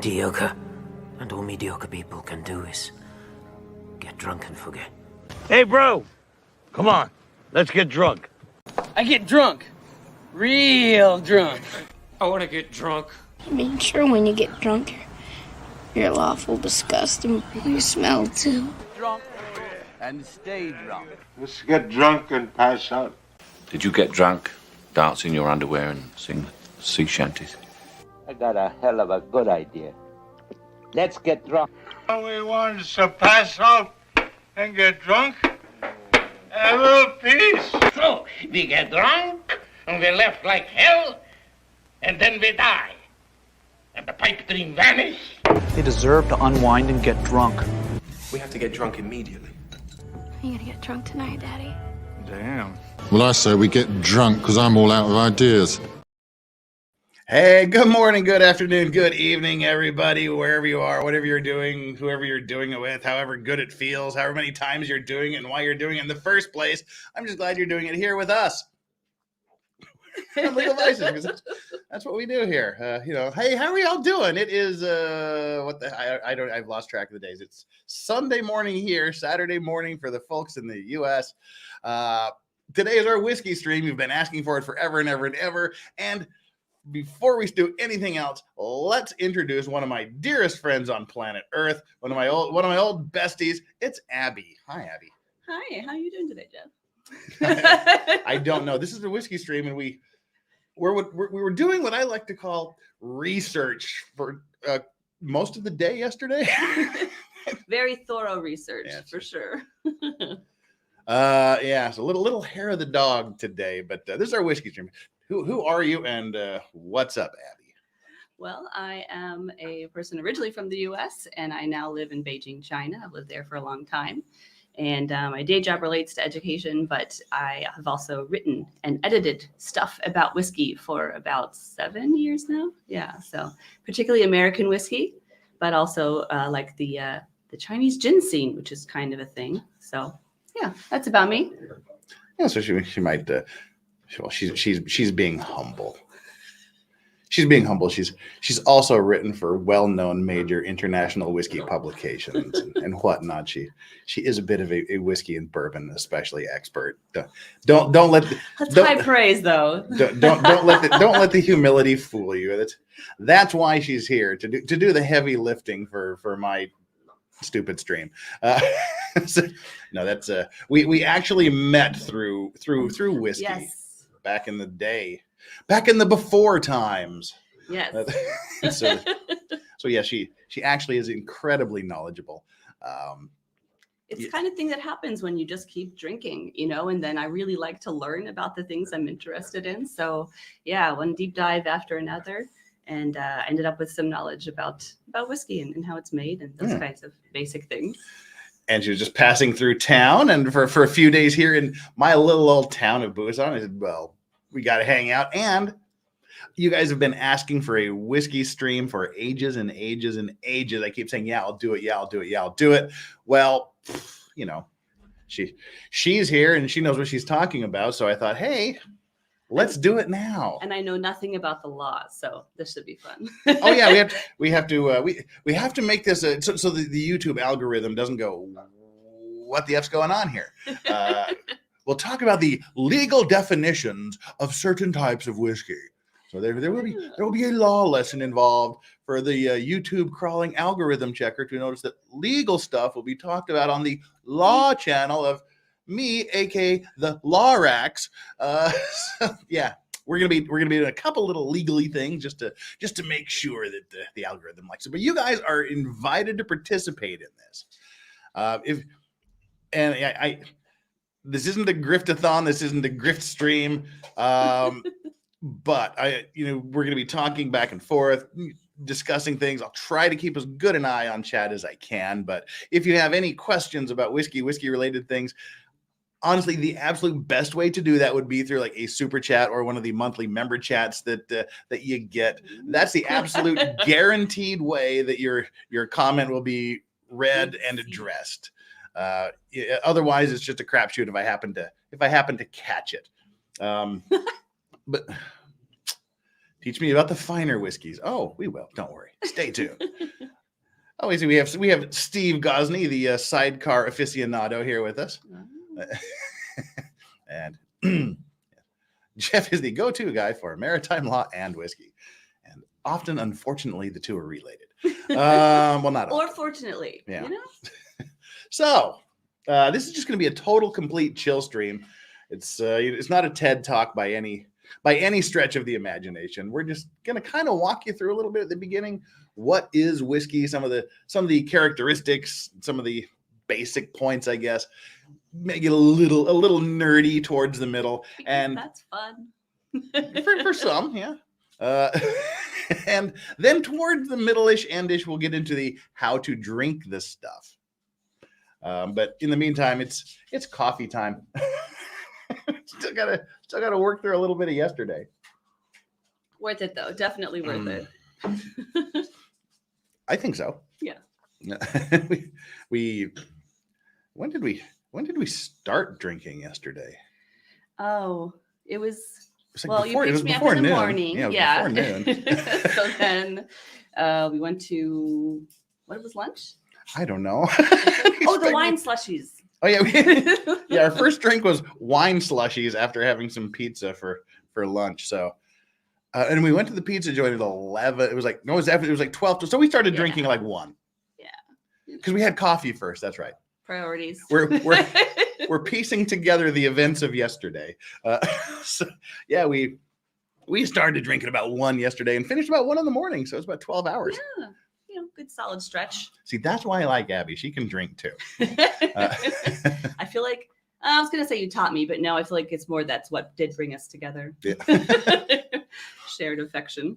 mediocre. And all mediocre people can do is get drunk and forget. Hey, bro. Come on. Let's get drunk. I get drunk. Real drunk. I want to get drunk. I mean, sure, when you get drunk, you're awful disgusting. You smell, too. Drunk and stay drunk. Let's get drunk and pass out. Did you get drunk, dance in your underwear and sing sea shanties? I got a hell of a good idea. Let's get drunk. All we want is to pass out and get drunk. And a little peace. So, we get drunk, and we're left like hell, and then we die. And the pipe dream vanish. They deserve to unwind and get drunk. We have to get drunk immediately. Are you gonna get drunk tonight, Daddy? Damn. Well, I say we get drunk because I'm all out of ideas. Hey, good morning, good afternoon, good evening, everybody, wherever you are, whatever you're doing, whoever you're doing it with, however good it feels, however many times you're doing it and why you're doing it in the first place. I'm just glad you're doing it here with us. Legal Vices, because that's what we do here. Hey, how are y'all doing? It is I've lost track of the days. It's Sunday morning here, Saturday morning for the folks in the US. Today is our whiskey stream. You've been asking for it forever and ever and ever. And before we do anything else, let's introduce one of my dearest friends on planet Earth, one of my old besties. It's Abby. Hi, Abby. Hi, how are you doing today, Jeff? I don't know. This is the whiskey stream, and we were doing what I like to call research for most of the day yesterday. Very thorough research, for sure. So a little hair of the dog today, but this is our whiskey stream. Who are you, and what's up, Abby? Well, I am a person originally from the U.S., and I now live in Beijing, China. I've lived there for a long time. And my day job relates to education, but I have also written and edited stuff about whiskey for about 7 years now. Yeah, so particularly American whiskey, but also like the Chinese gin scene, which is kind of a thing. So yeah, that's about me. Yeah, so she might. Well, she's being humble. She's being humble. She's also written for well-known major international whiskey publications and whatnot. She is a bit of a whiskey and bourbon, especially expert. Don't let that's high praise though. Don't let the humility fool you. That's why she's here to do the heavy lifting for my stupid stream. We actually met through whiskey. Yes. Back in the day, back in the before times. Yes. So yeah, she actually is incredibly knowledgeable. It's the kind of thing that happens when you just keep drinking, and then I really like to learn about the things I'm interested in. So yeah, one deep dive after another, and ended up with some knowledge about whiskey and how it's made and those kinds of basic things. And she was just passing through town, and for a few days here in my little old town of Busan, I said, well, we got to hang out. And you guys have been asking for a whiskey stream for ages and ages and ages. I keep saying, yeah, I'll do it. Yeah, I'll do it. Yeah, I'll do it. Well, she's here and she knows what she's talking about. So I thought, hey, let's do it now. And I know nothing about the law, so this should be fun. Oh yeah, we have to make this so the YouTube algorithm doesn't go, what the F's going on here? We'll talk about the legal definitions of certain types of whiskey. So there will be a law lesson involved for the YouTube crawling algorithm checker to notice that legal stuff will be talked about on the law channel of me, aka the Lawrax. So yeah, we're gonna be doing a couple little legally things just to make sure that the algorithm likes it. But you guys are invited to participate in this. This isn't a griftathon. This isn't a grift stream. But we're gonna be talking back and forth, discussing things. I'll try to keep as good an eye on chat as I can. But if you have any questions about whiskey related things, honestly, the absolute best way to do that would be through like a super chat or one of the monthly member chats that you get. That's the absolute guaranteed way that your comment will be read and addressed. Otherwise, it's just a crapshoot if I happen to catch it. But Teach me about the finer whiskeys. Oh, we will. Don't worry. Stay tuned. Oh, we see we have Steve Gosney, the sidecar aficionado, here with us, and Jeff is the go-to guy for maritime law and whiskey, and often, unfortunately, the two are related. Well, not or often. fortunately, Yeah. you know. So this is just going to be a total, complete chill stream. It's not a TED talk by any stretch of the imagination. We're just going to kind of walk you through a little bit at the beginning. What is whiskey? Some of the characteristics, some of the basic points, I guess. Make it a little nerdy towards the middle, Because and that's fun. for some, yeah. And then towards the middle-ish, endish, we'll get into the how to drink this stuff. But in the meantime, it's coffee time. Still gotta work through a little bit of yesterday. Worth it though, definitely worth it. I think so. Yeah. we when did we start drinking yesterday? Oh, it was. It's like Well, before, you it was picked me up before in the noon. morning. Yeah, it was Yeah. before noon. So then we went to what was lunch? I don't know. Oh, the wine slushies. Oh yeah, yeah. Our first drink was wine slushies after having some pizza for lunch. So, and we went to the pizza joint at 11. It was like 12. So we started drinking like 1. Yeah, because we had coffee first. That's right. Priorities. We're piecing together the events of yesterday. So yeah, we started drinking about 1 yesterday and finished about 1 in the morning. So it's about 12 hours. Yeah, good solid stretch. See, that's why I like Abby. She can drink too. I feel like I was gonna say you taught me, but no, I feel like it's more that's what did bring us together. Yeah. Shared affection.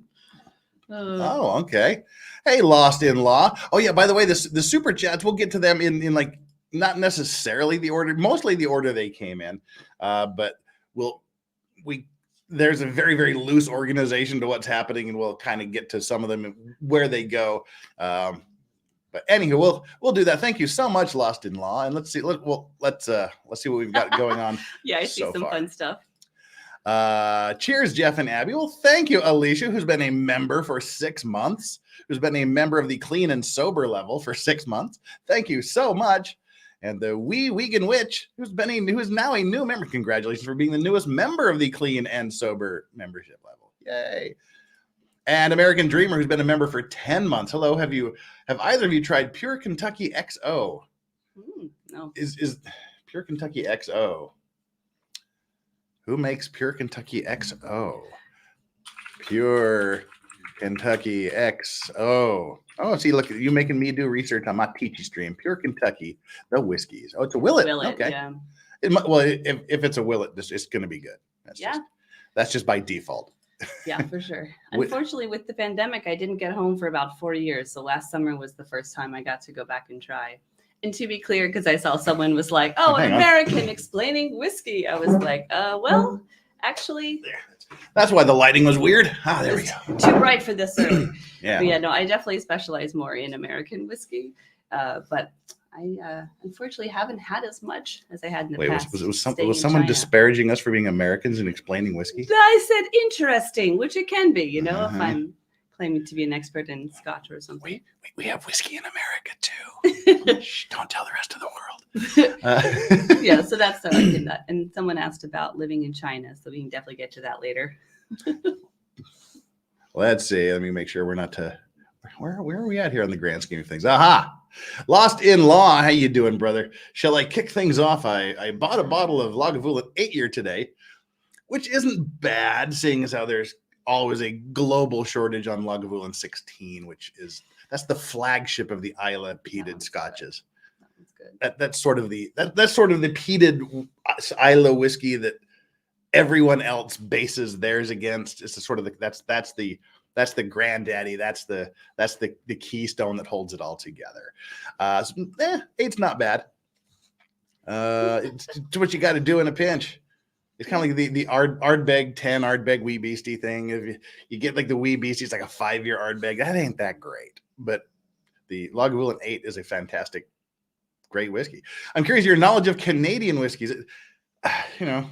Oh, okay. Hey, Lost in Law. Oh yeah, by the way, the super chats, we'll get to them in like not necessarily the order, mostly the order they came in. But there's a very, very loose organization to what's happening, and we'll kind of get to some of them where they go. But anywho, we'll do that. Thank you so much, Lost in Law, and let's see. Let's see what we've got going on. Yeah, I see some fun stuff. Cheers, Jeff and Abby. Well, thank you, Alicia, who's been a member for 6 months, who's been a member of the clean and sober level for 6 months. Thank you so much. And the Vegan Witch, who is now a new member. Congratulations for being the newest member of the clean and sober membership level. Yay. And American Dreamer, who's been a member for 10 months. Hello. Have either of you tried Pure Kentucky XO? No. Is Pure Kentucky XO? Who makes Pure Kentucky XO? Pure Kentucky XO. Oh, see, look, you making me do research on my peachy stream. Pure Kentucky, the whiskeys. Oh, it's a Willet. Okay. Yeah. If it's a Willet, it's going to be good. That's just by default. Yeah, for sure. Unfortunately, with the pandemic, I didn't get home for about 4 years. So last summer was the first time I got to go back and try. And to be clear, because I saw someone was like, "Oh, an American explaining whiskey," I was like, well, actually, that's why the lighting was weird. There we go. Too bright for this early. Yeah. But yeah, no, I definitely specialize more in American whiskey, but I unfortunately haven't had as much as I had in the past. Was someone disparaging us for being Americans and explaining whiskey? I said interesting, which it can be, if I'm claiming to be an expert in scotch or something. We have whiskey in America too. Shh, don't tell the rest of the world. Yeah, so that's how I did that. And someone asked about living in China, so we can definitely get to that later. Let's see. Let me make sure we're not where are we at here on the grand scheme of things? Aha! Lost in Law. How you doing, brother? Shall I kick things off? I bought a bottle of Lagavulin 8-year today, which isn't bad, seeing as how there's always a global shortage on Lagavulin 16, that's the flagship of the Isla peated scotches. That's sort of the peated Isla whiskey that everyone else bases theirs against. It's the sort of that's the granddaddy. That's the keystone that holds it all together. It's not bad. It's what you got to do in a pinch. It's kind of like the Ardbeg 10 Ardbeg Wee Beastie thing. If you get like the Wee Beastie, it's like a 5-year Ardbeg. That ain't that great. But the Lagavulin 8 is a fantastic, great whiskey. I'm curious your knowledge of Canadian whiskeys. you know,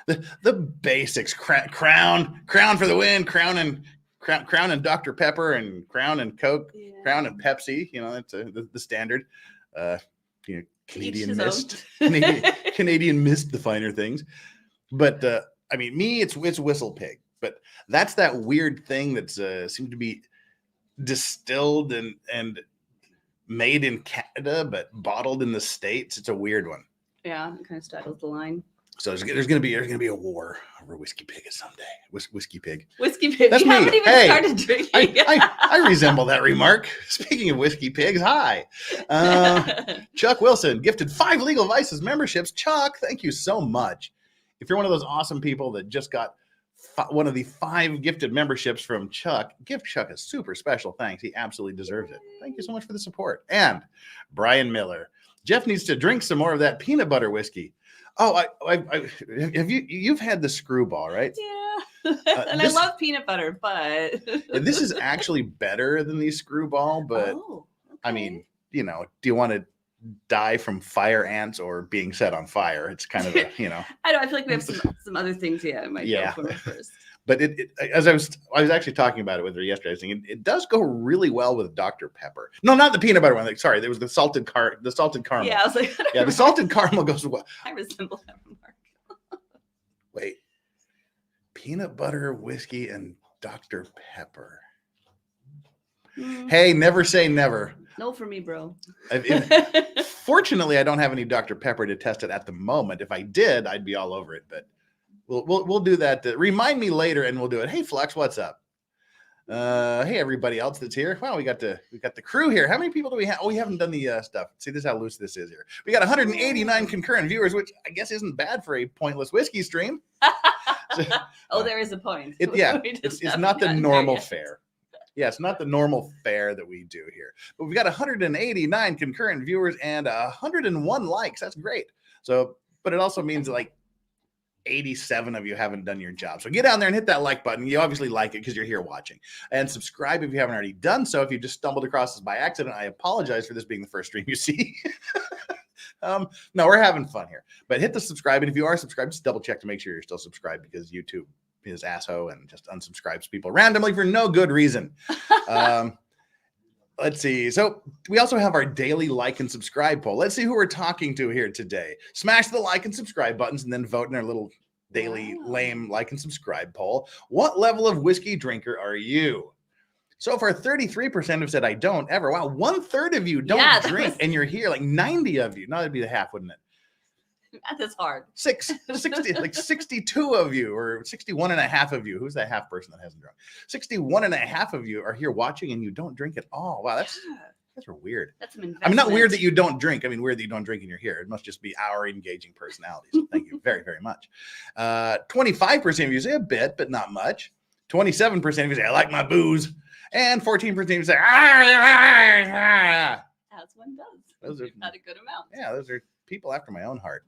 the basics. Crown for the win. Crown and Dr. Pepper, and Crown and Coke. Yeah. Crown and Pepsi. You know, that's the standard. You know, Canadian Mist. Canadian Mist, the finer things. But I mean, it's Whistle Pig. But that's that weird thing that's seemed to be distilled and made in Canada, but bottled in the States. It's a weird one. Yeah, it kind of straddles the line. So there's gonna be a war over Whiskey Pig someday. Whiskey Pig. Whiskey Pig. That's we haven't even started drinking. I resemble that remark. Speaking of Whiskey Pigs, hi. Chuck Wilson gifted 5 Legal Vices memberships. Chuck, thank you so much. If you're one of those awesome people that just got one of the 5 gifted memberships from Chuck, give Chuck a super special thanks. He absolutely deserves it. Thank you so much for the support. And Brian Miller. Jeff needs to drink some more of that peanut butter whiskey. Oh, you've had the Screwball, right? Yeah. And I love peanut butter, but this is actually better than the Screwball, but okay. I mean, you know, do you want to die from fire ants or being set on fire? It's kind of a, you know. I feel like we have some other things. Yeah, I might go for it first. But as I was actually talking about it with her yesterday, I was thinking it does go really well with Dr. Pepper. No, not the peanut butter one. Sorry, there was the salted caramel. Yeah, I was like, yeah, the salted caramel goes well. I resemble that remark. Wait, peanut butter, whiskey, and Dr. Pepper. Hey, never say never. No for me, bro. Fortunately, I don't have any Dr. Pepper to test it at the moment. If I did, I'd be all over it. But we'll do that. Remind me later, and we'll do it. Hey, Flux, what's up? Hey, everybody else that's here. Wow, we got the crew here. How many people do we have? Oh, we haven't done the stuff. See, this is how loose this is here. We got 189 concurrent viewers, which I guess isn't bad for a pointless whiskey stream. There is a point. It's not the normal fare. Yeah, it's not the normal fare that we do here. But we've got 189 concurrent viewers and 101 likes. That's great. So, but it also means like 87 of you haven't done your job. So get down there and hit that like button. You obviously like it because you're here watching. And subscribe if you haven't already done so. If you just stumbled across this by accident, I apologize for this being the first stream you see. No, we're having fun here. But hit the subscribe. And if you are subscribed, just double check to make sure you're still subscribed, because YouTube is asshole and just unsubscribes people randomly for no good reason. Let's see. So we also have our daily like and subscribe poll. Let's see who we're talking to here today. Smash the like and subscribe buttons and then vote in our little daily lame like and subscribe poll. What level of whiskey drinker are you? So far, 33% have said I don't ever. Wow, 1/3 of you don't drink, and you're here. Like 90 of you. No, that'd be the half, wouldn't it? Math is hard. 60, like 62 of you, or 61 and a half of you. Who's that half person that hasn't drunk? 61 and a half of you are here watching and you don't drink at all. Wow, that's weird. That's an investment. I mean, not weird that you don't drink. I mean, weird that you don't drink and you're here. It must just be our engaging personalities. So thank you very, very much. 25% of you say a bit, but not much. 27% of you say I like my booze. And 14% of you say as one does. Those are not a good amount. Yeah, those are people after my own heart.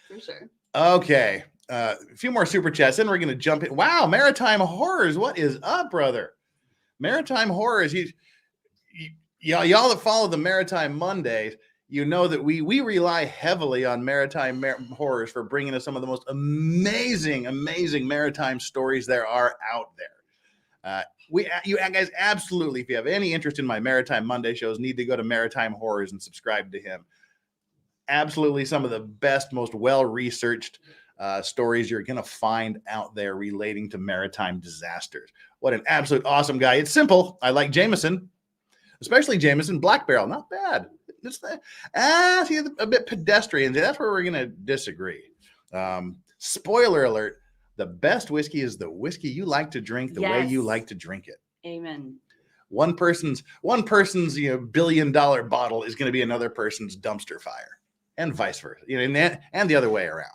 For sure. Okay. A few more super chats, then we're going to jump in. Wow, Maritime Horrors. What is up, brother? Maritime Horrors. Y'all that follow the Maritime Mondays, you know that we rely heavily on Maritime Horrors for bringing us some of the most amazing maritime stories there are out there. You guys absolutely, if you have any interest in my Maritime Monday shows, need to go to Maritime Horrors and subscribe to him. Absolutely some of the best, most well-researched stories you're going to find out there relating to maritime disasters. What an absolute awesome guy. It's simple. I like Jameson, especially Jameson Black Barrel. Not bad. It's a bit pedestrian. That's where we're going to disagree. Spoiler alert. The best whiskey is the whiskey you like to drink the way you like to drink it. Amen. One person's $1 billion bottle is going to be another person's dumpster fire, and vice versa. And the other way around.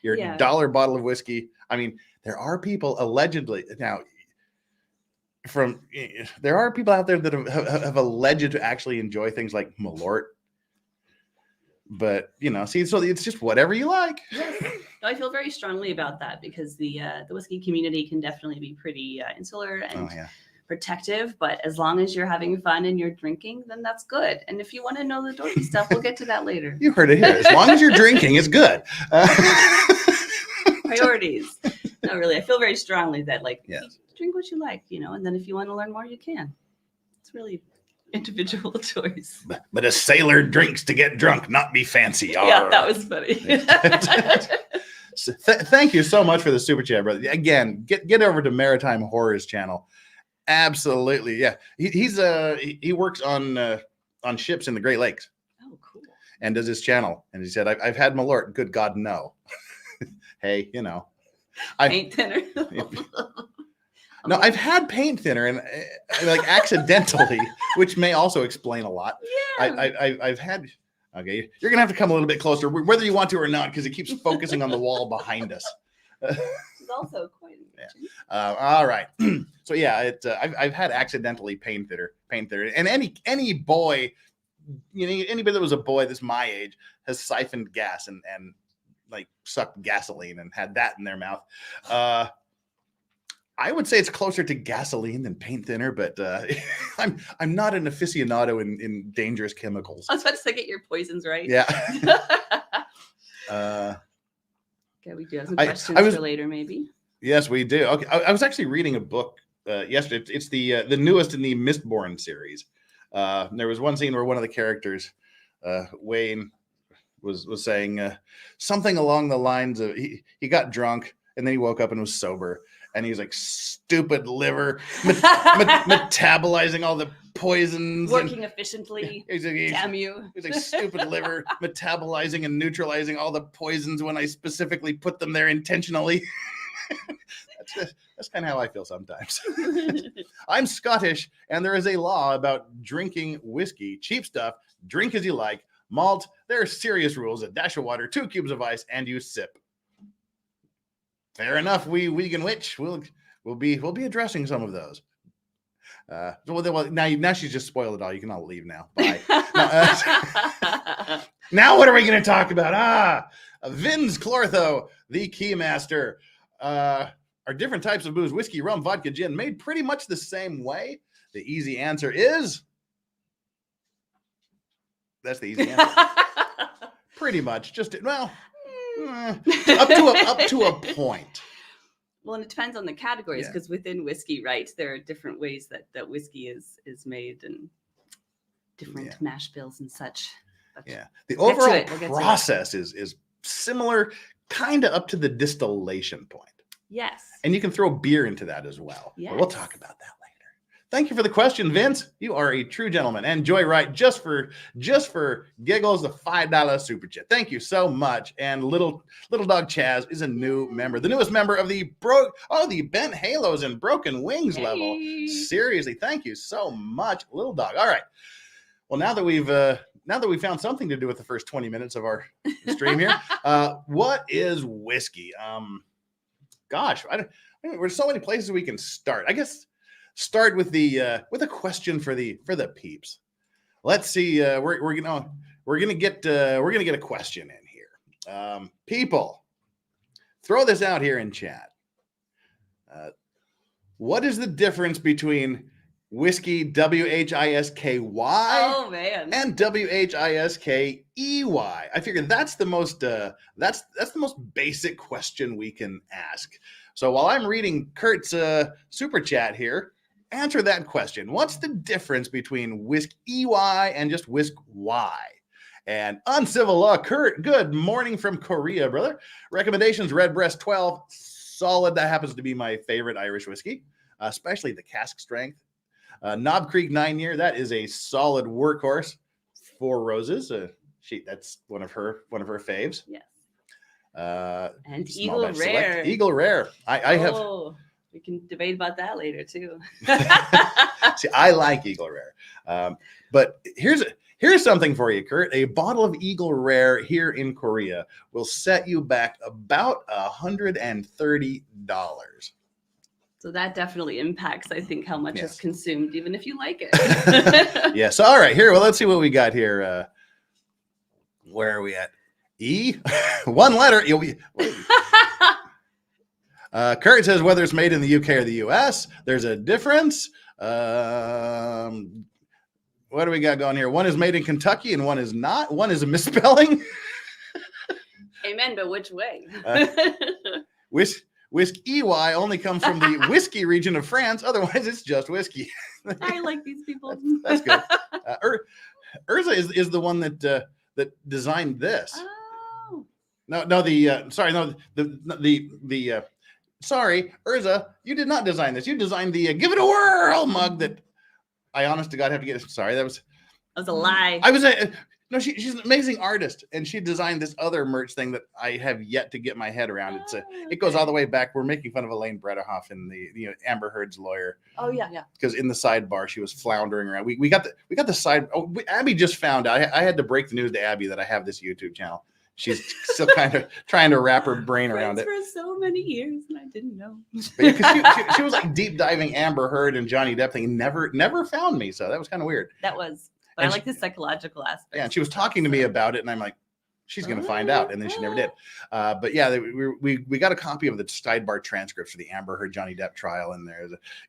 Your dollar bottle of whiskey. I mean, there are people allegedly now. There are people out there that have alleged to actually enjoy things like Malort. But so it's just whatever you like. Yes. No, I feel very strongly about that because the whiskey community can definitely be pretty insular and protective, but as long as you're having fun and you're drinking, then that's good. And if you want to know the dorky stuff, we'll get to that later. You heard it here. As long as you're drinking, it's good. Priorities. No, really. I feel very strongly that Yes. drink what you like, and then if you want to learn more, you can. It's really individual choice. But a sailor drinks to get drunk, not be fancy. Yeah, that was funny. So thank you so much for the super chat, brother. Again, get over to Maritime Horrors channel. Absolutely, yeah. He works on ships in the Great Lakes. Oh, cool. And does his channel. And he said, I've had Malort. Good God, no. Hey, Paint thinner. No, I've had paint thinner and accidentally, which may also explain a lot. Yeah. I've had. Okay, you're gonna have to come a little bit closer, whether you want to or not, because it keeps focusing on the wall behind us. It's also quite engaging. All right. So yeah, I've had accidentally paint thinner, and any boy, anybody that was a boy that's my age has siphoned gas and sucked gasoline and had that in their mouth. I would say it's closer to gasoline than paint thinner, but I'm not an aficionado in dangerous chemicals. I was about to say, get your poisons right. Yeah. Okay, we do have some questions for later, maybe. Yes, we do. Okay, I was actually reading a book yesterday. It's the newest in the Mistborn series. There was one scene where one of the characters, Wayne, was saying something along the lines of he got drunk and then he woke up and was sober. And he's like, stupid liver, metabolizing all the poisons. Working efficiently. Damn you. He's like, stupid liver, metabolizing and neutralizing all the poisons when I specifically put them there intentionally. That's kind of how I feel sometimes. I'm Scottish, and there is a law about drinking whiskey. Cheap stuff, drink as you like. Malt, there are serious rules. A dash of water, 2 cubes of ice, and you sip. Fair enough. We vegan witch. We'll be addressing some of those. Well, now she's just spoiled it all. You can all leave now. Bye. Now what are we going to talk about? Vin's Clortho, the Keymaster. Are different types of booze, whiskey, rum, vodka, gin, made pretty much the same way? The easy answer is. That's the easy answer. Pretty much. Up to a point. Well, and it depends on the categories, because within whiskey, right, there are different ways that whiskey is made and different mash bills and such. But the overall process is similar, kind of up to the distillation point. Yes. And you can throw beer into that as well. Yes. But we'll talk about that later. Thank you for the question, Vince. You are a true gentleman. And Joyride, just for giggles, the $5 super chat. Thank you so much. And little dog Chaz is a new member, the newest member of the Bent Halos and Broken Wings level. Seriously, thank you so much, little dog. All right. Well, now that we've found something to do with the first 20 minutes of our stream here, what is whiskey? Gosh, there's so many places we can start. I guess. Start with a question for the peeps. Let's see. We're gonna get a question in here. People, throw this out here in chat. What is the difference between whiskey WHISKY and WHISKEY? I figure that's the most basic question we can ask. So while I'm reading Kurt's super chat here, answer that question. What's the difference between whisk EY and just whisk Y? And uncivil law, Kurt, good morning from Korea, brother. Recommendations, Redbreast 12, solid. That happens to be my favorite Irish whiskey, especially the cask strength. Knob Creek 9-year, that is a solid workhorse. 4 Roses, that's one of her faves. Yes. And Eagle Rare. Select. Eagle Rare. I have. We can debate about that later too. See, I like Eagle Rare, but here's something for you, Kurt. A bottle of Eagle Rare here in Korea will set you back about $130. So that definitely impacts, I think, how much is consumed, even if you like it. Yes. All right. Here. Well, let's see what we got here. Where are we at? E. One letter. Kurt says whether it's made in the UK or the US, there's a difference. What do we got going here? One is made in Kentucky and one is not. One is a misspelling. Amen, but which way? Whisk EY only comes from the whiskey region of France. Otherwise, it's just whiskey. I like these people. That's good. Urza is the one that designed this. Oh. Sorry, Urza, you did not design this. You designed the Give It a Whirl mug that I honest to God have to get. Sorry, that was a lie. No, she's an amazing artist, and she designed this other merch thing that I have yet to get my head around. It goes all the way back. We're making fun of Elaine Bredderhoff in the Amber Heard's lawyer. Oh yeah. Because in the sidebar she was floundering around. We got the side. Oh, Abby just found out. I had to break the news to Abby that I have this YouTube channel. She's still kind of trying to wrap her brain around it for so many years, and I didn't know. She was like deep diving Amber Heard and Johnny Depp thing, and never found me. So that was kind of weird. That was. But I like the psychological aspect. Yeah, and she was talking to me about it, and I'm like, she's going to find out, and then she never did. But yeah, we got a copy of the sidebar transcripts for the Amber Heard Johnny Depp trial, and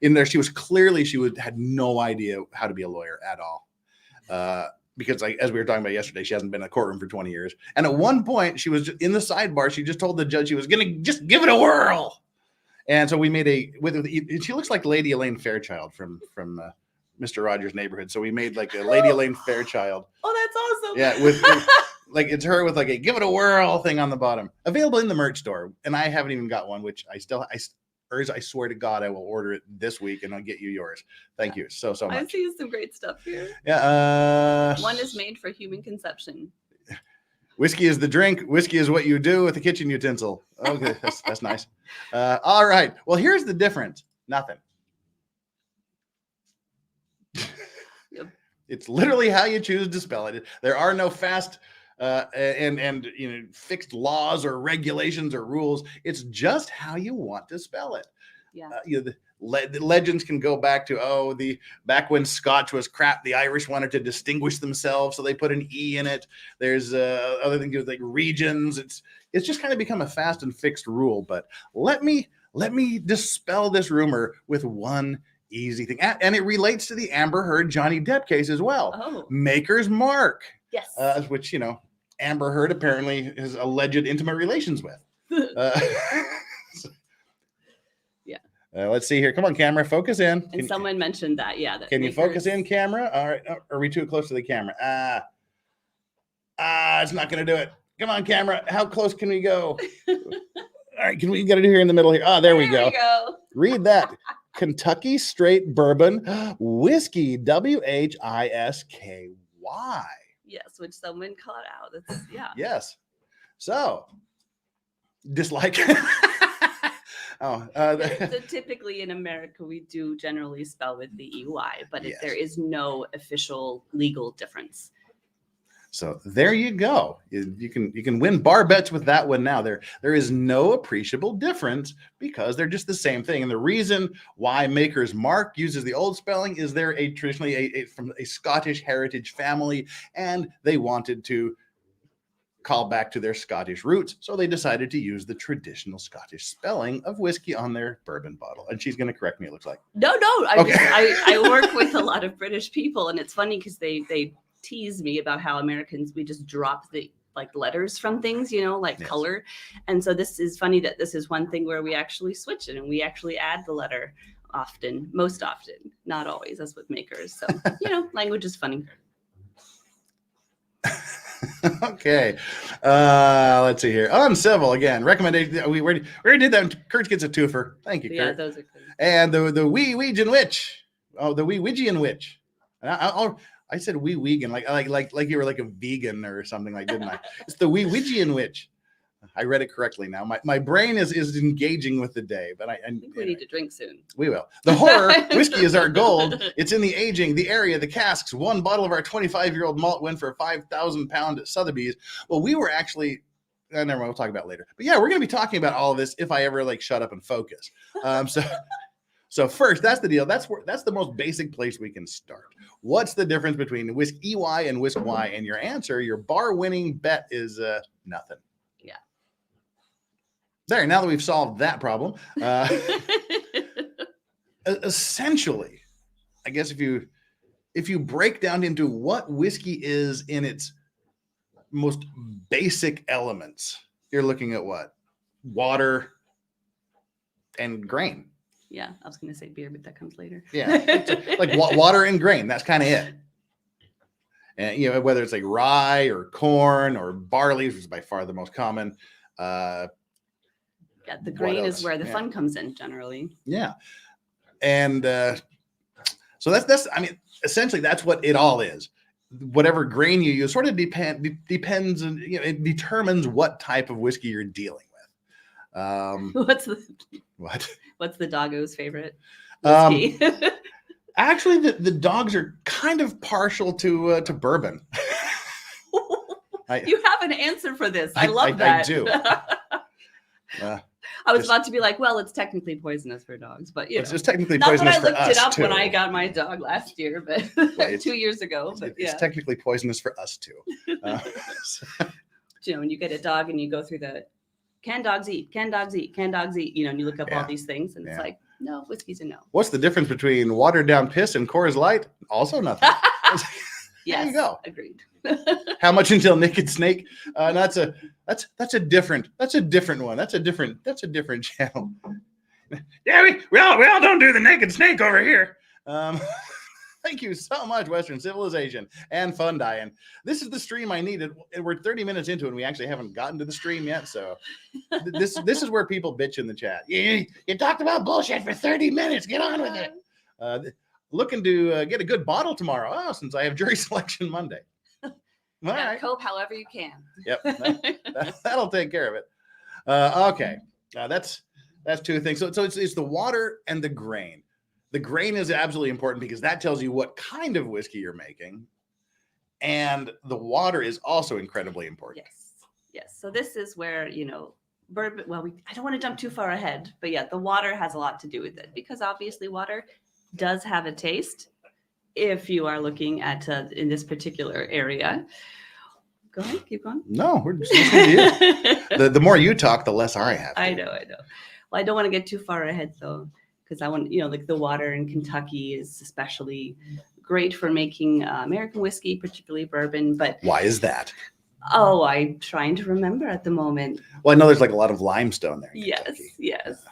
in there she was clearly had no idea how to be a lawyer at all, because as we were talking about yesterday, she hasn't been in a courtroom for 20 years, and at one point she was in the sidebar. She just told the judge she was going to just give it a whirl, and so we made she looks like Lady Elaine Fairchild from Mr. Rogers' Neighborhood. So we made like a Lady Elaine Fairchild. Oh, that's awesome. Yeah, with like it's her with like a give it a whirl thing on the bottom. Available in the merch store. And I haven't even got one, which I swear to God, I will order it this week and I'll get you yours. Thank you so much. I see some great stuff here. Yeah. One is made for human conception. Whiskey is the drink. Whiskey is what you do with a kitchen utensil. Okay, that's nice. All right. Well, here's the difference. Nothing. It's literally how you choose to spell it. There are no fast and fixed laws or regulations or rules. It's just how you want to spell it. Yeah. The legends can go back to back when Scotch was crap, the Irish wanted to distinguish themselves, so they put an E in it. There's other things like regions. It's just kind of become a fast and fixed rule. But let me dispel this rumor with one easy thing, and it relates to the Amber Heard Johnny Depp case as well. Oh. Maker's Mark, yes, which Amber Heard apparently has alleged intimate relations with. Yeah. Let's see here. Come on, camera, focus in. And someone mentioned that. Yeah. Can you focus in, camera? All right. Are we too close to the camera? It's not going to do it. Come on, camera. How close can we go? All right. We get it here in the middle here. There we go. Read that. Kentucky straight bourbon whiskey, WHISKY. Yes, which someone caught out. That's, yeah. Yes. So, dislike. So typically in America, we do generally spell with the EY, but Yes. there is no official legal difference. So there you go. You can win bar bets with that one now. There is no appreciable difference because they're just the same thing. And the reason why Maker's Mark uses the old spelling is they're traditionally from a Scottish heritage family, and they wanted to call back to their Scottish roots. So they decided to use the traditional Scottish spelling of whiskey on their bourbon bottle. And she's going to correct me, it looks like. No. Okay. I work with a lot of British people, and it's funny because they tease me about how Americans, we just drop the letters from things, like Yes. color. And so this is funny that this is one thing where we actually switch it and we actually add the letter most often, not always, as with Makers. So, language is funny. Okay. Let's see here. Uncivil again. Recommendation. We already did that. Kurt gets a twofer. Thank you, Kurt. Yeah, those are good. And the Weeweegian Witch. Oh, the Weeweegian Witch. And I said Weeweegan like you were like a vegan or something, didn't I? It's the Weeweegian Witch. I read it correctly now. My brain is engaging with the day, but I think we need to drink soon. We will. The horror, whiskey is our gold. It's in the aging, the area, the casks. One bottle of our 25-year-old malt went for 5,000 pound at Sotheby's. Well, we were actually, never mind, we'll talk about it later. But yeah, we're going to be talking about all of this if I ever shut up and focus. So first, that's the deal. That's the most basic place we can start. What's the difference between Whisk EY and Whisk Y? And your answer, your bar winning bet is nothing. Yeah. There, now that we've solved that problem, essentially, I guess if you break down into what whiskey is in its most basic elements, you're looking at what? Water and grain. Yeah, I was going to say beer, but that comes later. Yeah, like water and grain. That's kind of it. And whether it's like rye or corn or barley, which is by far the most common. Yeah, the grain is where the fun comes in generally. Yeah, and so that's. I mean, essentially, that's what it all is. Whatever grain you use sort of depends, and it determines what type of whiskey you're dealing with. What's the doggo's favorite whiskey? Actually, the dogs are kind of partial to bourbon. You have an answer for this. I love that. I do. I was about to be like, well, it's technically poisonous for dogs, but it's technically poisonous for us. Not that I looked it up when I got my dog last year, but 2 years ago. But it's technically poisonous for us too. When you get a dog and you go through the can dogs eat, can dogs eat, can dogs eat, and you look up all these things, and it's like, no, whiskey's a no. What's the difference between watered down piss and Coors Light? Also nothing. Yes, there you go. Agreed. How much until Naked Snake? That's a different one. That's a different channel. Yeah, we all don't do the Naked Snake over here. Thank you so much, Western Civilization and Fun Dying. This is the stream I needed. We're 30 minutes into it, and we actually haven't gotten to the stream yet. So this is where people bitch in the chat. You talked about bullshit for 30 minutes. Get on with it. Looking to get a good bottle tomorrow. Oh, since I have jury selection Monday. All right. Cope however you can. Yep, that'll take care of it. Okay, that's two things. So it's the water and the grain. The grain is absolutely important because that tells you what kind of whiskey you're making, and the water is also incredibly important. Yes. So this is where bourbon. Well, I don't want to jump too far ahead, but the water has a lot to do with it because obviously water does have a taste. If you are looking at in this particular area, go ahead, keep going. No, we're just listening to you. The more you talk, the less I have. I know. Well, I don't want to get too far ahead though, because I want like the water in Kentucky is especially great for making American whiskey, particularly bourbon. But why is that? Oh, I'm trying to remember at the moment. Well, I know there's like a lot of limestone there. Yes.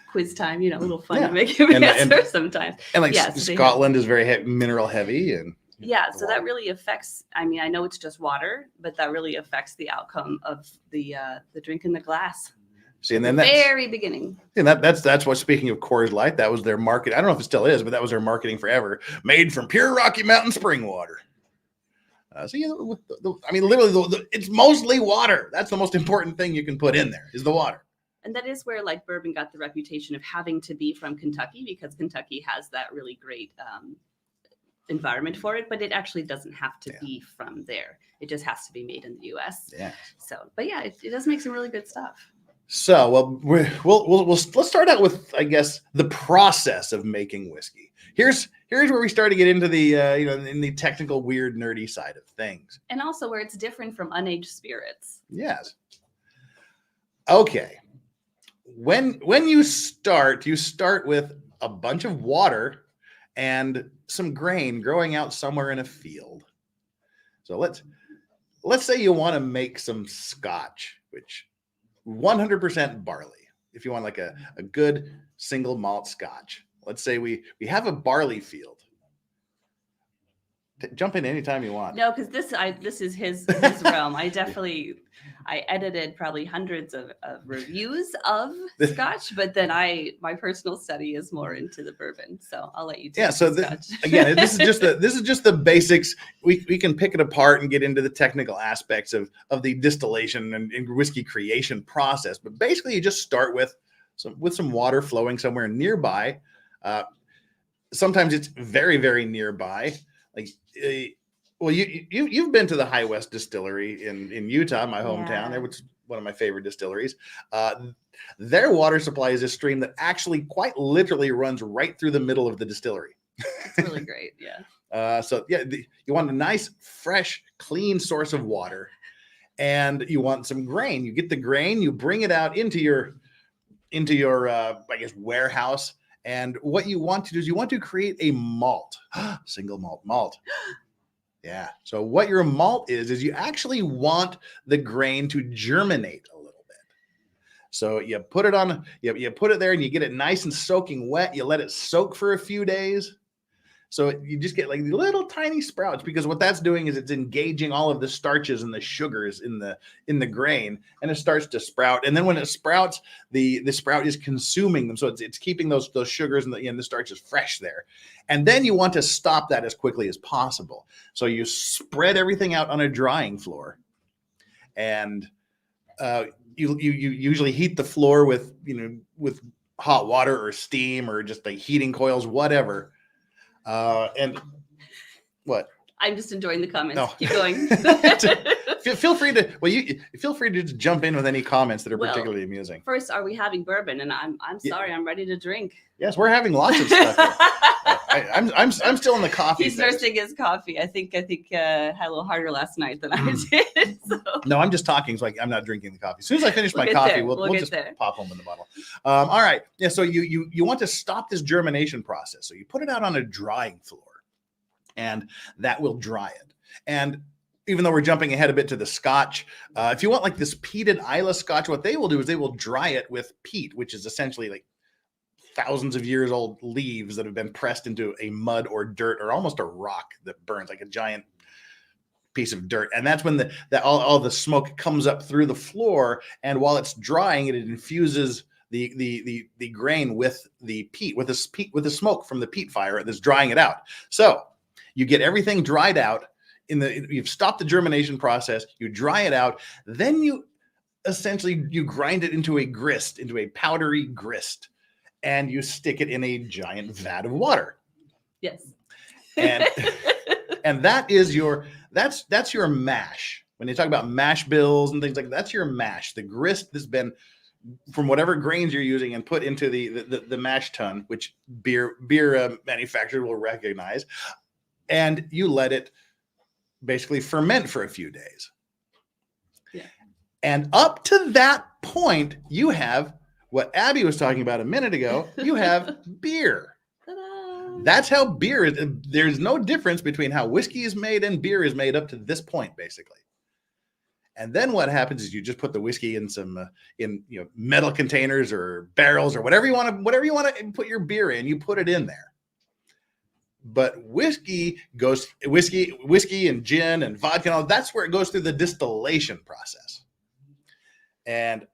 Quiz time, a little fun to make you answer sometimes. And Scotland is very mineral heavy, and so that really affects. I mean, I know it's just water, but that really affects the outcome of the drink in the glass. See, and then very beginning. And that's what. Speaking of Coors Light, that was their market. I don't know if it still is, but that was their marketing forever. Made from pure Rocky Mountain spring water. I mean, literally, it's mostly water. That's the most important thing you can put in there is the water. And that is where bourbon got the reputation of having to be from Kentucky because Kentucky has that really great environment for it, but it actually doesn't have to be from there. It just has to be made in the U.S. Yeah. So, but it does make some really good stuff. So, let's start out with, I guess, the process of making whiskey. Here's where we start to get into the in the technical, weird, nerdy side of things, and also where it's different from unaged spirits. Yes. Okay. When you start with a bunch of water and some grain growing out somewhere in a field. So let's say you want to make some scotch, which 100% barley. If you want like a good single malt scotch, let's say we have a barley field. Jump in anytime you want. No, because this is his realm. I edited probably hundreds of reviews of scotch, but then my personal study is more into the bourbon. So I'll let you take scotch. Again, this is just the basics. We can pick it apart and get into the technical aspects of the distillation and whiskey creation process. But basically, you just start with some water flowing somewhere nearby. Sometimes it's very, very nearby. Well, you've been to the High West Distillery in Utah, my hometown, which is one of my favorite distilleries. Their water supply is a stream that actually quite literally runs right through the middle of the distillery. It's really great, yeah. You want a nice, fresh, clean source of water. and you want some grain. You get the grain, you bring it out into your I guess warehouse. And what you want to do is you want to create a malt, single malt. Yeah. So what your malt is you actually want the grain to germinate a little bit. So you put it on, you put it there and you get it nice and soaking wet. You let it soak for a few days. So you just get like little tiny sprouts, because what that's doing is it's engaging all of the starches and the sugars in the grain, and it starts to sprout. And then when it sprouts, the sprout is consuming them. So it's keeping those sugars and the starches fresh there. And then you want to stop that as quickly as possible. So you spread everything out on a drying floor, and you usually heat the floor with hot water or steam or just like heating coils, whatever. And what? I'm just enjoying the comments. No. Keep going. feel free to just jump in with any comments that are particularly amusing. First, are we having bourbon? And I'm sorry, I'm ready to drink. Yes, we're having lots of stuff here. I'm still in the coffee. He's phase. nursing his coffee. I think had a little harder last night than I did. So. No, I'm just talking. So I'm not drinking the coffee. As soon as I finish my get coffee, there. we'll just there. pop home in the bottle. All right. Yeah. So you want to stop this germination process. So you put it out on a drying floor, and that will dry it. And even though we're jumping ahead a bit to the scotch, if you want like this peated Islay scotch, what they will do is they will dry it with peat, which is essentially like thousands of years old leaves that have been pressed into a mud or dirt or almost a rock that burns, like a giant piece of dirt. And that's when all the smoke comes up through the floor. And while it's drying, it infuses the grain with the peat, with the smoke from the peat fire that's drying it out. So you get everything dried out. You've stopped the germination process. You dry it out. Then you grind it into a grist, into a powdery grist, and you stick it in a giant vat of water. Yes. And that's your mash. When you talk about mash bills and things like that, that's your mash. The grist has been from whatever grains you're using and put into the mash tun, which beer manufacturer will recognize, and you let it basically ferment for a few days. Yeah. And up to that point, you have what Abby was talking about a minute ago. You have beer. Ta-da. That's how beer is. There's no difference between how whiskey is made and beer is made up to this point, basically. And then what happens is you just put the whiskey in some metal containers or barrels or whatever you want to put your beer in. You put it in there. But whiskey and gin and vodka, and all, that's where it goes through the distillation process. And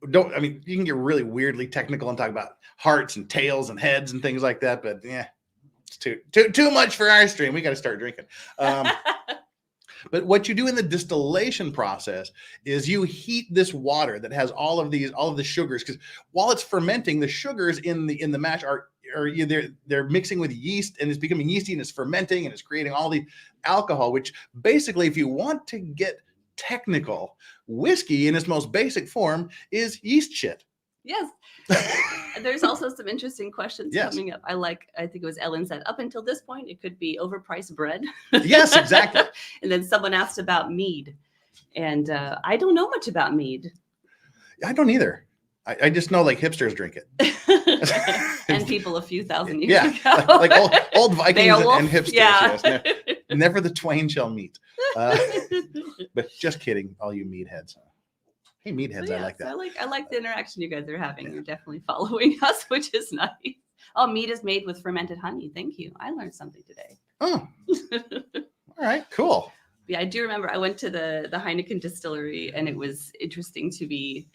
you can get really weirdly technical and talk about hearts and tails and heads and things like that, but yeah, it's too much for our stream. We got to start drinking. But what you do in the distillation process is you heat this water that has all of the sugars, because while it's fermenting, the sugars in the mash they're mixing with yeast, and it's becoming yeasty, and it's fermenting, and it's creating all the alcohol, which basically, if you want to get technical, whiskey in its most basic form is yeast shit. Yes. There's also some interesting questions coming up. I think it was Ellen said, up until this point, it could be overpriced bread. Yes, exactly. And then someone asked about mead. And I don't know much about mead. I don't either. I just know like hipsters drink it. And people a few thousand years ago. like old Vikings and hipsters. Yeah. Yes, never the twain shall meet. But just kidding, all you meatheads. Hey, meatheads, I like that. I like the interaction you guys are having. You're definitely following us, which is nice. Oh, mead is made with fermented honey. Thank you. I learned something today. Oh, all right, cool. Yeah, I do remember I went to the Heineken distillery, and it was interesting to be.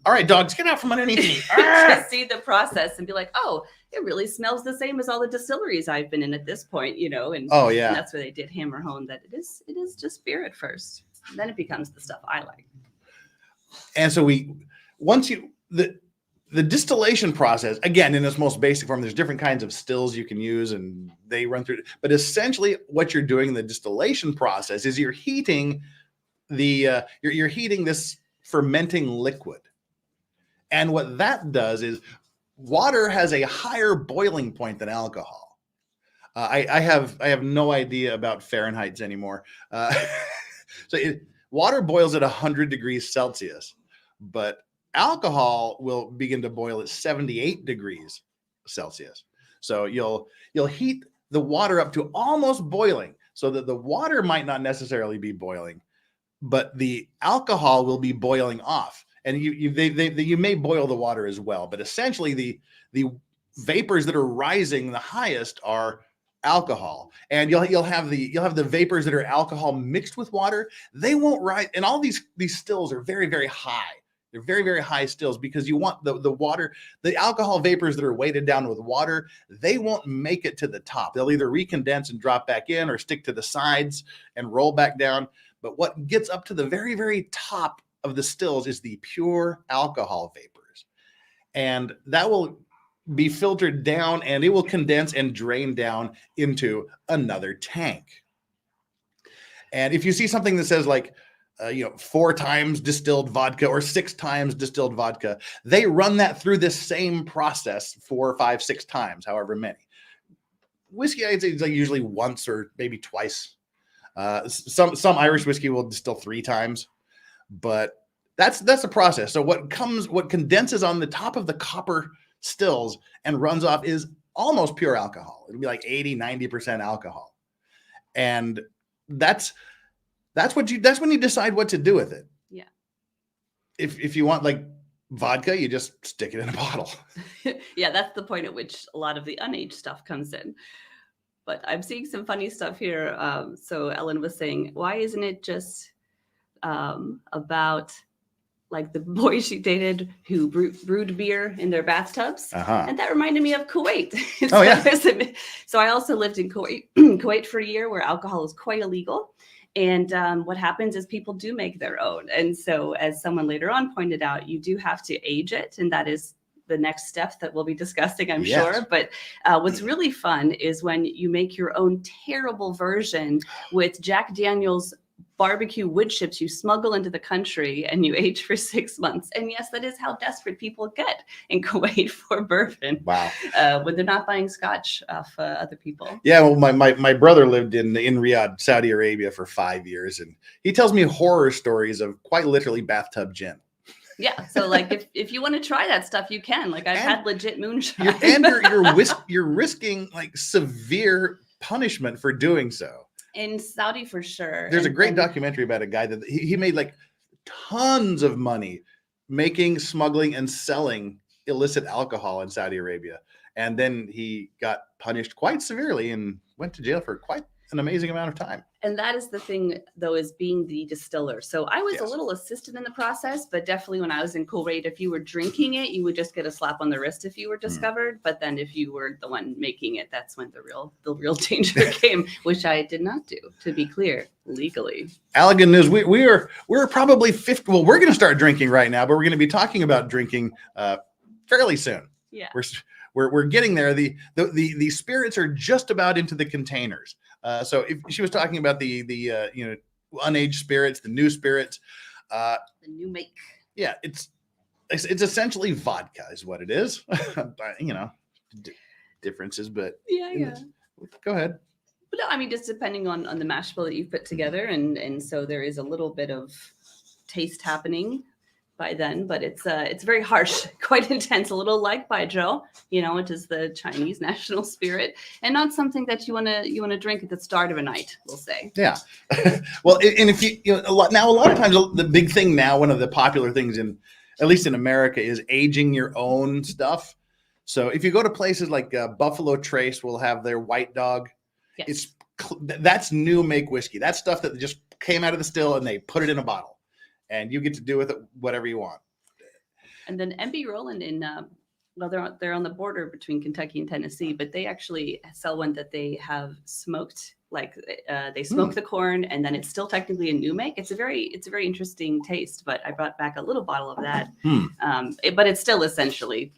All right, dogs, get out from underneath me. To see the process and be like, oh, it really smells the same as all the distilleries I've been in at this point, And oh yeah, and that's where they did hammer home that it is just beer at first, and then it becomes the stuff I like. And so the distillation process, again, in its most basic form, there's different kinds of stills you can use, and they run through. But essentially, what you're doing in the distillation process is you're heating you're heating this fermenting liquid. And what that does is water has a higher boiling point than alcohol. I have no idea about Fahrenheits anymore. Water boils at 100 degrees Celsius, but alcohol will begin to boil at 78 degrees Celsius. So you'll heat the water up to almost boiling, so that the water might not necessarily be boiling, but the alcohol will be boiling off. And you may boil the water as well, but essentially the vapors that are rising the highest are alcohol, and you'll have the vapors that are alcohol mixed with water. They won't rise, and all these stills are very, very high. They're very, very high stills, because you want the water, the alcohol vapors that are weighted down with water, they won't make it to the top. They'll either recondense and drop back in, or stick to the sides and roll back down. But what gets up to the very, very top of the stills is the pure alcohol vapors, and that will be filtered down, and it will condense and drain down into another tank. And if you see something that says like 4 times distilled vodka or 6 times distilled vodka, they run that through this same process 4, 5, 6 times, however many. Whiskey, I'd say, is like usually once or maybe twice. Some Irish whiskey will distill 3 times, but that's the process. So what condenses on the top of the copper stills and runs off is almost pure alcohol. It'll be like 80-90% alcohol, and that's when you decide what to do with it. Yeah. If you want like vodka, you just stick it in a bottle. Yeah, that's the point at which a lot of the unaged stuff comes in. But I'm seeing some funny stuff here. So Ellen was saying, why isn't it just about like the boys she dated who brewed beer in their bathtubs? And that reminded me of Kuwait. Oh, yeah. So I also lived in Kuwait for a year, where alcohol is quite illegal. And what happens is people do make their own. And so, as someone later on pointed out, you do have to age it. And that is the next step that we'll be discussing, I'm sure. But what's really fun is when you make your own terrible version with Jack Daniel's barbecue wood chips you smuggle into the country, and you age for 6 months. And yes, that is how desperate people get in Kuwait for bourbon. Wow. When they're not buying scotch off other people. Yeah, well, my brother lived in Riyadh, Saudi Arabia for 5 years, and he tells me horror stories of quite literally bathtub gin. Yeah, so like if you want to try that stuff, you can. Like I've had legit moonshine. You're risking like severe punishment for doing so. In Saudi, for sure. There's a great documentary about a guy that he made like tons of money making, smuggling, and selling illicit alcohol in Saudi Arabia. And then he got punished quite severely and went to jail for quite an amazing amount of time. And that is the thing, though, is being the distiller. So I was a little assisted in the process, but definitely when I was in Kuwait, if you were drinking it, you would just get a slap on the wrist if you were discovered. But then if you were the one making it, that's when the real danger came, which I did not do, to be clear, legally. Allegan News, we're probably 50. Well, we're going to start drinking right now, but we're going to be talking about drinking fairly soon. Yeah. We're getting there. The spirits are just about into the containers. So if she was talking about the unaged spirits, the new spirits, the new make. Yeah, it's essentially vodka is what it is. Differences, but yeah. Go ahead. But no, I mean, just depending on the mash bill that you've put together, and so there is a little bit of taste happening by then, but it's very harsh, quite intense, a little like Baijiu, it is the Chinese national spirit, and not something that you want to drink at the start of a night, we'll say. Yeah. Well, and if a lot of times the big thing now, one of the popular things at least in America, is aging your own stuff. So if you go to places like Buffalo Trace will have their White Dog. Yes. That's new make whiskey. That's stuff that just came out of the still and they put it in a bottle. And you get to do with it whatever you want. And then MB Roland they're on the border between Kentucky and Tennessee, but they actually sell one that they have smoked. Like they smoke the corn, and then it's still technically a new make. It's a very interesting taste. But I brought back a little bottle of that. But it's still essentially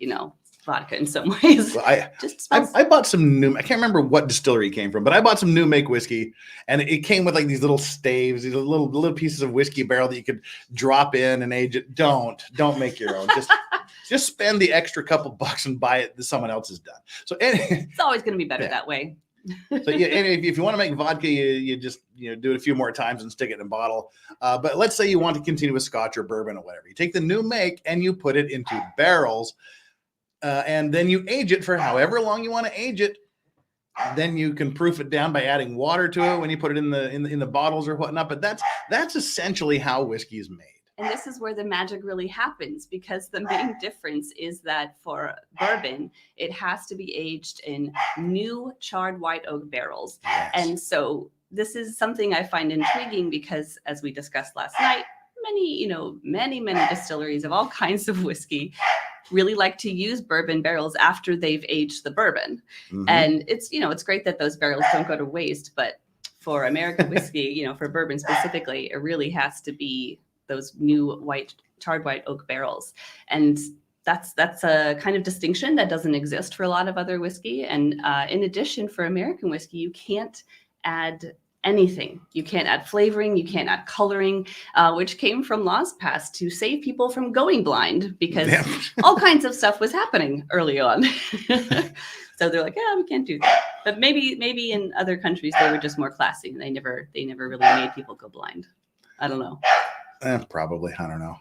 vodka in some ways. Well, I bought some new. I can't remember what distillery it came from, but I bought some new make whiskey, and it came with like these little staves, these little pieces of whiskey barrel that you could drop in and age it. Don't make your own. Just spend the extra couple bucks and buy it that someone else has done. So it's always going to be better that way. So yeah, and if you want to make vodka, you just do it a few more times and stick it in a bottle. But let's say you want to continue with scotch or bourbon or whatever. You take the new make and you put it into barrels, and then you age it for however long you want to age it. Then you can proof it down by adding water to it when you put it in the bottles or whatnot. But that's essentially how whiskey is made. And this is where the magic really happens, because the main difference is that for bourbon, it has to be aged in new charred white oak barrels. Yes. And so this is something I find intriguing because, as we discussed last night, many distilleries of all kinds of whiskey really like to use bourbon barrels after they've aged the bourbon. Mm-hmm. And it's great that those barrels don't go to waste, but for American whiskey, for bourbon specifically, it really has to be those new charred white oak barrels. And that's a kind of distinction that doesn't exist for a lot of other whiskey. And in addition, for American whiskey, you can't add anything. You can't add flavoring, you can't add coloring, which came from laws passed to save people from going blind, because all kinds of stuff was happening early on. So they're like, yeah, we can't do that. But maybe in other countries they were just more classy and they never really made people go blind. I don't know. Probably, I don't know.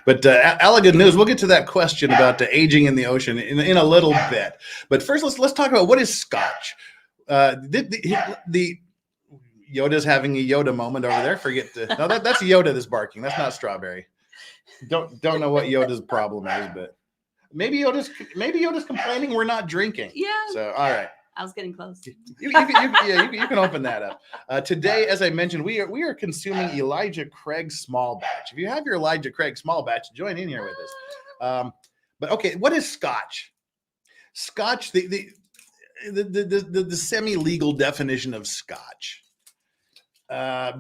But elegant news. We'll get to that question about the aging in the ocean in a little bit. But first, let's talk about what is scotch. The Yoda's having a Yoda moment over there. That's Yoda that's barking. That's not Strawberry. Don't know what Yoda's problem is, but maybe Yoda's complaining we're not drinking. Yeah. So all right. I was getting close. You can open that up. Today, as I mentioned, we are consuming Elijah Craig small batch. If you have your Elijah Craig small batch, join in here with us. But okay, what is scotch? Scotch, the semi-legal definition of scotch,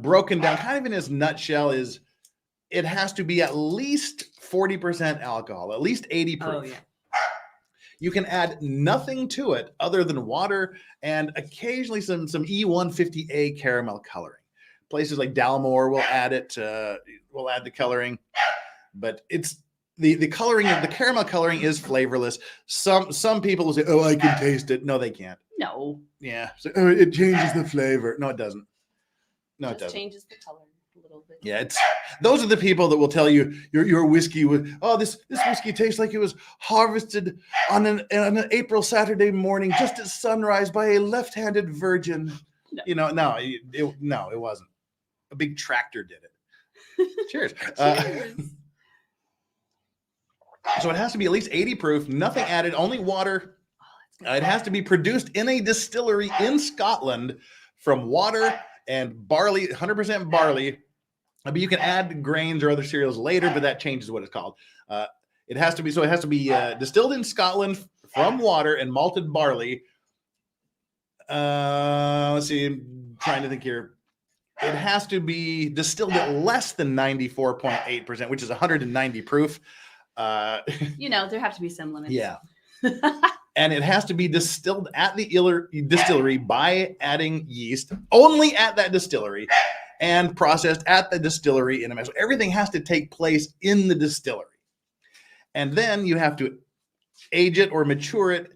broken down kind of in its nutshell, is it has to be at least 40% alcohol, at least 80 proof. Oh, yeah. You can add nothing to it other than water and occasionally some E150A caramel coloring. Places like Dalmore will add it. Will add the coloring, but it's the coloring. The caramel coloring is flavorless. Some people will say, "Oh, I can taste it." No, they can't. No. Yeah. So, it changes the flavor. No, it doesn't. No, it doesn't. Changes the color a little bit. Yeah, those are the people that will tell you your whiskey was, this whiskey tastes like it was harvested on an April Saturday morning just at sunrise by a left-handed virgin. No. No, it wasn't. A big tractor did it. Cheers. Cheers. So it has to be at least 80 proof, nothing added, only water. It has to be produced in a distillery in Scotland from water and barley, 100% barley. But you can add grains or other cereals later, but that changes what it's called. It has to be distilled in Scotland from water and malted barley. Let's see, I'm trying to think here. It has to be distilled at less than 94.8%, which is 190 proof. There have to be some limits. Yeah. And it has to be distilled at the distillery by adding yeast only at that distillery and processed at the distillery in a mess. So everything has to take place in the distillery. And then you have to age it or mature it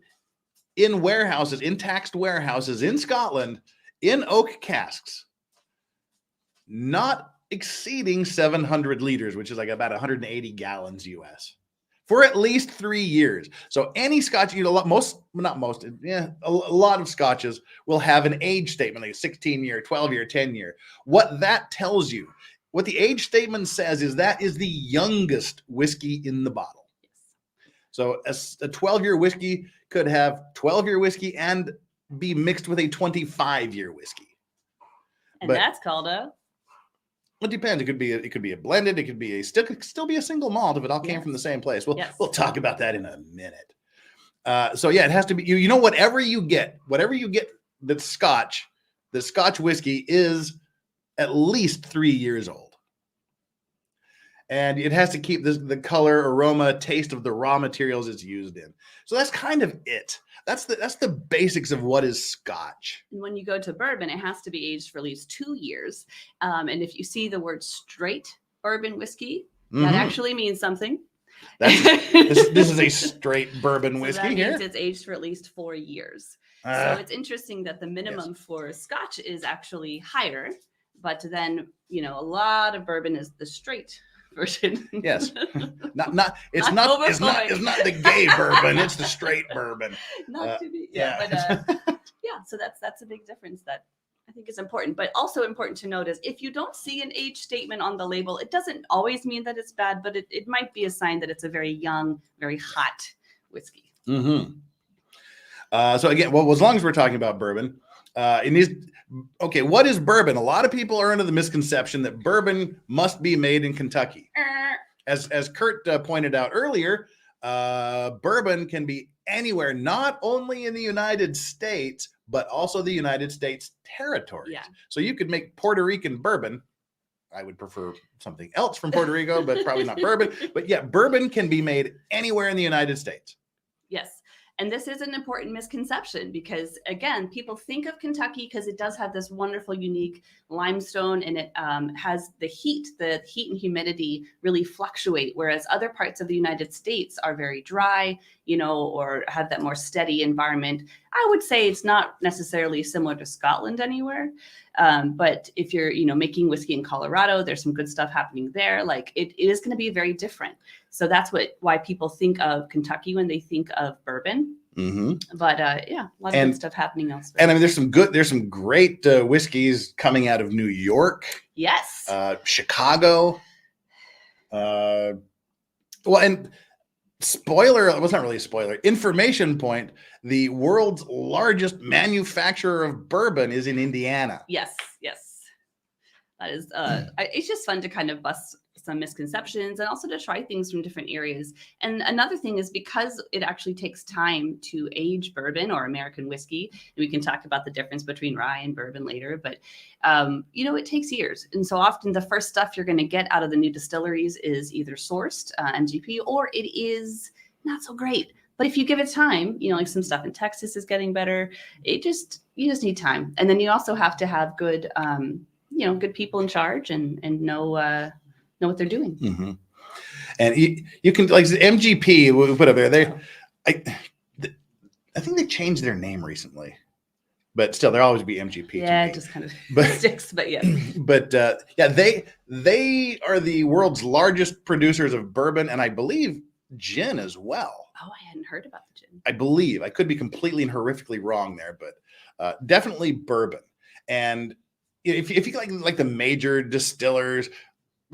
in warehouses, in taxed warehouses in Scotland, in oak casks, not exceeding 700 liters, which is like about 180 gallons US, for at least 3 years. So any scotch, a lot of scotches will have an age statement, like a 16-year, 12-year, 10-year. What that tells you, what the age statement says, is that is the youngest whiskey in the bottle. So a 12-year whiskey could have 12-year whiskey and be mixed with a 25-year whiskey. And that's called a... It depends. It could be a blended. It could be still be a single malt if it all came from the same place. We'll talk about that in a minute. So yeah, it has to be. Whatever you get that's Scotch, the Scotch whiskey is at least 3 years old, and it has to keep the color, aroma, taste of the raw materials it's used in. So that's kind of it. That's the basics of what is Scotch. And when you go to bourbon, it has to be aged for at least 2 years. And if you see the word straight bourbon whiskey, that actually means something. This is a straight bourbon whiskey that here. means it's aged for at least 4 years. So it's interesting that the minimum for Scotch is actually higher, but then a lot of bourbon is the straight version. Yes, it's not the gay bourbon; it's the straight bourbon. So that's a big difference that I think is important. But also important to note is if you don't see an age statement on the label, it doesn't always mean that it's bad, but it might be a sign that it's a very young, very hot whiskey. Mm-hmm. So again, well, as long as we're talking about bourbon, what is bourbon? A lot of people are under the misconception that bourbon must be made in Kentucky. As Kurt pointed out earlier, bourbon can be anywhere, not only in the United States, but also the United States territories. Yeah. So you could make Puerto Rican bourbon. I would prefer something else from Puerto Rico, but probably not bourbon. But yeah, bourbon can be made anywhere in the United States. Yes. And this is an important misconception because, again, people think of Kentucky because it does have this wonderful, unique limestone, and it has the heat and humidity really fluctuate, whereas other parts of the United States are very dry, or have that more steady environment. I would say it's not necessarily similar to Scotland anywhere. But if you're, making whiskey in Colorado, there's some good stuff happening there. Like it is going to be very different. So that's why people think of Kentucky when they think of bourbon. Mm-hmm. But a lot of good stuff happening elsewhere. And I mean, there's some great whiskeys coming out of New York. Yes. Chicago. And spoiler, it was not really a spoiler. Information point: the world's largest manufacturer of bourbon is in Indiana. Yes. That is, it's just fun to kind of bust some misconceptions and also to try things from different areas. And another thing is because it actually takes time to age bourbon or American whiskey, and we can talk about the difference between rye and bourbon later, but, it takes years. And so often the first stuff you're going to get out of the new distilleries is either sourced MGP or it is not so great. But if you give it time, like some stuff in Texas is getting better. You just need time. And then you also have to have good, good people in charge and know what they're doing. Mm-hmm. And you can, like MGP, we put up there. I think they changed their name recently, but still, there'll always be MGP. Yeah, it just kind of sticks, but yeah. But they are the world's largest producers of bourbon, and I believe gin as well. Oh, I hadn't heard about the gin. I believe. I could be completely and horrifically wrong there, but definitely bourbon. And if you like the major distillers,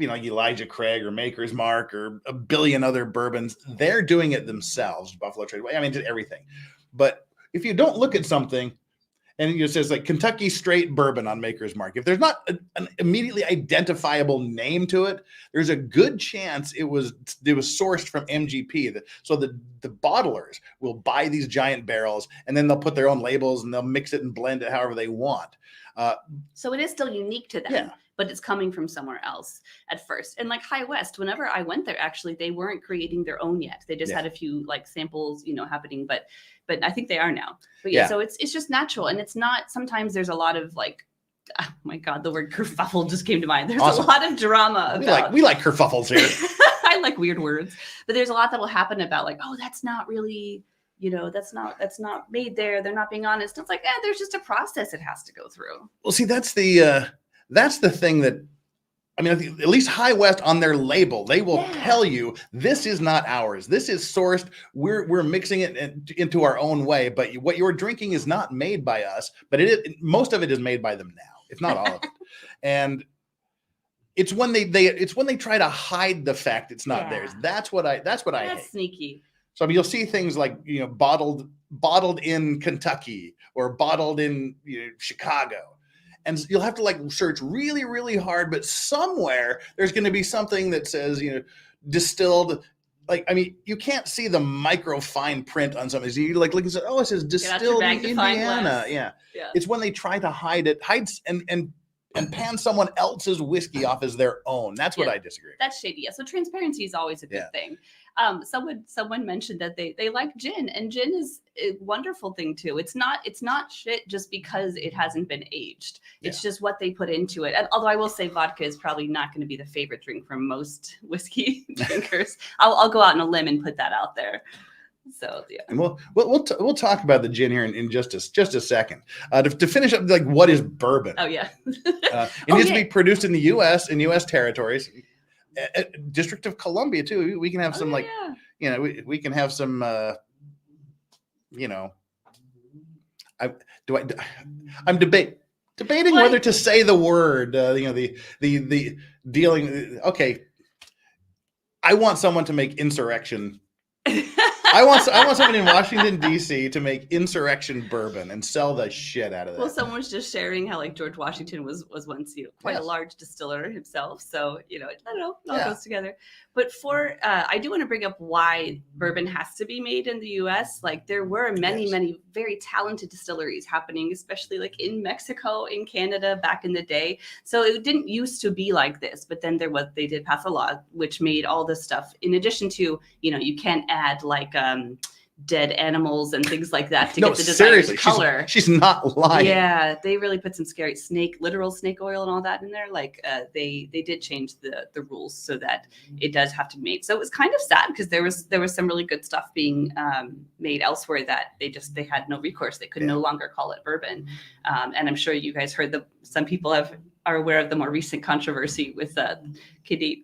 Elijah Craig or Maker's Mark or a billion other bourbons, they're doing it themselves. Buffalo Trace, just everything. But if you don't look at something and it says like Kentucky straight bourbon on Maker's Mark, if there's not an immediately identifiable name to it, there's a good chance it was sourced from MGP. So the bottlers will buy these giant barrels and then they'll put their own labels and they'll mix it and blend it however they want. So it is still unique to them. Yeah. But it's coming from somewhere else at first. And like High West, whenever I went there, actually, they weren't creating their own yet. They just had a few like samples, happening, but I think they are now. But so it's just natural. And it's not, sometimes there's a lot of like, oh my God, the word kerfuffle just came to mind. There's a lot of drama about. We like kerfuffles here. I like weird words, but there's a lot that will happen about like, oh, that's not really, that's not made there. They're not being honest. It's like, there's just a process it has to go through. Well, see, that's the thing that, at least High West on their label, they will tell you this is not ours. This is sourced. We're mixing it into our own way. But what you're drinking is not made by us, but most of it is made by them now, if not all of it. And it's when they try to hide the fact it's not theirs. That's what I hate. That's sneaky. So you'll see things like bottled in Kentucky or bottled in Chicago. And you'll have to like search really, really hard, but somewhere there's going to be something that says, distilled. You can't see the micro fine print on something. So you look and say, oh, it says distilled in Indiana. Yeah. It's when they try to hide and pan someone else's whiskey off as their own. That's what I disagree. That's shady. Yeah. So transparency is always a good thing. Someone mentioned that they like gin, and gin is a wonderful thing too. It's not shit just because it hasn't been aged. It's just what they put into it. And although I will say vodka is probably not going to be the favorite drink for most whiskey drinkers. I'll go out on a limb and put that out there. So yeah, and we'll talk about the gin here in just a second. To finish up, like, what is bourbon? Oh yeah, it needs to be produced in the U.S. in U.S. territories, District of Columbia too. We can have some we can have some I'm debating whether to say the word. The dealing. Okay, I want someone to make insurrection. I want someone in Washington, D.C. to make insurrection bourbon and sell the shit out of that. Well, someone was just sharing how like George Washington was once quite a large distiller himself. So, I don't know, it all goes together. But I do want to bring up why bourbon has to be made in the U.S. Like there were many very talented distilleries happening, especially like in Mexico, in Canada back in the day. So it didn't used to be like this, but then they did pass a law which made all this stuff, in addition to, you can't add like dead animals and things like that to get the desired color. She's not lying. Yeah, they really put some scary literal snake oil and all that in there. Like they did change the rules so that it does have to be made. So it was kind of sad because there was some really good stuff being made elsewhere that they had no recourse. They could no longer call it bourbon. And I'm sure you guys heard some people are aware of the more recent controversy with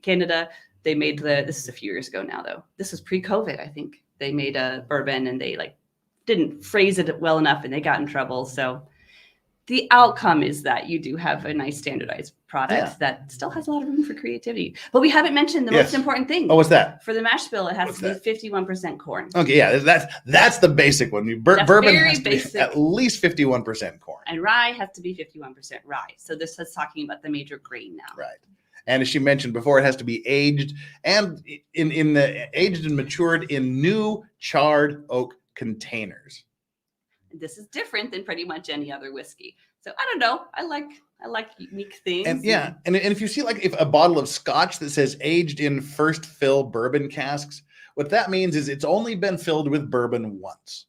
Canada. They made this is a few years ago now though. This was pre-COVID, I think. They made a bourbon and they didn't phrase it well enough and they got in trouble. So the outcome is that you do have a nice standardized product that still has a lot of room for creativity. But we haven't mentioned the most important thing. Oh, what's that? For the mash bill, it has to be 51% corn. Okay, yeah, that's the basic one. Bourbon has to be at least 51% corn. And rye has to be 51% rye. So this is talking about the major grain now. Right. And as she mentioned before, it has to be aged and aged and matured in new charred oak containers. This is different than pretty much any other whiskey. So I don't know. I like unique things. And and if you see if a bottle of scotch that says aged in first fill bourbon casks, what that means is it's only been filled with bourbon once.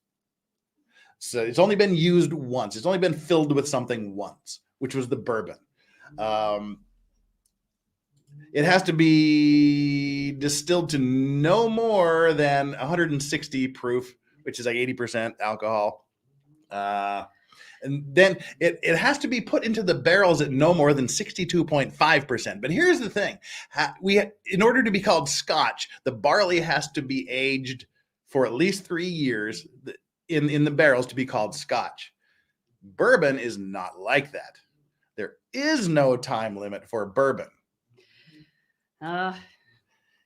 So it's only been used once. It's only been filled with something once, which was the bourbon. It has to be distilled to no more than 160 proof, which is like 80% alcohol. And then it has to be put into the barrels at no more than 62.5%. But here's the thing. In order to be called scotch, the barley has to be aged for at least 3 years in the barrels to be called scotch. Bourbon is not like that. There is no time limit for bourbon.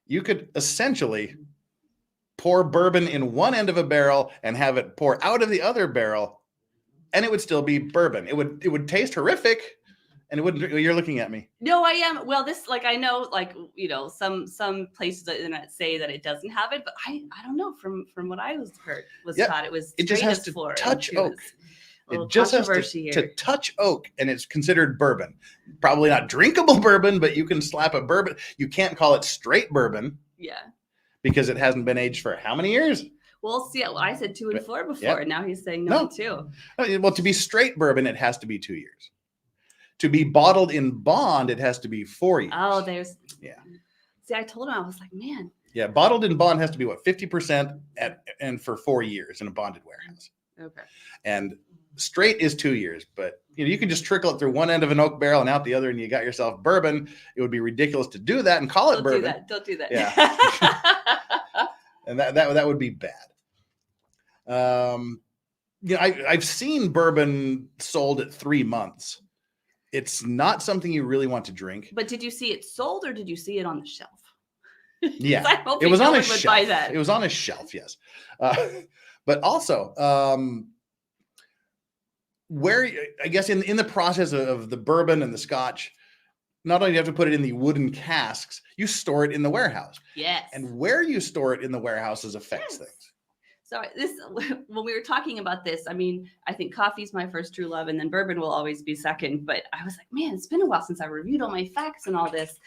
You could essentially pour bourbon in one end of a barrel and have it pour out of the other barrel, and it would still be bourbon. It would taste horrific, and it wouldn't. You're looking at me. No, I am. Well, this I know some places on the internet say that it doesn't have it, but I don't know. From what I was taught it just has to touch oak. It just has to touch oak, and it's considered bourbon. Probably not drinkable bourbon, but you can slap a bourbon. You can't call it straight bourbon. Yeah. Because it hasn't been aged for how many years? Well, see, I said 2 and 4 before, and now he's saying no 2. Well, to be straight bourbon, it has to be 2 years. To be bottled in bond, it has to be 4 years. Oh, yeah. See, I told him, I was like, man. Yeah, bottled in bond has to be 50% and for 4 years in a bonded warehouse. Okay. And straight is 2 years, but you can just trickle it through one end of an oak barrel and out the other, and you got yourself bourbon. It would be ridiculous to do that and call it bourbon. Don't do that. Yeah. And that would be bad. I've seen bourbon sold at 3 months. It's not something you really want to drink. But did you see it sold or did you see it on the shelf? Yeah, it was on a shelf. It was on a shelf, yes. But also, where I guess in the process of the bourbon and the scotch, not only do you have to put it in the wooden casks, you store it in the warehouse. Yes. And where you store it in the warehouses affects things. So when we were talking about this, I mean, I think coffee's my first true love, and then bourbon will always be second. But I was like, man, it's been a while since I reviewed all my facts and all this,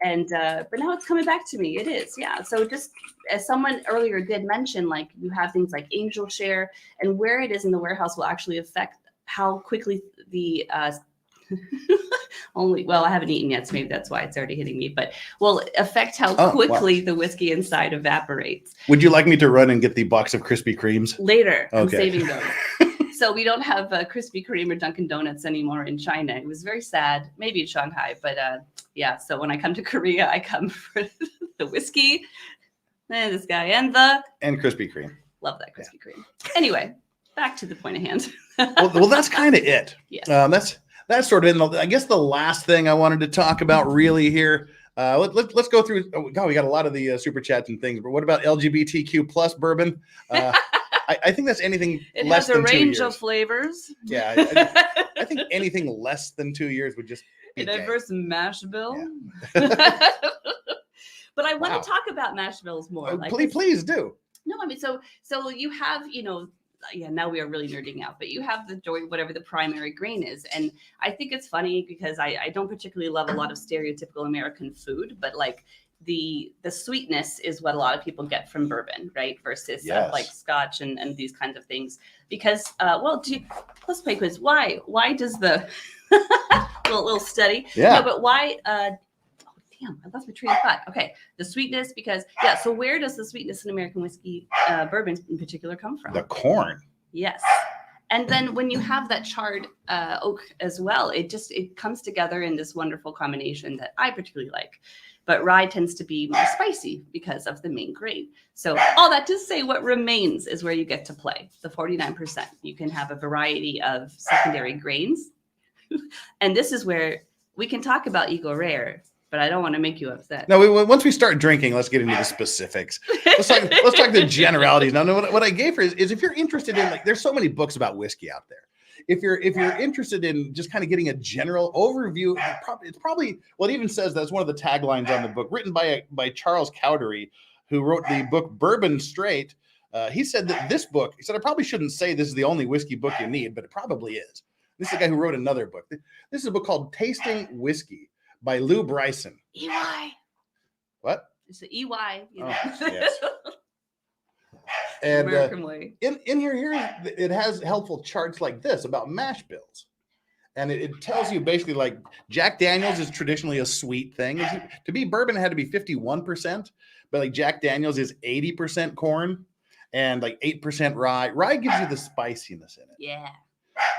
and but now it's coming back to me. It is, yeah. So just as someone earlier did mention, like you have things like angel share, and where it is in the warehouse will actually affect how quickly the I haven't eaten yet, so maybe that's why it's already hitting me, but will affect how quickly the whiskey inside evaporates. Would you like me to run and get the box of Krispy Kremes? Later, okay. I'm saving those. So we don't have Krispy Kreme or Dunkin' Donuts anymore in China. It was very sad, maybe in Shanghai, but yeah, so when I come to Korea, I come for the whiskey, and this guy, and Krispy Kreme. Love that Krispy Kreme. Anyway, back to the point of hand. well, that's kind of it. Yeah. That's sort of I guess the last thing I wanted to talk about really here. Let's go through. Oh, God, we got a lot of the super chats and things. But what about LGBTQ plus bourbon? I think that's anything less than 2 years. It has a range of flavors. Yeah, I think anything less than 2 years would just be a diverse mash bill. Yeah. But I want to talk about mash bills more. Please do. No, I mean, so you have, now we are really nerding out, but you have the joy, whatever the primary grain is. And I think it's funny because I don't particularly love a lot of stereotypical American food, but like the sweetness is what a lot of people get from bourbon, right? Versus like scotch and these kinds of things. Because, let's play quiz. Why does the little study? Yeah. No, but why? Damn, I lost my train of thought. Okay, the sweetness because so where does the sweetness in American whiskey, bourbon in particular, come from? The corn. Yes. And then when you have that charred oak as well, it comes together in this wonderful combination that I particularly like. But rye tends to be more spicy because of the main grain. So all that to say, what remains is where you get to play, the 49%. You can have a variety of secondary grains. And this is where we can talk about Eagle Rare, but I don't want to make you upset. No, once we start drinking, let's get into the specifics. Let's talk the generalities. Now, what I gave her is if you're interested in, like, there's so many books about whiskey out there. If you're interested in just kind of getting a general overview, it's probably it even says that's one of the taglines on the book, written by Charles Cowdery, who wrote the book Bourbon Straight. He said that this book, he said, I probably shouldn't say this is the only whiskey book you need, but it probably is. This is the guy who wrote another book. This is a book called Tasting Whiskey by Lou Bryson. EY. What? It's the EY. Yes. And American way. In here it has helpful charts like this about mash bills. And it tells you basically, like, Jack Daniels is traditionally a sweet thing. To be bourbon, it had to be 51%, but like Jack Daniels is 80% corn and like 8% rye. Rye gives you the spiciness in it. Yeah.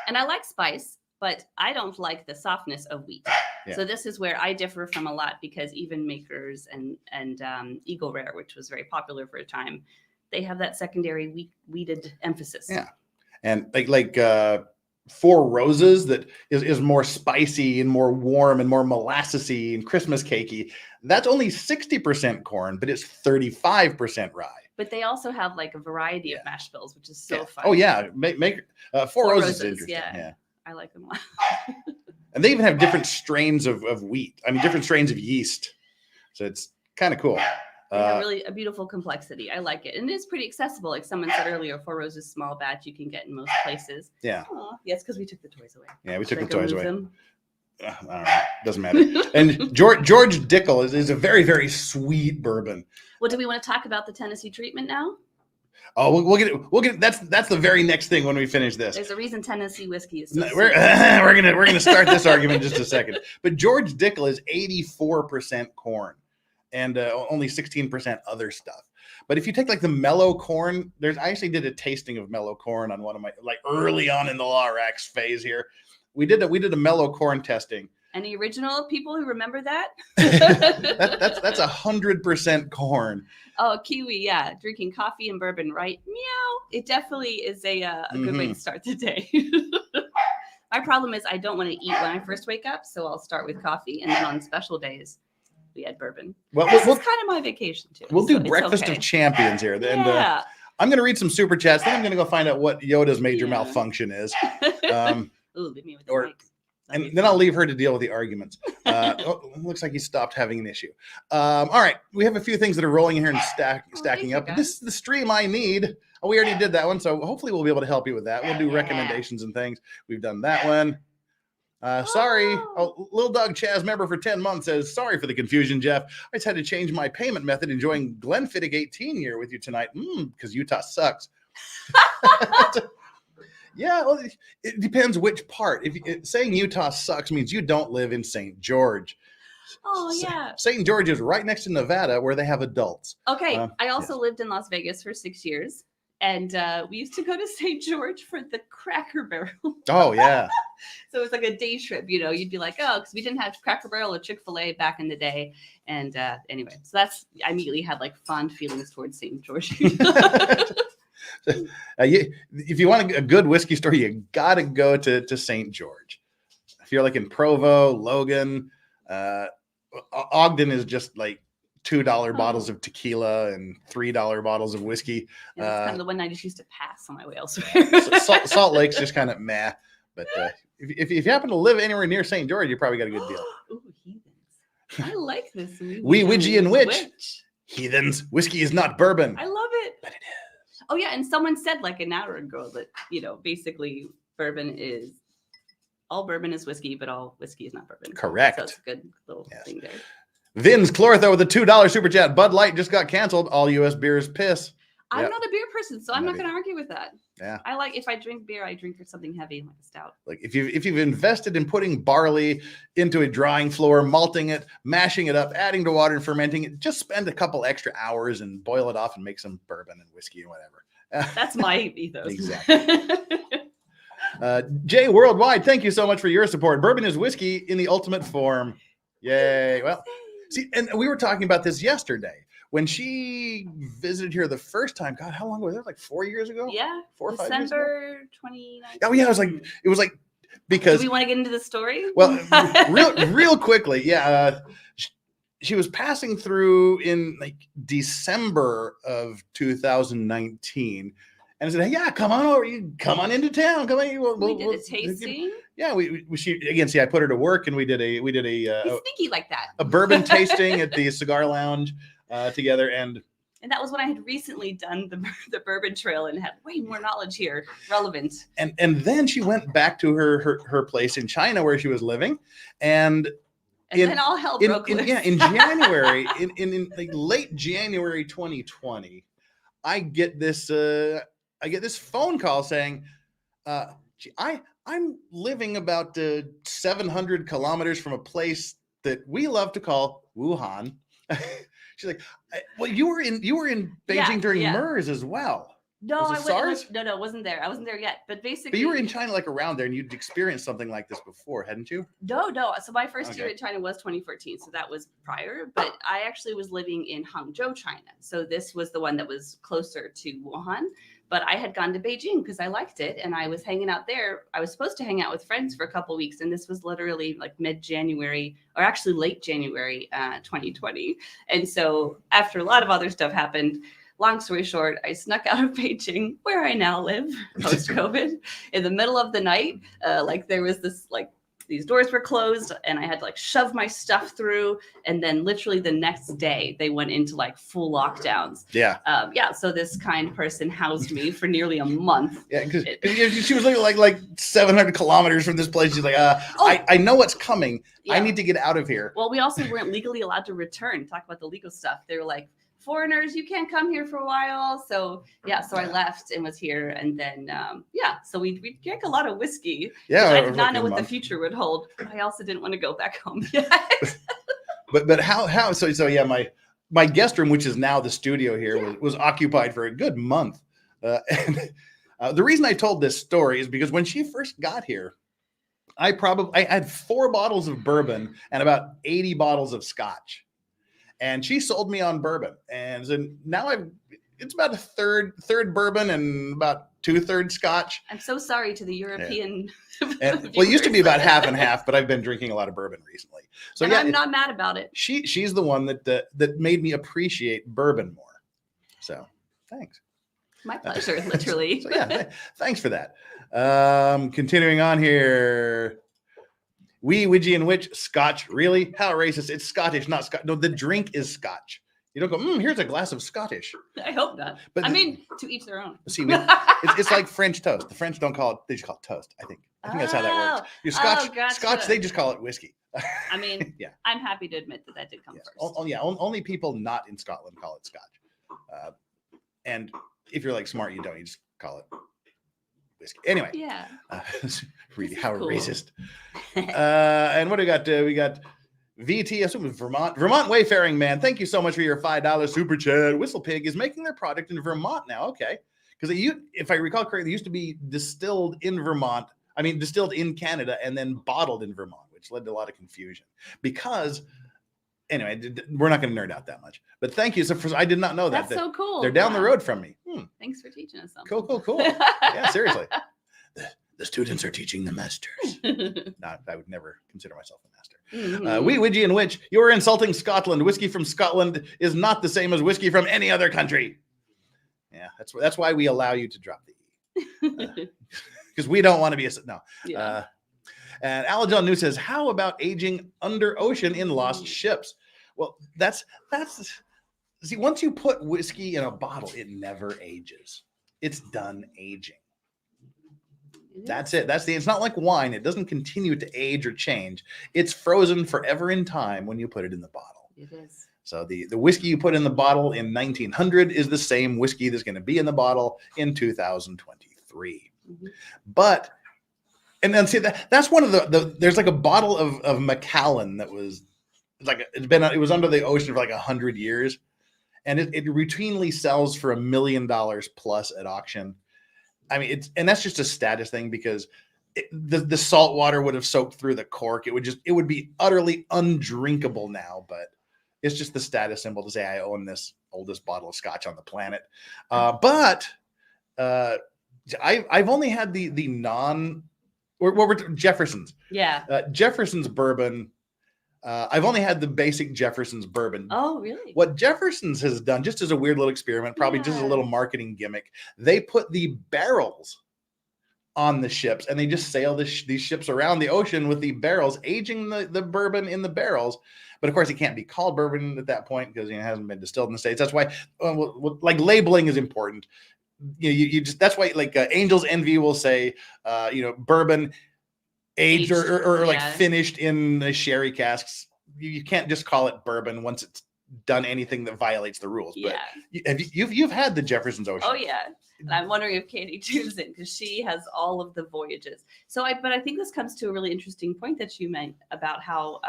And I like spice, but I don't like the softness of wheat. Yeah. So this is where I differ from a lot, because even makers and Eagle Rare, which was very popular for a time, they have that secondary wheated emphasis. Yeah. And like Four Roses that is more spicy and more warm and more molassesy and Christmas cakey. That's only 60% corn, but it's 35% rye. But they also have like a variety of mash bills, which is so fun. Oh yeah, Four Roses is interesting. Yeah, I like them a lot. And they even have different strains of wheat. I mean, different strains of yeast. So it's kind of cool. They have really a beautiful complexity. I like it. And it is pretty accessible. Like someone said earlier, Four Roses small batch you can get in most places. Yeah. Oh, yes, because we took the toys away. Yeah, we took the toys away. I don't know. Doesn't matter. And George Dickel is a very, very sweet bourbon. Well, do we want to talk about the Tennessee treatment now? Oh, we'll get it. That's the very next thing when we finish this. There's a reason Tennessee whiskey is so we're gonna start this argument in just a second. But George Dickel is 84% corn and only 16% other stuff. But if you take like the mellow corn, I actually did a tasting of mellow corn on one of my, like, early on in the Lorax phase here. We did a mellow corn testing. Any original people who remember that? that's 100% corn. Oh, Kiwi, yeah. Drinking coffee and bourbon, right? Meow. It definitely is a good way to start the day. My problem is I don't want to eat when I first wake up, so I'll start with coffee, and then on special days, we had bourbon. Well, this is kind of my vacation too. We'll do Breakfast of Champions here. And I'm going to read some super chats. Then I'm going to go find out what Yoda's major malfunction is. Ooh, leave me with the mic. And then I'll leave her to deal with the arguments. Looks like he stopped having an issue. All right. We have a few things that are rolling in here and stacking up. This is the stream I need. Oh, we already did that one, so hopefully we'll be able to help you with that. We'll do recommendations and things. We've done that one. Sorry. Oh, Little Dog Chaz, member for 10 months, says, sorry for the confusion, Jeff. I just had to change my payment method, enjoying Glenfiddich 18 year with you tonight. Because Utah sucks. Yeah, well, it depends which part. Saying Utah sucks means you don't live in St. George. Oh, yeah. St. George is right next to Nevada where they have adults. Okay. I also lived in Las Vegas for 6 years. And we used to go to St. George for the Cracker Barrel. Oh, yeah. So it was like a day trip, you'd be like, oh, because we didn't have Cracker Barrel or Chick-fil-A back in the day. And anyway, so I immediately had like fond feelings towards St. George. If you want a good whiskey store, you got to go to St. George. If you're like in Provo, Logan, Ogden is just like $2 bottles of tequila and $3 bottles of whiskey. Yeah, that's kind of the one I just used to pass on my way elsewhere. Salt Lake's just kind of meh. But if you happen to live anywhere near St. George, you probably got a good deal. Ooh, heathens. I like this. Widgie and Witch. Heathens. Whiskey is not bourbon. I love it. But it is. Oh, yeah. And someone said like an hour ago that, basically all bourbon is whiskey, but all whiskey is not bourbon. Correct. So it's a good little thing there. Vin's Chlortho with a $2 super chat. Bud Light just got canceled. All U.S. beers piss. I'm not a beer person, so I'm not going to argue with that. Yeah. I like, if I drink beer, I drink something heavy like a stout. Like if you've invested in putting barley into a drying floor, malting it, mashing it up, adding to water and fermenting it, just spend a couple extra hours and boil it off and make some bourbon and whiskey and whatever. That's my ethos. Exactly. Jay Worldwide, thank you so much for your support. Bourbon is whiskey in the ultimate form. Yay. Well, see, and we were talking about this yesterday. When she visited here the first time, God, how long was it? Like 4 years ago? Yeah. 4 or 5 years ago? December 2019. Oh, yeah. It was like, because. Do we want to get into the story? Well, real quickly. Yeah. She was passing through in like December of 2019. And I said, hey, yeah, come on over. You come on into town. Come on. We did a tasting. Yeah, I put her to work, and we did a He's sneaky like that. A bourbon tasting at the Cigar Lounge together, and that was when I had recently done the Bourbon Trail and had way more knowledge here, relevant. And then she went back to her place in China where she was living, and then all hell broke loose. In January, in like late January 2020, I get this phone call saying, I'm living about 700 kilometers from a place that we love to call Wuhan. She's like, well, you were in Beijing during MERS as well. No, was it SARS? No, it wasn't there. I wasn't there yet. But basically, but you were in China, like around there, and you'd experienced something like this before, hadn't you? No. So my first year in China was 2014, so that was prior. But I actually was living in Hangzhou, China. So this was the one that was closer to Wuhan. But I had gone to Beijing because I liked it, and I was hanging out there. I was supposed to hang out with friends for a couple of weeks, and this was literally like mid-January, or actually late January 2020. And so after a lot of other stuff happened, long story short, I snuck out of Beijing, where I now live post-COVID, in the middle of the night. There was this these doors were closed, and I had to shove my stuff through. And then literally the next day, they went into full lockdowns. Yeah. So this kind person housed me for nearly a month. Yeah, because she was living like 700 kilometers from this place. She's like, I know what's coming. Yeah. I need to get out of here. Well, we also weren't legally allowed to return. Talk about the legal stuff. They were like, foreigners, you can't come here for a while. So I left and was here, and then so we drank a lot of whiskey. Yeah, I did not know what the future would hold. But I also didn't want to go back home yet. but how so yeah, my guest room, which is now the studio here, was occupied for a good month. And the reason I told this story is because when she first got here, I had 4 bottles of bourbon and about 80 bottles of scotch. And she sold me on bourbon. And so now it's about a third bourbon and about 2/3 scotch. I'm so sorry to the European. Yeah. Well, it used to be about half and half, but I've been drinking a lot of bourbon recently. So I'm not mad about it. She's the one that made me appreciate bourbon more. So thanks. My pleasure, literally. Thanks for that. Continuing on here. Widgie and Witch, Scotch. Really? How racist? It's Scottish, not Scotch. No, the drink is Scotch. You don't go, here's a glass of Scottish. I hope not. But I mean, to each their own. See, it's like French toast. The French don't call it, they just call it toast, I think. I think that's how that works. Your Scotch, gotcha. Scotch, they just call it whiskey. I mean, yeah. I'm happy to admit that did come first. Only people not in Scotland call it Scotch. And if you're like smart, you don't. You just call it whiskey. Anyway. Yeah. Really, how cool. Racist. And what do we got? We got VT, assuming Vermont Wayfaring Man. Thank you so much for your $5 super chat. Whistle Pig is making their product in Vermont now. Okay. Because if I recall correctly, it used to be distilled in Vermont. I mean, distilled in Canada and then bottled in Vermont, which led to a lot of confusion. Because, anyway, we're not going to nerd out that much. But thank you. I did not know that. That's so cool. They're down the road from me. Thanks for teaching us something. Cool. Yeah, seriously. The students are teaching the masters. I would never consider myself a master. Widgie and Witch, you are insulting Scotland. Whiskey from Scotland is not the same as whiskey from any other country. Yeah, that's why we allow you to drop the E. Because we don't want to be no. Yeah. And Alajon New says, how about aging under ocean in lost ships? Well, that's see, once you put whiskey in a bottle, it never ages. It's done aging. That's it. It's not like wine. It doesn't continue to age or change. It's frozen forever in time when you put it in the bottle. It is. So the whiskey you put in the bottle in 1900 is the same whiskey that's going to be in the bottle in 2023. But, and then see that's one of there's like a bottle of Macallan that was like, it was under the ocean for like 100 years. And it routinely sells for $1 million plus at auction. I mean, and that's just a status thing because the salt water would have soaked through the cork. It would be utterly undrinkable now, but it's just the status symbol to say I own this oldest bottle of scotch on the planet. But I've only had the Jefferson's. Yeah. Jefferson's bourbon. I've only had the basic Jefferson's bourbon. Oh, really? What Jefferson's has done, just as a weird little experiment, probably just a little marketing gimmick, they put the barrels on the ships and they just sail these ships around the ocean with the barrels, aging the bourbon in the barrels. But of course, it can't be called bourbon at that point because it hasn't been distilled in the States. That's why, like, labeling is important. You just that's why, like, Angel's Envy will say, bourbon aged or like finished in the sherry casks. You can't just call it bourbon once it's done anything that violates the rules. But you've had the Jefferson's Ocean. Oh yeah. And I'm wondering if Katie tunes in because she has all of the voyages. But I think this comes to a really interesting point that you meant about how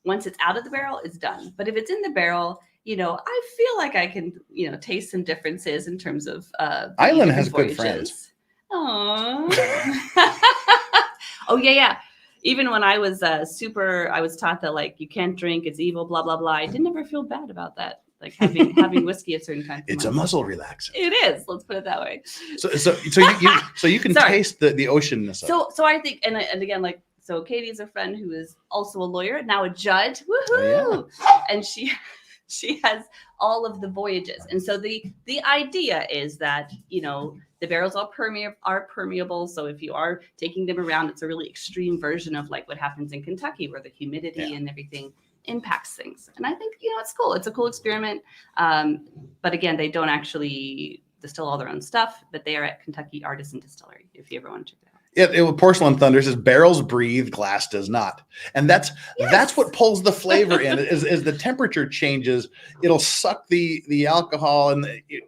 once it's out of the barrel, it's done. But if it's in the barrel, I feel like I can, taste some differences in terms of Island has voyages. Good friends. Aww. Oh yeah. Even when I was I was taught that, like, you can't drink, it's evil, blah blah blah. I didn't ever feel bad about that. Like having whiskey at certain times. It's a muscle relaxer. It is. Let's put it that way. So you can taste the oceanness. So I think, and again, like, so Katie's a friend who is also a lawyer, now a judge. Woohoo! Yeah. And she has all of the voyages, and so the idea is that the barrels are permeable. So if you are taking them around, it's a really extreme version of like what happens in Kentucky, where the humidity and everything impacts things. And I think, it's cool. It's a cool experiment. But again, they don't actually distill all their own stuff, but they are at Kentucky Artisan Distillery, if you ever want to check it out. Porcelain Thunder says barrels breathe, glass does not. And that's what pulls the flavor in. As the temperature changes, it'll suck the alcohol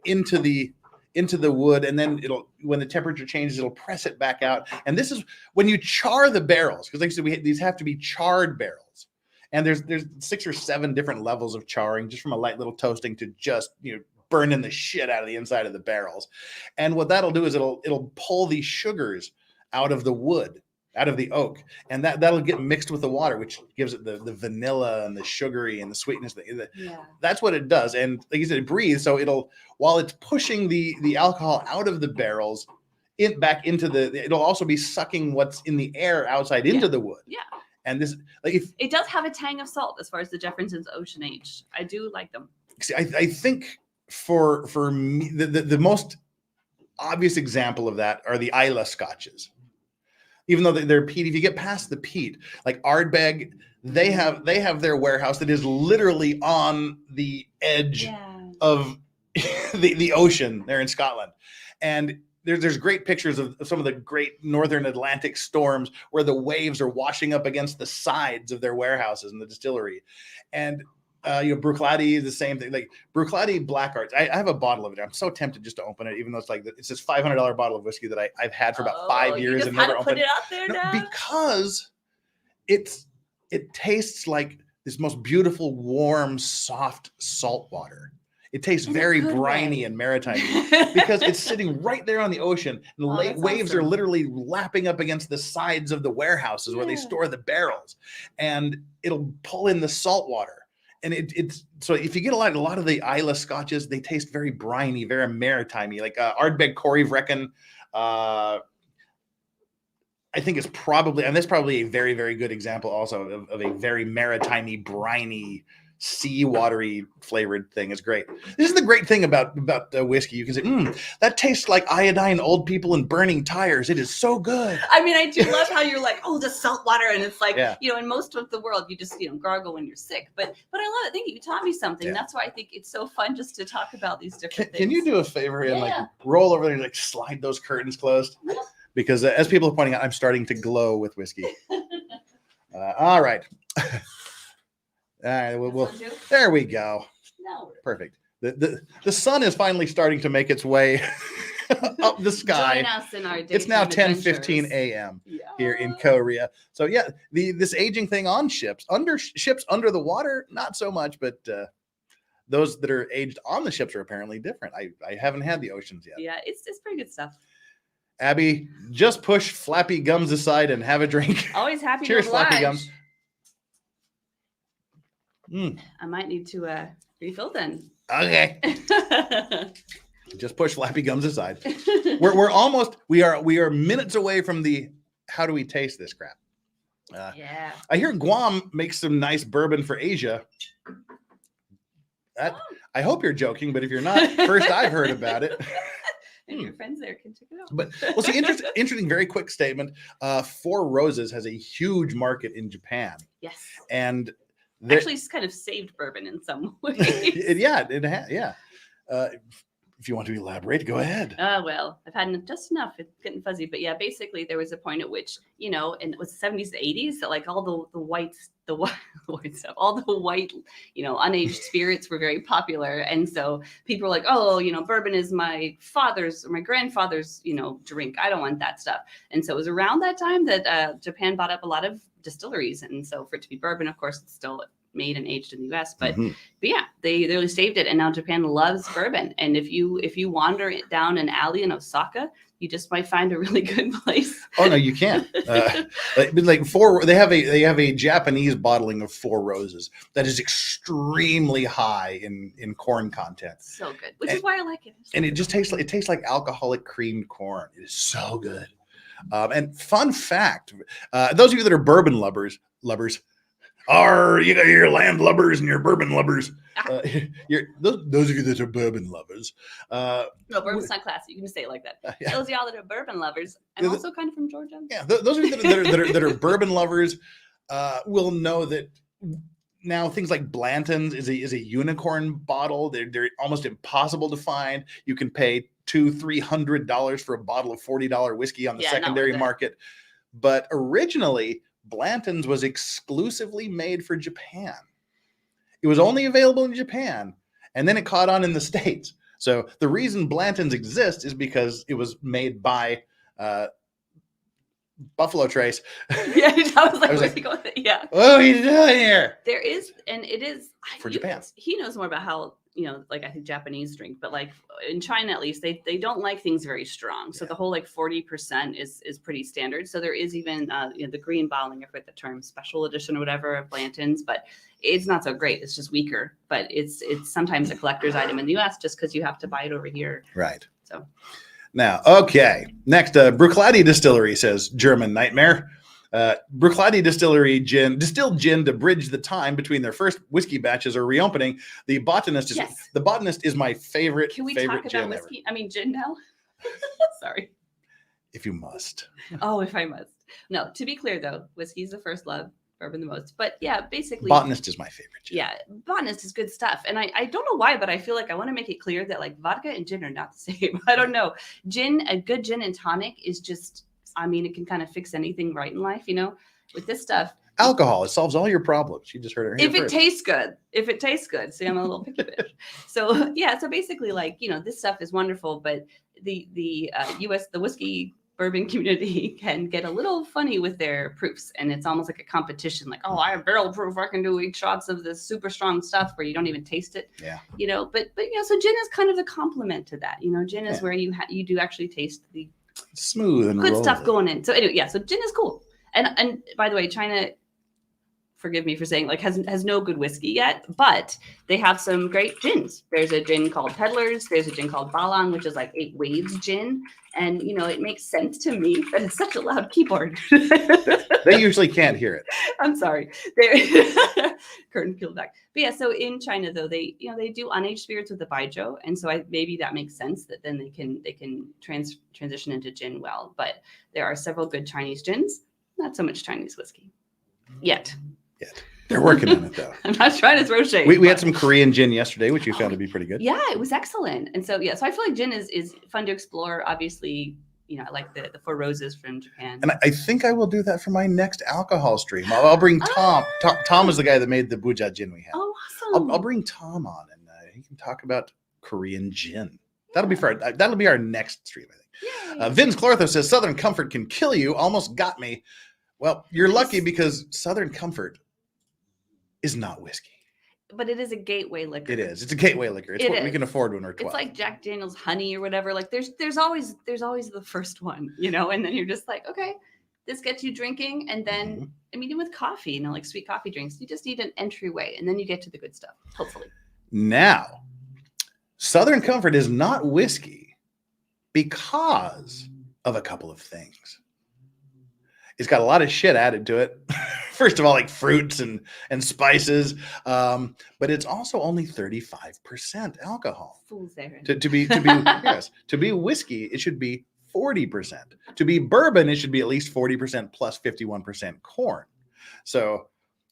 into the wood, and then when the temperature changes, it'll press it back out. And this is when you char the barrels, because like I said, these have to be charred barrels. And there's 6 or 7 different levels of charring, just from a light little toasting to just burning the shit out of the inside of the barrels. And what that'll do is it'll pull these sugars out of the wood, out of the oak, and that'll get mixed with the water, which gives it the vanilla and the sugary and the sweetness. That's what it does. And like you said, it breathes, so while it's pushing the alcohol out of the barrels, back into it'll also be sucking what's in the air outside into the wood. Yeah. And this, like, it does have a tang of salt as far as the Jefferson's Ocean Age. I do like them. See, I think for me, the most obvious example of that are the Isla scotches. even though they're peat. If you get past the peat, like Ardbeg, they have their warehouse that is literally on the edge of the ocean there in Scotland, and there's great pictures of some of the great northern Atlantic storms where the waves are washing up against the sides of their warehouses in the distillery, and Bruichladdich, the same thing. Like Bruichladdich Black Arts, I have a bottle of it. I'm so tempted just to open it, even though it's this $500 bottle of whiskey that I've had for about 5 years and never opened. Put it out there now? Because it tastes like this most beautiful, warm, soft salt water. It tastes very briny and maritime because it's sitting right there on the ocean. And waves are literally lapping up against the sides of the warehouses where they store the barrels, and it'll pull in the salt water. And it's so if you get a lot of the Islay scotches, they taste very briny, very maritimey. Like Ardbeg Corey Vrecken, I think is probably, and that's probably a very, very good example also of a very maritimey, briny, sea-watery flavored thing. Is great. This is the great thing about whiskey. You can say, that tastes like iodine, old people, and burning tires. It is so good. I mean, I do love how you're like, oh, the salt water, and it's like, in most of the world, you just gargle when you're sick. But I love it. Thank you. You taught me something. That's why I think it's so fun just to talk about these different things. Can you do a favor and like roll over there and like slide those curtains closed? Because as people are pointing out, I'm starting to glow with whiskey. All right. All right, there we go. No. Perfect. The sun is finally starting to make its way up the sky. Join us in our it's now 10:15 a.m. here in Korea. So this aging thing on ships under the water, not so much, but those that are aged on the ships are apparently different. I haven't had the oceans yet. Yeah, it's pretty good stuff. Abby, just push Flappy Gums aside and have a drink. Always happy Cheers, to oblige. Flappy Gums. I might need to refill then. Okay. Just push Flappy Gums aside. We are minutes away from the how do we taste this crap? I hear Guam makes some nice bourbon for Asia. I hope you're joking, but if you're not, first I've heard about it. And your friends there can check it out. But see, interesting, very quick statement. Four Roses has a huge market in Japan. Yes. And actually, it's kind of saved bourbon in some ways. It has. Yeah. If you want to elaborate, go ahead. Well, I've had just enough. It's getting fuzzy, but yeah, basically there was a point at which, and it was the 70s, the 80s, that like all the white stuff, all the white, unaged spirits were very popular, and so people were like, oh, bourbon is my father's or my grandfather's, drink. I don't want that stuff. And so it was around that time that Japan bought up a lot of distilleries, and so for it to be bourbon, of course, it's still made and aged in the US, but yeah, they really saved it, and now Japan loves bourbon. And if you wander down an alley in Osaka, you just might find a really good place. Oh no, you can't. They have a Japanese bottling of Four Roses that is extremely high in corn content. So good, which is why I like it. And it just tastes like alcoholic creamed corn. It is so good. And fun fact, those of you that are bourbon lovers. You got your lamb lovers and your bourbon lovers. Those of you that are bourbon lovers. No, bourbon's not classy. You can say it like that. Those of y'all that are bourbon lovers. I'm also kind of from Georgia. Yeah, those of you that are bourbon lovers will know that now things like Blanton's is a unicorn bottle. They're almost impossible to find. You can pay $200-300 for a bottle of $40 whiskey on the secondary market. But originally, Blanton's was exclusively made for Japan. It was only available in Japan, and then it caught on in the States. So the reason Blanton's exists is because it was made by Buffalo Trace. Yeah, I was like, yeah. What are you doing here? There is, and it is for Japan. He knows more about how, like I think Japanese drink, but like in China at least, they don't like things very strong. So the whole like 40% is pretty standard. So there is even the green bottling, I forget the term, special edition or whatever of Blanton's, but it's not so great. It's just weaker, but it's sometimes a collector's item in the US just because you have to buy it over here. Right. So now, okay. Next, Bruichladdich Distillery says German Nightmare. Bruichladdich Distillery distilled gin to bridge the time between their first whiskey batches or reopening. The Botanist is my favorite. Can we favorite talk about whiskey? Gin now. Sorry. If you must. Oh, if I must. No, to be clear though, whiskey is the first love, bourbon the most. But yeah, basically. Botanist is my favorite. Yeah, Botanist is good stuff. And I don't know why, but I feel like I want to make it clear that like vodka and gin are not the same. I don't know. A good gin and tonic is just, I mean, it can kind of fix anything right in life, you know? With this stuff. Alcohol, it solves all your problems. You just heard it here If it first. tastes good. If it tastes good. See, I'm a little picky bitch. So yeah, so basically like, you know, this stuff is wonderful, but the whiskey bourbon community can get a little funny with their proofs, and it's almost like a competition. Like, oh, I have barrel proof. I can do 8 shots of this super strong stuff where you don't even taste it. Yeah. You know, but you know, so gin is kind of the complement to that. You know, gin is where you do actually taste the smooth and good stuff going in. So anyway, yeah. So gin is cool. And by the way, China, forgive me for saying, like, has no good whiskey yet, but they have some great gins. There's a gin called Peddlers. There's a gin called Balang, which is like 8 Waves gin. And, you know, it makes sense to me that it's such a loud keyboard. They usually can't hear it. I'm sorry. Curtain peeled back. But yeah, so in China, though, they do unaged spirits with the baijiu. And so maybe that makes sense that then they can transition into gin well. But there are several good Chinese gins, not so much Chinese whiskey yet. They're working on it, though. I'm not trying to throw shade. We had some Korean gin yesterday, which you found to be pretty good. Yeah, it was excellent. And so, yeah, so I feel like gin is fun to explore. Obviously, you know, I like the Four Roses from Japan. And I think I will do that for my next alcohol stream. I'll bring Tom. Tom is the guy that made the Buja gin we had. Oh, awesome. I'll bring Tom on, and he can talk about Korean gin. That'll be our next stream, I think. Vince Clortho says, Southern Comfort can kill you. Almost got me. Well, you're lucky because Southern Comfort is not whiskey. But it is a gateway liquor. It is. It's a gateway liquor. It's what we can afford when we're 12. It's like Jack Daniel's honey or whatever. Like there's always the first one, you know, and then you're just like, okay, this gets you drinking. And then, I mean, even with coffee, you know, like sweet coffee drinks, you just need an entryway and then you get to the good stuff, hopefully. Now, Southern Comfort is not whiskey because of a couple of things. It's got a lot of shit added to it. First of all, like fruits and spices, but it's also only 35% alcohol. Fools there. To be whiskey, it should be 40%. To be bourbon, it should be at least 40% plus 51% corn. So,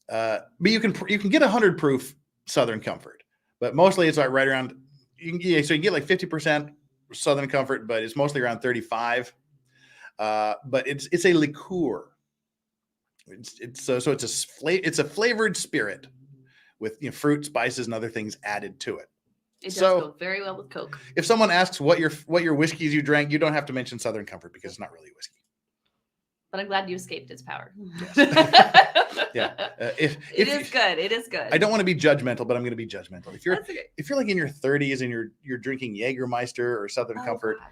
but you can get 100 proof Southern Comfort, but mostly it's like right around. So you can get like 50% Southern Comfort, but it's mostly around 35. But it's a liqueur. It's a flavored spirit with fruit, spices, and other things added to it. It does go very well with Coke. If someone asks what your whiskeys you drank, you don't have to mention Southern Comfort because it's not really whiskey. But I'm glad you escaped its power. Yes. Yeah. It is good. It is good. I don't want to be judgmental, but I'm going to be judgmental. If you're okay. If you're like in your 30s and you're drinking Jägermeister or Southern Comfort, God.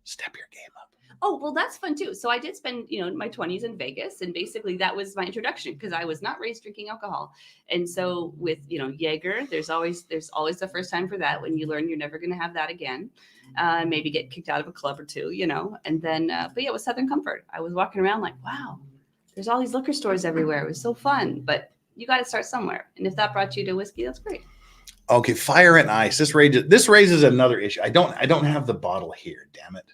step your game up. Oh, well, that's fun too. So I did spend, my 20s in Vegas, and basically that was my introduction because I was not raised drinking alcohol. And so with, Jaeger, there's always the first time for that when you learn you're never going to have that again. Maybe get kicked out of a club or two, and then, but yeah, with Southern Comfort, I was walking around like, wow, there's all these liquor stores everywhere. It was so fun, but you got to start somewhere. And if that brought you to whiskey, that's great. Okay. Fire and Ice. This raises another issue. I don't have the bottle here. Damn it.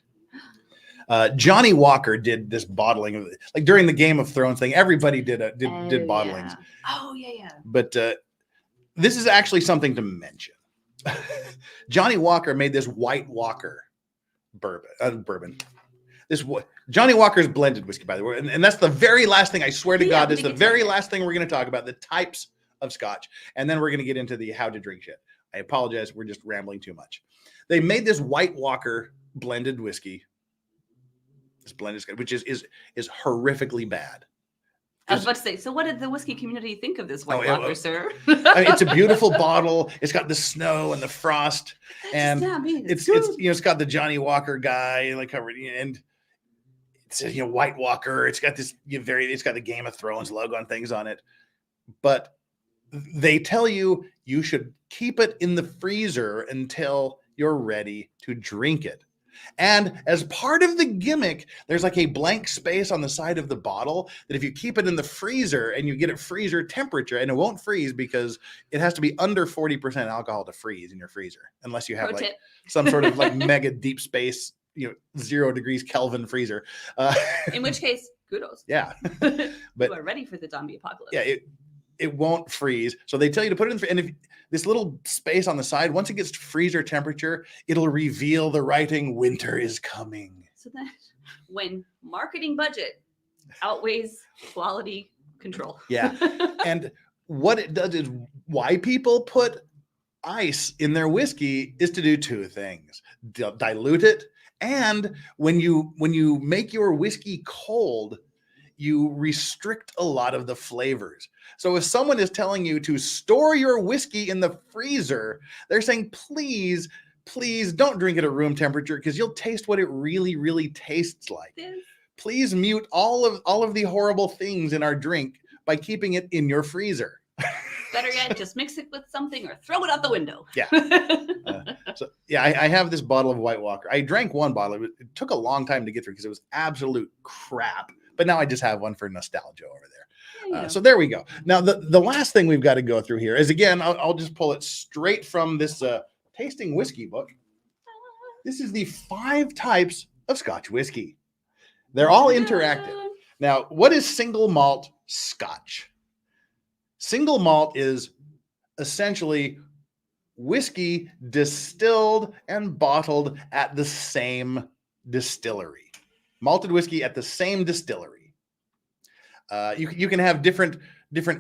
Johnny Walker did this bottling of like during the Game of Thrones thing. Everybody did bottlings. Yeah. Oh yeah. But this is actually something to mention. Johnny Walker made this White Walker bourbon. Johnny Walker's blended whiskey, by the way, and that's the very last thing. I swear to God, this is the very last thing we're going to talk about. The types of Scotch, and then we're going to get into the how to drink shit. I apologize, we're just rambling too much. They made this White Walker blended whiskey. This blended Scotch, which is horrifically bad. I was about to say, so what did the whiskey community think of this White Walker, sir? It's a beautiful bottle. It's got the snow and the frost, and it's got the Johnny Walker guy like covered, and it says White Walker. It's got this it's got the Game of Thrones logo and things on it, but they tell you should keep it in the freezer until you're ready to drink it. And as part of the gimmick, there's like a blank space on the side of the bottle that if you keep it in the freezer and you get it freezer temperature, and it won't freeze because it has to be under 40% alcohol to freeze in your freezer, unless you have some sort of like mega deep space 0 degrees Kelvin freezer. In which case, kudos. Yeah. But you are ready for the zombie apocalypse. Yeah, it won't freeze. So they tell you to put it in, and if this little space on the side, once it gets to freezer temperature, it'll reveal the writing, winter is coming. So that when marketing budget outweighs quality control. Yeah. And what it does is why people put ice in their whiskey is to do 2 things: dilute it, and when you make your whiskey cold, you restrict a lot of the flavors. So if someone is telling you to store your whiskey in the freezer, they're saying, please don't drink it at room temperature, because you'll taste what it really, really tastes like. Please mute all of the horrible things in our drink by keeping it in your freezer. Better yet, just mix it with something or throw it out the window. Yeah. I have this bottle of White Walker. I drank one bottle. It took a long time to get through because it was absolute crap. But now I just have one for nostalgia over there. So there we go. Now, the last thing we've got to go through here is, again, I'll just pull it straight from this tasting whiskey book. This is the 5 types of Scotch whiskey. They're all interactive. Now, what is single malt Scotch? Single malt is essentially whiskey distilled and bottled at the same distillery. Malted whiskey at the same distillery. You can have different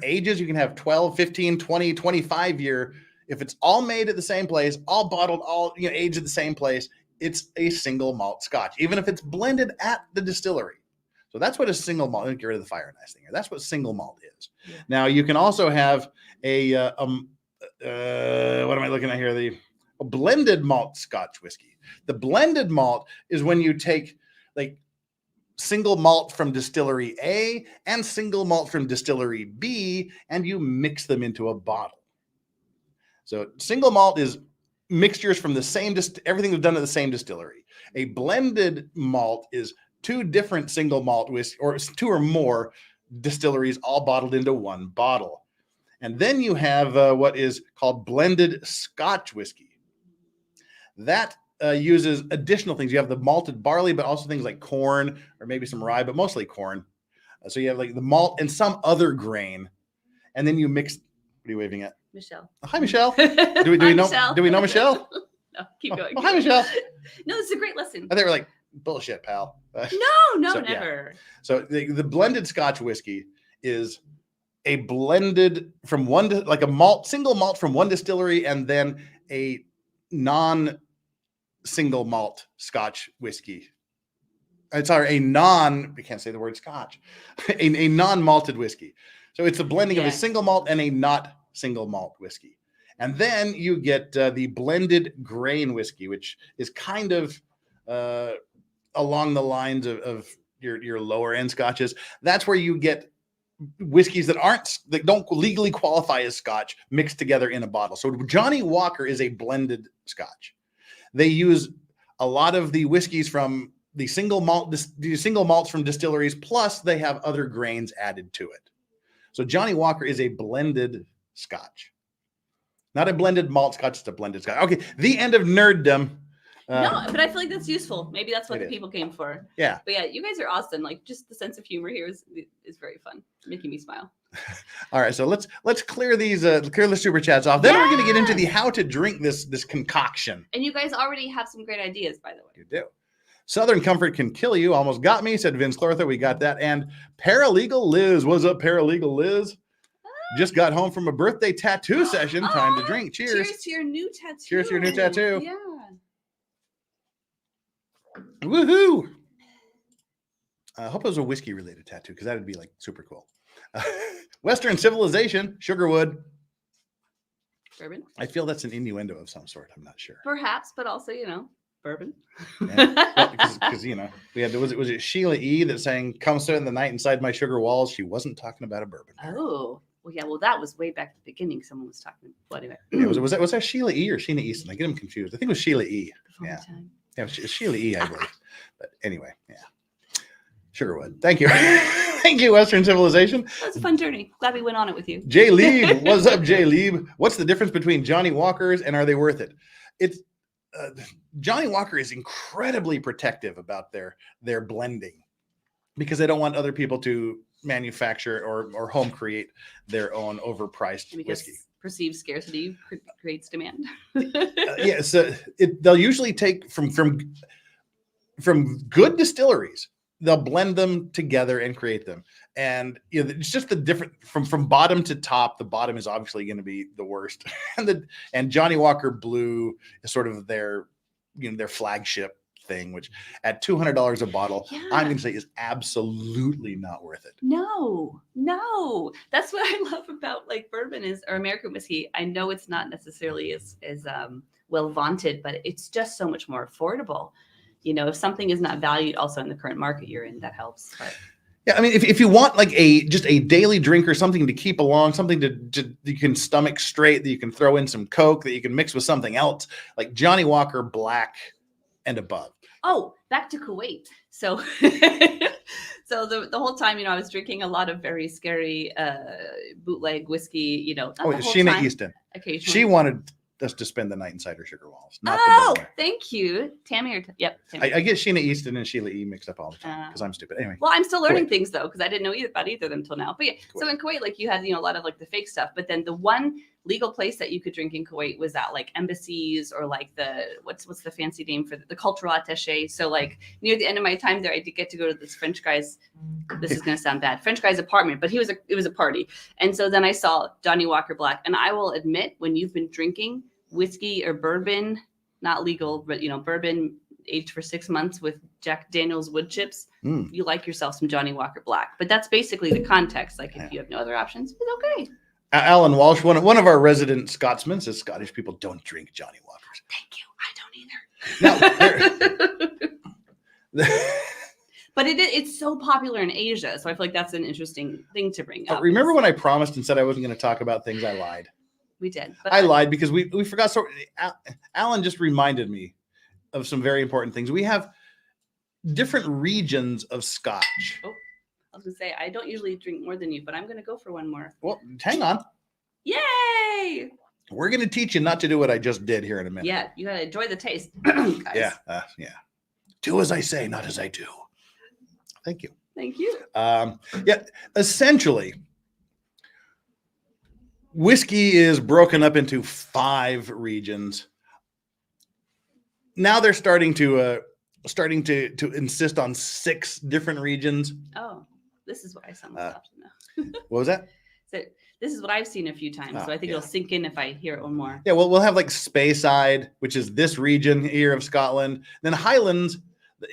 ages. You can have 12, 15, 20, 25 year. If it's all made at the same place, all bottled, all aged at the same place, it's a single malt Scotch, even if it's blended at the distillery. So that's what a single malt. Let me get rid of the fire and ice thing here. That's what single malt is. Yeah. Now you can also have what am I looking at here? A blended malt Scotch whiskey. The blended malt is when you take like single malt from distillery A and single malt from distillery B, and you mix them into a bottle. So single malt is mixtures from the same, everything was done at the same distillery. A blended malt is 2 different single malt whiskey, or 2 or more distilleries all bottled into one bottle. And then you have what is called blended Scotch whiskey. That uses additional things. You have the malted barley, but also things like corn or maybe some rye, but mostly corn. So you have like the malt and some other grain. And then you mix. What are you waving at? Michelle. Oh, hi, Michelle. Do we know Michelle? Do we know Michelle? No, keep going. Oh, hi, Michelle. No, it's a great lesson. They were like, bullshit, pal. No, so, never. Yeah. So the blended Scotch whiskey is a blended from like a single malt from one distillery, and then a non-single malt Scotch whiskey. Sorry, we can't say the word Scotch, a non-malted whiskey. So it's a blending of a single malt and a not single malt whiskey. And then you get the blended grain whiskey, which is kind of along the lines of your lower end Scotches. That's where you get whiskeys that don't legally qualify as Scotch mixed together in a bottle. So Johnny Walker is a blended Scotch. They use a lot of the whiskeys from the single malts from distilleries, plus they have other grains added to it. So Johnny Walker is a blended Scotch. Not a blended malt Scotch, it's a blended Scotch. Okay, the end of nerddom. No, but I feel like that's useful. Maybe that's what the people came for. Yeah. But yeah, you guys are awesome. Like, just the sense of humor here is very fun, making me smile. All right, so let's clear the super chats off. Then we're going to get into the how to drink this concoction. And you guys already have some great ideas, by the way. You do. Southern Comfort can kill you. Almost got me, said Vince Clortha. We got that. And Paralegal Liz. What's up, Paralegal Liz? Just got home from a birthday tattoo session. Time to drink. Cheers. Cheers to your new tattoo. Cheers to your new tattoo. Yeah. Woohoo. I hope it was a whiskey related tattoo, because that would be like super cool. Western Civilization, Sugarwood. Bourbon. I feel that's an innuendo of some sort. I'm not sure. Perhaps, but also, bourbon. Because we had was it Sheila E. that sang "Come Spend the Night Inside My Sugar Walls"? She wasn't talking about a bourbon. Oh, well, yeah. Well, that was way back at the beginning. Someone was talking. Well, anyway. Yeah, was that Sheila E. or Sheena Easton? I get them confused. I think it was Sheila E. Yeah. Yeah, it was Sheila E. I believe. But anyway, yeah. Sugarwood. Thank you. Thank you, Western Civilization. That was a fun journey. Glad we went on it with you. Jay Lieb. What's up, Jay Lieb? What's the difference between Johnny Walkers and are they worth it? It's Johnny Walker is incredibly protective about their blending because they don't want other people to manufacture or home create their own overpriced whiskey. Perceived scarcity creates demand. Yeah, so they'll usually take from good distilleries. They'll blend them together and create them, and it's just the different from bottom to top. The bottom is obviously going to be the worst, and Johnny Walker Blue is sort of their flagship thing, which at $200 a bottle, I'm going to say is absolutely not worth it. No, that's what I love about like bourbon or American whiskey. I know it's not necessarily as well vaunted, but it's just so much more affordable. If something is not valued also in the current market you're in, that helps. But. Yeah, I mean, if you want like just a daily drink or something to keep along, something to you can stomach straight, that you can throw in some Coke, that you can mix with something else, like Johnny Walker Black and above. Oh, back to Kuwait. So so the whole time, I was drinking a lot of very scary bootleg whiskey, not the whole Sheena time, Easton. Occasionally. She wanted us to spend the night in Cider Sugar Walls. Thank you. Tammy Tammy. I get Sheena Easton and Sheila E mixed up all the time because I'm stupid. Anyway. Well, I'm still learning things though, because I didn't know about either of them until now. But yeah, so in Kuwait, like you had, a lot of like the fake stuff, but then the one legal place that you could drink in Kuwait was at like embassies or like the what's the fancy name for the cultural attaché. So like near the end of my time there, I did get to go to this French guy's. This is gonna sound bad. French guy's apartment, but it was a party, and so then I saw Johnny Walker Black, and I will admit, when you've been drinking whiskey or bourbon, not legal, but bourbon aged for 6 months with Jack Daniel's wood chips, you like yourself some Johnny Walker Black. But that's basically the context. Like if you have no other options, it's okay. Alan Walsh, one of our resident Scotsmen, says Scottish people don't drink Johnny Walkers. Thank you. I don't either. No. But it's so popular in Asia, so I feel like that's an interesting thing to bring up. Remember when I promised and said I wasn't going to talk about things? I lied. We did. But I lied because we forgot. So Alan just reminded me of some very important things. We have different regions of Scotch. Oh, I was going to say, I don't usually drink more than you, but I'm going to go for one more. Well, hang on. Yay! We're going to teach you not to do what I just did here in a minute. Yeah, you got to enjoy the taste, guys. Yeah. Do as I say, not as I do. Thank you. Thank you. Essentially, whiskey is broken up into 5 regions. Now they're starting to insist on 6 different regions. Oh, this is what I sound like now. What was that? So this is what I've seen a few times, so I think it'll sink in if I hear it one more. Yeah, well, we'll have like Speyside, which is this region here of Scotland. Then Highlands.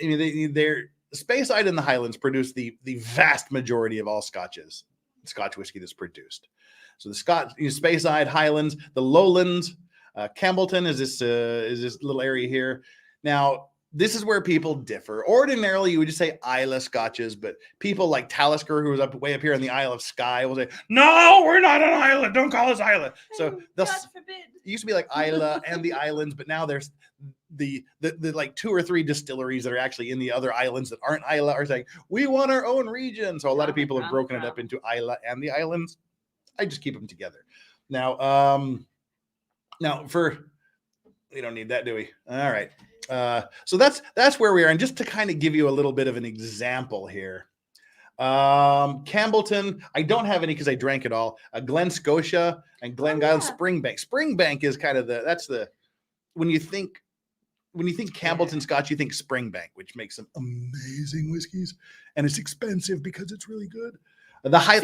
I mean, they're Speyside and the Highlands produce the vast majority of all Scotch whiskey that's produced. So the Speyside, Highlands, the Lowlands, Campbellton is this little area here. Now, this is where people differ. Ordinarily, you would just say Islay Scotches, but people like Talisker, who was way up here in the Isle of Skye, will say, "No, we're not an island. Don't call us Islay." So God forbid. It used to be like Islay and the islands, but now there's the like 2 or 3 distilleries that are actually in the other islands that aren't Islay are saying, "We want our own region." So a lot of people have broken it up into Islay and the islands. I just keep them together. Now, we don't need that, do we? All right. So that's where we are. And just to kind of give you a little bit of an example here, Campbellton, I don't have any because I drank it all. Glen Scotia and Glengyne, Springbank. Springbank is kind of when you think Campbellton Scotch, you think Springbank, which makes some amazing whiskeys, and it's expensive because it's really good. But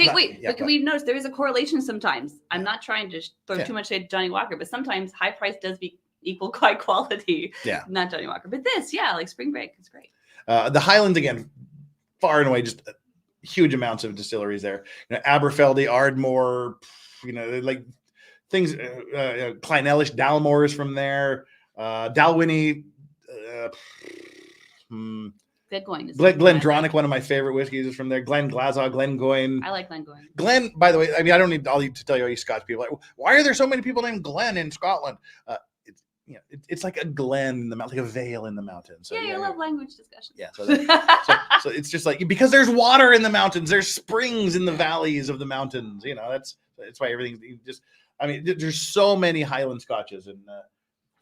we notice there is a correlation sometimes. I'm not trying to throw too much at Johnny Walker, but sometimes high price does equal high quality. Yeah. Not Johnny Walker, but this, like Springbank is great. The Highlands, again, far and away, just huge amounts of distilleries there. Aberfeldy, Ardmore, like things, Clynelish, Dalmore's from there. Dalwhinnie, Glendronach, one of my favorite whiskeys, is from there. Glenglassaugh, Glengoyne. I like Glengoyne. Glen, by the way, I mean, I don't need all you to tell you Scotch people. Like, why are there so many people named Glen in Scotland? It's like a glen in the mountain, like a vale in the mountains. So, I love language discussions. Yeah, so it's just like because there's water in the mountains, there's springs in the valleys of the mountains. That's why everything just. I mean, there's so many Highland Scotches, and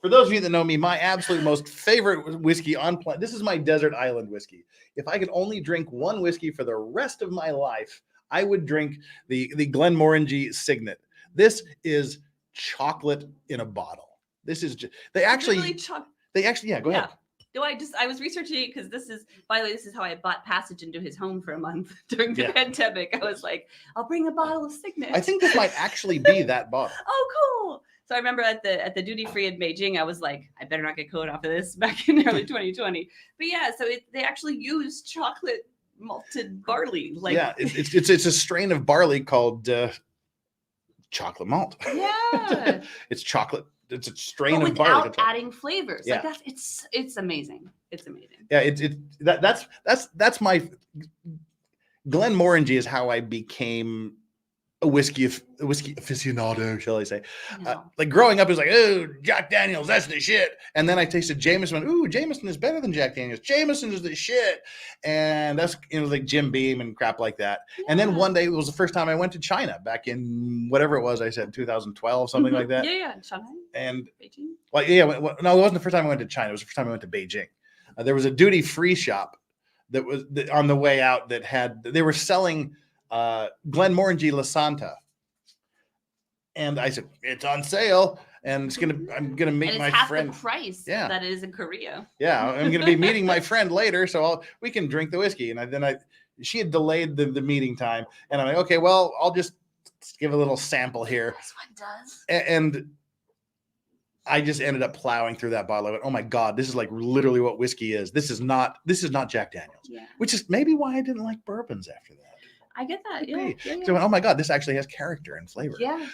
For those of you that know me, my absolute most favorite whiskey on planet. This is my desert island whiskey. If I could only drink one whiskey for the rest of my life, I would drink the Glenmorangie Signet. This is chocolate in a bottle. This is just, they actually, yeah, go ahead. No, I was researching it because by the way, this is how I bought passage into his home for a month during the pandemic. I was like, I'll bring a bottle of Signet. I think this might actually be that bottle. Oh, cool. So I remember at the duty free in Beijing, I was like, I better not get caught off of this back in early 2020. But yeah, so they actually use chocolate malted barley. Like, yeah, it's a strain of barley called chocolate malt. Yeah, it's chocolate. It's a strain of barley without adding flavors. Yeah. Like it's amazing. It's amazing. Yeah, that's my Glenmorangie is how I became a whiskey aficionado, shall I say? Like growing up, it was like, oh, Jack Daniels, that's the shit. And then I tasted Jameson. Went, ooh, Jameson is better than Jack Daniels. Jameson is the shit. And that's like Jim Beam and crap like that. Yeah. And then one day, it was the first time I went to China back in whatever it was. I said 2012, something like that. Yeah, Shanghai. And Beijing. Well, yeah, no, it wasn't the first time I went to China. It was the first time I went to Beijing. There was a duty free shop that was on the way out that they were selling Glenmorangie La Santa, and I said it's on sale, and I'm gonna meet my friend. Half the price that it is in Korea. Yeah, I'm gonna be meeting my friend later, so we can drink the whiskey. And she had delayed the meeting time, and I'm like, okay, well, I'll just give a little sample here. This one does. And I just ended up plowing through that bottle. I went, oh my God, this is like literally what whiskey is. This is not Jack Daniels. Yeah. Which is maybe why I didn't like bourbons after that. I get that. Yeah. So I went, oh my God, this actually has character and flavor. Yeah.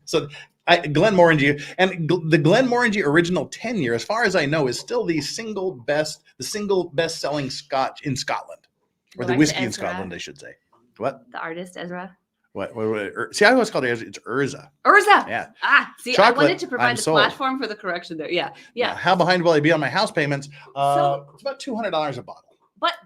So Glenmorangie, and the Glenmorangie original 10 year, as far as I know, is still the single best selling scotch in Scotland, or the whiskey in Scotland, I should say. What? The artist Ezra. What? See, I always called it. It's Urza. Urza. Yeah. See, Chocolate, I wanted to provide the platform for the correction there. Yeah. How behind will I be on my house payments? It's about $200 a bottle.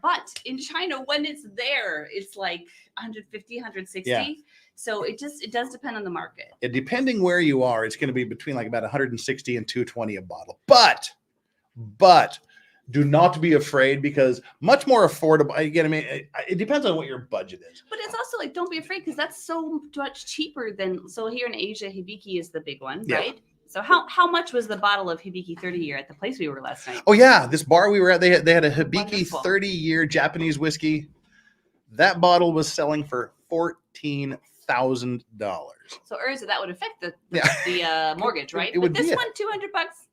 But in China, when it's there, it's like 150, 160. Yeah. So it does depend on the market. Depending where you are, it's going to be between like about 160 and 220 a bottle. But do not be afraid, because much more affordable. Again, I mean, it depends on what your budget is. But it's also like, don't be afraid, because that's so much cheaper than. So here in Asia, Hibiki is the big one, right? So how much was the bottle of Hibiki 30 year at the place we were last night? Oh yeah, this bar we were at, they had a Hibiki 30 year Japanese whiskey. That bottle was selling for $14,000. So Urza, that would affect the mortgage, right? But this one, $200.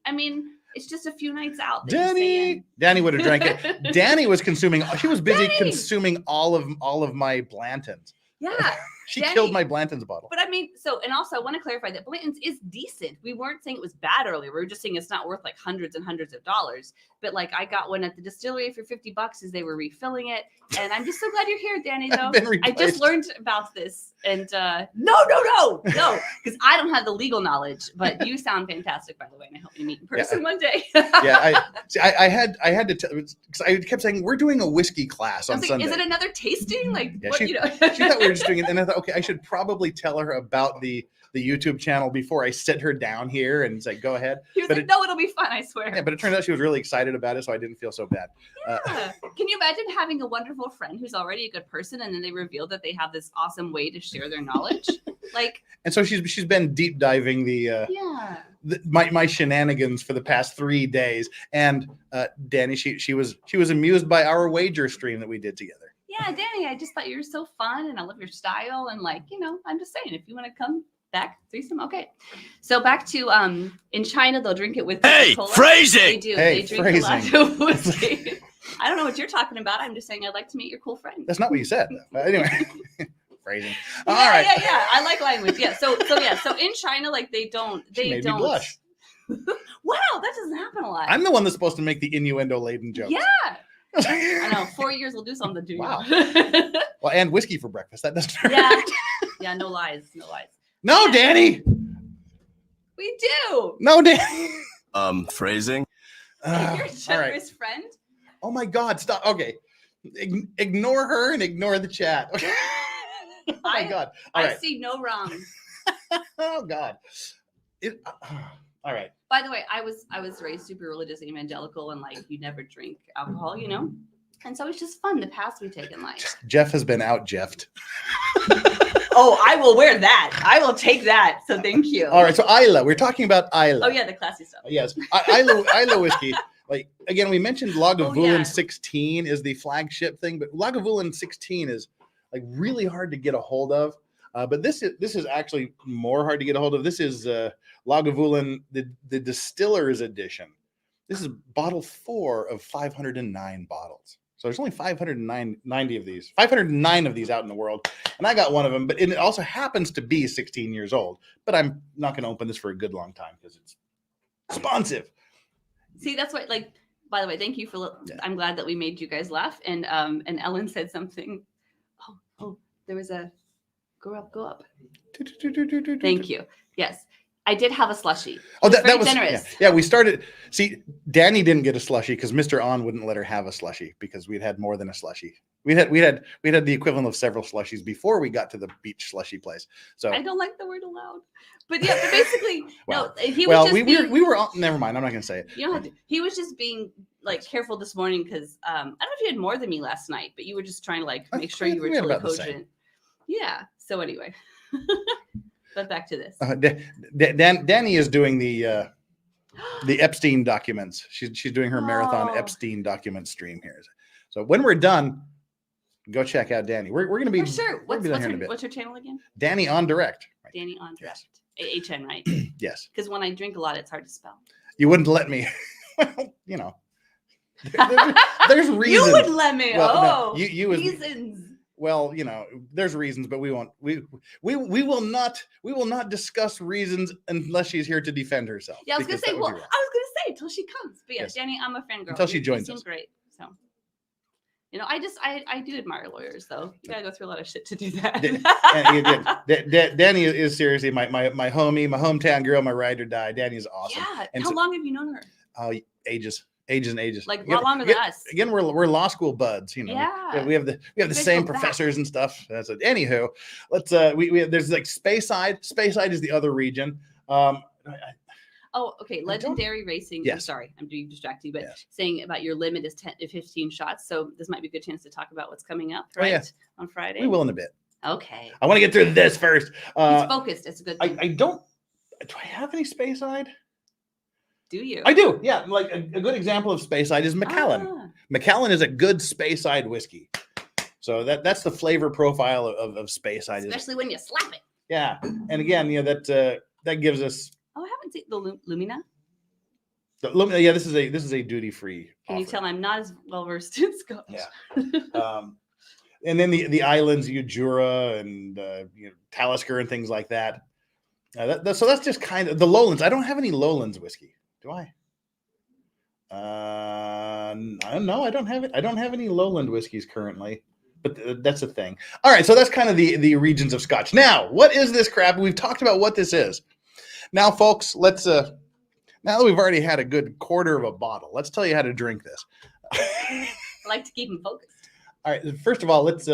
I mean, it's just a few nights out. Danny would have drank it. Danny was consuming. She was busy consuming all of my Blantons. Yeah. She killed my Blanton's bottle. But I mean, and also I want to clarify that Blanton's is decent. We weren't saying it was bad earlier. We were just saying it's not worth like hundreds and hundreds of dollars. But like, I got one at the distillery for $50 as they were refilling it. And I'm just so glad you're here, Danny, though. I just learned about this. And no, because I don't have the legal knowledge, but you sound fantastic, by the way. And I hope you meet in person one day. I had to tell, because I kept saying, we're doing a whiskey class on Sunday. Is it another tasting? Like, what, she thought we were just doing it. And I thought, okay, I should probably tell her about the YouTube channel before I sit her down here and say, go ahead. He was like, no, it'll be fun, I swear. Yeah, but it turns out she was really excited about it, so I didn't feel so bad. Yeah. Can you imagine having a wonderful friend who's already a good person, and then they reveal that they have this awesome way to share their knowledge? And so she's been deep diving my shenanigans for the past 3 days. And Danny, she was amused by our wager stream that we did together. Yeah, Danny, I just thought you were so fun, and I love your style, and I'm just saying, if you want to come back, threesome, okay. So back to in China, they'll drink it with Coca-Cola. Phrasing. They do. They drink a lot of whiskey. I don't know what you're talking about. I'm just saying I'd like to meet your cool friend. That's not what you said, though. Anyway, phrasing. All right. Yeah. I like language. Yeah. So in China, like they don't. Me blush. Wow, that doesn't happen a lot. I'm the one that's supposed to make the innuendo-laden jokes. Yeah. I know. 4 years will do something to you. Wow. Well, and whiskey for breakfast. That doesn't hurt. Yeah. No lies. No, Danny. We do. No, Danny. Phrasing. Your generous friend. Oh my God! Stop. Okay, ignore her and ignore the chat. Okay. Oh my God! I see no wrong. Oh God! All right. By the way, I was raised super religious, evangelical, and like you never drink alcohol, you know. And so it's just fun the paths we take in life. Jeff has been out Jeffed. Oh, I will wear that. I will take that. So thank you. All right. So Isla, we're talking about Isla. Oh yeah, the classy stuff. Yes, Isla whiskey. Like again, we mentioned Lagavulin 16 is the flagship thing, but Lagavulin 16 is like really hard to get a hold of. But this is actually more hard to get a hold of. This is Lagavulin, the distiller's edition. This is bottle 4 of 509 bottles. So there's only 590 of these, 509 of these out in the world. And I got one of them, but it also happens to be 16 years old. But I'm not going to open this for a good long time because it's expensive. See, that's what, like, by the way, thank you for, I'm glad that we made you guys laugh. And Ellen said something. Oh, there was a, go up. Thank you. Yes. I did have a slushie. Oh, that was generous. Yeah, we started. See, Danny didn't get a slushie because Mr. On wouldn't let her have a slushie because we'd had more than a slushie. We had the equivalent of several slushies before we got to the beach slushie place. So I don't like the word allowed, but yeah, but basically, well, no, he was just we were never mind. I'm not going to say it. You know, he was just being like careful this morning because I don't know if you had more than me last night, but you were just trying to like make sure you were totally cogent. Yeah. So anyway. But back to this. Danny is doing the Epstein documents. She's doing her marathon Epstein document stream here. So when we're done, go check out Danny. We're going to be for sure. What's her channel again? Danny on Direct. Right. Danny on Direct. Yes. HN, right? Yes. Because when I drink a lot, it's hard to spell. You wouldn't let me. Well, you know, there's reasons. You would let me. Well, no, you reasons. Well, you know, there's reasons, but we won't. We will not discuss reasons unless she's here to defend herself. Yeah, I was gonna say. Well, I was gonna say until she comes. But yes, Danny, I'm a fangirl. Until she joins us. Great. So, you know, I do admire lawyers, though. You gotta go through a lot of shit to do that. Danny is seriously my homie, my hometown girl, my ride or die. Danny is awesome. Yeah. And how long have you known her? Ages and ages. Like a lot longer than us. Again, we're law school buds. You know, yeah. we have the same professors and stuff. That's it. Anywho, let's there's like Speyside. Speyside is the other region. Oh, okay. Legendary Racing. Yes. I'm sorry, I'm being distracted, but saying about your limit is 10 to 15 shots. So this might be a good chance to talk about what's coming up, right? On Friday. We will in a bit. Okay. I want to get through this first. He's focused. It's a good thing. Do I have any Speyside? Do you? I do. Yeah. Like a good example of Speyside is Macallan. Macallan is a good Speyside whiskey. So that's the flavor profile of Speyside. Especially when you slap it. Yeah. And again, you know, that gives us. Oh, I haven't seen the Lumina. Yeah, this is a duty-free. Can you tell I'm not as well versed in Scotch? Yeah. And then the islands, Jura and Talisker and things like that. So that's just kind of the lowlands. I don't have any lowlands whiskey. Do I? No, I don't have it. I don't have any lowland whiskeys currently, but that's a thing. All right, so that's kind of the regions of Scotch. Now, what is this crap? We've talked about what this is. Now, folks, let's now that we've already had a good quarter of a bottle, let's tell you how to drink this. I like to keep them focused. All right, first of all, let's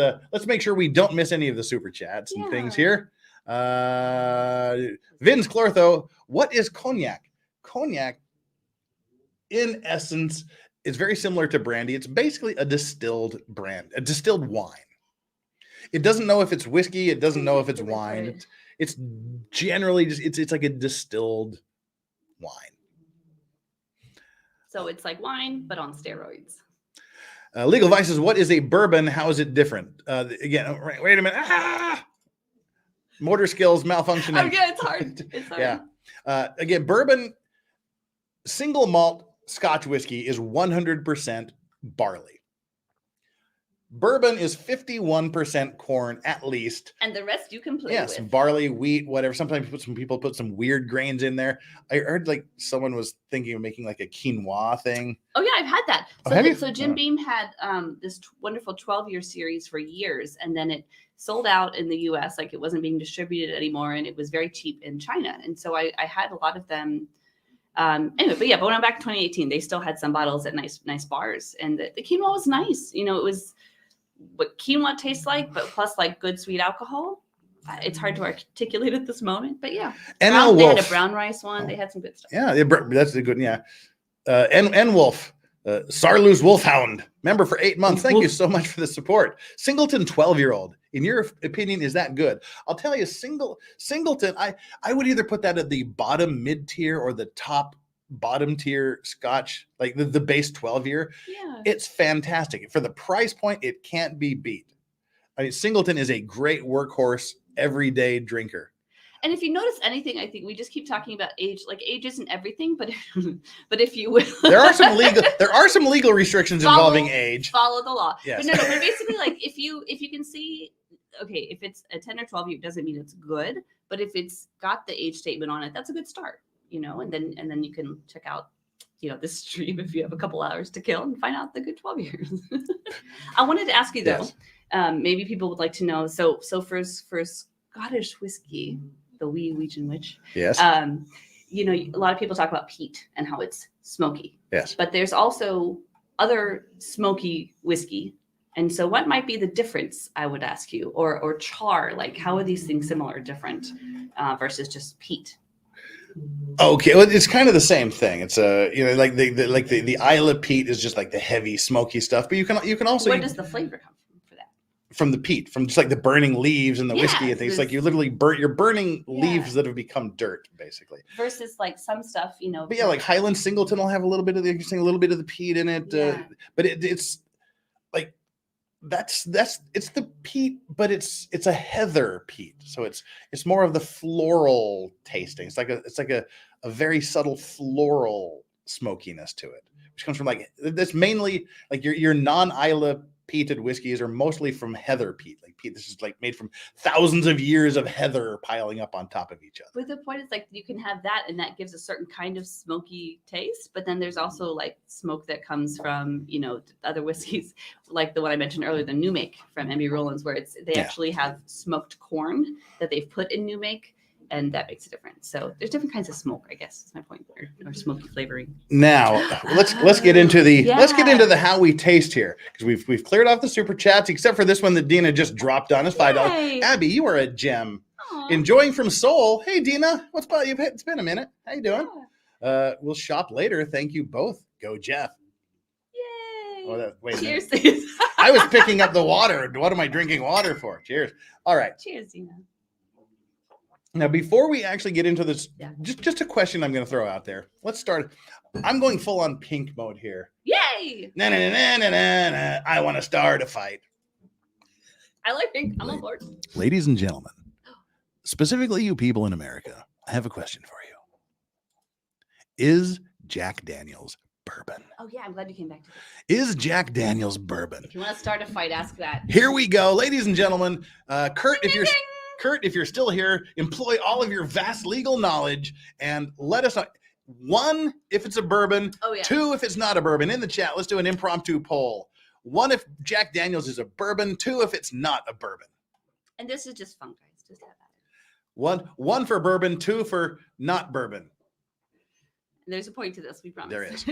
make sure we don't miss any of the super chats and things here. Vince Clortho, what is cognac? Cognac, in essence, is very similar to brandy. It's basically a distilled wine. It doesn't know if it's whiskey. It doesn't know if it's wine. It's generally just it's like a distilled wine. So it's like wine, but on steroids. Legal Vices, what is a bourbon? How is it different? Again, wait a minute. Motor skills malfunctioning. Oh, yeah, it's hard. It's hard. Yeah. Again, bourbon, single malt Scotch whiskey is 100% barley. Bourbon is 51% corn at least. And the rest you can play with. Yes, barley, wheat, whatever. Sometimes people put some weird grains in there. I heard like someone was thinking of making like a quinoa thing. Oh yeah, I've had that. So Jim Beam had this wonderful 12-year series for years, and then it sold out in the US, like it wasn't being distributed anymore, and it was very cheap in China. And so I had a lot of them. Anyway, but when I went back in 2018, they still had some bottles at nice bars, and the quinoa was nice. You know, it was what quinoa tastes like, but plus like good sweet alcohol. it's hard to articulate at this moment, but yeah. And They had a brown rice one. They had some good stuff. Yeah, that's a good, yeah. N Wolf, Sarlu's Wolfhound, member for 8 months. Thank you so much for the support. Singleton 12-year-old. In your opinion, is that good? I'll tell you, Singleton, I would either put that at the bottom mid-tier or the top bottom tier Scotch, like the base 12-year. Yeah. It's fantastic. For the price point, it can't be beat. I mean, Singleton is a great workhorse, everyday drinker. And if you notice anything, I think we just keep talking about age. Like age isn't everything, but if you will, there are some legal restrictions involving age. Follow the law. Yes. But but basically, like if you can see, okay, if it's a 10 or 12 year, doesn't mean it's good. But if it's got the age statement on it, that's a good start. And then you can check out, this stream if you have a couple hours to kill and find out the good 12 years. I wanted to ask you though, maybe people would like to know. So for Scottish whiskey, the wee Weechen witch. Yes. A lot of people talk about peat and how it's smoky. Yes. But there's also other smoky whiskey. And so what might be the difference, I would ask you, or char, like how are these things similar or different versus just peat? Okay, well, it's kind of the same thing. It's like the Isla peat is just like the heavy smoky stuff, but you can also where does the flavor come from for that? From the peat, from just like the burning leaves and the whiskey and things. Like you literally you're burning leaves that have become dirt, basically. Versus like some stuff, But yeah, like Highland Singleton will have a little bit of the peat in it, but it's like it's the peat, but it's a heather peat, so it's more of the floral tasting. It's like a very subtle floral smokiness to it, which comes from that's mainly like your non-Isla peated whiskeys are mostly from heather peat. Like peat, this is like made from thousands of years of heather piling up on top of each other. But the point is, like, you can have that, and that gives a certain kind of smoky taste. But then there's also like smoke that comes from other whiskeys, like the one I mentioned earlier, the New Make from M.B. Rollins, where they actually have smoked corn that they've put in New Make. And that makes a difference. So there's different kinds of smoke, I guess is my point, or smoky flavoring. Now let's get into the how we taste here, because we've cleared off the super chats except for this one that Dina just dropped on us, $5. Abby, you are a gem. Aww. Enjoying from Seoul. Hey Dina, what's about you? It's been a minute. How you doing? Yeah. We'll shop later. Thank you both. Go Jeff. Yay! Oh, wait. Cheers. I was picking up the water. What am I drinking water for? Cheers. All right. Cheers, Dina. Now, before we actually get into this, just a question I'm going to throw out there. Let's start. I'm going full on pink mode here. Yay! Na, na, na, na, na, na. I want to start a fight. I like pink. I'm on board. Ladies and gentlemen, specifically you people in America, I have a question for you. Is Jack Daniels bourbon? Oh, yeah. I'm glad you came back to this. Is Jack Daniels bourbon? If you want to start a fight, ask that. Here we go. Ladies and gentlemen, Kurt, if you're still here, employ all of your vast legal knowledge and let us know. 1, if it's a bourbon. 2, if it's not a bourbon. In the chat, let's do an impromptu poll. 1, if Jack Daniels is a bourbon. 2, if it's not a bourbon. And this is just fun, guys. Just have that. 1 for bourbon, 2 for not bourbon. There's a point to this, we promise. There is.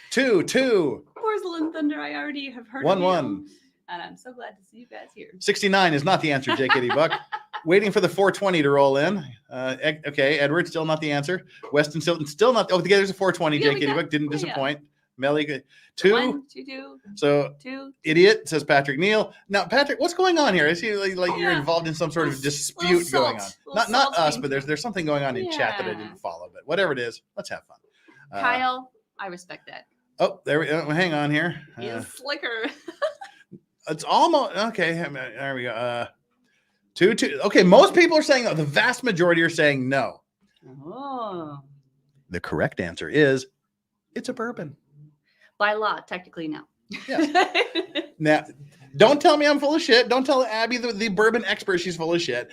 2. Porcelain Thunder, I already have heard 1. And I'm so glad to see you guys here. 69 is not the answer, Jake Kitty Buck. Waiting for the 420 to roll in. Okay, Edward, still not the answer. Weston Silton, still not. Oh, there's a 420, Jake Kitty Buck. Didn't disappoint. Melly, 2. 1, 2. So, 2. Idiot, says Patrick Neal. Now, Patrick, what's going on here? I see like you're involved in some sort of dispute going on. Not us, but there's something going on in chat that I didn't follow. But whatever it is, let's have fun. Kyle, I respect that. Oh, there we go. Hang on here. He's slicker. It's almost okay. There we go. 2. Okay, most people are saying no. The vast majority are saying no. Oh. The correct answer is it's a bourbon. By law, technically no. Yeah. Now, don't tell me I'm full of shit. Don't tell Abby, the bourbon expert, she's full of shit.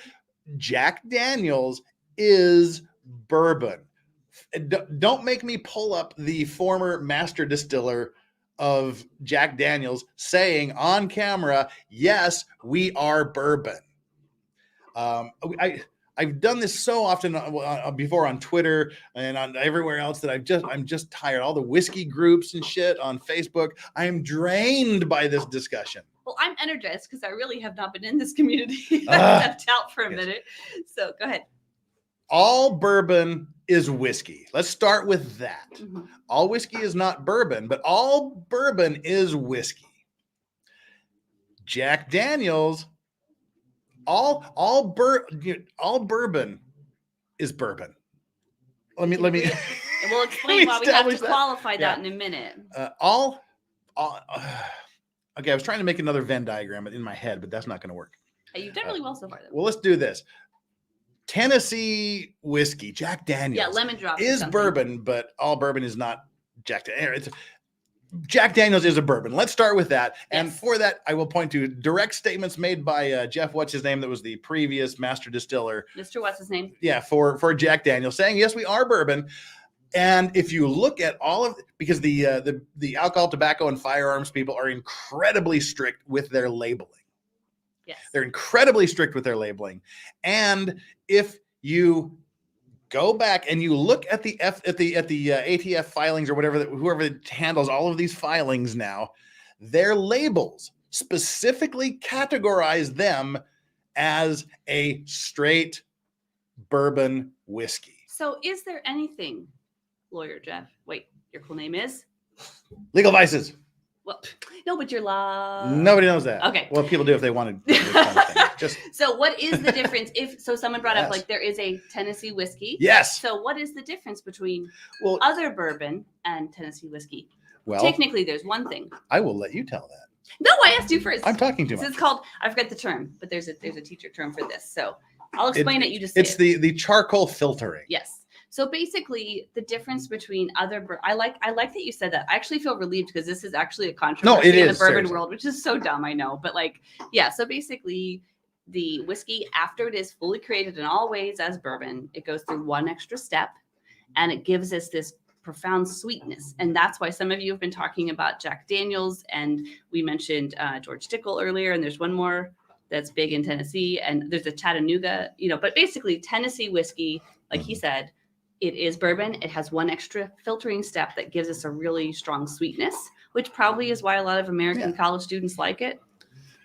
Jack Daniels is bourbon. Don't make me pull up the former master distiller of Jack Daniels saying on camera, yes, we are bourbon. I've done this so often before on Twitter and on everywhere else that I'm just tired. All the whiskey groups and shit on Facebook. I am drained by this discussion. Well, I'm energized because I really have not been in this community. I stepped out for a minute. So go ahead. All bourbon is whiskey. Let's start with that. Mhm. All whiskey is not bourbon, but all bourbon is whiskey. Jack Daniels, all bourbon is bourbon. Let me. And we'll explain why we have to qualify that in a minute. Okay, I was trying to make another Venn diagram in my head, but that's not going to work. You've done really well so far, though. Well, let's do this. Tennessee whiskey, Jack Daniels. Yeah, lemon drop is bourbon, but all bourbon is not Jack Daniels. Jack Daniels is a bourbon. Let's start with that. Yes. And for that, I will point to direct statements made by Jeff, what's his name? That was the previous master distiller. Mr. What's his name? Yeah, for Jack Daniels, saying, yes, we are bourbon. And if you look at all of, because the alcohol, tobacco, and firearms people are incredibly strict with their labeling. Yes. They're incredibly strict with their labeling. And if you go back and you look at the ATF filings or whatever, whoever handles all of these filings now, their labels specifically categorize them as a straight bourbon whiskey. So is there anything, Lawyer Jeff, wait, your cool name is? Legal Vices. Well, no, but you're Nobody knows that. Okay. Well, people do if they wanted. So what is the difference? Someone brought up, like, there is a Tennessee whiskey. Yes. So what is the difference between other bourbon and Tennessee whiskey? Well, technically, there's one thing. I will let you tell that. No, I asked you first. I'm talking too much. It's called, I forgot the term, but there's a teacher term for this. So I'll explain it. You just it's the charcoal filtering. Yes. So basically, the difference between other I like that you said that. I actually feel relieved because this is actually a controversy in the bourbon world, which is so dumb, I know. But like, yeah. So basically, the whiskey, after it is fully created in all ways as bourbon, it goes through one extra step, and it gives us this profound sweetness. And that's why some of you have been talking about Jack Daniels, and we mentioned George Dickel earlier, and there's one more that's big in Tennessee, and there's a Chattanooga, but basically Tennessee whiskey, like he said, it is bourbon. It has one extra filtering step that gives us a really strong sweetness, which probably is why a lot of American college students like it.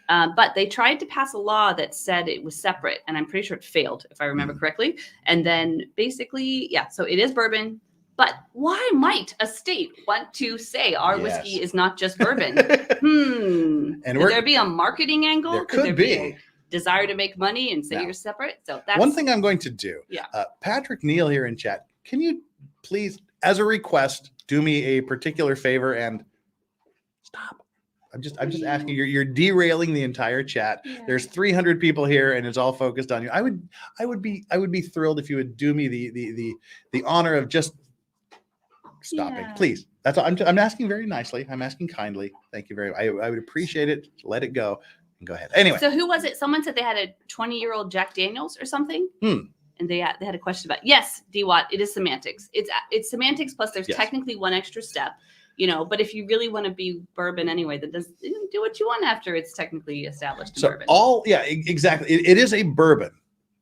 But they tried to pass a law that said it was separate, and I'm pretty sure it failed, if I remember correctly. And then basically, so it is bourbon. But why might a state want to say our whiskey is not just bourbon? And could there be a marketing angle? There could be a desire to make money and say you're separate? So that's one thing I'm going to do. Yeah. Patrick Neal here in chat, can you please, as a request, do me a particular favor and stop? I'm just asking. You're derailing the entire chat. Yeah. There's 300 people here, and it's all focused on you. I would be thrilled if you would do me the honor of just stopping, please. That's all. I'm asking very nicely. I'm asking kindly. Thank you very much. I would appreciate it. Let it go and go ahead. Anyway. So who was it? Someone said they had a 20-year-old Jack Daniels or something. And they had a question about, yes, D-Watt, it is semantics. It's semantics plus there's technically one extra step, but if you really want to be bourbon anyway, then do what you want after it's technically established in bourbon. Exactly. It is a bourbon.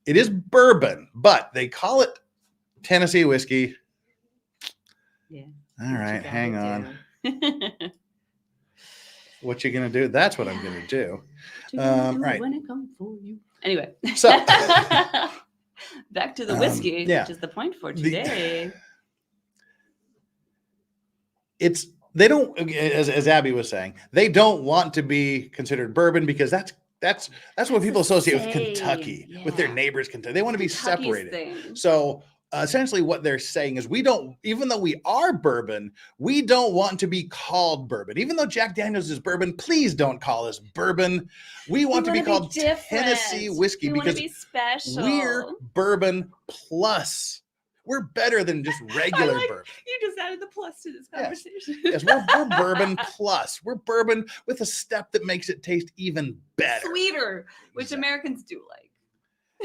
It is bourbon, but they call it Tennessee whiskey. Yeah. All right, hang on. What you gonna do? That's what I'm gonna do. Right. When it comes for you. Anyway. So back to the whiskey, which is the point for today. They don't, as Abby was saying, they don't want to be considered bourbon because that's what people associate with Kentucky, with their neighbors Kentucky. They want to be separated. Thing. So essentially what they're saying is even though we are bourbon, we don't want to be called bourbon. Even though Jack Daniels is bourbon, please don't call us bourbon. We want to be called Tennessee whiskey because be special. We're bourbon plus. We're better than just regular bourbon. You just added the plus to this conversation. Yes, we're bourbon plus. We're bourbon with a step that makes it taste even better. Sweeter, which Americans do like.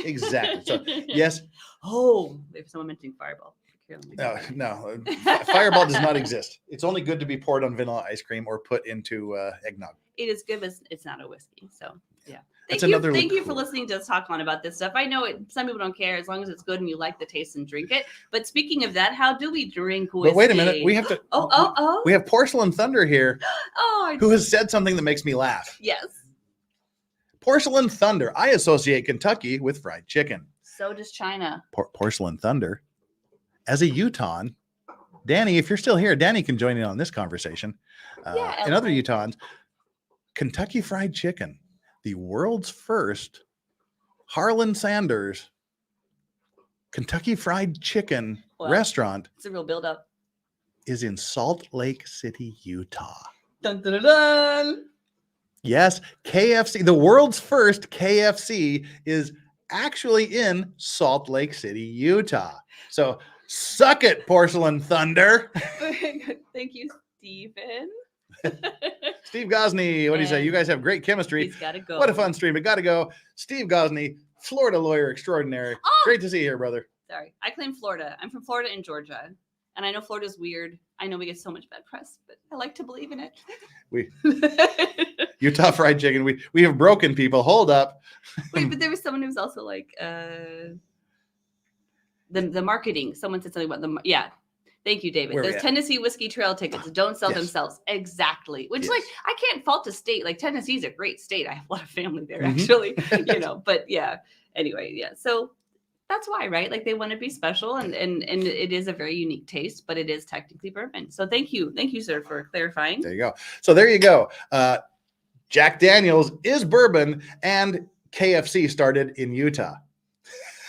Exactly. So, yes. Oh, if someone mentioning Fireball. No. Fireball does not exist. It's only good to be poured on vanilla ice cream or put into eggnog. It is good, but it's not a whiskey. So, yeah. Thank you for listening to us talk on about this stuff. I know some people don't care as long as it's good and you like the taste and drink it. But speaking of that, how do we drink whiskey? But wait a minute. We have to. We have Porcelain Thunder here who has said something that makes me laugh. Yes. Porcelain Thunder. I associate Kentucky with fried chicken. So does China. Porcelain Thunder. As a Utahn, Danny, if you're still here, Danny can join in on this conversation. And other Utahns, Kentucky Fried Chicken, the world's first Harlan Sanders Kentucky Fried Chicken restaurant. It's a real build-up. Is in Salt Lake City, Utah. Dun, dun, dun, dun. Yes, KFC, the world's first KFC is actually in Salt Lake City, Utah. So suck it, Porcelain Thunder. Thank you, Stephen. Steve Gosney, what do you say? You guys have great chemistry. He's got to go. What a fun stream. It got to go. Steve Gosney, Florida lawyer extraordinary. Oh! Great to see you here, brother. Sorry, I claim Florida. I'm from Florida and Georgia. And I know Florida's weird. I know we get so much bad press, but I like to believe in it. Utah Fried Chicken. We have broken people. Hold up. Wait, but there was someone who was also like the marketing. Someone said something about Thank you, David. Those Tennessee Whiskey Trail tickets don't sell themselves. Exactly. Which like I can't fault a state. Like Tennessee's a great state. I have a lot of family there actually. But anyway, so that's why, right? Like they want to be special and it is a very unique taste, but it is technically bourbon. So thank you, sir, for clarifying. There you go. So there you go. Jack Daniels is bourbon and KFC started in Utah.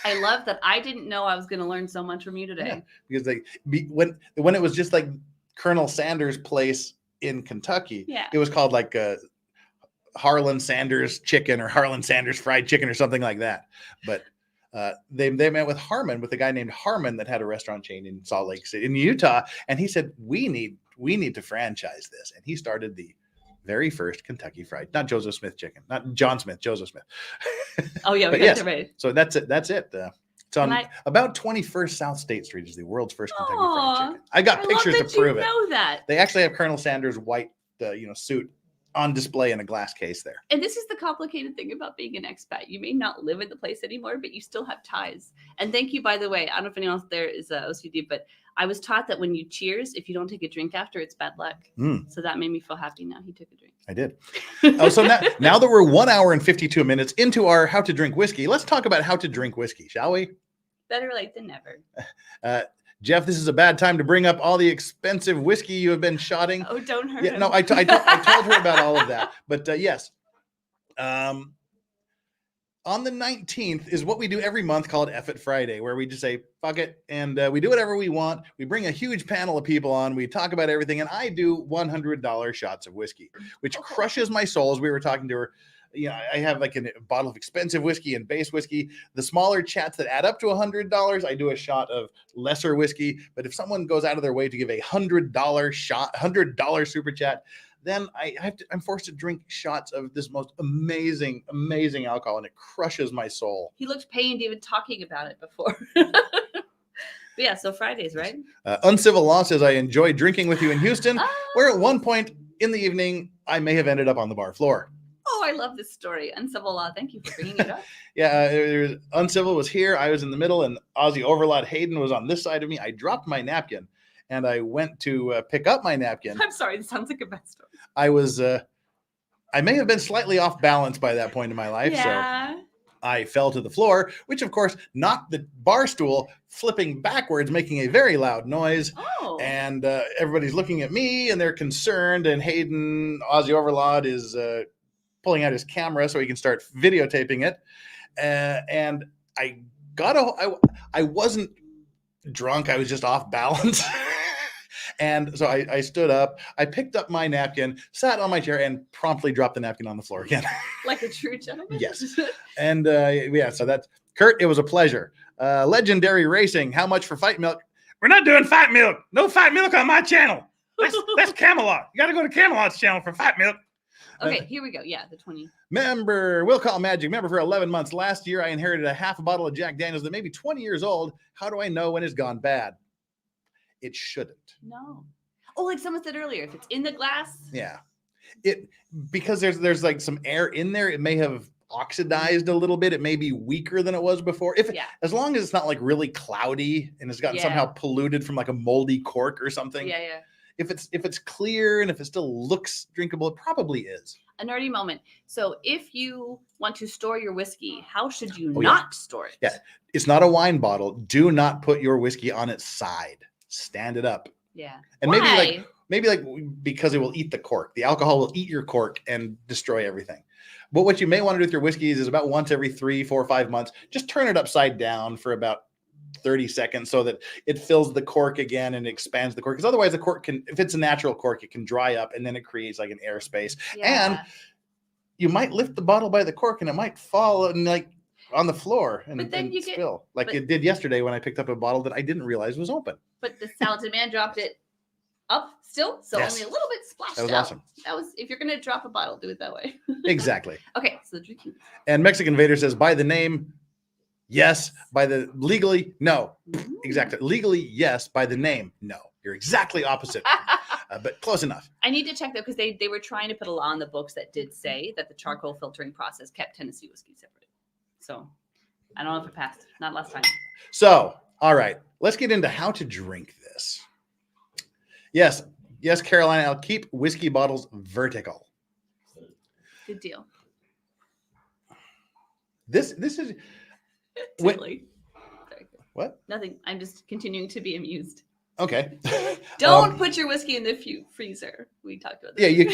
I love that. I didn't know I was going to learn so much from you today. Because when it was just like Colonel Sanders' place in Kentucky, it was called like Harlan Sanders Chicken or Harlan Sanders Fried Chicken or something like that. But they met with Harmon, with a guy named Harmon that had a restaurant chain in Salt Lake City in Utah, and he said we need to franchise this, and he started the very first Kentucky Fried, not Joseph Smith chicken, not John Smith, Joseph Smith. Oh yeah, we got it right. So that's it. It's on about 21st South State Street is the world's first Kentucky Fried Chicken. I got pictures to prove it. Know that. They actually have Colonel Sanders' white suit on display in a glass case there. And this is the complicated thing about being an expat. You may not live in the place anymore, but you still have ties. And thank you, by the way. I don't know if anyone else there is OCD, but I was taught that when you cheers, if you don't take a drink after, it's bad luck. So that made me feel happy. Now he took a drink. I did. So now that we're 1 hour and 52 minutes into our How to Drink Whiskey, let's talk about how to drink whiskey, shall we? Better late than never. Jeff, this is a bad time to bring up all the expensive whiskey you have been shotting. Oh, don't hurt him. No, I told her about all of that. But yes, on the 19th is what we do every month called F It Friday, where we just say, fuck it, and we do whatever we want. We bring a huge panel of people on. We talk about everything, and I do $100 shots of whiskey, which crushes my soul. As we were talking to her, I have like a bottle of expensive whiskey and base whiskey. The smaller chats that add up to $100, I do a shot of lesser whiskey. But if someone goes out of their way to give a $100 shot, $100 super chat, then I'm forced to drink shots of this most amazing, amazing alcohol, and it crushes my soul. He looked pained even talking about it before. But yeah, so Fridays, right? Uncivil Law says, I enjoyed drinking with you in Houston, where at one point in the evening, I may have ended up on the bar floor. Oh, I love this story. Uncivil Law. Thank you for bringing it up. Uncivil was here. I was in the middle, and Aussie Overlord Hayden was on this side of me. I dropped my napkin, and I went to pick up my napkin. I'm sorry. This sounds like a bad story. I may have been slightly off balance by that point in my life. Yeah. So I fell to the floor, which of course knocked the bar stool flipping backwards, making a very loud noise. Oh. And everybody's looking at me, and they're concerned. And Hayden, Aussie Overlord, is pulling out his camera so he can start videotaping it. And I wasn't drunk. I was just off balance. And so I stood up, I picked up my napkin, sat on my chair, and promptly dropped the napkin on the floor again. Like a true gentleman? Yes. And so that's Kurt. It was a pleasure. Legendary Racing. How much for Fight Milk? We're not doing Fight Milk. No Fight Milk on my channel. That's Camelot. You got to go to Camelot's channel for Fight Milk. Okay, here we go. Yeah, the 20. Member, Will Call Magic, member for 11 months. Last year, I inherited a half a bottle of Jack Daniels that may be 20 years old. How do I know when it's gone bad? It shouldn't. No. Oh, like someone said earlier, if it's in the glass. Yeah. Because there's like some air in there, it may have oxidized a little bit. It may be weaker than it was before. As long as it's not like really cloudy and it's gotten somehow polluted from like a moldy cork or something. Yeah. If it's clear and if it still looks drinkable, it probably is. A nerdy moment. So if you want to store your whiskey, how should you not store it? Yeah. It's not a wine bottle. Do not put your whiskey on its side. Stand it up. Yeah. And Why? maybe like because it will eat the cork. The alcohol will eat your cork and destroy everything. But what you may want to do with your whiskeys is about once every 3, 4, 5 months, just turn it upside down for about 30 seconds so that it fills the cork again and expands the cork. Because otherwise the cork can, if it's a natural cork, it can dry up and then it creates like an airspace. Yeah. And you might lift the bottle by the cork and it might fall and like on the floor and, spill. Like it did yesterday when I picked up a bottle that I didn't realize was open. But the talented man dropped it up still, so Yes. only a little bit splashed That was out. awesome. That was, if you're gonna drop a bottle, do it that way. Exactly. Okay, so the drinking. And Mexican Vader says, by the name, yes. By the legally, no. Exactly. Legally, yes. By the name, no. You're exactly opposite. But close enough. I need to check though, because they were trying to put a law in the books that did say that the charcoal filtering process kept Tennessee whiskey separate. So I don't know if it passed. Not last time. So, all right, let's get into how to drink this. Yes, Caroline, I'll keep whiskey bottles vertical. Good deal. This is Totally. Very good. What? Nothing. I'm just continuing to be amused. Okay. Don't put your whiskey in the freezer. We talked about that. Yeah, you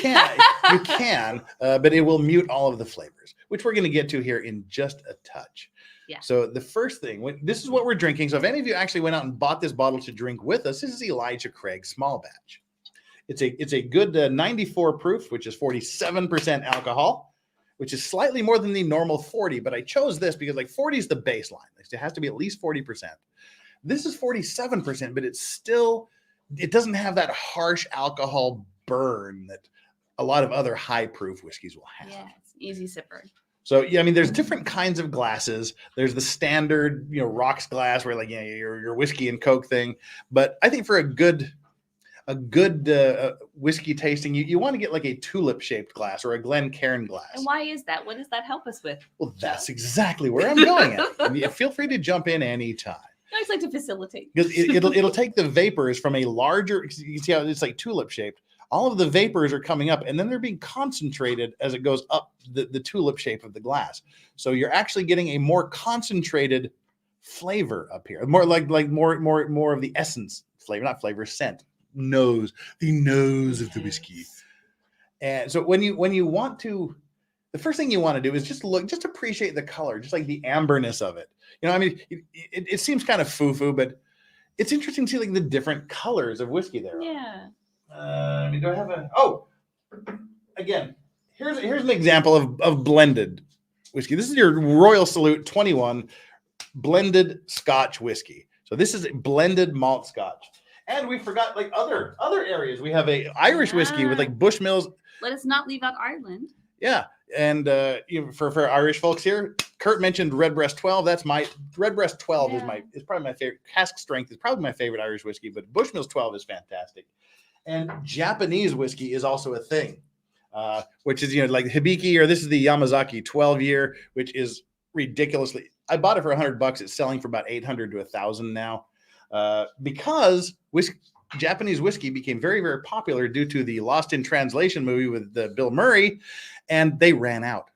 can, but it will mute all of the flavors, which we're going to get to here in just a touch. Yeah. So the first thing, this is what we're drinking. So if any of you actually went out and bought this bottle to drink with us, this is Elijah Craig Small Batch. It's a good 94 proof, which is 47% alcohol, which is slightly more than the normal 40. But I chose this because like 40 is the baseline. It has to be at least 40%. This is 47%, but it doesn't have that harsh alcohol burn that a lot of other high proof whiskeys will have. Yeah, it's an easy sipper. So yeah, I mean, there's different kinds of glasses. There's the standard, rocks glass where like your whiskey and Coke thing. But I think for a good whiskey tasting, you want to get like a tulip shaped glass or a Glencairn glass. And why is that? What does that help us with? Well, that's exactly where I'm going at. I mean, feel free to jump in anytime. I just like to facilitate. Because it'll take the vapors from a larger. You can see how it's like tulip shaped. All of the vapors are coming up, and then they're being concentrated as it goes up the tulip shape of the glass. So you're actually getting a more concentrated flavor up here, more like more of the essence flavor, not flavor, scent, the nose of the whiskey. And so when you want to, the first thing you want to do is just appreciate the color, just like the amberness of it. I mean, it seems kind of foo-foo, but it's interesting to see like the different colors of whiskey there. Yeah. I mean, do I have again, here's an example of blended whiskey. This is your Royal Salute 21 blended Scotch whiskey. So this is a blended malt Scotch. And we forgot like other areas. We have a Irish whiskey with like Bushmills. Let us not leave out Ireland. Yeah. And for Irish folks here, Kurt mentioned Redbreast 12. That's my Redbreast 12 is probably my favorite. Cask Strength is probably my favorite Irish whiskey, but Bushmills 12 is fantastic. And Japanese whiskey is also a thing, which is, like Hibiki, or this is the Yamazaki 12-year, which is ridiculously. I bought it for $100. It's selling for about $800 to $1,000 now, because Japanese whiskey became very, very popular due to the Lost in Translation movie with Bill Murray, and they ran out.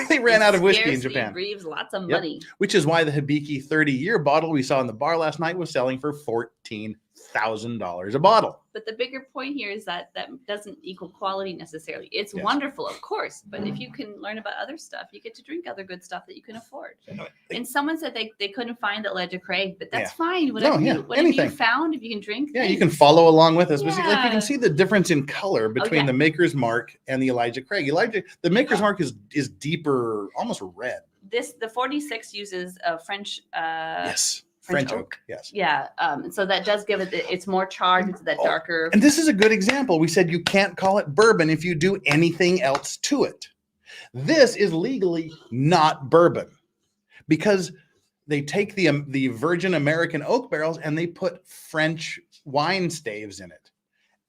They ran out of whiskey in Japan. Breeds lots of money. Which is why the Hibiki 30-year bottle we saw in the bar last night was selling for $14,000 a bottle. But the bigger point here is that doesn't equal quality necessarily. It's wonderful, of course, but if you can learn about other stuff, you get to drink other good stuff that you can afford. And someone said they couldn't find Elijah Craig, but that's fine. Whatever you found, if you can drink. Yeah, you can follow along with us. But like you can see the difference in color between the Maker's Mark and the Elijah Craig. The Maker's Mark is deeper, almost red. The 46 uses a French. French oak. Yes. Yeah. So that does give it, it's more charged. It's that darker. And this is a good example. We said you can't call it bourbon if you do anything else to it. This is legally not bourbon because they take the virgin American oak barrels and they put French wine staves in it.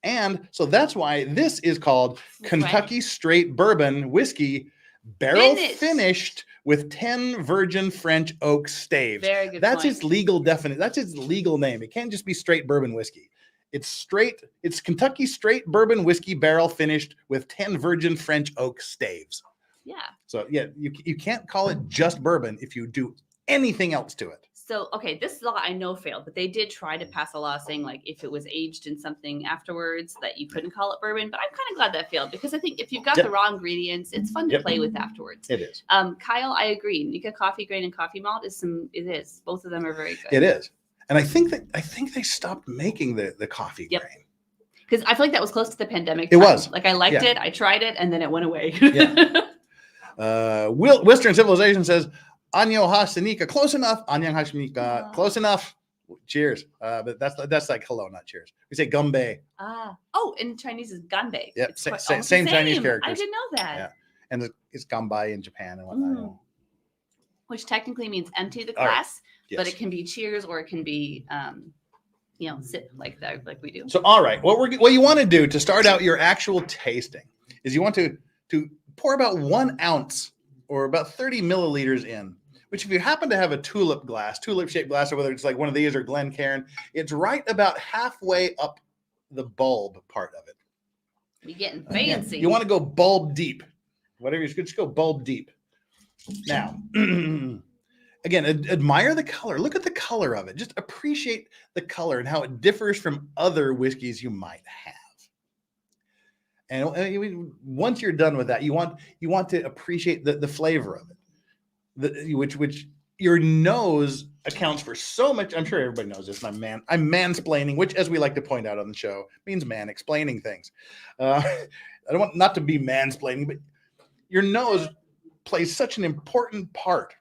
And so that's why this is called Kentucky Straight Bourbon Whiskey, barrel finished with 10 virgin French oak staves. Very good. That's its legal definition. That's its legal name. It can't just be straight bourbon whiskey. It's straight. It's Kentucky straight bourbon whiskey barrel finished with 10 virgin French oak staves. Yeah. So yeah, you can't call it just bourbon if you do anything else to it. So, okay, this law I know failed, but they did try to pass a law saying like if it was aged in something afterwards that you couldn't call it bourbon. But I'm kind of glad that failed because I think if you've got the raw ingredients, it's fun to play with afterwards. It is. Kyle, I agree. Nika coffee grain and coffee malt it is. Both of them are very good. It is. And I think they stopped making the coffee grain. Because I feel like that was close to the pandemic. It was. Like I liked it, I tried it, and then it went away. Western Civilization says, Anyo Hasanika, close enough. Anyo Hasanika, close enough. Cheers. But that's like hello, not cheers. We say gumbe. In Chinese is ganbei. Yep, same Chinese characters. I didn't know that. Yeah, and it's ganbai in Japan and whatnot. Which technically means empty the glass, yes. but it can be cheers or it can be, sip like that, like we do. So, all right, what you want to do to start out your actual tasting is you want to pour about 1 ounce or about 30 milliliters in. Which, if you happen to have a tulip-shaped glass, or whether it's like one of these or Glencairn, it's right about halfway up the bulb part of it. You're getting fancy. You want to go bulb deep. Whatever, just go bulb deep. Now, again, admire the color. Look at the color of it. Just appreciate the color and how it differs from other whiskeys you might have. And once you're done with that, you want to appreciate the flavor of it. Which your nose accounts for so much. I'm sure everybody knows this. I'm mansplaining, which, as we like to point out on the show, means man explaining things. I don't want not to be mansplaining, but your nose plays such an important part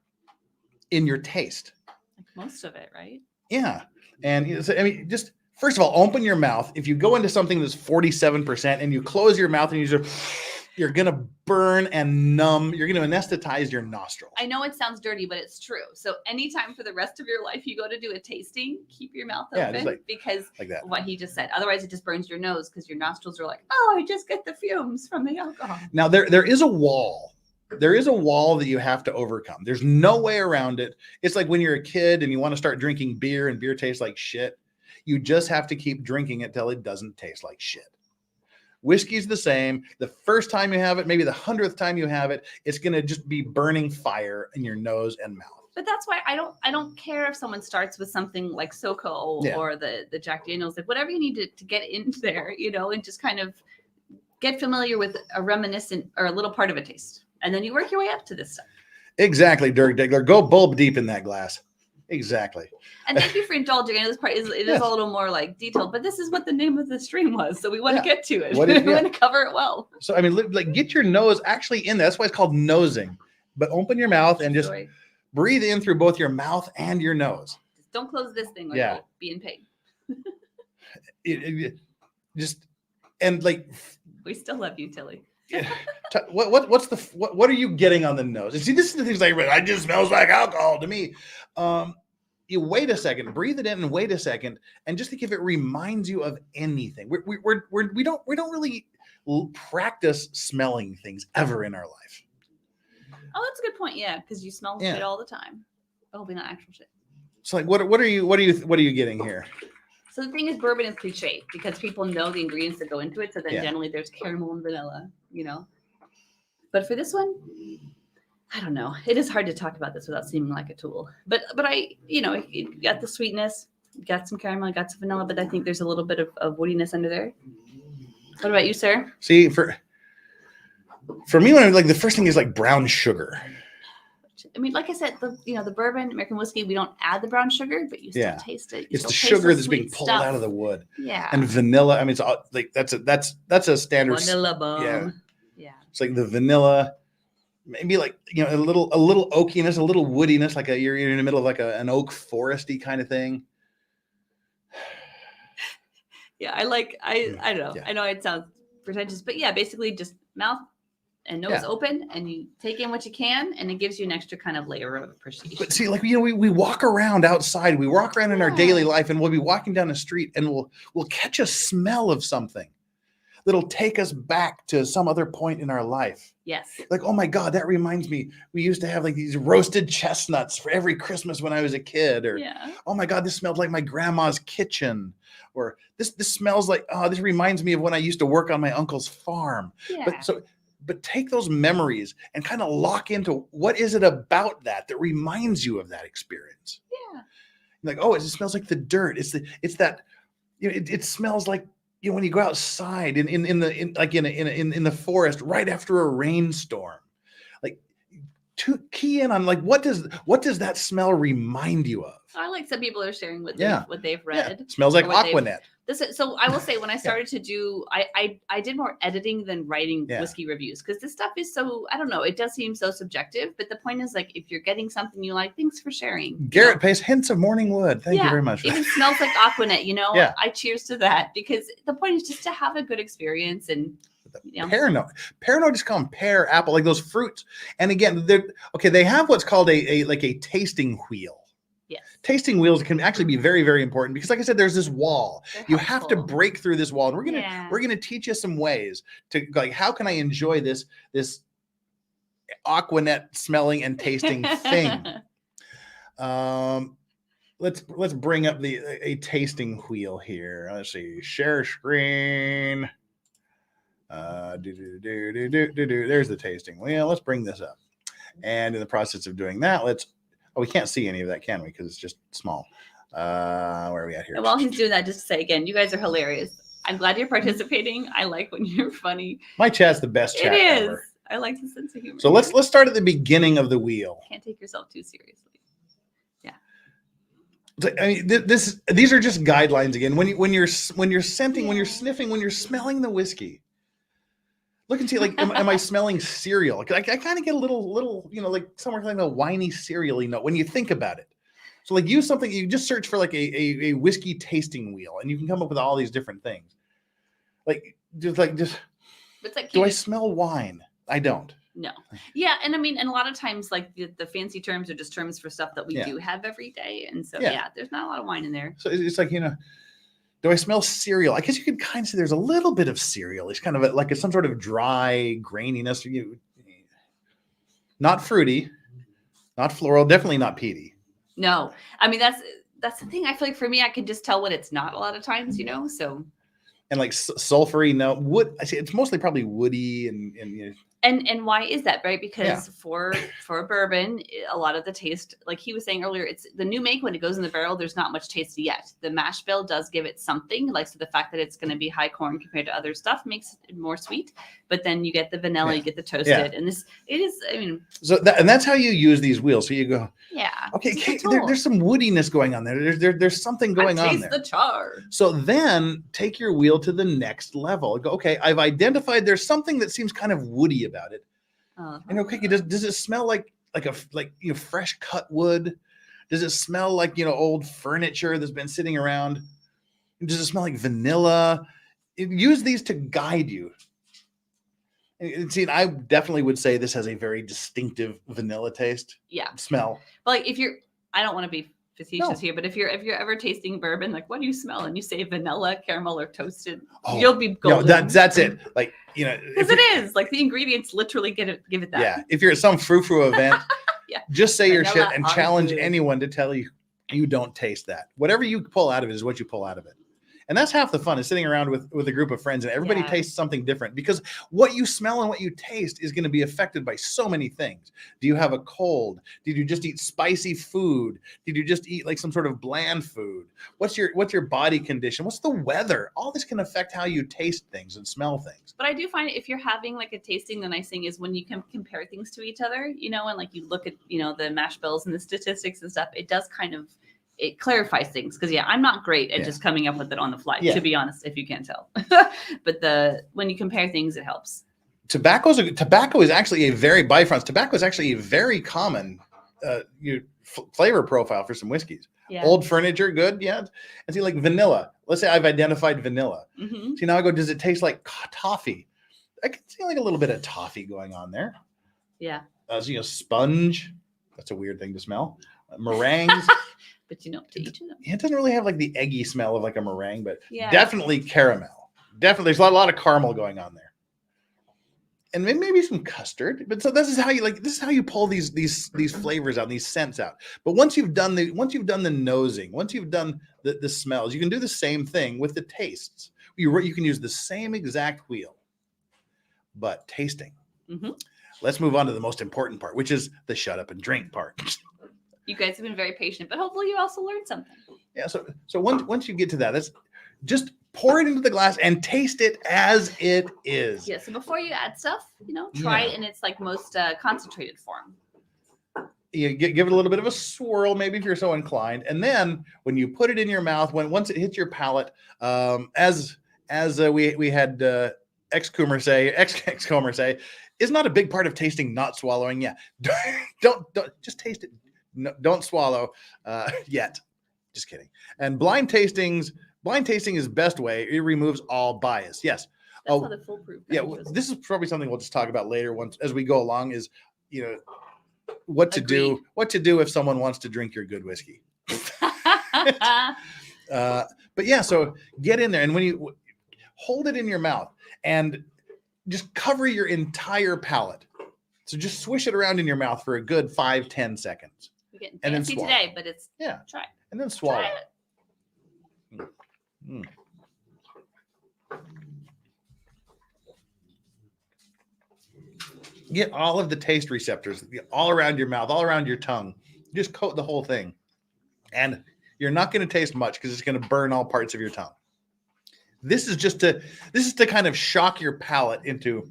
in your taste. Like most of it, right? Yeah, and just first of all, open your mouth. If you go into something that's 47% and you close your mouth and you're going to burn and numb. You're going to anesthetize your nostrils. I know it sounds dirty, but it's true. So anytime for the rest of your life you go to do a tasting, keep your mouth open because like that. What he just said. Otherwise, it just burns your nose because your nostrils are like, oh, I just get the fumes from the alcohol. Now, there is a wall. There is a wall that you have to overcome. There's no way around it. It's like when you're a kid and you want to start drinking beer and beer tastes like shit. You just have to keep drinking it till it doesn't taste like shit. Whiskey's the same. The first time you have it, maybe the 100th time you have it, it's going to just be burning fire in your nose and mouth. But that's why I don't care if someone starts with something like SoCo or the Jack Daniels, like whatever you need to get into there, and just kind of get familiar with a reminiscent or a little part of a taste. And then you work your way up to this stuff. Exactly, Dirk Diggler. Go bulb deep in that glass. Exactly. And thank you for indulging. I know this part is a little more like detailed, but this is what the name of the stream was, so we want to get to it. We want to cover it well. So like get your nose actually in there. That's why it's called nosing. But open your mouth and just breathe in through both your mouth and your nose. Just don't close this thing or you'll be in pain. We still love you, Tilly. What are you getting on the nose? See, this is the things like it just smells like alcohol to me. You wait a second, breathe it in, and wait a second, and just think if it reminds you of anything. We don't really practice smelling things ever in our life. Oh, that's a good point. Yeah, because you smell shit all the time. Hopefully not actual shit. So like, what are you getting here? So the thing is, bourbon is cliche because people know the ingredients that go into it. So then generally there's caramel and vanilla, But for this one, I don't know. It is hard to talk about this without seeming like a tool. But I, it got the sweetness, got some caramel, got some vanilla, but I think there's a little bit of woodiness under there. What about you, sir? See, for me, when the first thing is like brown sugar. I mean, like I said, the bourbon, American whiskey, we don't add the brown sugar, but you still taste it. It's the sugar that's being pulled out of the wood. Yeah. And vanilla. I mean, it's all, like that's a standard. Vanilla bomb. Yeah. It's like the vanilla, maybe like a little oakiness, a little woodiness, like you're in the middle of like an oak foresty kind of thing. Yeah, I don't know. Yeah. I know it sounds pretentious, but yeah, basically just mouth and nose open, and you take in what you can, and it gives you an extra kind of layer of appreciation. But see, like we walk around outside, we walk around in our daily life, and we'll be walking down the street, and we'll catch a smell of something. that'll take us back to some other point in our life. Yes. Like, oh my God, that reminds me, we used to have like these roasted chestnuts for every Christmas when I was a kid. Or, oh my God, this smelled like my grandma's kitchen. Or this smells like, oh, this reminds me of when I used to work on my uncle's farm. Yeah. But take those memories and kind of lock into what is it about that reminds you of that experience. Yeah. Like, oh, it smells like the dirt. It's that, it smells like, when you go outside in the forest right after a rainstorm. Like, to key in on like what does that smell remind you of? I like some people are sharing what they've read. Yeah. It smells like Aquanet. So I will say, when I started to do, I did more editing than writing whiskey reviews, because this stuff is so, I don't know, it does seem so subjective, but the point is, like, if you're getting something you like, thanks for sharing. Garrett pays hints of morning wood. Thank you very much. Even smells like Aquanet, I cheers to that, because the point is just to have a good experience. And Parano, just call them pear, apple, like those fruits. And again, they have what's called a tasting wheel. Yes. Tasting wheels can actually be very, very important, because like I said, there's this wall. You have to break through this wall. And we're gonna teach you some ways to, like, how can I enjoy this Aquanet smelling and tasting thing. Let's bring up a tasting wheel here. Let's see. Share screen. There's the tasting wheel. Let's bring this up. And in the process of doing that, we can't see any of that, can we? Because it's just small. Where are we at here? And while he's doing that, just to say again, you guys are hilarious. I'm glad you're participating. I like when you're funny. My chat's the best chat ever. I like the sense of humor. So let's start at the beginning of the wheel. Can't take yourself too seriously. Yeah. I mean, these are just guidelines again. When you're scenting, when you're sniffing, when you're smelling the whiskey. Look and see, like, am I smelling cereal? I kind of get a little, like somewhere like a whiny cereal-y note when you think about it. So, like, use something, you just search for like a whiskey tasting wheel, and you can come up with all these different things. It's like, do I smell wine? I don't. No. Yeah. And I mean, and a lot of times, like, the fancy terms are just terms for stuff that we do have every day. And so, there's not a lot of wine in there. So it's like, do I smell cereal? I guess you could kind of say there's a little bit of cereal. It's kind of like some sort of dry graininess. Not fruity, not floral, definitely not peaty. No, I mean, that's the thing. I feel like for me, I can just tell what it's not a lot of times, so. And like sulfury, no wood. I see it's mostly probably woody and why is that, right? Because for bourbon, a lot of the taste, like he was saying earlier, it's the new make when it goes in the barrel. There's not much taste yet. The mash bill does give it something, like, so the fact that it's going to be high corn compared to other stuff makes it more sweet. But then you get the vanilla, you get the toasted, and it is. I mean, so that's how you use these wheels. So you go, okay, there's some woodiness going on there. There's something going on there. Taste the char. So then take your wheel to the next level. Go, okay, I've identified there's something that seems kind of woody about it. And okay, does it smell like fresh cut wood? Does it smell like old furniture that's been sitting around? Does it smell like vanilla? Use these to guide you. And see, I definitely would say this has a very distinctive vanilla taste. Yeah. Smell. But like, I don't want to be facetious here, but if you're ever tasting bourbon, like, what do you smell? And you say vanilla, caramel, or toasted, you'll be golden. No, that's it. Like, because it is like the ingredients literally give it that. Yeah. If you're at some frou-frou event, just say your shit and challenge food. anyone to tell you don't taste that. Whatever you pull out of it is what you pull out of it. And that's half the fun, is sitting around with a group of friends and everybody tastes something different, because what you smell and what you taste is going to be affected by so many things. Do you have a cold? Did you just eat spicy food? Did you just eat like some sort of bland food? What's your body condition? What's the weather? All this can affect how you taste things and smell things. But I do find if you're having like a tasting, the nice thing is when you can compare things to each other, and like you look at, the mash bills and the statistics and stuff, it does kind of, it clarifies things, because I'm not great at just coming up with it on the fly, to be honest, if you can't tell. But when you compare things, it helps. Tobacco is actually a very common flavor profile for some whiskeys. Yeah. Old furniture, good, yeah. And see, like vanilla. Let's say I've identified vanilla. Mm-hmm. See, now I go, does it taste like toffee? I can see like a little bit of toffee going on there. Yeah. Sponge. That's a weird thing to smell. Meringues. But to each of them. It doesn't really have like the eggy smell of like a meringue, but definitely caramel. Definitely, there's a lot of caramel going on there, and maybe some custard. But so this is how you pull these flavors out, these scents out. But once you've done the nosing, once you've done the smells, you can do the same thing with the tastes. You can use the same exact wheel, but tasting. Mm-hmm. Let's move on to the most important part, which is the shut up and drink part. You guys have been very patient, but hopefully you also learned something. Yeah. So once you get to that, that's just pour it into the glass and taste it as it is. Yeah. So before you add stuff, try it in its like most concentrated form. You give it a little bit of a swirl, maybe if you're so inclined, and then when you put it in your mouth, once it hits your palate, as we had ex-Comer say, is not a big part of tasting not swallowing. Yeah, don't just taste it. No, don't swallow yet. Just kidding. And blind tasting is best way. It removes all bias. Yes. That's not a foolproof. Yeah, this is probably something we'll just talk about later once as we go along. Is what to do if someone wants to drink your good whiskey. But yeah, so get in there, and when you hold it in your mouth and just cover your entire palate. So just swish it around in your mouth for a good 5-10 seconds. We're getting fancy today, but it's try it. And then swallow. Try it. Get all of the taste receptors all around your mouth, all around your tongue. Just coat the whole thing. And you're not going to taste much because it's going to burn all parts of your tongue. This is to kind of shock your palate into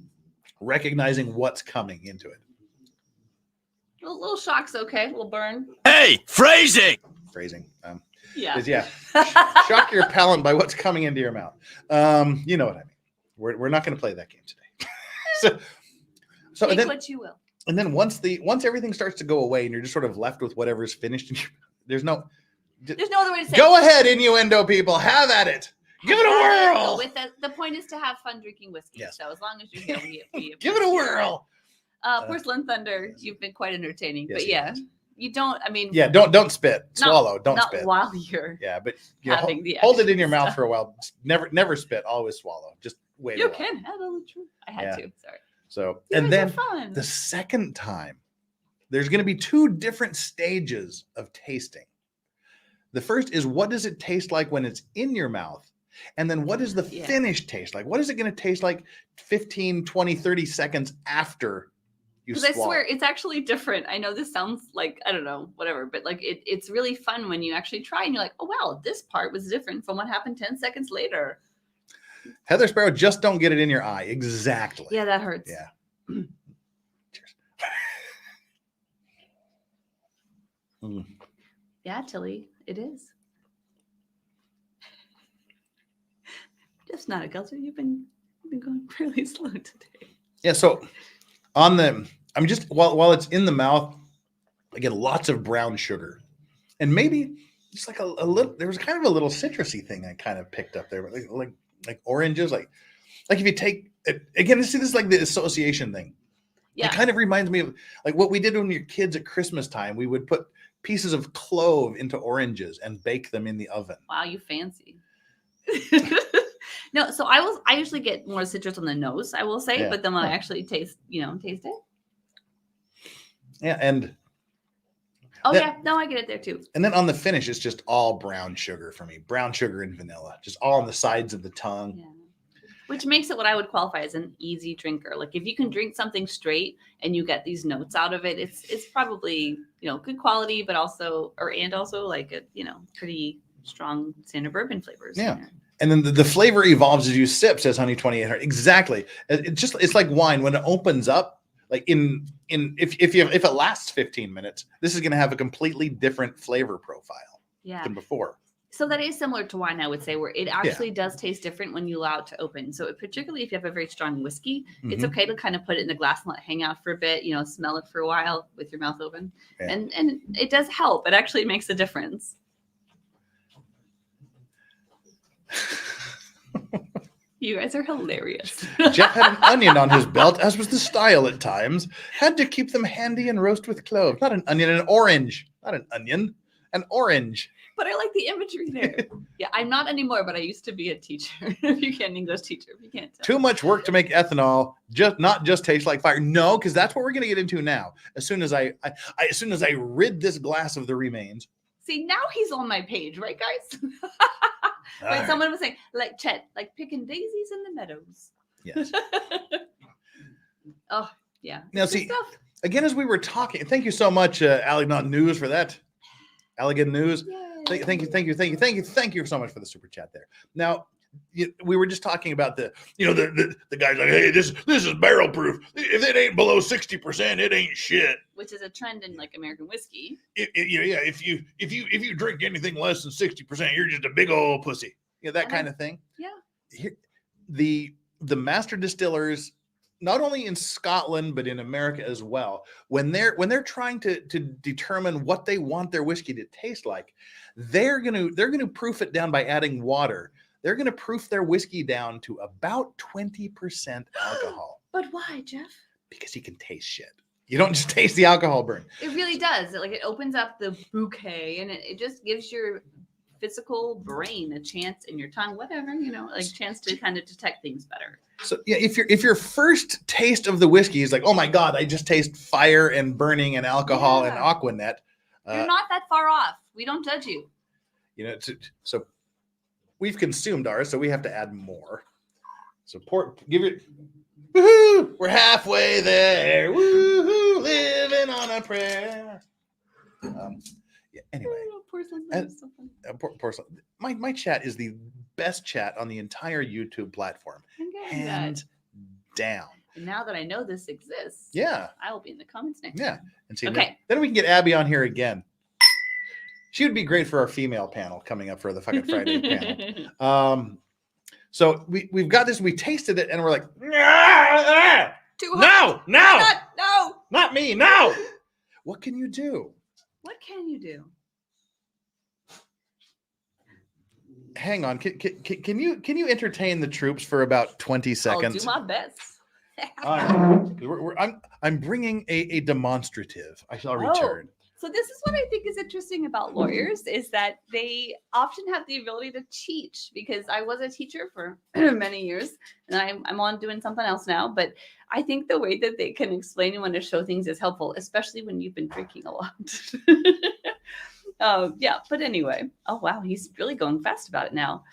recognizing what's coming into it. A little shock's okay. A little burn. Hey, phrasing. Yeah. Shock your palate by what's coming into your mouth. You know what I mean. We're not going to play that game today. So Take and then, what you will. And then once everything starts to go away and you're just sort of left with whatever's finished, there's no other way to say go it. ahead, innuendo people, have at it. Give it a whirl. With the point is to have fun drinking whiskey. Yes. So as long as you're here, we give it a whirl. Porcelain Thunder, you've been quite entertaining. Yes, but yeah, you don't. I mean, yeah, don't spit. Swallow. Don't not spit. while you're. Yeah, but having the hold it in action your mouth stuff. for a while. Never spit. Always swallow. Just wait. You can handle the truth. I had to. Sorry. So You and guys are then fun. the second time, there's going to be two different stages of tasting. The first is what does it taste like when it's in your mouth? And then what does the finish taste like? What is it going to taste like 15, 20, 30 seconds after you swallow? Because I swear it's actually different. I know this sounds like, I don't know, whatever, but like it's really fun when you actually try and you're like, oh, wow, this part was different from what happened 10 seconds later. Heather Sparrow, just don't get it in your eye. Exactly. Yeah, that hurts. Yeah. Cheers. Yeah, Tilly, it is. Just not a guzzler. You've been going fairly slow today. Yeah. So while it's in the mouth, I get lots of brown sugar, and maybe just like a little. There was kind of a little citrusy thing I kind of picked up there, like oranges, like if you take it, again, see this is like the association thing. Yeah. It kind of reminds me of like what we did when we were kids at Christmas time. We would put pieces of clove into oranges and bake them in the oven. Wow, you fancy. No, so I usually get more citrus on the nose, I will say, but then when I actually taste it. Yeah, and I get it there too. And then on the finish, it's just all brown sugar for me. Brown sugar and vanilla, just all on the sides of the tongue. Yeah. Which makes it what I would qualify as an easy drinker. Like if you can drink something straight and you get these notes out of it, it's probably, good quality, but also like a, pretty strong standard bourbon flavors. Yeah. And then the flavor evolves as you sip, says Honey 2800. Exactly. It's like wine when it opens up, like if it lasts 15 minutes, this is going to have a completely different flavor profile than before. So that is similar to wine, I would say, where it actually does taste different when you allow it to open. So particularly if you have a very strong whiskey, it's okay to kind of put it in the glass and let it hang out for a bit, smell it for a while with your mouth open. Yeah. And it does help. It actually makes a difference. You guys are hilarious. Jeff had an onion on his belt, as was the style at times. Had to keep them handy and roast with cloves. Not an onion, an orange. Not an onion, an orange. But I like the imagery there. Yeah, I'm not anymore, but I used to be a teacher. If you can't English teacher, if you can't tell. Too much work to make ethanol not just taste like fire. No, because that's what we're going to get into now. As soon as I rid this glass of the remains. See, now he's on my page, right, guys? Like someone was saying, like Chet, like picking daisies in the meadows. Yes. Oh, yeah. Now, see, again, as we were talking, thank you so much, Allegan News, for that. Allegan News. Thank you so much for the super chat there. Now, we were just talking about the guy's like, hey, this is barrel proof. If it ain't below 60%, it ain't shit. Which is a trend in like American whiskey. If you drink anything less than 60%, you're just a big old pussy. That kind of thing. Yeah. The master distillers, not only in Scotland but in America as well, when they're trying to determine what they want their whiskey to taste like, they're gonna proof it down by adding water. They're gonna proof their whiskey down to about 20% alcohol. But why, Jeff? Because you can taste shit. You don't just taste the alcohol burn. It really does. It opens up the bouquet, and it just gives your physical brain a chance, in your tongue, whatever, chance to kind of detect things better. So yeah, if your first taste of the whiskey is like, oh my God, I just taste fire and burning and alcohol and Aquanet. You're not that far off. We don't judge you. So we've consumed ours, so we have to add more. So give it. Woohoo! We're halfway there. Woohoo! Living on a prayer. Anyway, porcelain. My chat is the best chat on the entire YouTube platform, hands down. And now that I know this exists, I will be in the comments next time. And see, then we can get Abby on here again. She would be great for our female panel coming up for the fucking Friday panel. So we've got this. We tasted it, and we're like, too hot. No, not me. No. What can you do? What can you do? Hang on. Can you entertain the troops for about 20 seconds? I'll do my best. I'm bringing a demonstrative. I shall return. So this is what I think is interesting about lawyers, is that they often have the ability to cheat, because I was a teacher for many years, and I'm on doing something else now. But I think the way that they can explain and want to show things is helpful, especially when you've been drinking a lot. But anyway, oh wow, he's really going fast about it now.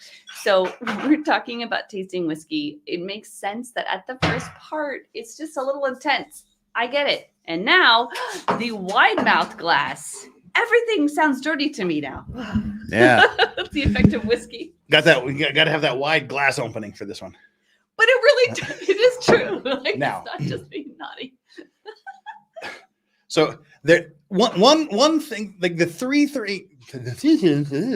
So we're talking about tasting whiskey. It makes sense that at the first part, it's just a little intense. I get it. And now the wide mouth glass. Everything sounds dirty to me now. Yeah. That's the effect of whiskey. Got that. We got to have that wide glass opening for this one. But it really, it is true. Now. It's not just being naughty. So there, one thing, like the three. It's not you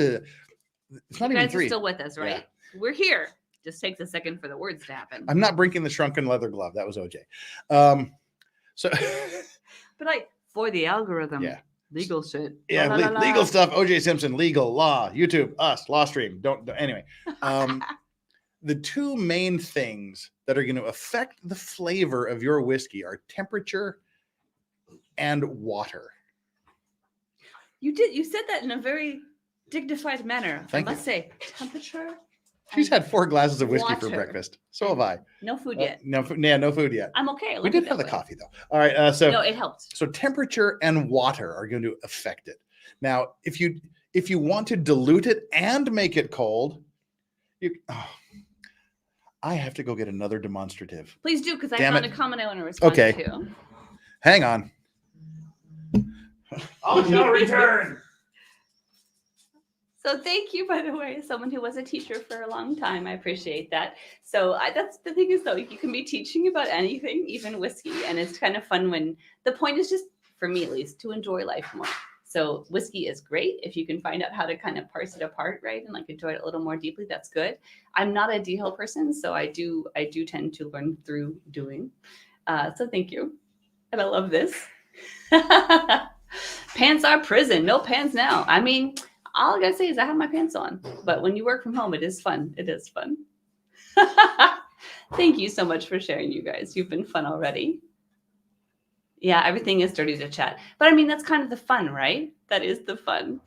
even guys three. are still with us, right? Yeah. We're here. Just takes a second for the words to happen. I'm not breaking the shrunken leather glove. That was OJ. But for the algorithm, legal shit. Yeah, legal stuff. OJ Simpson, legal, law, YouTube, us, law stream. Don't anyway. The two main things that are going to affect the flavor of your whiskey are temperature and water. You said that in a very dignified manner. I must say, temperature. She's had 4 glasses of whiskey for breakfast. So have I. No food yet. No food yet. I'm okay. We did have the coffee though. All right. No, it helped. So temperature and water are going to affect it. Now, if you want to dilute it and make it cold, I have to go get another demonstrative. Please do, because I found a comment I want to respond to. Hang on. I shall return. So thank you, by the way, someone who was a teacher for a long time. I appreciate that. So that's the thing is, though, you can be teaching about anything, even whiskey. And it's kind of fun when the point is just, for me at least, to enjoy life more. So whiskey is great. If you can find out how to kind of parse it apart, right, and enjoy it a little more deeply, that's good. I'm not a detail person, so I do tend to learn through doing. So thank you. And I love this. Pants are prison. No pants now. I mean, all I gotta say is I have my pants on, but when you work from home, it is fun. It is fun. Thank you so much for sharing, you guys. You've been fun already. Yeah, everything is dirty to chat. But I mean, that's kind of the fun, right? That is the fun.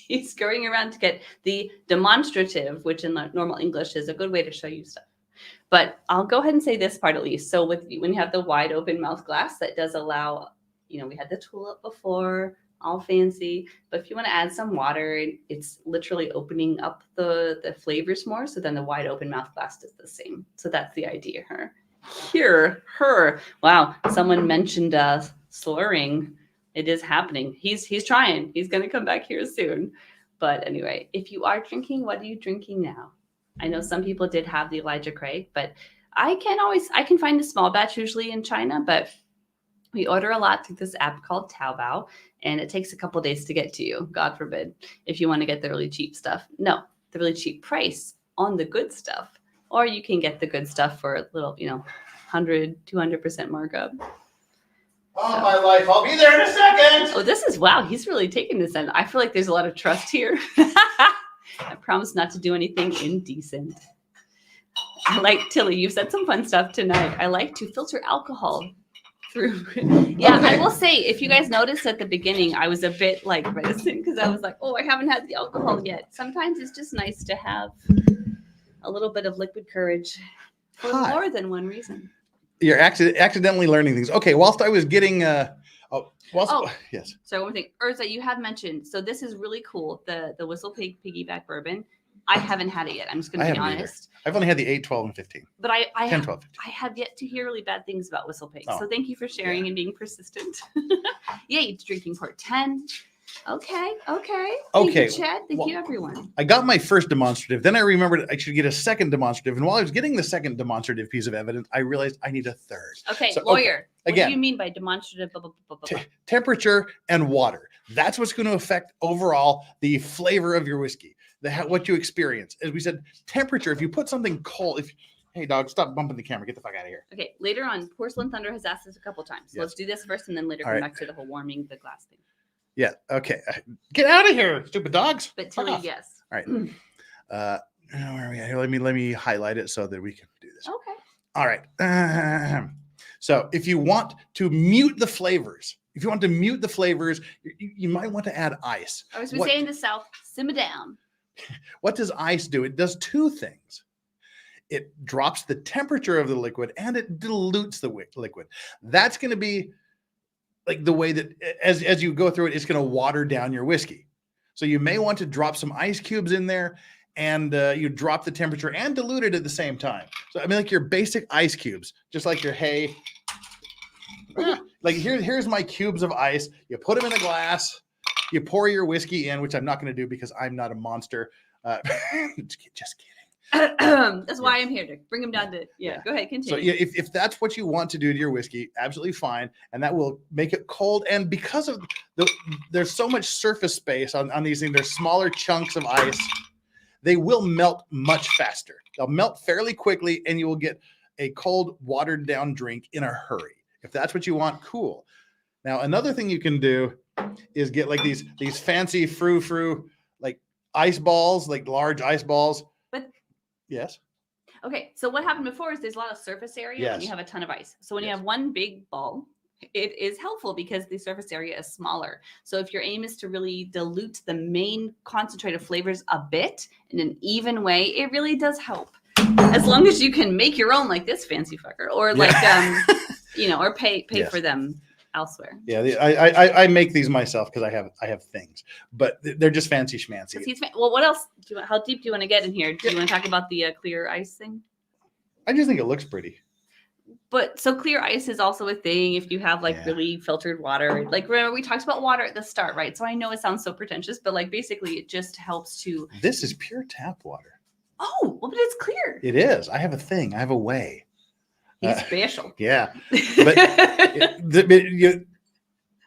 He's scurrying around to get the demonstrative, which in normal English is a good way to show you stuff. But I'll go ahead and say this part at least. So when you have the wide open mouth glass, that does allow, we had the tulip before, all fancy. But if you want to add some water, it's literally opening up the flavors more. So then the wide open mouth glass does the same. So that's the idea here. Wow, someone mentioned slurring. It is happening. He's trying. He's going to come back here soon. But anyway, if you are drinking, what are you drinking now? I know some people did have the Elijah Craig, but I can find a small batch usually in China, but we order a lot through this app called Taobao, and it takes a couple days to get to you. God forbid, if you want to get the really cheap stuff. No, the really cheap price on the good stuff. Or you can get the good stuff for a little, 100, 200% markup. Oh, my life. I'll be there in a second. Oh, wow. He's really taking this in. I feel like there's a lot of trust here. I promise not to do anything indecent. Tilly, you've said some fun stuff tonight. I like to filter alcohol through. Yeah, okay. I will say, if you guys noticed at the beginning, I was a bit reticent because I was like, oh, I haven't had the alcohol yet. Sometimes it's just nice to have a little bit of liquid courage for more than one reason. You're accidentally learning things. Okay, whilst I was getting yes. So one thing, Urza, you have mentioned. So this is really coll. The Whistle Pig Piggyback Bourbon. I haven't had it yet. I'm just going to be honest. I've only had the 8, 12, and 15. But I 10, 12, 15. I have yet to hear really bad things about Whistle Pig. So thank you for sharing and being persistent. Yeah, you're drinking port 10. Okay. Thank you, Chad. Thank you, everyone. I got my first demonstrative. Then I remembered I should get a second demonstrative. And while I was getting the second demonstrative piece of evidence, I realized I need a third. Okay, so, lawyer. What do you mean by demonstrative? Temperature and water. That's what's going to affect overall the flavor of your whiskey, what you experience. As we said, temperature. If you put something cold, hey, dog, stop bumping the camera. Get the fuck out of here. Okay, later on, Porcelain Thunder has asked this a couple times. So let's do this first and then later come back to the whole warming the glass thing. Yeah. Okay. Get out of here, stupid dogs. But Tilly, yes. All right. Where are we at here? Let me highlight it so that we can do this. Okay. All right. So if you want to mute the flavors, you might want to add ice. I was saying in the South, simmer down. What does ice do? It does two things. It drops the temperature of the liquid and it dilutes the liquid. That's going to be the way that as you go through it, it's going to water down your whiskey. So you may want to drop some ice cubes in there and you drop the temperature and dilute it at the same time. So your basic ice cubes, just like your hay. Here's my cubes of ice. You put them in a glass. You pour your whiskey in, which I'm not going to do because I'm not a monster. Just kidding. That's why I'm here, to bring them down to go ahead, continue. So if that's what you want to do to your whiskey, absolutely fine, and that will make it cold. And because of there's so much surface space on these things, there's smaller chunks of ice, they will melt much faster. They'll melt fairly quickly, and you will get a cold, watered down drink in a hurry. If that's what you want, cool. Now another thing you can do is get these fancy frou ice balls, large ice balls. But yes. Okay, so what happened before is there's a lot of surface area when you have a ton of ice. So when you have one big ball, it is helpful because the surface area is smaller. So if your aim is to really dilute the main concentrated flavors a bit in an even way, it really does help. As long as you can make your own like this fancy fucker, or or pay for them elsewhere. Yeah, I make these myself because I have things, but they're just fancy schmancy. Well, what else? How deep do you want to get in here? Do you want to talk about the clear ice thing? I just think it looks pretty. But so clear ice is also a thing if you have really filtered water. Remember we talked about water at the start, right? So I know it sounds so pretentious, but basically it just helps to. This is pure tap water. Oh, well, but it's clear. It is. I have a thing. I have a way. He's special. Yeah, but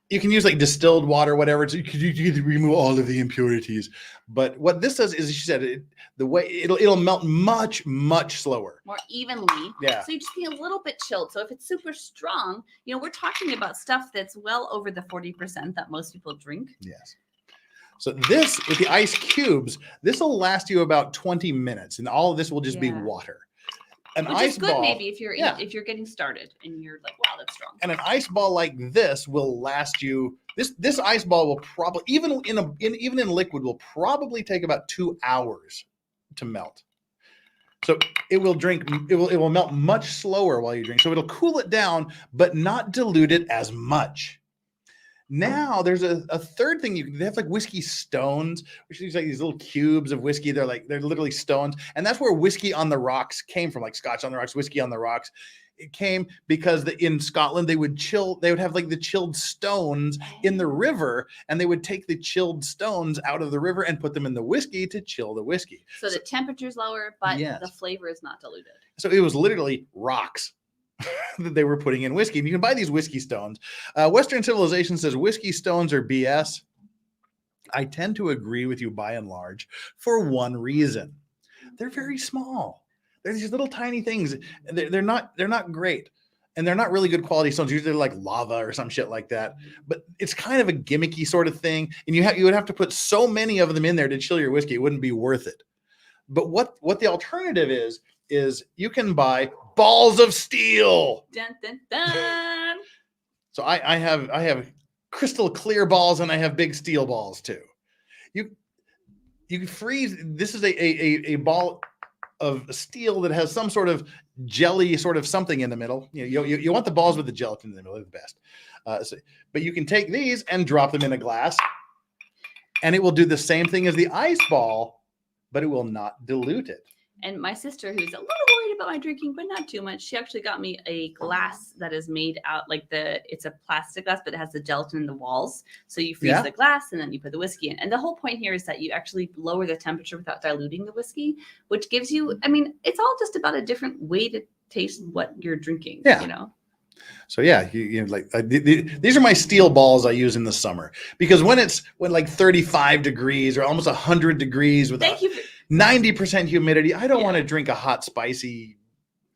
you can use distilled water, whatever. So you can remove all of the impurities. But what this does is, she said, the way it'll melt much, much slower, more evenly. Yeah. So you just need a little bit chilled. So if it's super strong, we're talking about stuff that's well over the 40% that most people drink. Yes. So this, with the ice cubes, this will last you about 20 minutes, and all of this will just be water. Which is good, maybe if you're getting started and you're wow, that's strong. And an ice ball like this will last you. This ice ball will probably, even in liquid, will probably take about 2 hours to melt. So it will melt much slower while you drink. So it'll cool it down, but not dilute it as much. Now there's a third thing. They have like whiskey stones, which is like these little cubes of whiskey. They're literally stones. And that's where whiskey on the rocks came from, like Scotch on the rocks, whiskey on the rocks. It came because in Scotland they would have like the chilled stones in the river, and they would take the chilled stones out of the river and put them in the whiskey to chill the whiskey. So the temperature's lower, but yes. the flavor is not diluted. So it was literally rocks that they were putting in whiskey. And you can buy these whiskey stones. Western civilization says whiskey stones are BS. I tend to agree with you by and large for one reason. They're very small. They're these little tiny things. They're not great, and they're not really good quality stones. Usually they're like lava or some shit like that. But it's kind of a gimmicky sort of thing, and you would have to put so many of them in there to chill your whiskey. It wouldn't be worth it. But what the alternative is you can buy balls of steel. Dun, dun, dun. So I have crystal clear balls, and I have big steel balls too. You can freeze. This is a ball of steel that has some sort of jelly sort of something in the middle. You want the balls with the gelatin in the middle. They're the best. But you can take these and drop them in a glass, and it will do the same thing as the ice ball, but it will not dilute it. And my sister, who's a little worried about my drinking, but not too much, she actually got me a glass that is made out it's a plastic glass, but it has the gelatin in the walls. So you freeze the glass and then you put the whiskey in. And the whole point here is that you actually lower the temperature without diluting the whiskey, which gives you, it's all just about a different way to taste what you're drinking, So these are my steel balls I use in the summer, because when like 35 degrees or almost 100 degrees with 90% humidity, I don't want to drink a hot, spicy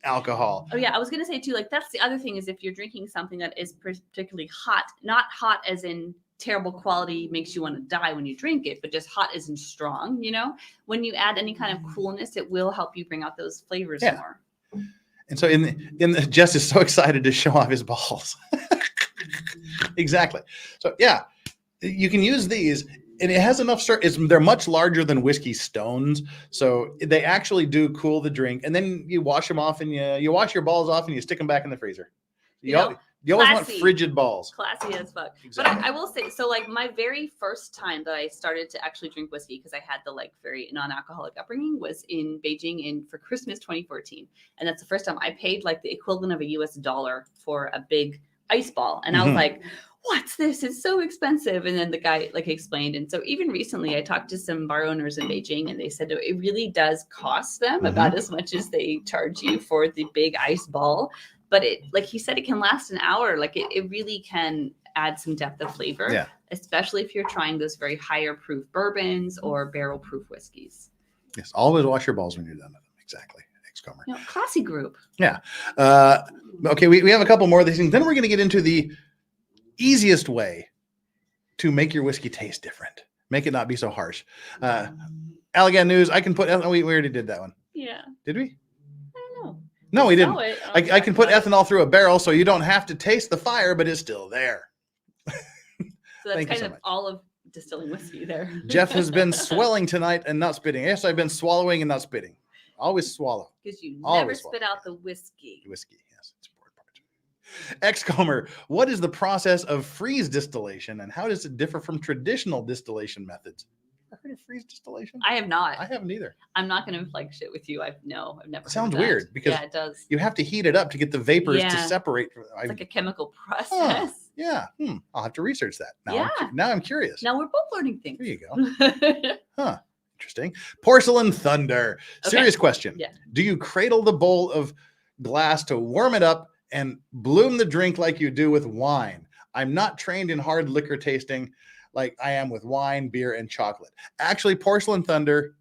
alcohol. Oh yeah, I was gonna say too, like that's the other thing is if you're drinking something that is particularly hot, not hot as in terrible quality makes you want to die when you drink it, but just hot as in strong, when you add any kind of coolness, it will help you bring out those flavors more. And so Jess is so excited to show off his balls. Exactly. So yeah, you can use these, and it has enough. They're much larger than whiskey stones, so they actually do cool the drink. And then you wash them off, and you wash your balls off, and you stick them back in the freezer. You always want frigid balls. Classy as fuck. Exactly. But I will say, so like my very first time that I started to actually drink whiskey, because I had the like very non-alcoholic upbringing, was in Beijing for Christmas 2014. And that's the first time I paid like the equivalent of a US $1 for a big ice ball. And I was like, what's this? It's so expensive. And then the guy like explained. And so even recently I talked to some bar owners in Beijing, and they said it really does cost them about as much as they charge you for the big ice ball. But it, like he said, it can last an hour. Like it really can add some depth of flavor, especially if you're trying those very higher proof bourbons or barrel proof whiskeys. Yes. Always wash your balls when you're done with them. Exactly. Ex-comer. Classy group. Yeah. Okay. We have a couple more of these things. Then we're going to get into the easiest way to make your whiskey taste different. Make it not be so harsh. Allegan News. I can put, we already did that one. Yeah. Did we? No, we didn't. I can put ethanol through a barrel, so you don't have to taste the fire, but it's still there. So that's kind of all of distilling whiskey there. Jeff has been swelling tonight and not spitting. Yes, I've been swallowing and not spitting. Always swallow. Because you never spit out the whiskey. Whiskey, yes. It's important part. X-Comer, what is the process of freeze distillation, and how does it differ from traditional distillation methods? Heard of freeze distillation? I have not. I haven't either. I'm not going to like shit with you. I've never. It sounds weird because it does. You have to heat it up to get the vapors to separate. It's like a chemical process. Yeah. I'll have to research that. Now I'm curious. Now we're both learning things. There you go. Interesting. Porcelain Thunder. Okay. Serious question. Yeah. Do you cradle the bowl of glass to warm it up and bloom the drink like you do with wine? I'm not trained in hard liquor tasting like I am with wine, beer, and chocolate. Actually, Porcelain Thunder,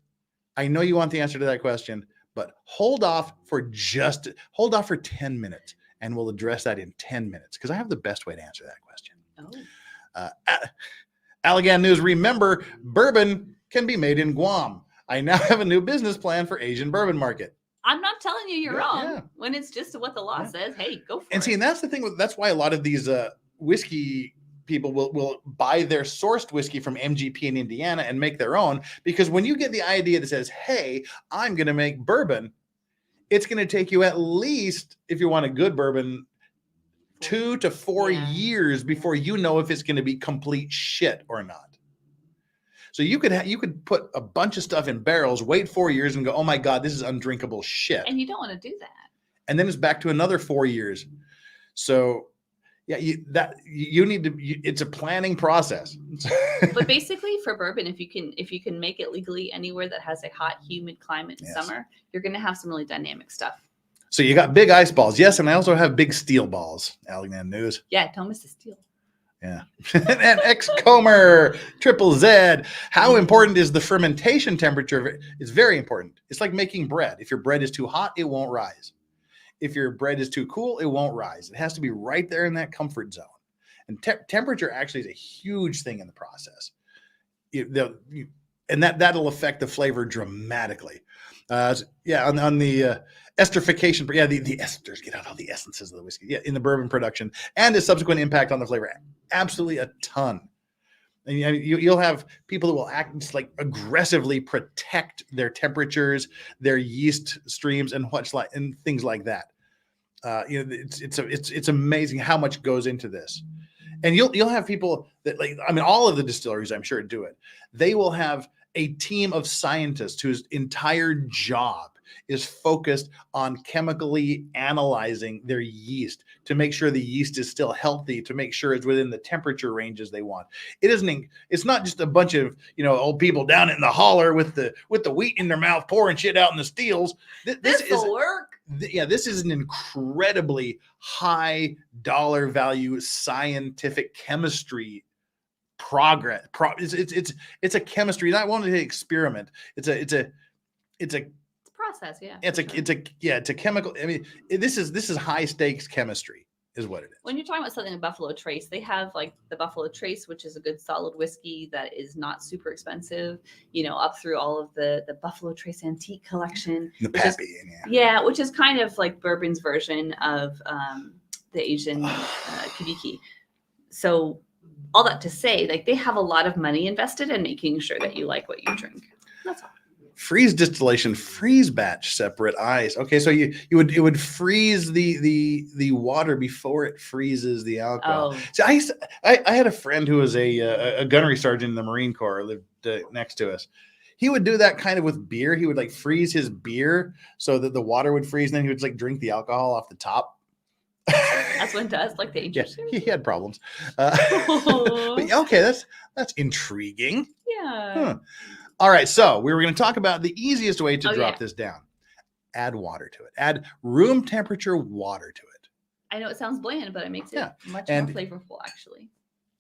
I know you want the answer to that question, but hold off for 10 minutes, and we'll address that in 10 minutes, because I have the best way to answer that question. Allegan News, remember, bourbon can be made in Guam. I now have a new business plan for Asian bourbon market. I'm not telling you you're wrong. When it's just what the law says, hey, go for it. And see, and that's the thing, that's why a lot of these whiskey people will buy their sourced whiskey from MGP in Indiana and make their own, because when you get the idea that says, hey, I'm going to make bourbon, it's going to take you at least, if you want a good bourbon, 2 to 4 years before you know if it's going to be complete shit or not. So you could put a bunch of stuff in barrels, wait 4 years and go, oh my God, this is undrinkable shit. And you don't want to do that. And then it's back to another 4 years. So yeah, it's a planning process. But basically for bourbon, if you can make it legally anywhere that has a hot, humid climate in summer, you're going to have some really dynamic stuff. So you got big ice balls. Yes, and I also have big steel balls. Alexander News. Yeah, don't miss the steel. Yeah. And X-Comer, Triple Z. How important is the fermentation temperature? It's very important. It's like making bread. If your bread is too hot, it won't rise. If your bread is too cool, it won't rise. It has to be right there in that comfort zone. And temperature actually is a huge thing in the process. And that'll affect the flavor dramatically. On the esterification, the esters, get out all the essences of the whiskey. Yeah, in the bourbon production and its subsequent impact on the flavor, absolutely a ton. And you'll have people that will act just like aggressively protect their temperatures, their yeast streams, and things like that. It's amazing how much goes into this. And you'll have people that all of the distilleries, I'm sure, do it. They will have a team of scientists whose entire job is focused on chemically analyzing their yeast to make sure the yeast is still healthy, to make sure it's within the temperature ranges they want. It's not just a bunch of old people down in the holler with the wheat in their mouth pouring shit out in the steels. This will work. This is an incredibly high dollar value scientific chemistry progress. It's a chemistry. I want to say experiment. It's a process. Yeah. It's a chemical. I mean, this is high stakes chemistry is what it is. When you're talking about something like Buffalo Trace, they have like the Buffalo Trace, which is a good solid whiskey that is not super expensive, up through all of the Buffalo Trace antique collection. The Pappy. Which is kind of like bourbon's version of the Asian Kubiki. So all that to say, like, they have a lot of money invested in making sure that you like what you drink. That's all. Freeze distillation, freeze batch, separate ice. Okay, so it would freeze the water before it freezes the alcohol. So I had a friend who was a gunnery sergeant in the Marine Corps, lived next to us. He would do that kind of with beer. He would like freeze his beer so that the water would freeze, and then he would like drink the alcohol off the top. That's what it does, like the yeah, he had problems. But okay, that's intriguing. Yeah. Huh. All right, so we were going to talk about the easiest way to drop this down. Add water to it. Add room temperature water to it. I know it sounds bland, but it makes it much more flavorful, actually.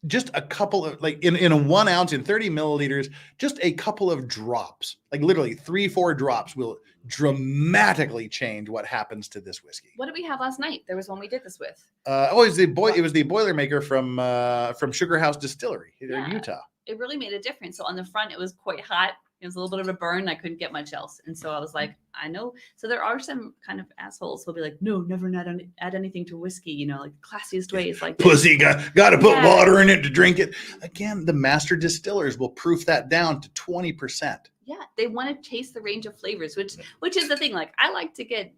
Just a couple of, like in a 1 ounce, in 30 milliliters, just a couple of drops, like literally 3-4 drops will dramatically change what happens to this whiskey. What did we have last night? There was one we did this with. It was the Boilermaker from Sugar House Distillery in Utah. It really made a difference. So on the front, it was quite hot. It was a little bit of a burn. I couldn't get much else. And so I was like, I know. So there are some kind of assholes who'll be like, no, never add anything to whiskey. Like the classiest way is like pussy, got to put water in it to drink it. Again, the master distillers will proof that down to 20%. Yeah, they want to taste the range of flavors, which is the thing. Like, I like to get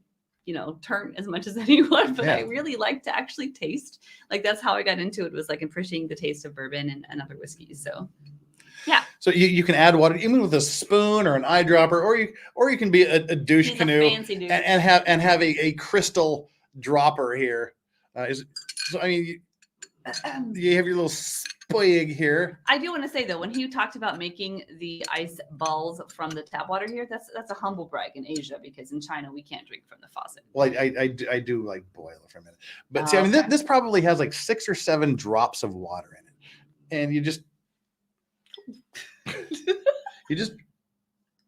turn as much as anyone, but I really like to actually taste. Like, that's how I got into it, was like appreciating the taste of bourbon and other whiskeys. So yeah. So you can add water even with a spoon or an eyedropper, or you can be a douche canoe and have a crystal dropper here. You have your little spig here. I do want to say though, when he talked about making the ice balls from the tap water here, that's a humble brag in Asia, because in China we can't drink from the faucet. Well, I do like boil it for a minute, but see, I mean, this probably has like 6 or 7 drops of water in it, and you just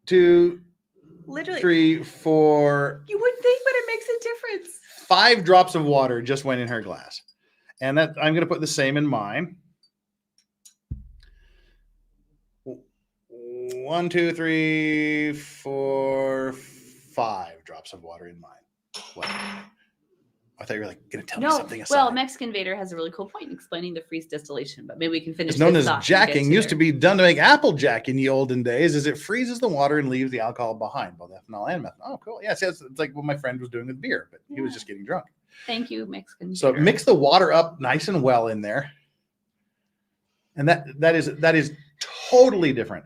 2, literally 3, 4. You would think, but it makes a difference. 5 drops of water just went in her glass, and that I'm going to put the same in mine. 1, 2, 3, 4, 5 drops of water in mine. Well, I thought you were like going to tell me No, something aside. well, Mexican Vader has a really cool point in explaining the freeze distillation, but maybe we can finish. It's known this as thought and get jacking. Used there. to be done to make applejack in the olden days, as it freezes the water and leaves the alcohol behind, both ethanol and methanol. Oh, cool. Yeah, see, it's like what my friend was doing with beer, but he was just getting drunk. Thank you, Mexican So Vader. mix the water up nice and well in there, and that is totally different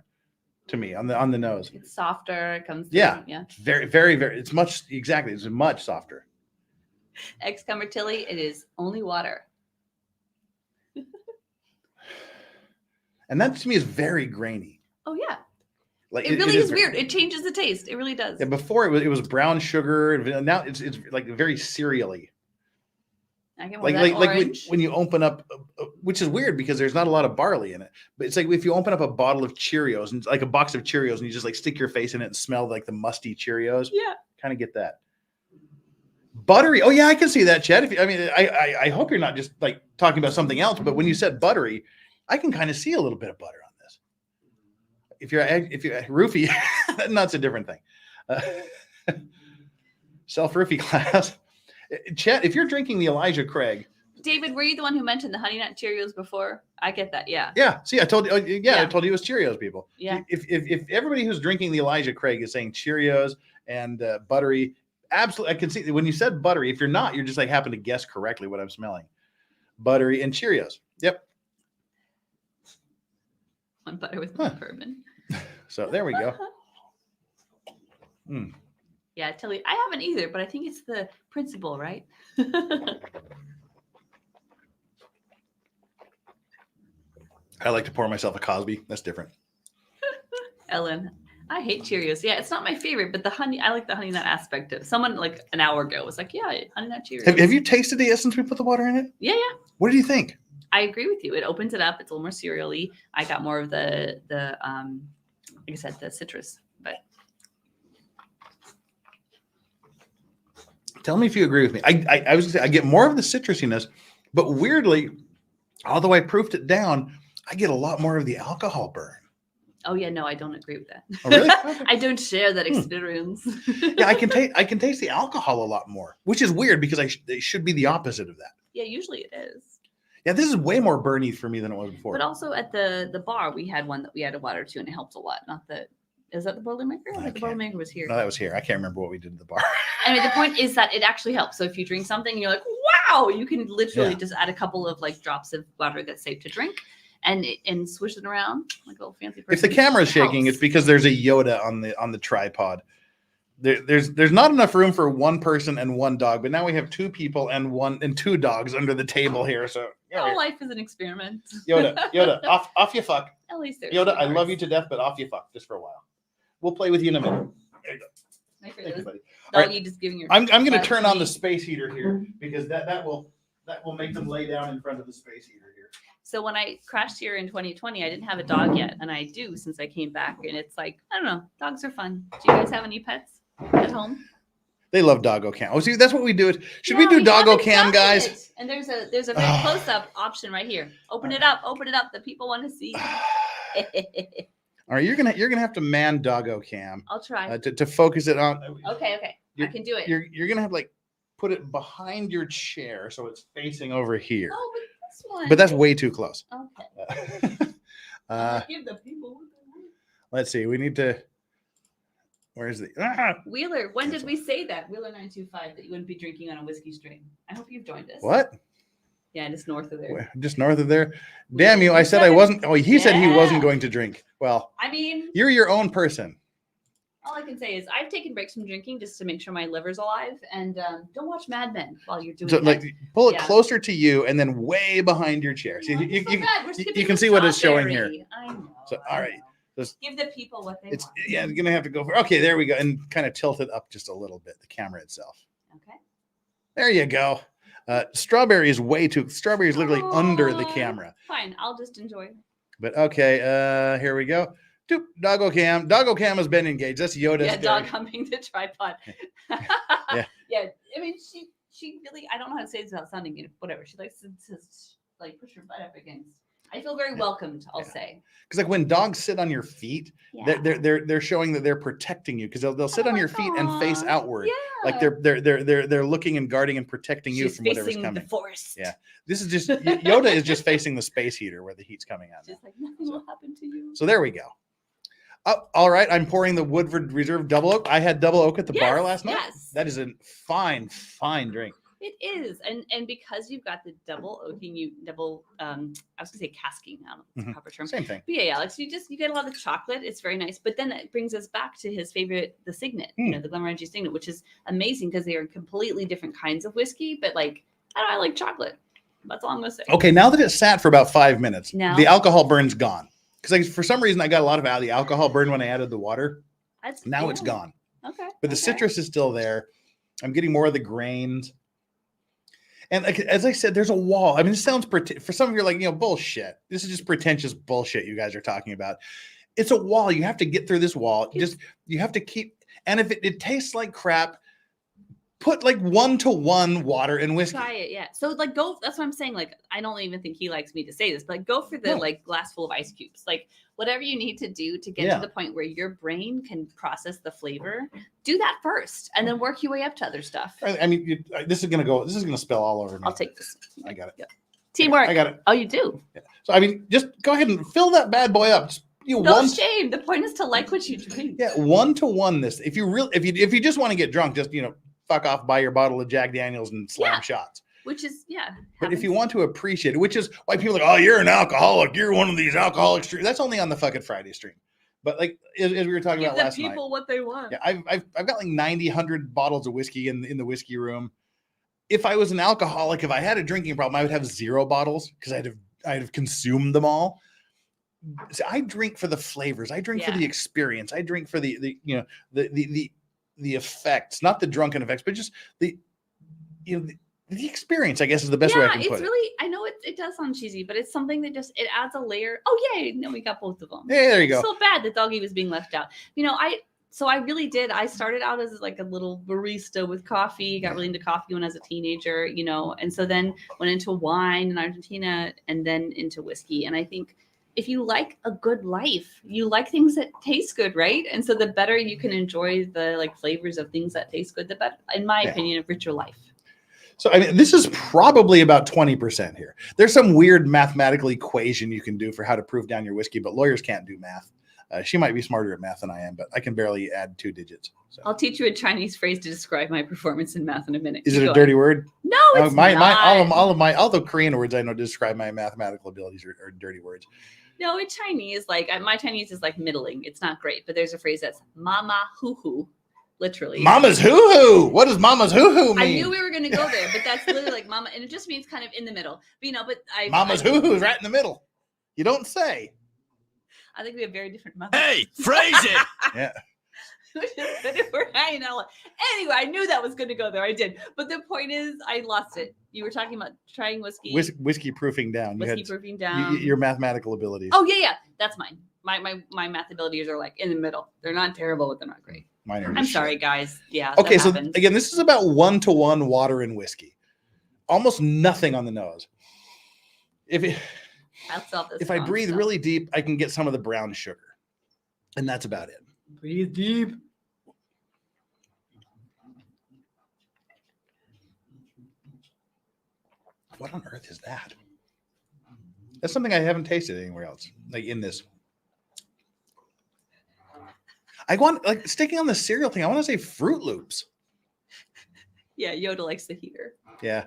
to me on the nose. It's softer. It comes through. Yeah, Yeah. it's very, very, very. It's much exactly. It's much softer. Excumber Tilly, it is only water. And that to me is very grainy. Oh yeah. Like It really is very- weird. It changes the taste. It really does. Yeah, before it was brown sugar, and now it's like very cereally. I get more Like that like orange. when you open up, which is weird because there's not a lot of barley in it. But it's like if you open up a bottle of Cheerios and like a box of Cheerios and you just like stick your face in it and smell like the musty Cheerios. Yeah. Kind of get that. Buttery. Oh yeah, I can see that, Chad. I hope you're not just like talking about something else, but when you said buttery, I can kind of see a little bit of butter on this. If you're roofie, that's a different thing. Self-roofie class. Chet, if you're drinking the Elijah Craig. David, were you the one who mentioned the Honey Nut Cheerios before? I get that. Yeah. Yeah. See, I told you. I told you it was Cheerios, people. Yeah. If everybody who's drinking the Elijah Craig is saying Cheerios and buttery, absolutely, I can see when you said buttery. If you're not, you're just like happen to guess correctly what I'm smelling. Buttery and Cheerios. Yep. On butter with bourbon. So there we go. Mm. Yeah, Tilly. I haven't either, but I think it's the principle, right? I like to pour myself a Cosby. That's different. Ellen, I hate Cheerios. Yeah, it's not my favorite, but the honey, I like the honey nut aspect of it. Someone like an hour ago was like, yeah, honey nut Cheerios. Have you tasted it since we put the water in it? Yeah, yeah. What do you think? I agree with you. It opens it up. It's a little more cereally. I got more of the like I said, the citrus, but Tell me if you agree with me. I was gonna say I get more of the citrusiness, but weirdly, although I proofed it down, I get a lot more of the alcohol burn. oh yeah, no, I don't agree with that. Oh, really? I don't share that experience. Yeah, I can taste the alcohol a lot more, which is weird because it should be the opposite of that. Yeah, usually it is. Yeah, this is way more burny for me than it was before. But also at the bar, we had one that we had a water to, and it helped a lot. Not that is that the Boilermaker? I think the Boilermaker was here. No, that was here. I can't remember what we did at the bar. I mean, the point is that it actually helps. So if you drink something and you're like, wow, you can literally just add a couple of like drops of water that's safe to drink and swish it around like a little fancy person. If the camera is shaking, it's because there's a Yoda on the tripod. There's not enough room for one person and one dog, but now we have two people and two dogs under the table here. So all life is an experiment. Yoda, off you fuck. At least there's Yoda, I love you to death, but off you fuck just for a while. We'll play with you in a minute. There you go. Thank you, buddy. All right. Just giving your I'm going to turn on the space heater here because that will make them lay down in front of the space heater here. So when I crashed here in 2020, I didn't have a dog yet, and I do since I came back. And it's like, I don't know, dogs are fun. Do you guys have any pets at home? They love doggo cam. Oh, see, that's what we do. Should we do doggo cam, guys? It. And there's a very close up option right here. Open it up. The people want to see. All right, you're gonna have to man doggo cam. I'll try to focus it on. Okay, I can do it. You're gonna have like put it behind your chair so it's facing over here. Oh, but this one. But that's way too close. Okay. Give the people what they want. Let's see. We need to. Where's the Wheeler? When did we say that? Wheeler 925 that you wouldn't be drinking on a whiskey stream. I hope you've joined us. What? Yeah, just north of there. Just north of there. Damn you! I said I wasn't. Oh, he said he wasn't going to drink. Well, I mean, you're your own person. All I can say is I've taken breaks from drinking just to make sure my liver's alive, and don't watch Mad Men while you're doing So, that. like, pull it closer to you and then way behind your chair. See, you can see what it's showing here. I know. So, all right. Just, give the people what they want. Yeah, you're gonna have to go for. Okay, there we go, and kind of tilt it up just a little bit. The camera itself. Okay. There you go. Strawberry is way too. Strawberry is literally under the camera. Fine, I'll just enjoy. But okay, here we go. Doop, doggo cam. Doggo cam has been engaged. That's Yoda. Yeah, dog humping the tripod. Yeah. Yeah. I mean, she really. I don't know how to say this without sounding. Whatever. She likes to like push her butt up against. I feel very welcomed, I'll say. Because like when dogs sit on your feet, they're showing that they're protecting you, because they'll sit on your feet and face outward, like they're looking and guarding and protecting you from whatever's coming. The forest. Yeah, this is just Yoda is just facing the space heater where the heat's coming out. Just like nothing will happen to you. So there we go. All right, I'm pouring the Woodford Reserve Double Oak. I had Double Oak at the bar last night. Yes. That is a fine drink. It is, and because you've got the double oaking, I was gonna say casking now, that's the proper term. Same thing. But yeah, Alex, you get a lot of chocolate. It's very nice, but then it brings us back to his favorite, the Signet, the Glenmorangie Signet, which is amazing because they are completely different kinds of whiskey. But like, I like chocolate. That's all I'm gonna say. Okay, now that it sat for about 5 minutes, now, the alcohol burn's gone. Because for some reason I got a lot of the alcohol burn when I added the water. Now it's gone. Okay. But the citrus is still there. I'm getting more of the grains. And like, as I said, there's a wall. I mean, it sounds for some of you, like, bullshit. This is just pretentious bullshit you guys are talking about. It's a wall. You have to get through this wall. You have to keep. And if it tastes like crap, put like 1-to-1 water and whiskey. Try it, yeah. So like go. That's what I'm saying. Like I don't even think he likes me to say this, but like, go for the like glass full of ice cubes. Like whatever you need to do to get to the point where your brain can process the flavor. Do that first, and then work your way up to other stuff. I mean, this is gonna spill all over me. I'll take this. I got it. Yep. Teamwork. I got it. Oh, you do. Yeah. So I mean, just go ahead and fill that bad boy up. Just, no shame. The point is to like what you drink. Yeah, 1-to-1. This, if you just want to get drunk, just fuck off, buy your bottle of Jack Daniels and slam shots. Which is But if you want to appreciate it, which is why people are like, oh, you're an alcoholic. You're one of these alcoholic streams. That's only on the fucking Friday stream. But like as we were talking about last night, give the people what they want. Yeah, I've got like 100 bottles of whiskey in the whiskey room. If I was an alcoholic, if I had a drinking problem, I would have 0 bottles because I'd have consumed them all. So I drink for the flavors. I drink for the experience. I drink for the effects, not the drunken effects, but just the experience, I guess, is the best way I can put it. It's really, I know it does sound cheesy, but it's something that it adds a layer. Oh, yay. No, we got both of them. Yeah, there you go. So bad that doggy was being left out. I really did. I started out as like a little barista with coffee, got really into coffee when I was a teenager, and so then went into wine in Argentina and then into whiskey. And I think if you like a good life, you like things that taste good, right? And so the better you can enjoy the like flavors of things that taste good, the better, in my opinion, a richer life. So, I mean, this is probably about 20% here. There's some weird mathematical equation you can do for how to prove down your whiskey, but lawyers can't do math. She might be smarter at math than I am, but I can barely add 2 digits. So. I'll teach you a Chinese phrase to describe my performance in math in a minute. Is it a dirty word? No, it's not. All the Korean words I know to describe my mathematical abilities are dirty words. No, in Chinese, like my Chinese is like middling. It's not great, but there's a phrase that's mama hoo hoo. Literally. Mama's hoo-hoo. What does mama's hoo-hoo mean? I knew we were going to go there, but that's literally like mama. And it just means kind of in the middle. But Mama's hoo-hoo is right in the middle. You don't say. I think we have very different mothers. Hey, phrase it. Yeah. We're hanging out. Anyway, I knew that was going to go there. I did. But the point is, I lost it. You were talking about trying whiskey. Whiskey proofing down. Proofing down. Your mathematical abilities. Oh, yeah. That's mine. My math abilities are like in the middle. They're not terrible, but they're not great. I'm sorry, guys. Yeah. Okay, so again, this is about 1-to-1 water and whiskey. Almost nothing on the nose. If I breathe really deep, I can get some of the brown sugar. And that's about it. Breathe deep. What on earth is that? That's something I haven't tasted anywhere else, like in this. I want, like, sticking on the cereal thing, I want to say Fruit Loops. Yeah, Yoda likes the heater. Yeah.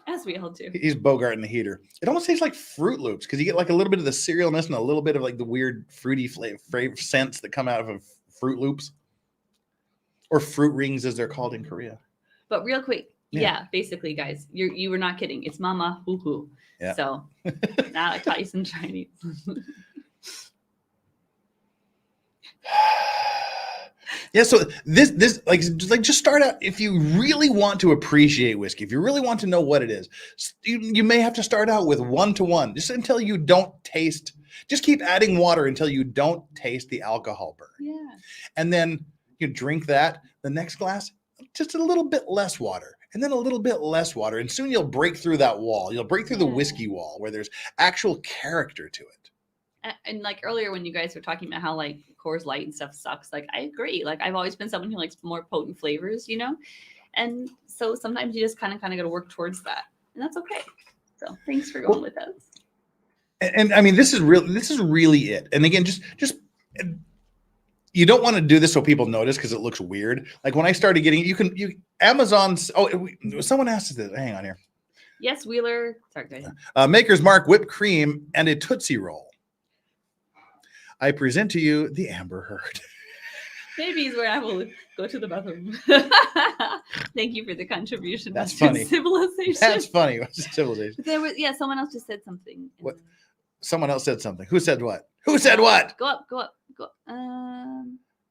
As we all do. He's bogarting the heater. It almost tastes like Fruit Loops because you get like a little bit of the cerealness and a little bit of like the weird fruity flavor scents that come out of Fruit Loops. Or fruit rings as they're called in Korea. But real quick, yeah basically, guys, you were not kidding. It's mama hoo hoo. Yeah. So now I taught you some Chinese. Yeah, so this like just start out. If you really want to appreciate whiskey, if you really want to know what it is, you may have to start out with 1-to-1, just until you don't taste. Just keep adding water until you don't taste the alcohol burn. Yeah, and then you drink that. The next glass, just a little bit less water, and then a little bit less water. And soon you'll break through that wall. You'll break through the whiskey wall where there's actual character to it. And like earlier when you guys were talking about how like Coors Light and stuff sucks, like I agree. Like I've always been someone who likes more potent flavors, you know? And so sometimes you just kind of got to work towards that. And that's okay. So thanks for going with us. And I mean, this is really it. And again, just you don't want to do this so people notice because it looks weird. Like when I started getting, Amazon's, someone asked us this. Hang on here. Yes, Wheeler. Sorry, go ahead. Maker's Mark whipped cream and a Tootsie Roll. I present to you the Amber Heard. Maybe is where I will go to the bathroom. Thank you for the contribution. That's funny. Civilization. That's funny. Civilization. There was, someone else just said something. What? Someone else said something. Who said what? Who said what? Go up.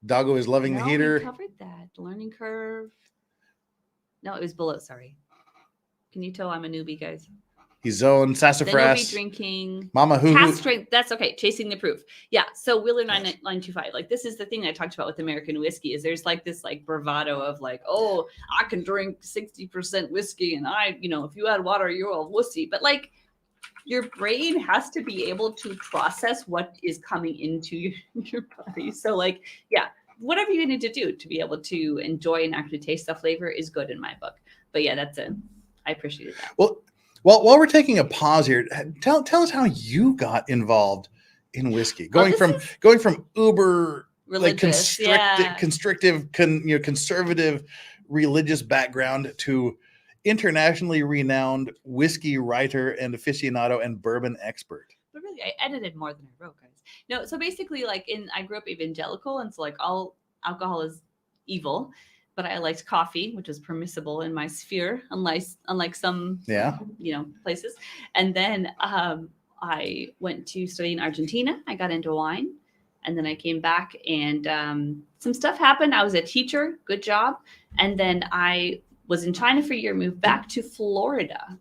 Doggo is loving the heater. We covered that. Learning curve. No, it was below. Sorry. Can you tell I'm a newbie, guys? He's zoned. Sassafras. Drinking. Mama Hoo. Past strength. That's okay. Chasing the proof. Yeah. So Wheeler 925. Like this is the thing I talked about with American whiskey is there's like this like bravado of like, oh, I can drink 60% whiskey and if you add water, you're a wussy. But like your brain has to be able to process what is coming into your body. So like, yeah, whatever you need to do to be able to enjoy and actually taste the flavor is good in my book. But yeah, that's it. I appreciated that. Well, while we're taking a pause here, tell us how you got involved in whiskey. Going from uber religious, constrictive, conservative religious background to internationally renowned whiskey writer and aficionado and bourbon expert. But really, I edited more than I wrote, guys. No, so basically, I grew up evangelical, and so like all alcohol is evil. But I liked coffee, which was permissible in my sphere, unlike some places. And then I went to study in Argentina. I got into wine, and then I came back, and some stuff happened. I was a teacher, good job, and then I was in China for a year, moved back to Florida,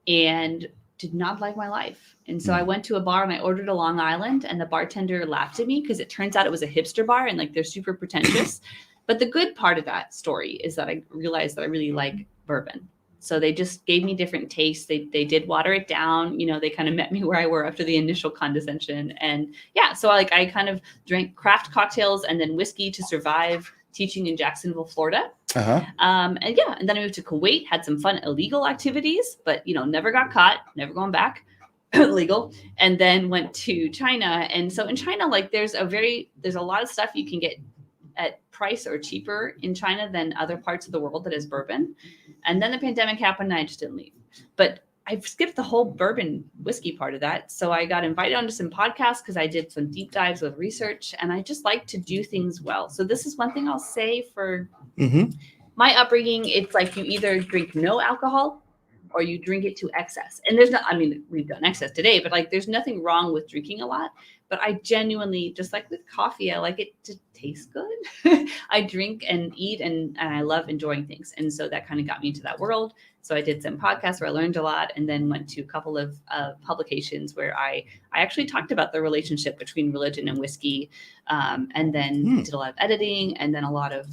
and did not like my life. And so I went to a bar and I ordered a Long Island, and the bartender laughed at me because it turns out it was a hipster bar and like they're super pretentious. But the good part of that story is that I realized that I really like bourbon. So they just gave me different tastes. They did water it down. They kind of met me where I were after the initial condescension. And yeah, so I kind of drank craft cocktails and then whiskey to survive teaching in Jacksonville, Florida. And then I moved to Kuwait, had some fun illegal activities, but never got caught, never going back. Legal. And then went to China. And so in China, like there's a lot of stuff you can get at price or cheaper in China than other parts of the world that is bourbon. And then the pandemic happened and I just didn't leave. But I've skipped the whole bourbon whiskey part of that. So I got invited onto some podcasts because I did some deep dives with research and I just like to do things well. So this is one thing I'll say for my upbringing. It's like you either drink no alcohol or you drink it to excess. And we've done excess today, but like there's nothing wrong with drinking a lot. But I genuinely, just like with coffee, I like it to taste good. I drink and eat and I love enjoying things. And so that kind of got me into that world. So I did some podcasts where I learned a lot and then went to a couple of publications where I actually talked about the relationship between religion and whiskey. And then did a lot of editing and then a lot of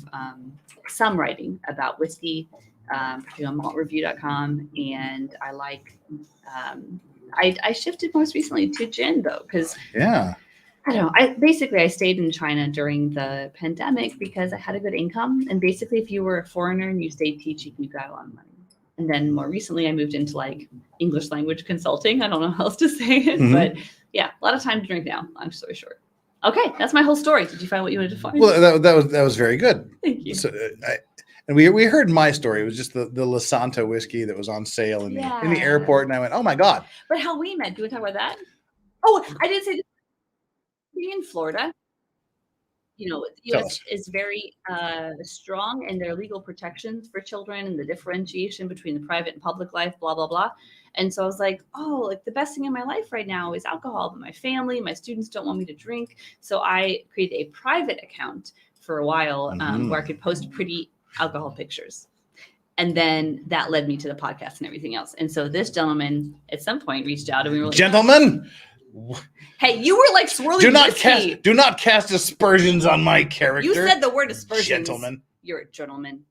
some writing about whiskey, particularly on maltreview.com. And I like... I shifted most recently to gin though, because I don't know. I stayed in China during the pandemic because I had a good income. And basically, if you were a foreigner and you stayed teaching, you got a lot of money. And then more recently, I moved into like English language consulting. I don't know how else to say it, but yeah, a lot of time to drink now. Long story short. Okay, that's my whole story. Did you find what you wanted to find? Well, that was very good. Thank you. So, and we heard my story. It was just the La Santa whiskey that was on sale in the airport. And I went, oh my God. But how we met, do we talk about that? Oh, I did say being in Florida, the U.S. is very strong in their legal protections for children and the differentiation between the private and public life, blah, blah, blah. And so I was like, oh, like the best thing in my life right now is alcohol, but my family, my students don't want me to drink. So I created a private account for a while where I could post pretty alcohol pictures. And then that led me to the podcast and everything else. And so this gentleman at some point reached out and we were like, gentlemen, hey, you were like swirling. Do not cast aspersions on my character. You said the word aspersions. Gentlemen. You're a gentleman.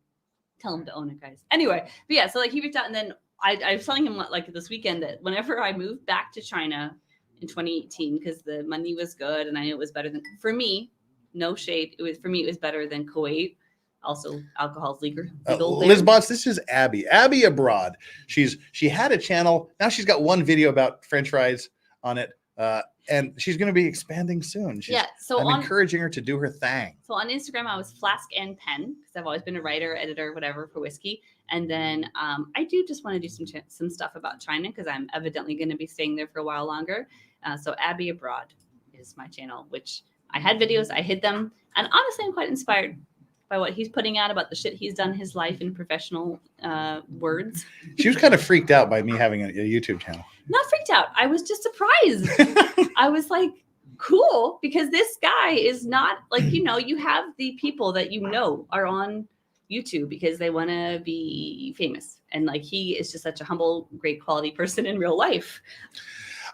Tell him to own it, guys. Anyway, but yeah, so like he reached out, and then I was telling him like this weekend that whenever I moved back to China in 2018, because the money was good and I knew it was better than, for me, no shade, it was better than Kuwait. Also, alcohol's legal. Liz Bots, this is Abby. Abby Abroad. She had a channel. Now she's got one video about French fries on it. And she's going to be expanding soon. I'm encouraging her to do her thing. So on Instagram, I was Flask and Pen because I've always been a writer, editor, whatever for whiskey. And then I do just want to do some stuff about China because I'm evidently going to be staying there for a while longer. So Abby Abroad is my channel, which I had videos, I hid them. And honestly, I'm quite inspired by what he's putting out about the shit he's done in his life in professional words. She was kind of freaked out by me having a YouTube channel. Not freaked out. I was just surprised. I was like, cool, because this guy is not like, you have the people that are on YouTube because they want to be famous. And like, he is just such a humble, great quality person in real life.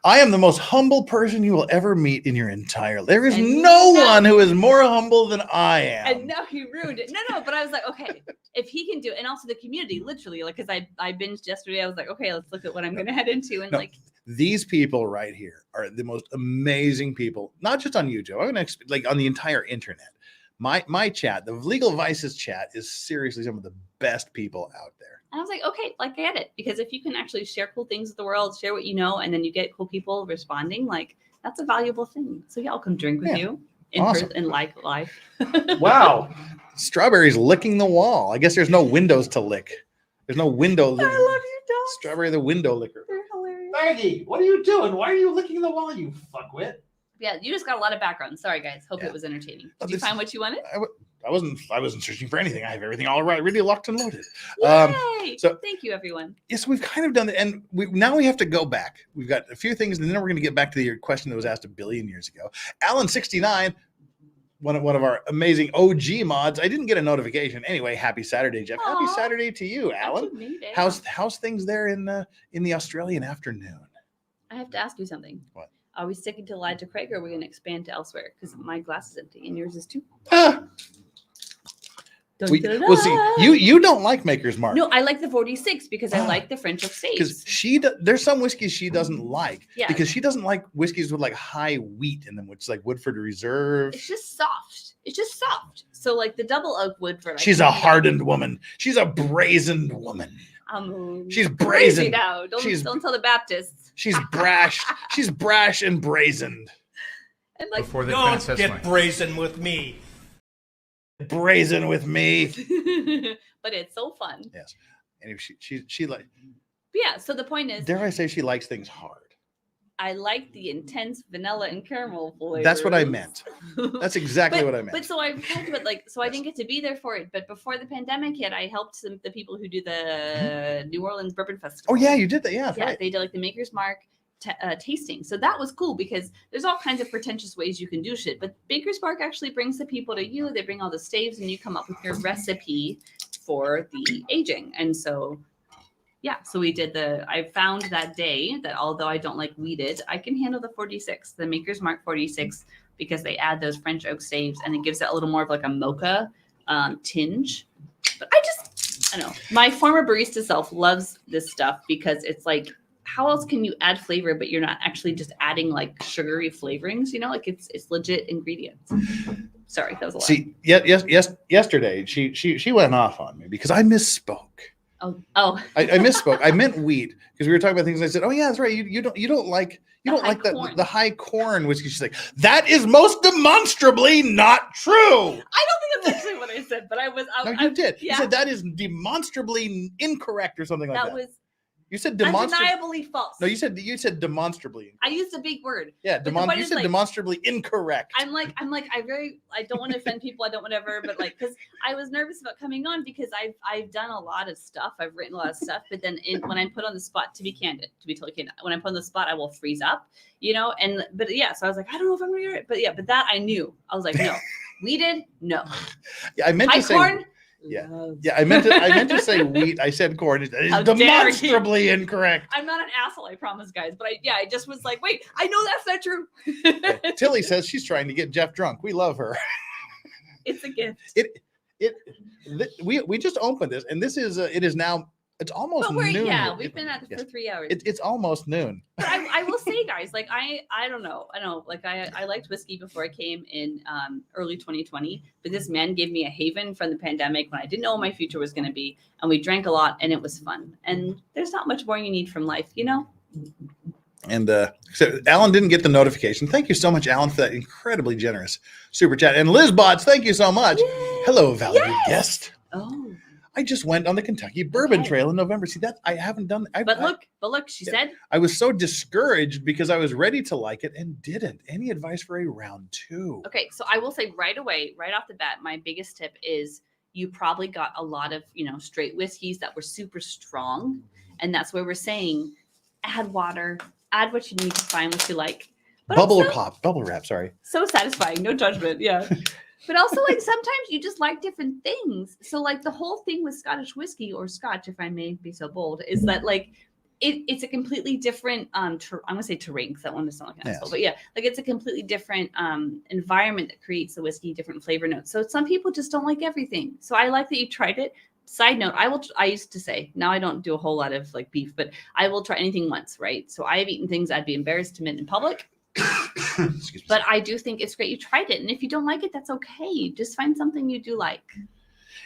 I am the most humble person you will ever meet in your entire life. There is no one who is more humble than I am. And now he ruined it. No, but I was like, okay, if he can do it, and also the community, literally, like, because I binged yesterday, I was like, okay, let's look at what I'm going to head into. And these people right here are the most amazing people, not just on YouTube. I'm going to like on the entire internet. My chat, the Legal Vices chat, is seriously some of the best people out there. And I was like, okay, like I get it. Because if you can actually share cool things with the world, share what you know, and then you get cool people responding, like that's a valuable thing. So y'all come drink with you in awesome. In life. Wow. Strawberry's licking the wall. I guess there's no windows to lick. There's no window. I love you, dog. Strawberry the window licker. They're hilarious. Maggie, what are you doing? Why are you licking the wall, you fuckwit? Yeah, you just got a lot of background. Sorry, guys. Hope it was entertaining. Did you find what you wanted? I wasn't searching for anything. I have everything all right, really locked and loaded. Yay! So thank you, everyone. Yes, we've kind of done that, and now we have to go back. We've got a few things, and then we're going to get back to your question that was asked a billion years ago. Alan69, one of our amazing OG mods. I didn't get a notification. Anyway, happy Saturday, Jeff. Aww. Happy Saturday to you, Alan. How's things there in the Australian afternoon? I have to ask you something. What? Are we sticking to Elijah Craig, or are we going to expand to elsewhere? Because my glass is empty, and yours is too. Well, see, you don't like Maker's Mark. No, I like the 46 because I like the French oak staves. Because there's some whiskeys she doesn't like. Yeah. Because she doesn't like whiskeys with like high wheat in them, which is like Woodford Reserve. It's just soft. So like the double oak Woodford. She's a hardened woman. She's a brazened woman. She's brazen. Now. Don't tell the Baptists. She's brash. She's brash and brazened. And like, don't get brazen with me. Brazen with me. But it's so fun. Yes. Anyway, she like. Yeah. So the point is, dare I say she likes things hard? I like the intense vanilla and caramel flavors. That's what I meant. That's exactly what I meant. But so I've talked about I didn't get to be there for it. But before the pandemic hit, I helped the people who do the New Orleans Bourbon Festival. Oh yeah, you did that. Yeah. Yeah, right. They did like the Maker's Mark tasting. So that was cool because there's all kinds of pretentious ways you can do shit. But Maker's Mark actually brings the people to you. They bring all the staves and you come up with your recipe for the aging. And so, yeah, so we did I found that day that although I don't like wheated, I can handle the 46, the Maker's Mark 46, because they add those French oak staves and it gives it a little more of like a mocha tinge. But I don't know. My former barista self loves this stuff because it's like, how else can you add flavor, but you're not actually just adding like sugary flavorings, like it's legit ingredients. Sorry, that was a lot. See, yesterday she went off on me because I misspoke. Oh. I misspoke. I meant wheat because we were talking about things. And I said, "Oh yeah, that's right. You don't like the high corn whiskey." She's like, "That is most demonstrably not true." I don't think that's actually what I said, but I was. No, you did. Yeah. You said that is demonstrably incorrect or something like that. That was. You said undeniably false. No, you said demonstrably. I used a big word. Yeah, you said demonstrably incorrect. I don't want to offend people. I don't whatever, but like, because I was nervous about coming on because I've done a lot of stuff. I've written a lot of stuff, but then when I'm put on the spot, to be totally candid, when I'm put on the spot, I will freeze up, but yeah, so I was like, I don't know if I'm gonna hear it, but yeah, but that I knew. I was like, no, we did no. Yeah, I meant to say corn. Yeah. I meant to say wheat. I said corn. It is demonstrably incorrect. I'm not an asshole, I promise, guys. But I just was like, wait, I know that's not true. Tilly says she's trying to get Jeff drunk. We love her. It's a gift. We just opened this, and this is it is now. It's almost noon. Yeah, we've been at it for 3 hours. It's almost noon. But I will say, guys, like I don't know. Like I liked whiskey before I came in early 2020, but this man gave me a haven from the pandemic when I didn't know what my future was going to be, and we drank a lot, and it was fun. And there's not much more you need from life, you know. And so Alan didn't get the notification. Thank you so much, Alan, for that incredibly generous super chat. And Liz Bots, thank you so much. Yay. Hello, valued guest. Oh. I just went on the Kentucky Bourbon Trail in November. See that I haven't done. But look, she said I was so discouraged because I was ready to like it and didn't. Any advice for a round 2? Okay, so I will say right away, right off the bat, my biggest tip is you probably got a lot of straight whiskeys that were super strong, and that's where we're saying add water, add what you need to find what you like. But bubble wrap. Sorry. So satisfying. No judgment. Yeah. But also, like, sometimes you just like different things. So, like, the whole thing with Scottish whiskey or Scotch, if I may be so bold, is that, like, it's a completely different, I'm going to say terrain because that one doesn't sound like an asshole. But, yeah, like, it's a completely different environment that creates the whiskey, different flavor notes. So, some people just don't like everything. So, I like that you tried it. Side note, I used to say, now I don't do a whole lot of, like, beef, but I will try anything once, right? So, I have eaten things I'd be embarrassed to admit in public. But I do think it's great you tried it, and if you don't like it, that's okay. Just find something you do like.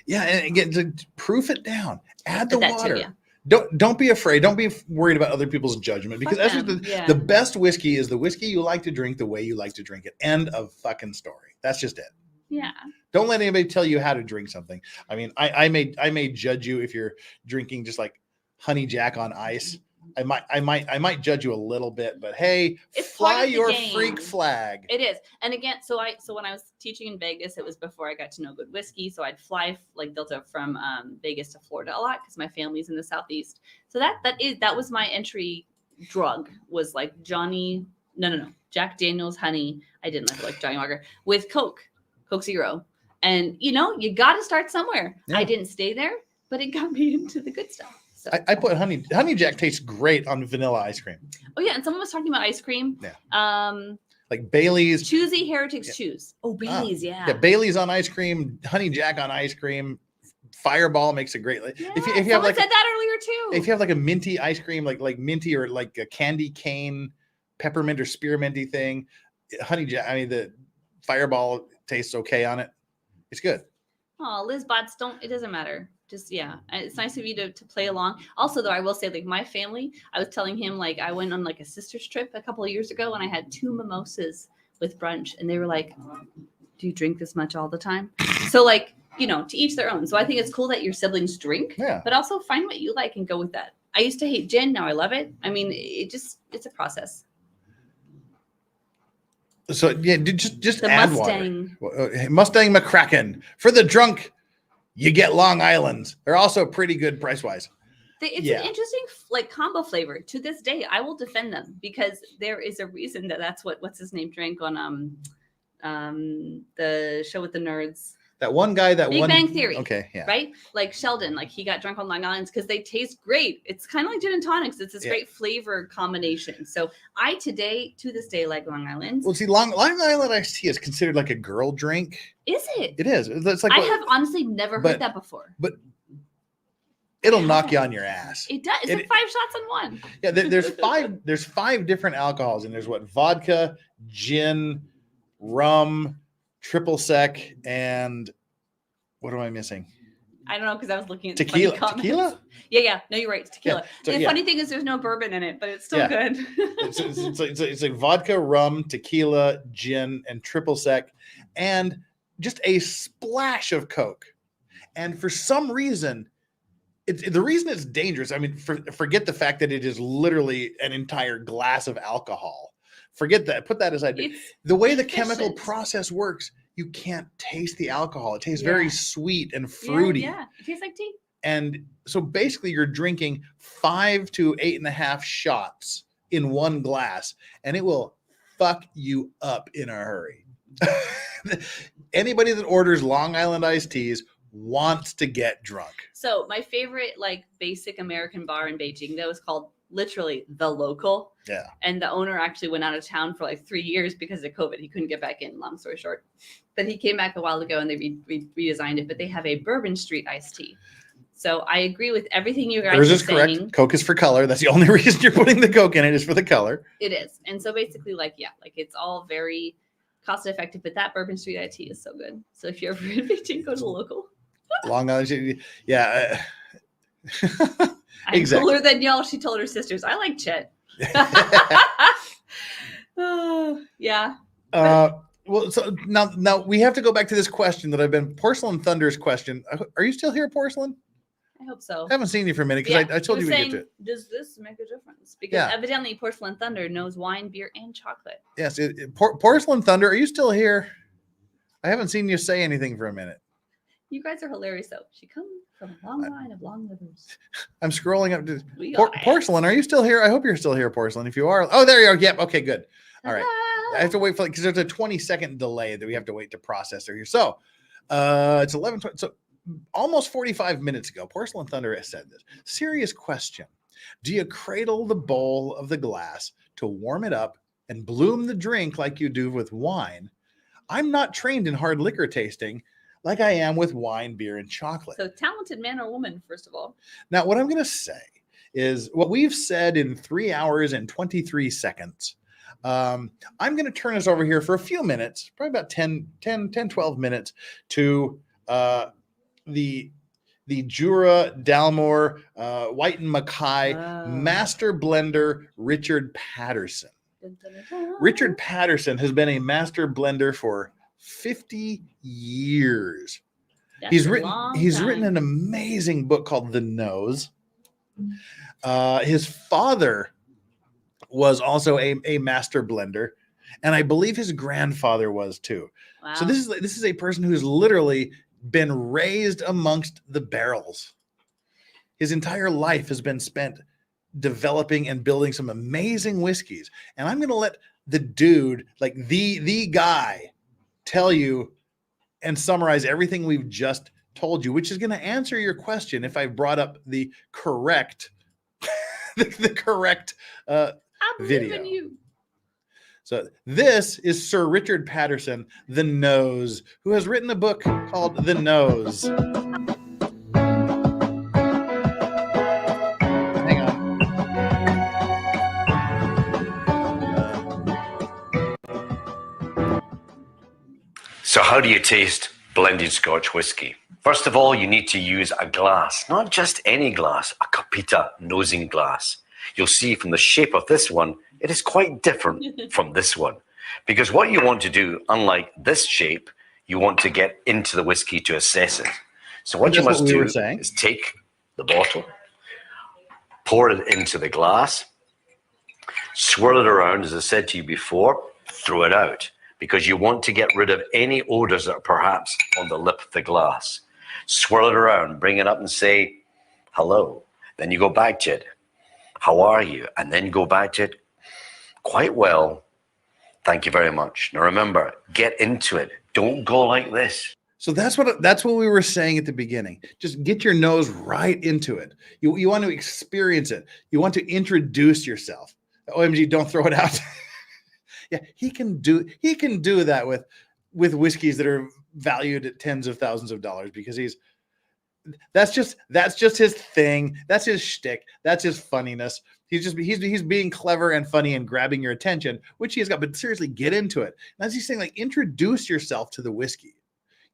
Yeah, and again, to proof it down. Add the water. Too, yeah. Don't be afraid. Don't be worried about other people's judgment, because that's just the best whiskey is the whiskey you like to drink the way you like to drink it. End of fucking story. That's just it. Yeah. Don't let anybody tell you how to drink something. I mean, I may judge you if you're drinking just like honey jack on ice. I might judge you a little bit, but hey, fly your freak flag. It is. And again, so when I was teaching in Vegas, it was before I got to know good whiskey. So I'd fly like Delta from Vegas to Florida a lot because my family's in the Southeast. So that was my entry drug, was like Jack Daniel's honey. I didn't like Johnny Walker with Coke Zero. And you got to start somewhere. Yeah. I didn't stay there, but it got me into the good stuff. So. I put honey jack tastes great on vanilla ice cream. Oh yeah, and someone was talking about ice cream. Yeah. Like Bailey's. Choosy Heretics choose. Oh, Bailey's, yeah. Yeah, Bailey's on ice cream, honey jack on ice cream. Fireball makes a great. Yeah, if you have like said that earlier too. If you have like a minty ice cream, like minty or like a candy cane, peppermint or spearminty thing, honey jack. I mean, the Fireball tastes okay on it. It's good. Oh, Liz Bots, it doesn't matter. Just, yeah, it's nice of you to play along. Also, though, I will say, like, my family, I was telling him, like, I went on, like, a sister's trip a couple of years ago, and I had 2 mimosas with brunch, and they were like, do you drink this much all the time? So, like, to each their own. So I think it's cool that your siblings drink, but also find what you like and go with that. I used to hate gin. Now I love it. I mean, it's a process. So, yeah, just the add Mustang. Water. Mustang McCracken. For the drunk, you get Long Island's. They're also pretty good price-wise. It's an interesting like combo flavor. To this day, I will defend them because there is a reason that's what's his name drank on the show with the nerds. That one guy Big Bang Theory. Okay, yeah. Right? Like Sheldon, like he got drunk on Long Island's because they taste great. It's kind of like gin and tonics. It's this great flavor combination. So I to this day like Long Island's. Well, see, Long Island iced tea is considered like a girl drink. Is it? It is. It's like I have honestly never heard that before. But it'll knock you on your ass. It does. It's like 5 shots on one. Yeah, there's 5 different alcohols, and there's vodka, gin, rum, triple sec, and what am I missing? I don't know because I was looking at tequila. Tequila? Yeah. No, you're right. It's tequila. Yeah. So, the funny thing is there's no bourbon in it, but it's still good. it's like vodka, rum, tequila, gin, and triple sec, and just a splash of Coke. And for some reason, the reason it's dangerous. I mean, forget the fact that it is literally an entire glass of alcohol. Forget that. Put that aside. The way the chemical process works, you can't taste the alcohol. It tastes very sweet and fruity. Yeah, it tastes like tea. And so basically you're drinking 5 to 8.5 shots in one glass, and it will fuck you up in a hurry. Anybody that orders Long Island iced teas wants to get drunk. So my favorite like basic American bar in Beijing, that was called literally the local. Yeah. And the owner actually went out of town for like 3 years because of COVID. He couldn't get back in, long story short. But he came back a while ago and they redesigned it. But they have a Bourbon Street iced tea. So I agree with everything you guys are saying. Yours is correct. Coke is for color. That's the only reason you're putting the Coke in it is for the color. It is. And so basically, like, yeah, like it's all very cost effective. But that Bourbon Street iced tea is so good. So if you're ever in Beijing, go to the local. Long Island, yeah. I'm Exactly. cooler than y'all, she told her sisters. I like Chet. Yeah. Well, so now we have to go back to this question that I've been Porcelain Thunder's question. Are you still here, Porcelain? I hope so. I haven't seen you for a minute because I told you we'd get to it. Does this make a difference? Because evidently Porcelain Thunder knows wine, beer, and chocolate. Yes. Porcelain Thunder, are you still here? I haven't seen you say anything for a minute. You guys are hilarious, though. She comes from a long line of long livers. I'm scrolling up to Porcelain. Are you still here? I hope you're still here, Porcelain. If you are, oh, there you are. Yep. Okay, good. All right. I have to wait for because there's a 20-second delay that we have to wait to process her here. So it's 11:20. So almost 45 minutes ago, Porcelain Thunder has said this. Serious question. Do you cradle the bowl of the glass to warm it up and bloom the drink like you do with wine? I'm not trained in hard liquor tasting like I am with wine, beer, and chocolate. So talented man or woman, first of all. Now, what I'm going to say is what we've said in 3 hours and 23 seconds. I'm going to turn us over here for a few minutes, probably about 10, 12 minutes to the Jura Dalmore White and Mackay Master Blender Richard Patterson. Richard Patterson has been a master blender for 50 years. He's written an amazing book called The Nose. His father was also a master blender, and I believe his grandfather was too. Wow. So this is a person who's literally been raised amongst the barrels. His entire life has been spent developing and building some amazing whiskeys. And I'm going to let the dude, like the guy, tell you and summarize everything we've just told you, which is going to answer your question if I brought up the correct the correct video. You. So this is Sir Richard Patterson, The Nose, who has written a book called The Nose. Hang on. So how do you taste blended Scotch whiskey? First of all, you need to use a glass, not just any glass, a Capita nosing glass. You'll see from the shape of this one, it is quite different from this one. Because what you want to do, unlike this shape, you want to get into the whiskey to assess it. So what you must do is take the bottle, pour it into the glass, swirl it around, as I said to you before, throw it out. Because you want to get rid of any odors that are perhaps on the lip of the glass. Swirl it around, bring it up and say, hello. Then you go back to it. How are you? And then go back to it. Quite well. Thank you very much. Now remember, get into it. Don't go like this. So that's what we were saying at the beginning. Just get your nose right into it. You want to experience it. You want to introduce yourself. OMG, don't throw it out. Yeah, he can do that with whiskeys that are valued at tens of thousands of dollars because that's just his thing. That's his shtick. That's his funniness. He's being clever and funny and grabbing your attention, which he has got. But seriously, get into it. And as he's saying, like, introduce yourself to the whiskey.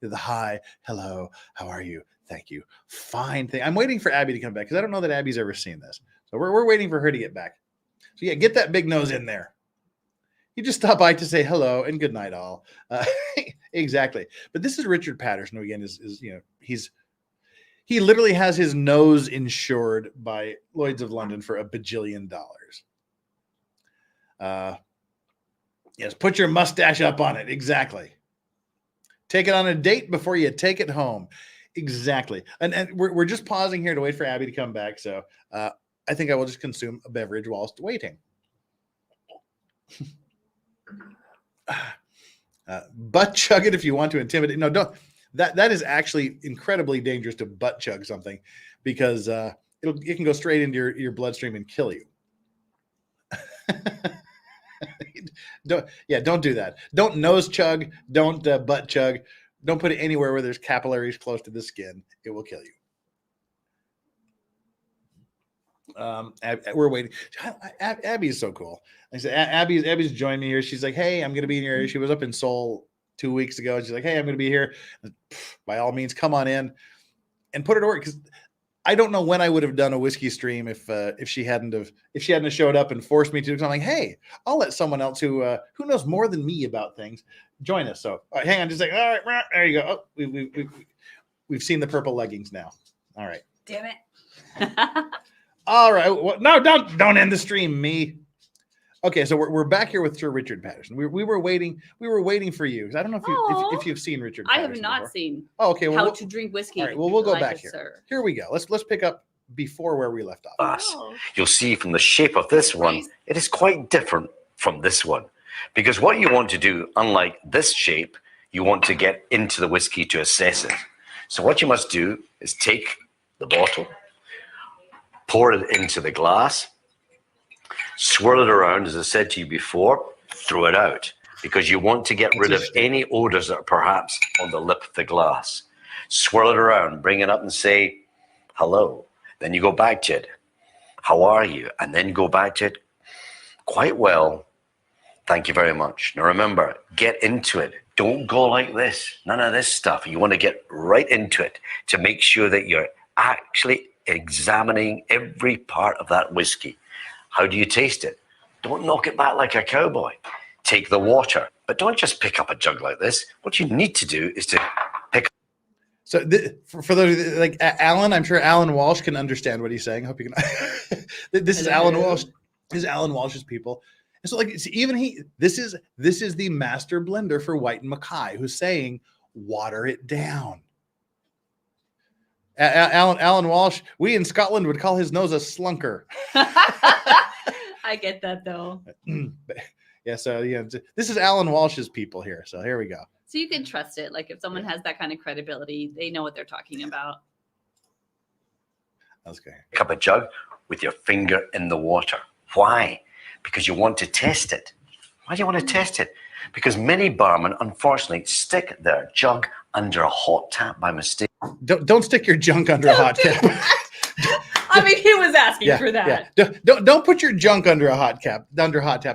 The hi, hello, how are you? Thank you. Fine thing. I'm waiting for Abby to come back because I don't know that Abby's ever seen this. So we're waiting for her to get back. So yeah, get that big nose in there. You just stop by to say hello and good night, all. Exactly. But this is Richard Patterson, who again is he literally has his nose insured by Lloyd's of London for $1 bajillion. Yes, put your mustache up on it. Exactly. Take it on a date before you take it home. Exactly. And we're just pausing here to wait for Abby to come back. So I think I will just consume a beverage whilst waiting. Butt chug it if you want to intimidate. No, don't. That is actually incredibly dangerous to butt chug something because it can go straight into your bloodstream and kill you. Don't do that. Don't nose chug. Don't butt chug. Don't put it anywhere where there's capillaries close to the skin. It will kill you. We're waiting. Abby is so cool. Like I said, Abby's joined me here. She's like, hey, I'm going to be in here. She was up in Seoul 2 weeks ago. And she's like, hey, I'm going to be here. By all means, come on in and put her to work. Because I don't know when I would have done a whiskey stream if she hadn't have showed up and forced me to. Because I'm like, hey, I'll let someone else who knows more than me about things join us. So hang on, just like, all right, there you go. Oh, we've seen the purple leggings now. All right. Damn it. All right. Well, no, don't end the stream, me. Okay, so we're back here with Sir Richard Patterson. We were waiting for you. I don't know if you've seen Richard Patterson. I have not before. Seen. Oh, okay. Well, How to drink whiskey. All right. Well, we'll go like back here. Sir. Here we go. Let's pick up before where we left off. You'll see from the shape of this one, it is quite different from this one. Because what you want to do, unlike this shape, you want to get into the whiskey to assess it. So what you must do is take the bottle, pour it into the glass, swirl it around, as I said to you before, throw it out. Because you want to get rid of any odors that are perhaps on the lip of the glass. Swirl it around, bring it up and say, hello. Then you go back to it. How are you? And then go back to it. Quite well. Thank you very much. Now remember, get into it. Don't go like this. None of this stuff. You want to get right into it to make sure that you're actually examining every part of that whiskey. How do you taste it? Don't knock it back like a cowboy. Take the water. But don't just pick up a jug like this. What you need to do is to pick up. So for those like Alan, I'm sure Alan Walsh can understand what he's saying. I hope you can. This is Alan Walsh. This is Alan Walsh's people. And so, like, even this is the master blender for White and Mackay, who's saying, water it down. Alan Walsh, we in Scotland would call his nose a slunker. I get that though. Yeah, so this is Alan Walsh's people here. So here we go. So you can trust it. Like if someone has that kind of credibility, they know what they're talking about. That's good. Pick up a jug with your finger in the water. Why? Because you want to test it. Why do you want to test it? Because many barmen, unfortunately, stick their jug under a hot tap by mistake. Don't stick your junk under a hot tap. I mean, he was asking for that. Yeah. Don't put your junk under a hot tap.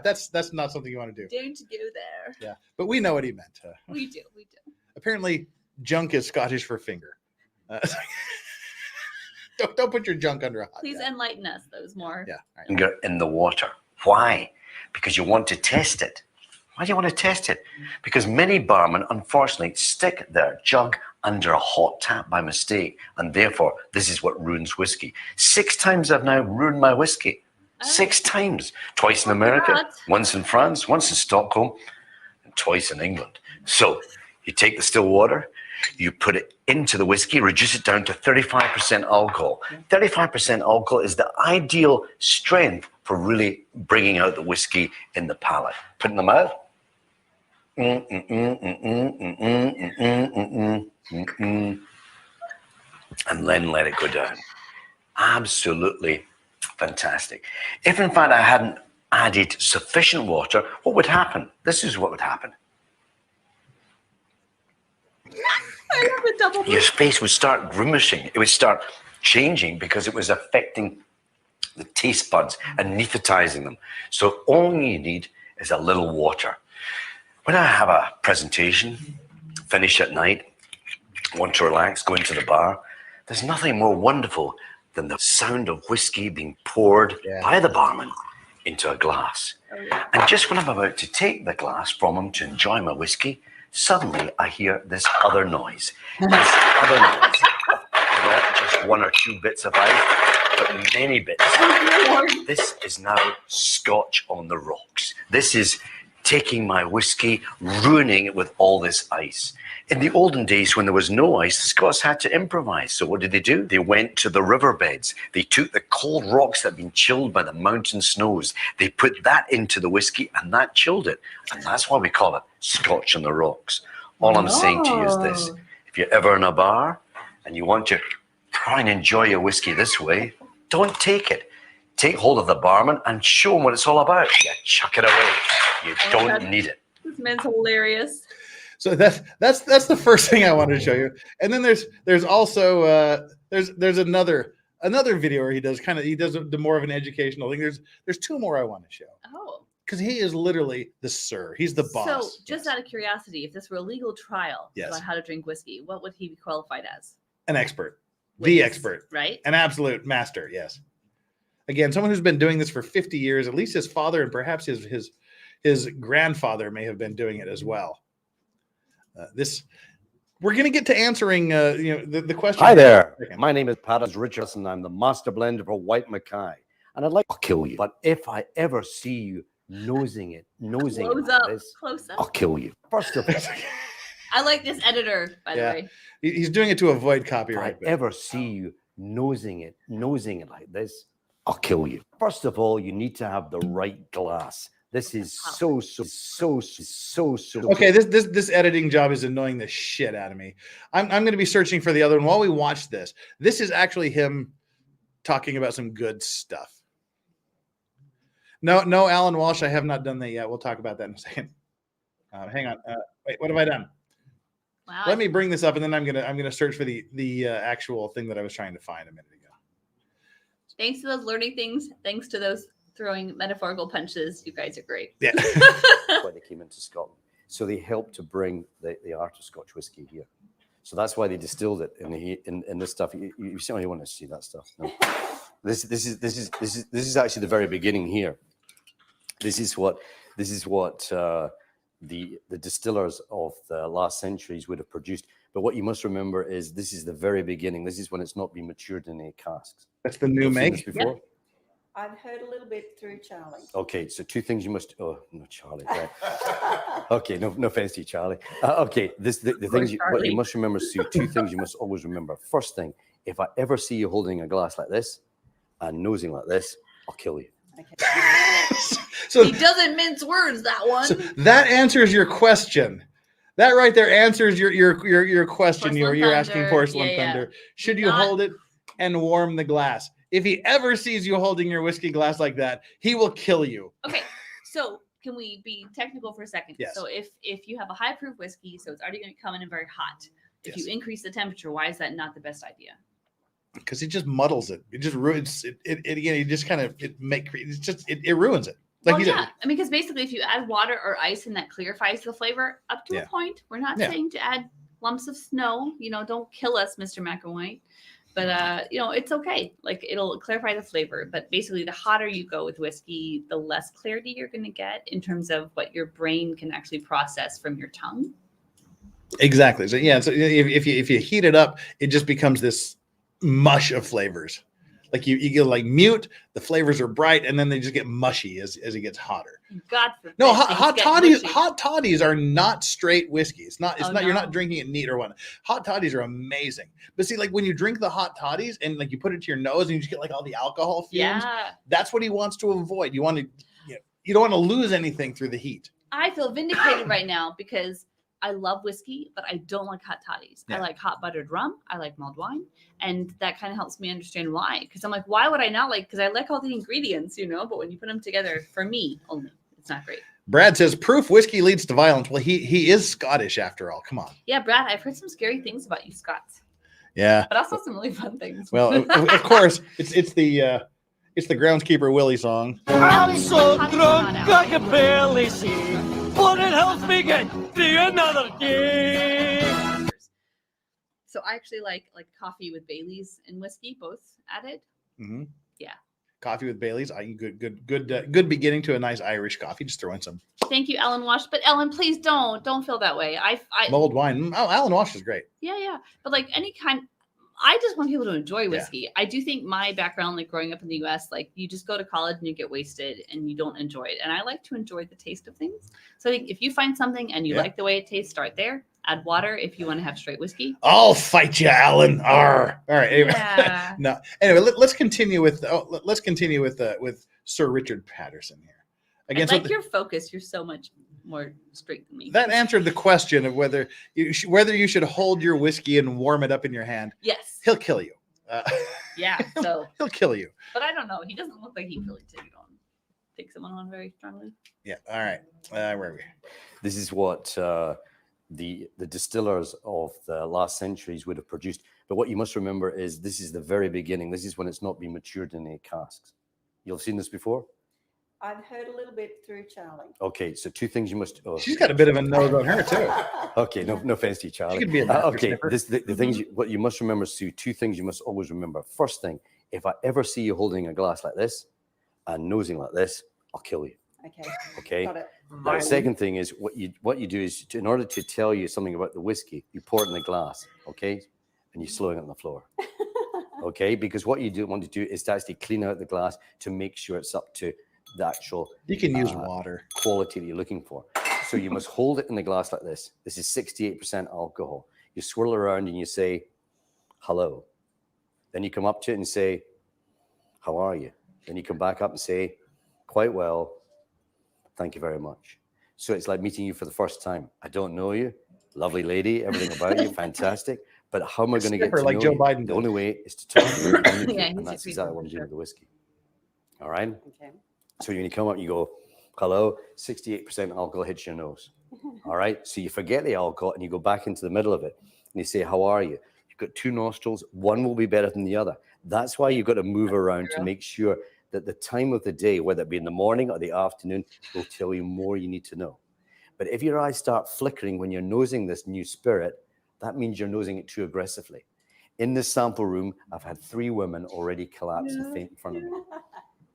That's not something you want to do. Don't go there. Yeah, but we know what he meant. We do. Apparently, junk is Scottish for finger. Don't put your junk under a hot Please tap. enlighten us. Those more. Yeah. Right. Finger in the water. Why? Because you want to test it. Why do you want to test it? Because many barmen, unfortunately, stick their jug under a hot tap by mistake, and therefore, this is what ruins whiskey. 6 times I've now ruined my whiskey. 6 times. Twice in America, once in France, once in Stockholm, and twice in England. So you take the still water, you put it into the whiskey, reduce it down to 35% alcohol. 35% alcohol is the ideal strength for really bringing out the whiskey in the palate. Put in the mouth. And then let it go down. Absolutely fantastic. If in fact I hadn't added sufficient water, what would happen? This is what would happen. Your face would start grimacing. It would start changing because it was affecting the taste buds, anesthetizing them. So all you need is a little water. When I have a presentation, finish at night, want to relax, go into the bar, there's nothing more wonderful than the sound of whiskey being poured by the barman into a glass. And just when I'm about to take the glass from him to enjoy my whiskey, suddenly I hear this other noise. This other noise. Not just 1 or 2 bits of ice, but many bits. This is now scotch on the rocks. This is taking my whiskey, ruining it with all this ice. In the olden days, when there was no ice, the Scots had to improvise. So what did they do? They went to the riverbeds. They took the cold rocks that had been chilled by the mountain snows. They put that into the whiskey, and that chilled it. And that's why we call it scotch on the rocks. All I'm saying to you is this. If you're ever in a bar and you want to try and enjoy your whiskey this way, don't take it. take hold of the barman and show him what it's all about. You chuck it away. You don't need it. This man's hilarious. So that's the first thing I wanted to show you. And then there's also there's another video where he does the more of an educational thing. There's two more I want to show. Oh. Because he is literally the sir. He's the boss. So just out of curiosity, if this were a legal trial about how to drink whiskey, what would he be qualified as? An expert. The expert. Right? An absolute master, yes. Again, someone who's been doing this for 50 years, at least his father and perhaps his grandfather may have been doing it as well. We're going to get to answering the question. Hi there. My name is Pattis Richardson. I'm the master blender for White Mackay. And I'd like to kill you. But if I ever see you nosing Close like up. this, Close up. I'll kill you. First of all, I like this editor, by the way. He's doing it to avoid copyright. If I ever see you nosing it like this, I'll kill you. First of all, you need to have the right glass. This is so. Okay, this editing job is annoying the shit out of me. I'm going to be searching for the other one while we watch this. This is actually him talking about some good stuff. No, Alan Walsh, I have not done that yet. We'll talk about that in a second. Hang on. Wait, what have I done? Wow. Let me bring this up, and then I'm gonna search for the actual thing that I was trying to find a minute ago. Thanks to those learning things. Thanks to those throwing metaphorical punches. You guys are great. Yeah. That's why they came into Scotland. So they helped to bring the art of Scotch whiskey here. So that's why they distilled it in this stuff. You certainly want to see that stuff. No. This is actually the very beginning here. This is what the distillers of the last centuries would have produced. But what you must remember is this is the very beginning. This is when it's not been matured in any casks. That's the new make. Before? Yep. I've heard a little bit through Charlie. Okay, so two things you must. Oh no, Charlie. Right. Okay, no offense to you, Charlie. Okay, the things what you must remember, Sue. Two things you must always remember. First thing, if I ever see you holding a glass like this and nosing like this, I'll kill you. Okay. So he doesn't mince words. That one. So that answers your question. That right there answers your question. You're asking Porcelain Thunder. Should you hold it and warm the glass? If he ever sees you holding your whiskey glass like that, he will kill you. Okay, so can we be technical for a second? Yes. So if you have a high proof whiskey, so it's already going to come in very hot. If you increase the temperature, why is that not the best idea? Because it just muddles it. It just ruins it. Again, it just kind of it ruins it. Like Well, yeah. I mean, because basically, if you add water or ice and that clarifies the flavor up to a point, we're not saying to add lumps of snow. Don't kill us, Mr. McElwain. But, it's okay. Like, it'll clarify the flavor. But basically, the hotter you go with whiskey, the less clarity you're going to get in terms of what your brain can actually process from your tongue. Exactly. So, yeah. So if you heat it up, it just becomes this mush of flavors. Like you get like mute, the flavors are bright, and then they just get mushy as it gets hotter. God forbid. No, hot toddies are not straight whiskey. It's not. You're not drinking it neat or what. Hot toddies are amazing. But see, like when you drink the hot toddies and like you put it to your nose and you just get like all the alcohol fumes. Yeah. That's what he wants to avoid. You don't want to lose anything through the heat. I feel vindicated right now because I love whiskey, but I don't like hot toddies. Yeah. I like hot buttered rum. I like mulled wine. And that kind of helps me understand why. Because I'm like, why would I not like? Because I like all the ingredients, but when you put them together, for me only, it's not great. Brad says proof whiskey leads to violence. Well, he is Scottish after all. Come on. Yeah, Brad, I've heard some scary things about you Scots. Yeah. But also some really fun things. Well, of course, it's the groundskeeper Willie song. I'm so drunk I can barely see, but it helps me get through another day. So I actually like coffee with Baileys and whiskey, both added. Mm-hmm. Yeah. Coffee with Baileys. Good beginning to a nice Irish coffee. Just throw in some. Thank you, Ellen Walsh. But Ellen, please don't feel that way. I mulled wine. Oh, Alan Walsh is great. Yeah. But like any kind, I just want people to enjoy whiskey. Yeah. I do think my background, like growing up in the U.S., like you just go to college and you get wasted and you don't enjoy it. And I like to enjoy the taste of things. So I think if you find something and you like the way it tastes, start there. Add water if you want to have straight whiskey. I'll fight you, Alan. Arr. All right. Anyway. Yeah. No. Anyway, let's continue with Sir Richard Patterson here. Again, I like your focus. You're so much more straight than me. That answered the question of whether you should hold your whiskey and warm it up in your hand. Yes. He'll kill you. Yeah, so He'll kill you. but I don't know. He doesn't look like he really take someone on very strongly. Yeah. All right. Where are we? This is what the distillers of the last centuries would have produced. But what you must remember is this is the very beginning. This is when it's not been matured in any casks. You've seen this before? I've heard a little bit through Charlie. Okay, so two things you must. Oh, She's got a bit of a nose on her too. Okay, no offense to you, Charlie. She could be a okay, the things what you must remember, Sue. Two things you must always remember. First thing, if I ever see you holding a glass like this and nosing like this, I'll kill you. Okay. Okay. Got it. The second thing is what you do is in order to tell you something about the whiskey, you pour it in the glass, okay, and you're slowing it on the floor. Okay, because what you want to do is to actually clean out the glass to make sure it's up to the actual you can use water quality that you're looking for. So you must hold it in the glass like this. This is 68% alcohol. You swirl around and you say hello. Then you come up to it and say, how are you? Then you come back up and say, quite well, thank you very much. So it's like meeting you for the first time. I don't know you, lovely lady, everything about you, fantastic. But how am I going to get to like know Joe you? Biden The only way is to talk to you. Yeah, And that's exactly what I'm doing with the whiskey. All right? Okay. So when you come up, you go, hello, 68% alcohol hits your nose. All right? So you forget the alcohol and you go back into the middle of it. And you say, how are you? You've got two nostrils. One will be better than the other. That's why you've got to move around to make sure that the time of the day, whether it be in the morning or the afternoon, will tell you more you need to know. But if your eyes start flickering when you're nosing this new spirit, that means you're nosing it too aggressively. In this sample room, I've had 3 women already collapse and faint in front of me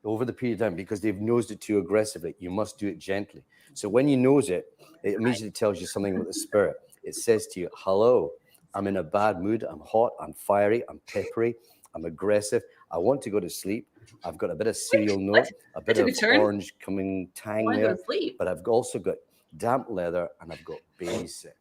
over the period of time because they've nosed it too aggressively. You must do it gently. So when you nose it, it immediately tells you something about the spirit. It says to you, hello, I'm in a bad mood. I'm hot, I'm fiery, I'm peppery, I'm aggressive. I want to go to sleep. I've got a bit of cereal note, a bit of orange coming tang there, but I've also got damp leather and I've got baby sick.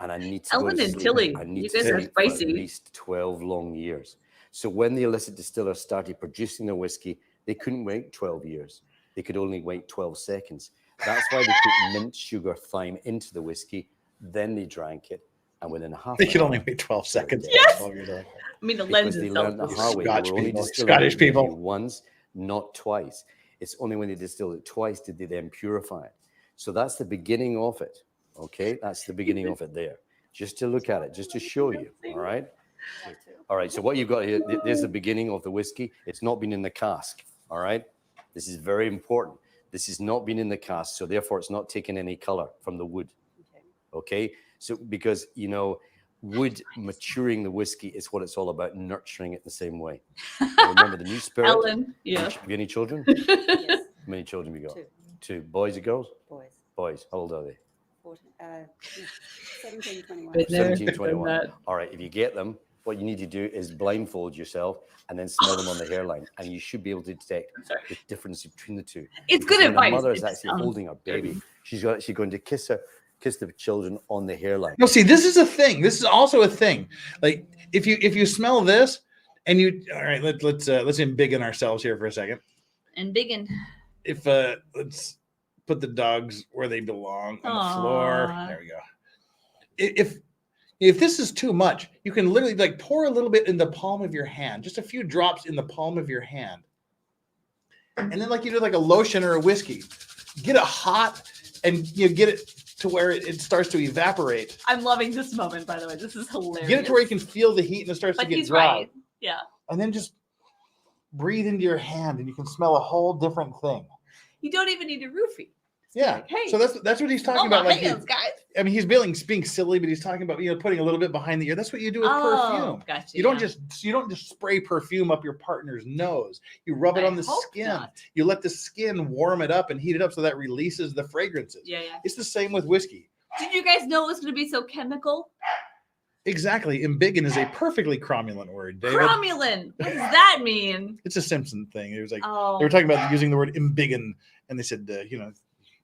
And I need to Ellen go to and sleep. Tilly, I need you to guys are sleep for at spicy. least 12 long years. So when the illicit distillers started producing their whiskey, they couldn't wait 12 years. They could only wait 12 seconds. That's why they put mint, sugar, thyme into the whiskey. Then they drank it. And within half They could only wait 12 seconds. Yes. I mean, the lens because they itself. learned the hard way. They Scotch were only people. distilling Scottish whiskey people. once, not twice. It's only when they distilled it twice did they then purify it. So that's the beginning of it. Okay, that's the beginning of it there. Just to look at it, just to show you. All right. All right. So what you've got here, there's the beginning of the whiskey. It's not been in the cask. All right. This is very important. This has not been in the cask, so therefore it's not taken any color from the wood. Okay. So because wood maturing the whiskey is what it's all about, nurturing it the same way. Now remember the new spirit. Ellen, yeah. Have you any children? Yes. How many children have you got? 2. 2. Boys or girls? Boys. Boys. How old are they? 17, 21. 17, 21. All right. If you get them, what you need to do is blindfold yourself and then smell them on the hairline, and you should be able to detect the difference between the two. It's Because good when advice. A mother is It actually sounds holding her baby. She's actually going to kiss the children on the hairline. No, see, this is a thing. This is also a thing. Like if you smell this, and all right, let's embiggen ourselves here for a second. And biggin. If let's put the dogs where they belong on the floor. There we go. If this is too much, you can literally like pour a little bit in the palm of your hand, just a few drops in the palm of your hand, and then like you do like a lotion or a whiskey, get it hot and get it to where it starts to evaporate. I'm loving this moment, by the way. This is hilarious. Get it to where you can feel the heat and it starts to get dry. Right. Yeah. And then just breathe into your hand and you can smell a whole different thing. You don't even need a roofie. Yeah. Like, hey, so that's what he's talking about. Like he's being silly, but he's talking about putting a little bit behind the ear. That's what you do with perfume. Gotcha, you don't just spray perfume up your partner's nose. You rub it on the skin. Not. You let the skin warm it up and heat it up so that releases the fragrances. Yeah. It's the same with whiskey. Did you guys know it was going to be so chemical? Exactly. Embiggen is a perfectly cromulent word, David. Cromulent. What does that mean? It's a Simpson thing. It was like they were talking about using the word embiggen, and they said,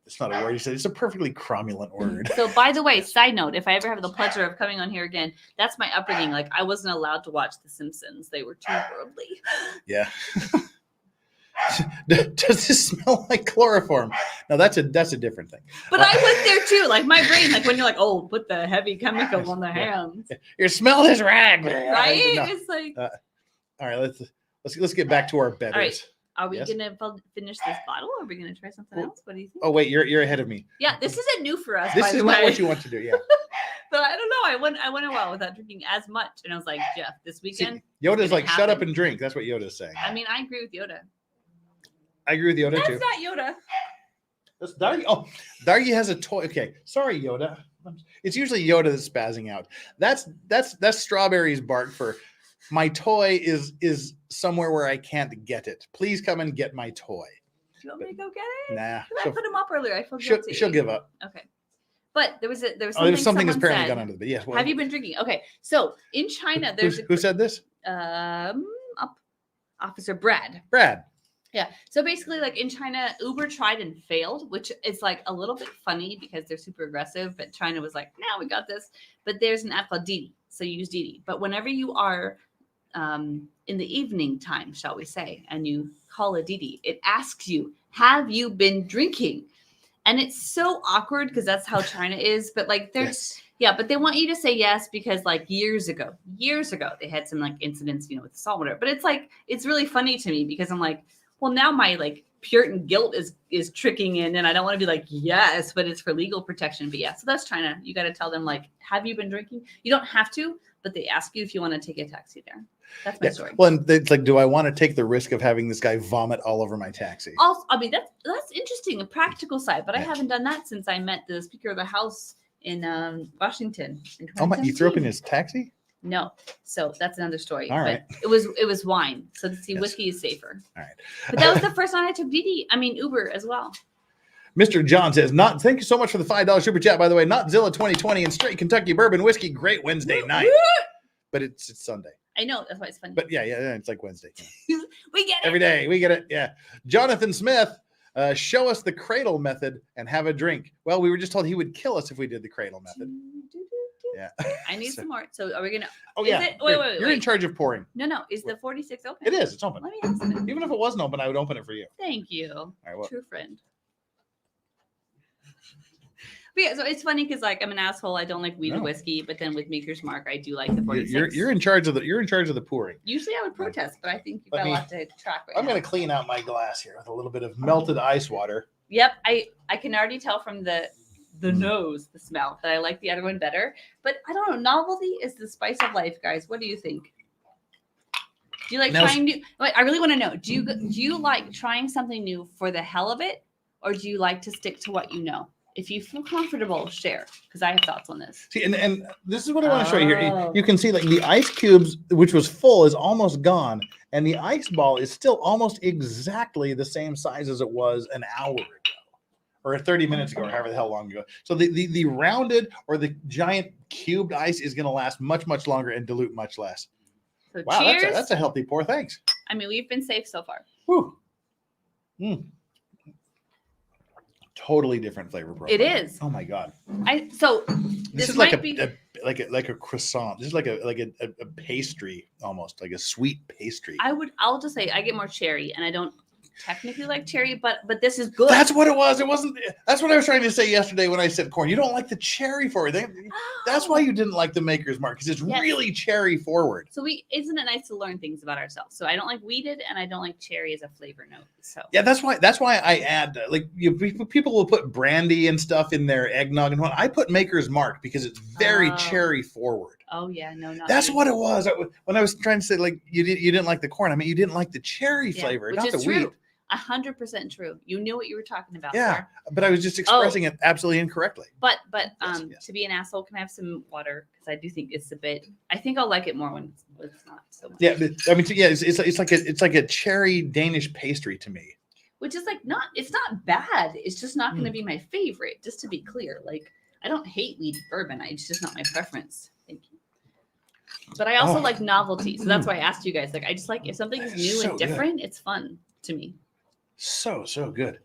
it's not a word. He said it's a perfectly cromulent word. So, by the way, side note, if I ever have the pleasure of coming on here again, that's my upbringing. Like, I wasn't allowed to watch The Simpsons. They were too worldly. Yeah. Does this smell like chloroform? No, that's a different thing. But I went there too. Like my brain, like when you're like, oh, put the heavy chemical on the hands. You smell this rag, right? No. It's like. All right, let's get back to our betters. All right. Are we Yes? gonna finish this bottle? Or are we gonna try something else? What do you think? Oh wait, you're ahead of me. Yeah, this isn't new for us. This by is the not way. what you want to do. Yeah. But I don't know. I went a while without drinking as much, and I was like, Jeff, this weekend. Yoda's like, shut up and drink. That's what Yoda's saying. I mean, I agree with Yoda. I agree with Yoda too. That's not Yoda. That's Dargy. Oh, Dargy has a toy. Okay, sorry, Yoda. It's usually Yoda that's spazzing out. That's Strawberry's bark for my toy is somewhere where I can't get it. Please come and get my toy. Do you want me to go get it? Nah. I put him up earlier. I feel guilty. She'll give up. Okay. But there was something that's apparently said. gone under the bed. Yes. Have you been drinking? Okay. So in China, there's who said this? Officer Brad. Brad. Yeah. So basically, like in China, Uber tried and failed, which is like a little bit funny because they're super aggressive. But China was like, "No, we got this." But there's an app called Didi, so you use Didi. But whenever you are in the evening time, shall we say, and you call a Didi, it asks you, "Have you been drinking?" And it's so awkward because that's how China is. But like, there's but they want you to say yes because like years ago, they had some like incidents, with the salt water. But it's like it's really funny to me because I'm like, well, now my like Puritan guilt is tricking in, and I don't want to be like yes, but it's for legal protection. But yeah, so that's China. You got to tell them like, have you been drinking? You don't have to, but they ask you if you want to take a taxi there. That's my story. Well, and it's like, do I want to take the risk of having this guy vomit all over my taxi? Also, I mean that's interesting, a practical side, but I haven't done that since I met the Speaker of the House in Washington. In Oh my! You threw up in his taxi? No, so that's another story. All right. But it was wine, so whiskey is safer. All right. But that was the first time I took Uber as well. Mr. John says, thank you so much for the $5 super chat, by the way. Notzilla 2020 and straight Kentucky bourbon whiskey. Great Wednesday night. But it's Sunday. I know, that's why it's funny. But yeah, it's like Wednesday. We get it. Every day, we get it. Yeah. Jonathan Smith, show us the cradle method and have a drink. Well, we were just told he would kill us if we did the cradle method. Yeah. I need some more. So are we going to... Oh, yeah. Wait. You're in charge of pouring. No. Is the 46 open? It is. It's open. Let me have some. Even if it wasn't open, I would open it for you. Thank you. All right, well, true friend. But yeah, so it's funny because like I'm an asshole. I don't like weed and whiskey, but then with Maker's Mark, I do like the 46. You're in charge of the pouring. Usually I would protest, but I think you've got a lot to track right I'm going to clean out my glass here with a little bit of melted ice water. Yep, I can already tell from the nose, the smell, that I like the other one better. But I don't know. Novelty is the spice of life, guys. What do you think? Do you like trying new? I really want to know. Do you like trying something new for the hell of it, or do you like to stick to what you know? If you feel comfortable, share, because I have thoughts on this. See, and this is what I want to show you here. You can see like the ice cubes, which was full, is almost gone, and the ice ball is still almost exactly the same size as it was an hour ago, or 30 minutes ago, or however the hell long ago. So the rounded or the giant cubed ice is going to last much, much longer and dilute much less. So wow, cheers. that's a healthy pour. Thanks. I mean, we've been safe so far. Whew. Totally different flavor profile. It is. Oh my god. This is like a croissant. This is like a pastry almost, like a sweet pastry. I'll just say I get more cherry, and I don't technically like cherry, but this is good. That's what it was. It wasn't. That's what I was trying to say yesterday when I said corn. You don't like the cherry forward. That's why you didn't like the Maker's Mark, because it's really cherry forward. So isn't it nice to learn things about ourselves? So I don't like weeded, and I don't like cherry as a flavor note. So yeah, that's why I add people will put brandy and stuff in their eggnog and what. I put Maker's Mark because it's very cherry forward. Oh yeah, no. That's what it was. When I was trying to say like you didn't like the corn, I mean you didn't like the cherry flavor, which not is the true. wheat. 100% true. You knew what you were talking about. Yeah, sir. but I was just expressing it absolutely incorrectly. But to be an asshole, can I have some water? Because I do think it's a bit. I think I'll like it more when it's not so much. Yeah, but, I mean, yeah, it's like a cherry Danish pastry to me. Which is like it's not bad. It's just not going to be my favorite. Just to be clear, like I don't hate weed bourbon. It's just not my preference. Thank you. But I also like novelty, so that's why I asked you guys. Like I just like if something is new and different, it's fun to me. So good.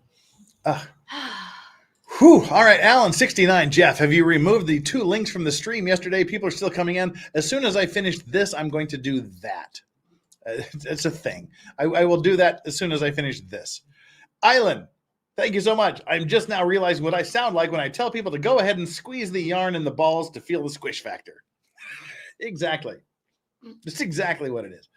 Whew. All right, Alan 69. Jeff, have you removed the 2 links from the stream yesterday? People are still coming in. As soon as I finish this, I'm going to do that. It's a thing. I will do that as soon as I finish this. Island, thank you so much. I'm just now realizing what I sound like when I tell people to go ahead and squeeze the yarn in the balls to feel the squish factor. Exactly. That's exactly what it is.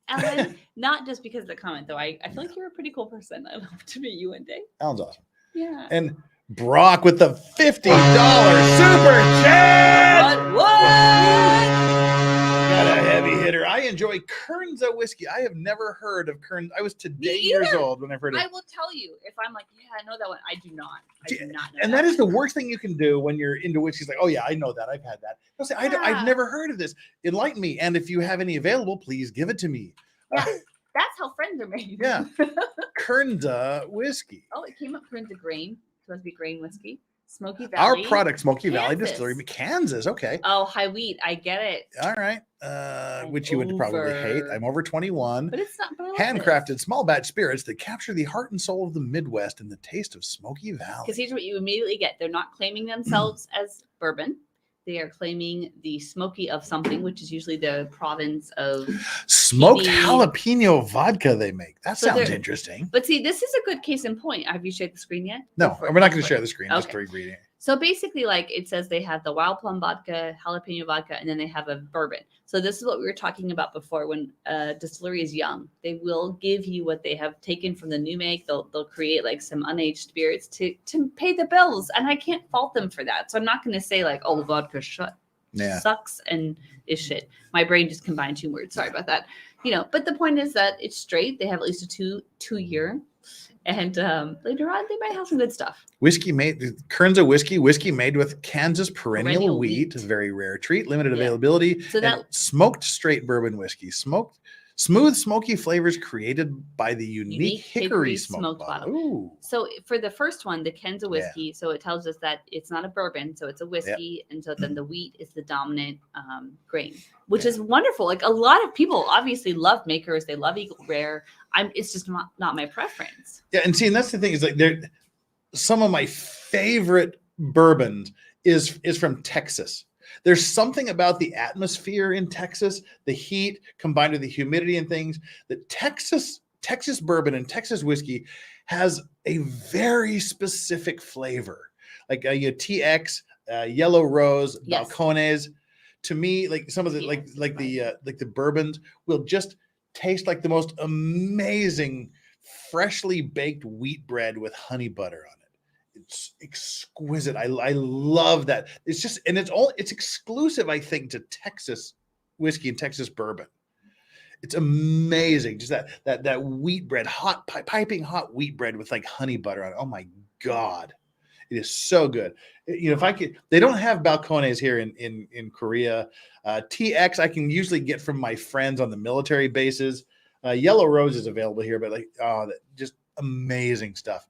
Ellen, not just because of the comment, though. I feel like you're a pretty cool person. I'd love to meet you one day. Alan's awesome. Yeah. And Brock with the $50 super chat. What? Got a heavy hitter. I enjoy Kernza whiskey. I have never heard of Kernza. I was today years old when I heard it. I will tell you if I'm like, yeah, I know that one. I do not. I do not know. And that is the worst thing you can do when you're into whiskey. It's like, oh yeah, I know that. I've had that. I'll say, I've never heard of this. Enlighten me. And if you have any available, please give it to me. Yeah, that's how friends are made. Yeah. Kernza whiskey. Oh, it came up Kernza grain. Supposed to be grain whiskey. Smoky Valley. Our product, Smoky Valley Distillery, Kansas. Okay. Oh, high wheat. I get it. All right. Which you would probably hate. I'm over 21. But it's not. But handcrafted small batch spirits that capture the heart and soul of the Midwest and the taste of Smoky Valley. Because here's what you immediately get. They're not claiming themselves as bourbon. They are claiming the smoky of something, which is usually the province of smoked jalapeno vodka they make. That sounds interesting. But see, this is a good case in point. Have you shared the screen yet? No, we're not going to share the screen. Okay. Just for reading it. So basically, like it says they have the wild plum vodka, jalapeno vodka, and then they have a bourbon. So this is what we were talking about before. When a distillery is young, they will give you what they have taken from the new make. They'll create like some unaged spirits to pay the bills, and I can't fault them for that. So I'm not going to say like, oh, vodka sucks and is shit. My brain just combined two words. Sorry about that. But the point is that it's straight. They have at least a two-year. And later on, they might have some good stuff. Kernza whiskey made with Kansas perennial wheat. A very rare treat, limited availability. So that smoked straight bourbon whiskey, smooth, smoky flavors created by the unique hickory smoked bottle. Ooh. So for the first one, the Kansas whiskey, so it tells us that it's not a bourbon, so it's a whiskey, and so then the wheat is the dominant grain, which is wonderful. Like a lot of people obviously love makers, they love Eagle Rare. It's just not my preference. Yeah, and that's the thing is like some of my favorite bourbons is from Texas. There's something about the atmosphere in Texas, the heat combined with the humidity and things, that Texas bourbon and Texas whiskey has a very specific flavor. Like TX, Yellow Rose, Balcones. To me, like some of the like the bourbons will just taste like the most amazing freshly baked wheat bread with honey butter on it. It's exquisite. I love that. It's just, and it's exclusive, I think, to Texas whiskey and Texas bourbon. It's amazing. Just that wheat bread, piping hot wheat bread with like honey butter on it. Oh my God. It is so good. If I could, they don't have balcones here in Korea. TX I can usually get from my friends on the military bases. Yellow Rose is available here, but just amazing stuff.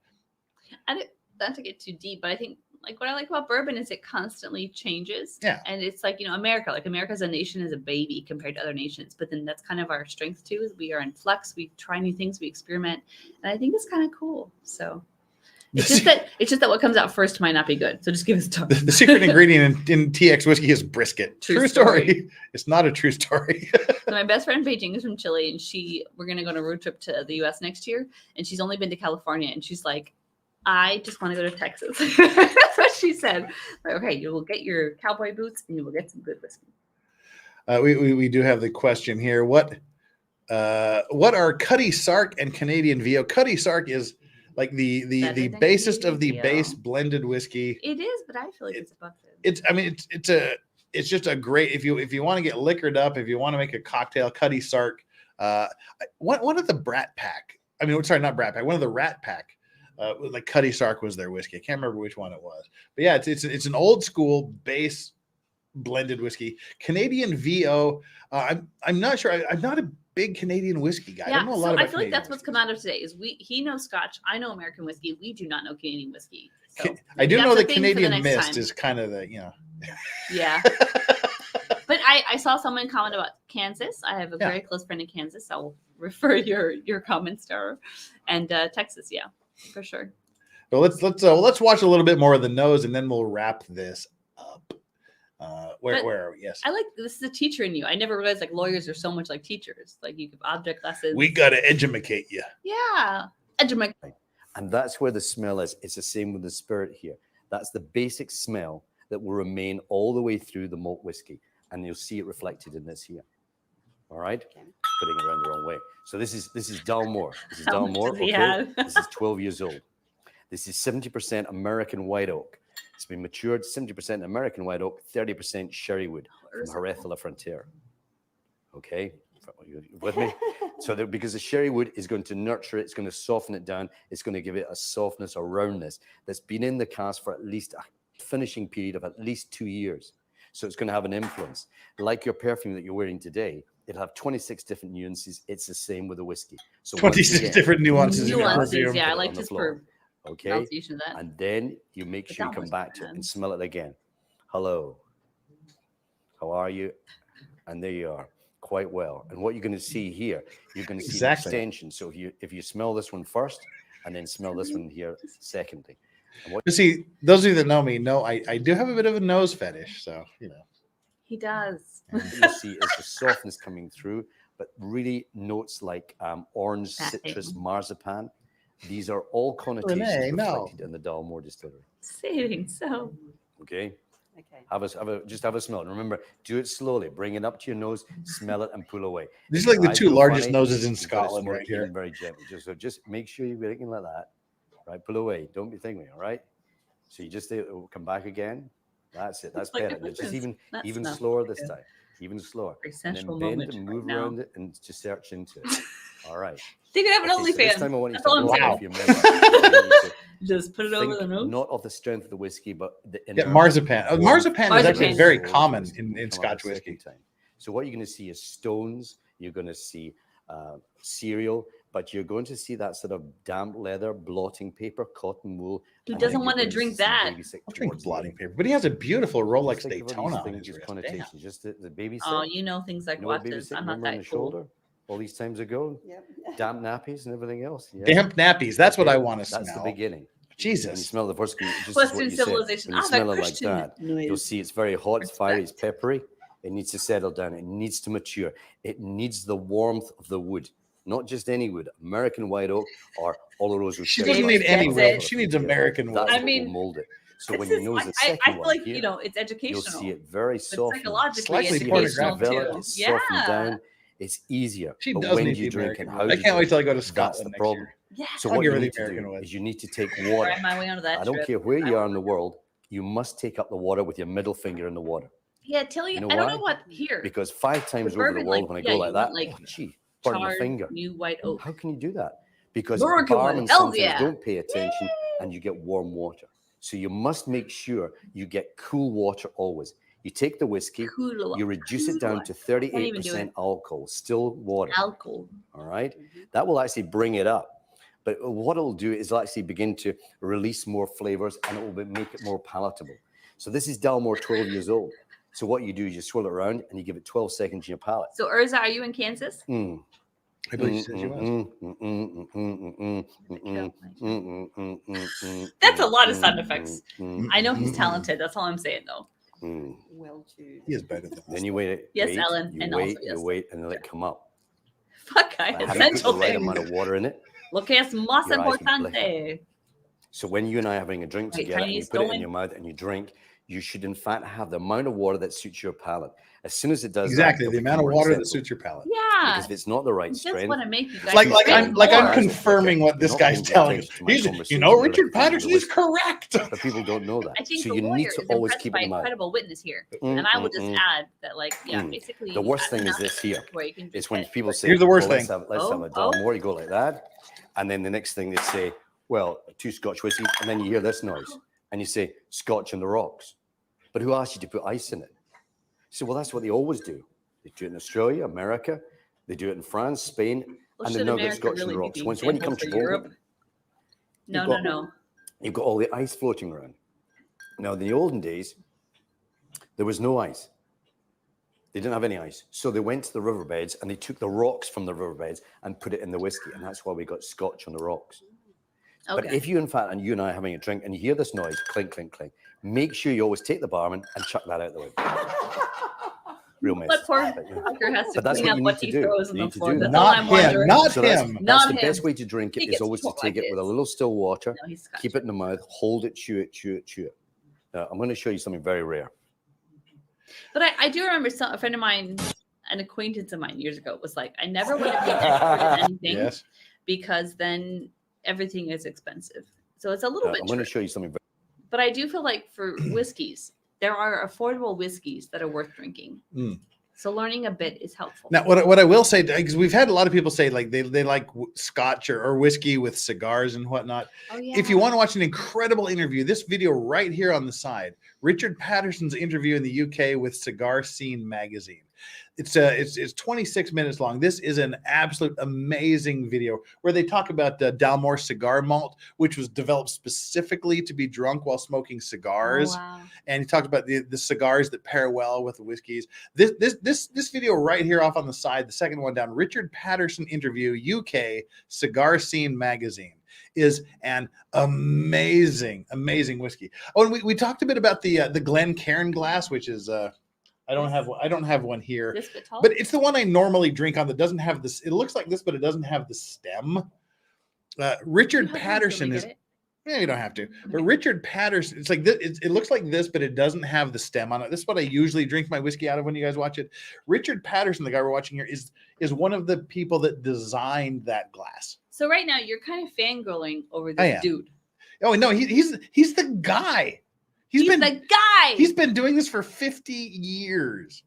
Not to get too deep, but I think like what I like about bourbon is it constantly changes. Yeah. And it's like, America, like America as a nation is a baby compared to other nations, but then that's kind of our strength too, is we are in flux. We try new things, we experiment. And I think it's kind of cool. So it's just that what comes out first might not be good. So just give us time. The secret ingredient in TX whiskey is brisket. True story. It's not a true story. So my best friend Beijing is from Chile, and we're going to go on a road trip to the US next year. And she's only been to California. And she's like, I just want to go to Texas. That's what she said. Like, okay, you will get your cowboy boots and you will get some good whiskey. We do have the question here. What are Cutty Sark and Canadian VO? Cutty Sark is like the basest of the base blended whiskey. It is, but I feel like it's above it. It's just a great, if you want to get liquored up, if you want to make a cocktail, Cutty Sark. One of the Brat Pack. Sorry, not Brat Pack. One of the Rat Pack. Like Cutty Sark was their whiskey. I can't remember which one it was, but yeah, it's an old school base blended whiskey. Canadian VO. I'm not sure. I'm not a big Canadian whiskey guy. I don't know a lot about. I feel like that's what's come out of today. Is he knows Scotch. I know American whiskey. We do not know Canadian whiskey. So I do know the Canadian Mist is kind of the Yeah. But I saw someone comment about Kansas. I have a very close friend in Kansas. I will refer your comments to her. And Texas, yeah. For sure. So let's watch a little bit more of the nose, and then we'll wrap this up. Where are we? Yes. I like this is a teacher in you. I never realized like lawyers are so much like teachers. Like you give object lessons. We got to educate you. Yeah. Educate. And that's where the smell is. It's the same with the spirit here. That's the basic smell that will remain all the way through the malt whiskey. And you'll see it reflected in this here. All right? Putting it around the wrong way. So this is Dalmore. This is Dalmore. Okay. This is 12 years old. This is 70% American white oak. It's been matured 70% American white oak, 30% sherry wood from Jerez de la Frontera. Okay? You with me? So that because the sherry wood is going to nurture it, it's going to soften it down, it's going to give it a softness or roundness that's been in the cask for at least a finishing period of at least 2 years. So it's going to have an influence. Like your perfume that you're wearing today, it'll have 26 different nuances. It's the same with the whiskey. So 26 different nuances. Nuances, yeah, I like this for okay. And then you make sure you come back to it and smell it again. Hello. How are you? And there you are. Quite well. And what you're going to see here, you're going to see the extension. So if you smell this one first and then smell this one here secondly. You see, those of you that know me know I do have a bit of a nose fetish, so you know. He does. And you see is the softness coming through, but really notes like orange, citrus, marzipan. These are all connotations reflected in the Dalmore distillery. Saying so. Okay. Just have a smell. And remember, do it slowly. Bring it up to your nose, smell it, and pull away. These are like the two largest noses in Scotland right here. Very gently. Just make sure you're making like that. Right, pull away. Don't be thinking. All right. So you just come back again. That's it. That's better. Just even slower this time. Even slower. And then bend and move around it and just search into it. All right. They could have an OnlyFans. So this time I want you to just put it over the nose. Not of the strength of the whiskey, but the marzipan. Marzipan is actually very common in Scotch whiskey. So what you're going to see is stones. You're going to see cereal, but you're going to see that sort of damp leather, blotting paper, cotton wool. Who doesn't want to drink that? I'll drink blotting paper, but he has a beautiful Rolex Daytona on his wrist. Just the baby. Oh, you know things like watches. I'm not that cool. All these times ago, damp nappies and everything else. Yeah. Damp nappies. That's what I want to smell. That's the beginning. Jesus. When you smell the first, Western civilization. When you smell it like that, you'll see it's very hot, it's fiery, it's peppery. It needs to settle down. It needs to mature. It needs the warmth of the wood, not just any wood. American white oak or Oloroso. She doesn't need any wood. She needs American wood. I mean, mold it. So when you know the second I feel like here, it's educational. You'll see it very soft, psychologically educational too. It's softened down. It's easier. She but does when need you the drink American and how wood. I can't wait till I go to Scotland. That's the problem. Yeah. So what you need to do is you need to take water. My way onto that I don't care where you are in the world. You must take up the water with your middle finger in the water. Yeah, tell you. You know I don't why? know what here. Because 5 times over the world, when I go like that, pardon my finger. New white oak. How can you do that? Because American barmen one. sometimes don't pay attention, and you get warm water. So you must make sure you get cool water always. You take the whiskey, you reduce it down to 38% alcohol, still water. Alcohol. All right? That will actually bring it up. But what it'll do is it'll actually begin to release more flavors and it will make it more palatable. So this is Dalmore 12 years old. So what you do is you swirl it around and you give it 12 seconds in your palate. So Urza, are you in Kansas? I believe she said she was. That's a lot of sound effects. I know he's talented. That's all I'm saying, though. Well choose. He is better than Then you wait. Yes, Ellen, You and wait, also yes. you wait, and let it come up. Fuck, I essential the right things. amount of water in it. Lo que es más Your eyes will importante. So when you and I are having a drink Wait, together, and you Chinese put it in going? your mouth and you drink, you should in fact have the amount of water that suits your palate. As soon as it does exactly that, the amount of water that suits your palate. Yeah. Because if it's not the right Just strength, want to make you guys I'm confirming what this guy's telling you. He's, Richard Patterson is correct. But people don't know that. I think So the you lawyer need to is always impressed keep by it in mind. incredible witness here, and I would just add that, basically. The worst thing is this here. It's when people say, here's the worst let's thing. Let's have a Dalmore. You go like that, and then the next thing they say, well, 2 Scotch whiskey, and then you hear this noise, and you say Scotch on the rocks. But who asked you to put ice in it? So, well, that's what they always do. They do it in Australia, America. They do it in France, Spain, and they now get Scotch on the rocks. So when you come to Europe, no. You've got all the ice floating around. Now, in the olden days, there was no ice. They didn't have any ice. So they went to the riverbeds and they took the rocks from the riverbeds and put it in the whiskey. And that's why we got Scotch on the rocks. But Okay. if you, in fact, and you and I are having a drink and you hear this noise, clink, clink, clink, make sure you always take the Bourbon and chuck that out the way. Real mess. But poor fucker has to But that's clean what up you what need to he do. throws You on the need to floor. do That's that. all I'm wondering. Not So him. That's Not the him. best way to drink it He is gets always to taught take like it with a this. little still water, No, he's keep it in the mouth, hold it, chew it, chew it, chew it. Now, I'm going to show you something very rare. But I do remember a friend of mine, an acquaintance of mine years ago, was like, I never want to be expert in anything Yes. because then everything is expensive. So it's a little bit I'm going to true. show you something. But I do feel like for whiskeys, there are affordable whiskeys that are worth drinking. Mm. So learning a bit is helpful. Now, what I will say, because we've had a lot of people say like they like scotch or whiskey with cigars and whatnot. Oh, yeah. If you want to watch an incredible interview, this video right here on the side, Richard Patterson's interview in the UK with Cigar Scene magazine. It's 26 minutes long. This is an absolute amazing video where they talk about Dalmore cigar malt, which was developed specifically to be drunk while smoking cigars. Oh, wow. And he talks about the cigars that pair well with the whiskeys. This video right here off on the side, the second one down, Richard Patterson interview, UK Cigar Scene magazine, is an amazing whiskey. Oh, and we talked a bit about the Glencairn glass, which is I don't have one here, but it's the one I normally drink on that doesn't have this. It looks like this, but it doesn't have the stem. Richard Patterson is. Yeah, you don't have to. But Richard Patterson, it's like this, it looks like this, but it doesn't have the stem on it. This is what I usually drink my whiskey out of when you guys watch it. Richard Patterson, the guy we're watching here, is one of the people that designed that glass. So right now you're kind of fangirling over I this am. dude. Oh no, he's the guy. He's the guy. He's been doing this for 50 years.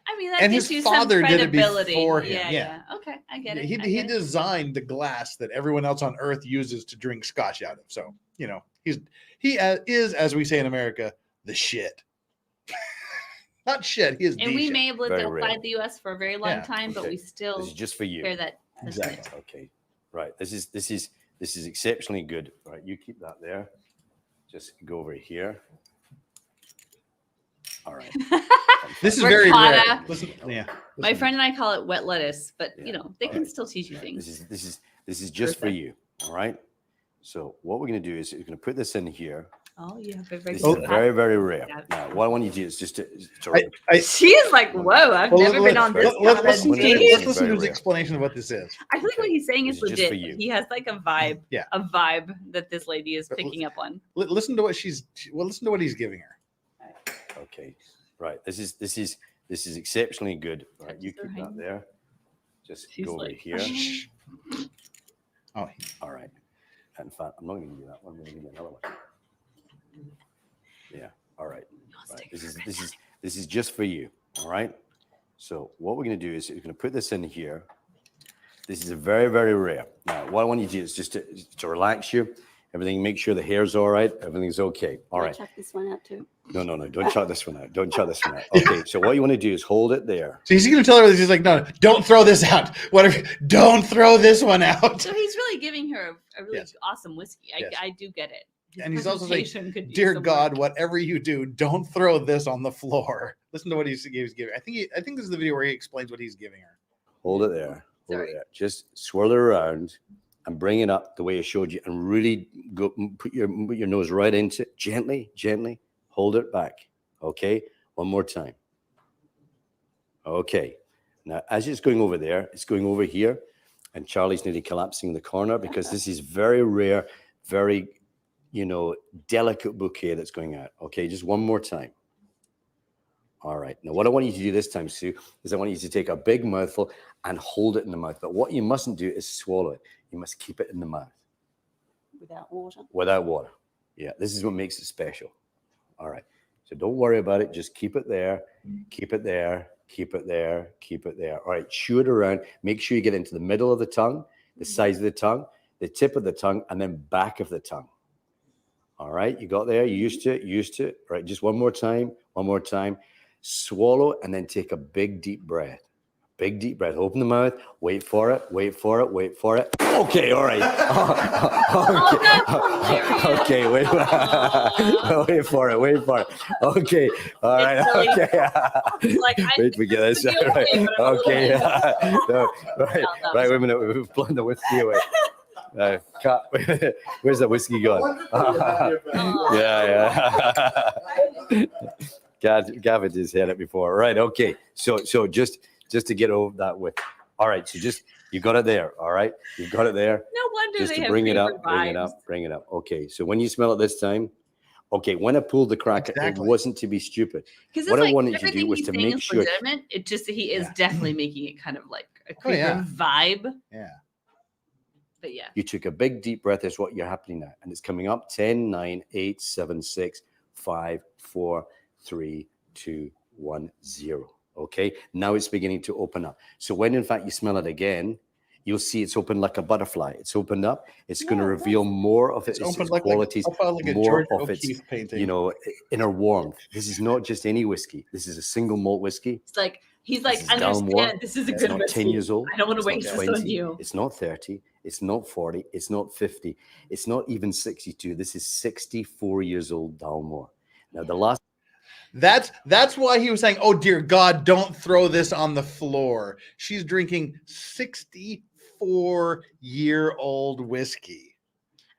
I mean, that And gives his you father some did it credibility. before him. Yeah, Yeah. Okay, I get it. He designed the glass that everyone else on earth uses to drink scotch out of. So, you know, he is, as we say in America, the shit. Not shit. He is And the we shit. may have lived Very outside rare. the U.S. for a very long time, but Okay. we still This is just for you. hear that. Exactly. Okay. Right. This is exceptionally good. All right. You keep that there. Just go over here. All right. This is We're very caught rare. up. Listen, yeah. My listen. friend and I call it wet lettuce, but you know they All can right. still teach you things. This is just for you. All right. So what we're going to do is we're going to put this in here. Oh, you have a very This good is very, very rare. Now, what I want you to do is just to She's like, whoa, I've never been on this. Let's listen to his rare. explanation of what this is. I feel like what he's saying is This is just for legit. you. He has like a vibe, Yeah. a vibe that this lady is picking up on. Listen to what listen to what he's giving her. Okay. Right. This is exceptionally good. All right. You keep that there. Just She's go over like, here. Oh, all right. In fact, I'm not going to give you that one. I'm going to give you another one. Yeah. All right. Right. This is just for you. All right. So what we're going to do is we're going to put this in here. This is a very, very rare. Now, what I want you to do is just to relax you. Everything, make sure the hair's all right. Everything's okay. All right. Check this one out too. No. Don't chuck this one out. Don't chuck this one out. Okay. So what you want to do is hold it there. So he's going to tell her, he's like, no, don't throw this out. Whatever. Don't throw this one out. So he's really giving her a really Yes. awesome whiskey. Yes. I do get it. His And he's also saying, presentation could use dear some God, work. whatever you do, don't throw this on the floor. Listen to what he's giving. I think this is the video where he explains what he's giving her. Hold it there. Hold it there. Just swirl it around and bring it up the way I showed you, and really go put your nose right into it. Gently. Hold it back. Okay. One more time. Okay. Now, as it's going over there, it's going over here, and Charlie's nearly collapsing in the corner because this is very rare, very, delicate bouquet that's going out. Okay. Just one more time. All right. Now, what I want you to do this time, Sue, is I want you to take a big mouthful and hold it in the mouth. But what you mustn't do is swallow it. You must keep it in the mouth. Without water. Without water. Yeah, this is what makes it special. All right. So don't worry about it. Just keep it there. Keep it there. Keep it there. Keep it there. All right. Chew it around. Make sure you get into the middle of the tongue, the sides of the tongue, the tip of the tongue, and then back of the tongue. All right. You got there. You used to it. Used to it. All right. Just one more time. One more time. Swallow and then take a big, deep breath. Big, deep breath. Open the mouth. Wait for it. Wait for it. Wait for it. Okay. All right. Okay. Wait. Wait for it. Wait for it. Okay. All right. Okay. Wait, we get this. All right. Okay. No, right. Wait a minute. We've blown the whiskey away. Where's the whiskey gone? Gavin has had it before. Right. Okay. So just to get over that with. All right. So you got it there. All right. You've got it there. No wonder just they to have bring it favorite up, bring it up. Okay. So when you smell it this time, okay. When I pulled the crack, it wasn't to be stupid. What I wanted to do was to make sure. Legitimate. It's just that he is definitely making it kind of like a creeper vibe. Yeah. But yeah. You took a big deep breath. That's what you're happening now. And it's coming up 10, 9, 8, 7, 6, 5, 4, 3, 2, 1, 0. Okay. Now it's beginning to open up. So when in fact you smell it again, you'll see it's open like a butterfly. It's opened up. It's going to reveal more of its qualities, more of its, inner warmth. This is not just any whiskey. This is a single malt whiskey. It's like, he's like, understand this is a good whiskey. 10 years old. I don't want to waste this on you. It's not 30. It's not 40. It's not 50. It's not even 62. This is 64 years old Dalmore. Now, the last. That's why he was saying, "Oh dear God, don't throw this on the floor." She's drinking 64-year-old whiskey.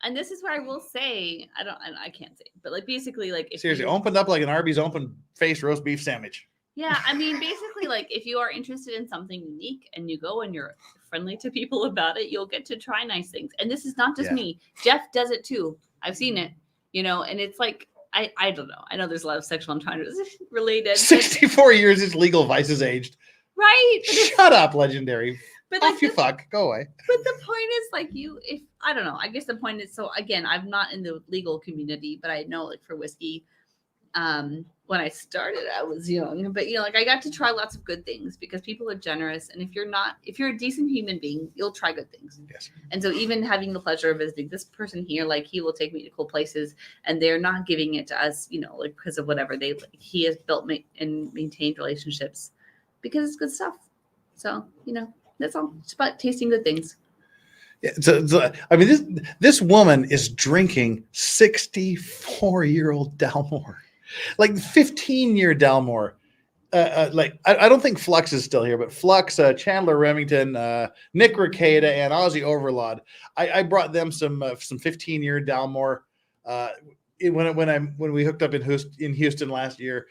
And this is where I will say, I can't say, but like basically, like if seriously, opened up like an Arby's open face roast beef sandwich. Yeah, I mean, basically, like if you are interested in something unique and you go and you're friendly to people about it, you'll get to try nice things. And this is not just me. Jeff does it too. I've seen it, and it's like. I don't know. I know there's a lot of sexual encounters related. 64 years is legal. Vice is aged. Right. Shut up, Legendary. But like you fuck. Go away. But the point is like I don't know. I guess the point is, so again, I'm not in the legal community, but I know like for whiskey, when I started, I was young, but I got to try lots of good things because people are generous. And if you're a decent human being, you'll try good things. Yes. And so even having the pleasure of visiting this person here, like he will take me to cool places and they're not giving it to us, like because of whatever he has built and maintained relationships because it's good stuff. So, that's all. It's about tasting good things. Yeah, so I mean, this woman is drinking 64-year-old Dalmore. Like 15-year Dalmore. Like I don't think Flux is still here, but Flux, Chandler Remington, Nick Ricada, and Ozzy Overlord. I brought them some 15-year Dalmore when we hooked up in Houston last year.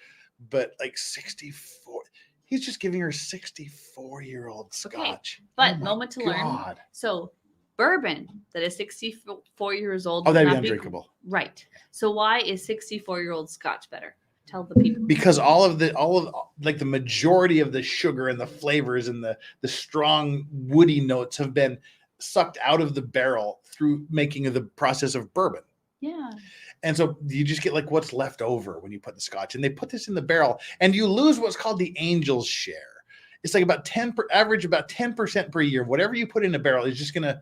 But like 64, he's just giving her 64-year-old Scotch. Okay, but moment to learn. So bourbon that is 64 years old. Oh, that'd be undrinkable. Right. So why is 64-year-old Scotch better? Tell the people. Because all of the majority of the sugar and the flavors and the strong woody notes have been sucked out of the barrel through making of the process of bourbon. Yeah. And so you just get like what's left over when you put the Scotch, and they put this in the barrel, and you lose what's called the angel's share. It's like about 10% per year. Whatever you put in a barrel is just going to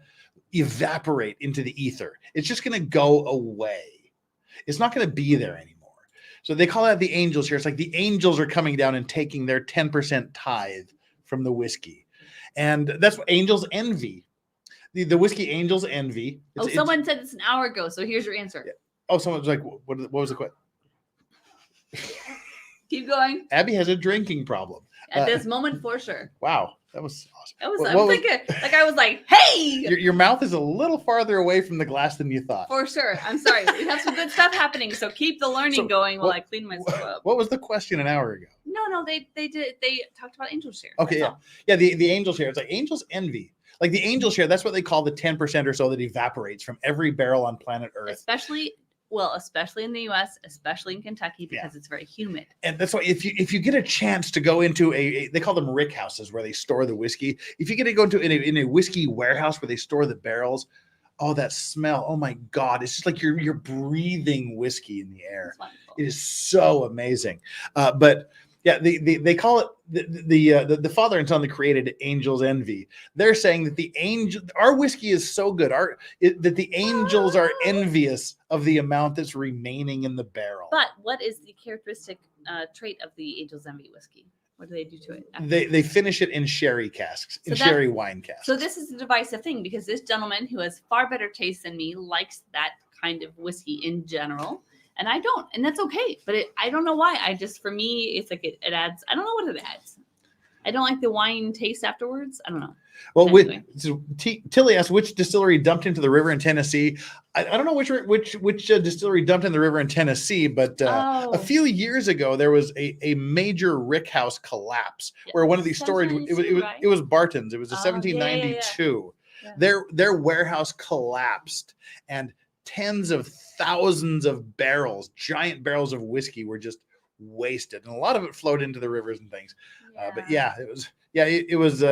evaporate into the ether. It's just going to go away. It's not going to be there anymore. So they call that the angels here. It's like the angels are coming down and taking their 10% tithe from the whiskey. And that's what angels envy. The whiskey angels envy. Someone said this an hour ago. So here's your answer. Yeah. Oh, someone was like, what was the question? Keep going. Abby has a drinking problem. At this moment, for sure. Wow. That was awesome. I was like, hey! Your mouth is a little farther away from the glass than you thought. For sure. I'm sorry. We have some good stuff happening, so keep the learning going while I clean myself up. What was the question an hour ago? No, they talked about angel share. Okay, yeah. The angel share. It's like angels envy. Like the angel share, that's what they call the 10% or so that evaporates from every barrel on planet Earth. Especially in the U.S., especially in Kentucky, because it's very humid. And that's why if you get a chance to go into they call them rick houses where they store the whiskey. If you get to go into in a whiskey warehouse where they store the barrels, oh, that smell! Oh my God, it's just like you're breathing whiskey in the air. It is so amazing. But yeah, they call it the father and son that created Angel's Envy. They're saying that our whiskey is so good, that the angels are envious of the amount that's remaining in the barrel. But what is the characteristic trait of the Angel's Envy whiskey? What do they do to it? They finish it in sherry casks, sherry wine casks. So this is a divisive thing because this gentleman who has far better taste than me likes that kind of whiskey in general. And I don't, and that's okay. But I don't know why. For me, it's like it adds. I don't know what it adds. I don't like the wine taste afterwards. I don't know. Well, Anyway. Tilly asked which distillery dumped into the river in Tennessee. I don't know which distillery dumped in the river in Tennessee, but a few years ago there was a major rickhouse collapse where one of these storage it was Barton's. It was a 1792. Their warehouse collapsed and tens of thousands of barrels, giant barrels of whiskey, were just wasted, and a lot of it flowed into the rivers and things. But it was.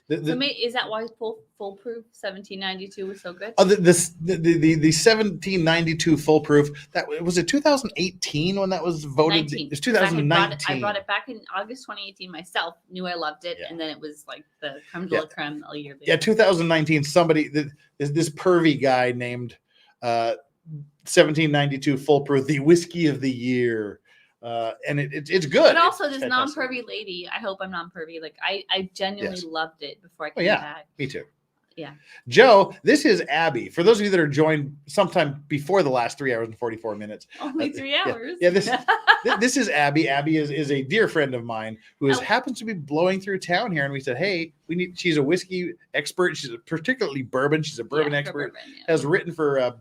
Is that why foolproof 1792 was so good? Oh, the 1792 foolproof, that was it 2018 when that was voted? 19. It was 2019. I brought it back in August 2018 myself. Knew I loved it, and then it was like the creme de la creme a year later. Yeah, 2019. Somebody, this pervy guy named 1792 foolproof the whiskey of the year. And it's good. But also this non-pervy lady, I hope I'm non-pervy. Like I genuinely loved it before I came back. Me too. Yeah. Joe, this is Abby. For those of you that are joined sometime before the last 3 hours and 44 minutes. Only 3 hours. Yeah, this is Abby. Abby is a dear friend of mine who happens to be blowing through town here. And we said, hey, she's a whiskey expert. She's particularly bourbon. She's a bourbon expert. Has written for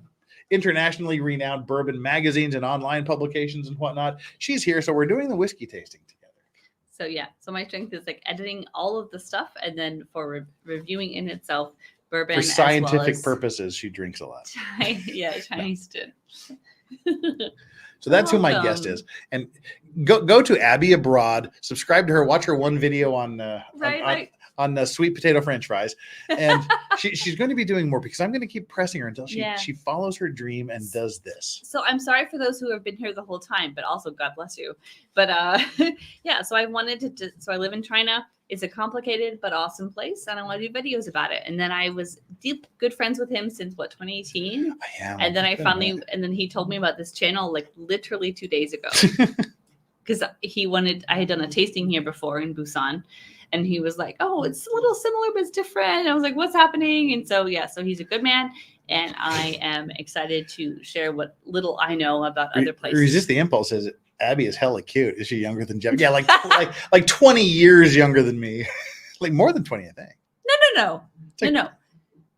internationally renowned bourbon magazines and online publications and whatnot. She's here, so we're doing the whiskey tasting together. So my strength is like editing all of the stuff, and then for reviewing in itself bourbon for scientific purposes. She drinks a lot. Chinese did. So that's who my guest is, and go to Abby Abroad. Subscribe to her. Watch her one video on the sweet potato French fries, and she's going to be doing more because I'm going to keep pressing her until she follows her dream and does this. So I'm sorry for those who have been here the whole time, but also God bless you. But so I wanted to. So I live in China. It's a complicated but awesome place, and I want to do videos about it. And then I was good friends with him since 2018. I am. And then and then he told me about this channel like literally 2 days ago. Because I had done a tasting here before in Busan, and he was like, oh, it's a little similar, but it's different. And I was like, what's happening? And so he's a good man, and I am excited to share what little I know about other places. Resist the impulse. Says Abby is hella cute. Is she younger than Jeff? Yeah, like 20 years younger than me. Like more than 20, I think. No.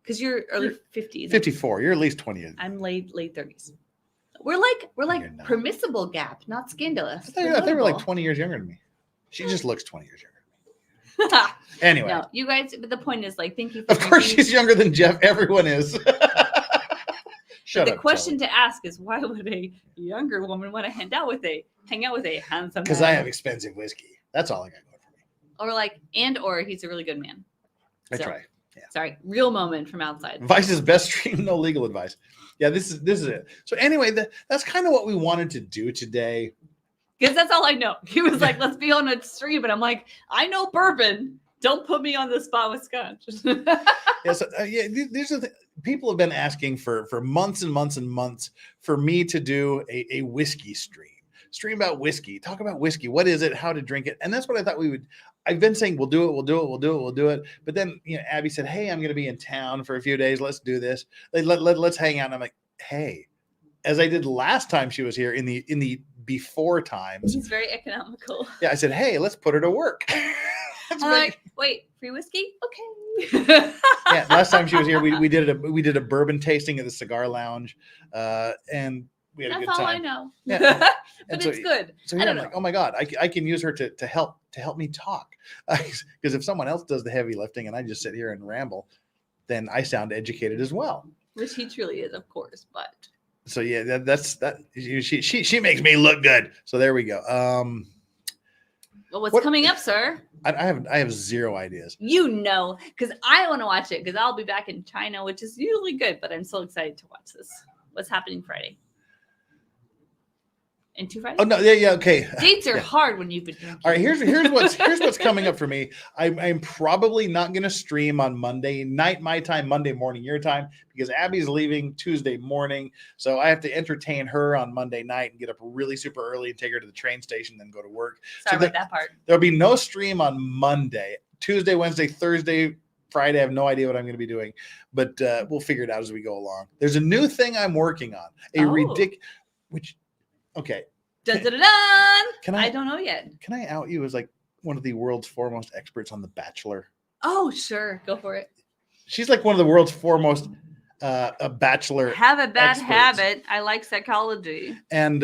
Because you're early 50s. 54. You're at least 20 years. I'm late 30s. We're like permissible gap, not scandalous. I thought they were like 20 years younger than me. She just looks 20 years younger than me. Anyway. No, you guys, but the point is thank you. Of course she's younger than Jeff. Everyone is. The question to ask is, why would a younger woman want to hang out with a handsome man? Because I have expensive whiskey. That's all I got going for me. Or he's a really good man. I try. Yeah. Sorry, real moment from outside. Vice's best stream, no legal advice. Yeah, this is it. So anyway, that's kind of what we wanted to do today. Because that's all I know. He was like, let's be on a stream. And I'm like, I know bourbon. Don't put me on the spot with scotch. These are people have been asking for months and months and months for me to do a whiskey stream about whiskey, talk about whiskey. What is it? How to drink it? And that's what I thought we would. I've been saying we'll do it. But then Abby said, hey, I'm going to be in town for a few days. Let's do this. Let's hang out. And I'm like, hey, as I did last time she was here in the before times. He's very economical. Yeah, I said, hey, let's put her to work. I'm like, wait, free whiskey? Okay. Yeah, last time she was here, we did a bourbon tasting at the cigar lounge, and we had a good time. That's all I know. Yeah. But it's good. So here I'm like, oh my God, I can use her to help me talk, because if someone else does the heavy lifting and I just sit here and ramble, then I sound educated as well. Which he truly is, of course, but. So yeah, that's she makes me look good. So there we go. Well, what's coming up, sir? I have zero ideas. Because I want to watch it, because I'll be back in China, which is usually good, but I'm so excited to watch this. What's happening Friday? In 2 Fridays? Oh no, yeah, okay. Dates are hard when you've been drinking. All right, here's what's coming up for me. I'm probably not going to stream on Monday night, my time, Monday morning, your time, because Abby's leaving Tuesday morning, so I have to entertain her on Monday night and get up really super early and take her to the train station, then go to work. Sorry about that part. There'll be no stream on Monday, Tuesday, Wednesday, Thursday, Friday. I have no idea what I'm going to be doing, but we'll figure it out as we go along. There's a new thing I'm working on, Okay. Dun, dun, dun, dun. I don't know yet. Can I out you as like one of the world's foremost experts on The Bachelor? Oh, sure. Go for it. She's like one of the world's foremost a Bachelor. Have a bad experts. habit. I like psychology. And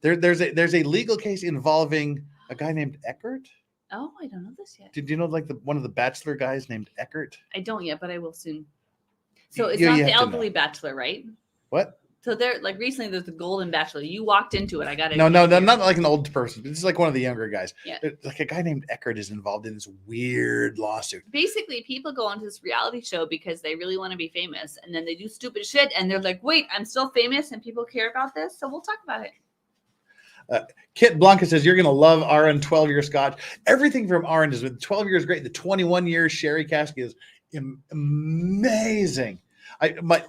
there's a legal case involving a guy named Eckert. Oh, I don't know this yet. Did you know like one of the Bachelor guys named Eckert? I don't yet, but I will soon. So it's You not have the to elderly bachelor, right? What? So there, like recently, there's the Golden Bachelor. You walked into it. I got it. No, not like an old person. It's like one of the younger guys. Yeah. Like a guy named Eckert is involved in this weird lawsuit. Basically, people go onto this reality show because they really want to be famous, and then they do stupid shit, and they're like, "Wait, I'm still famous, and people care about this." So we'll talk about it. Kit Blanca says you're gonna love RN 12-year Scotch. Everything from RN is with 12 years great. The 21 year sherry cask is amazing. My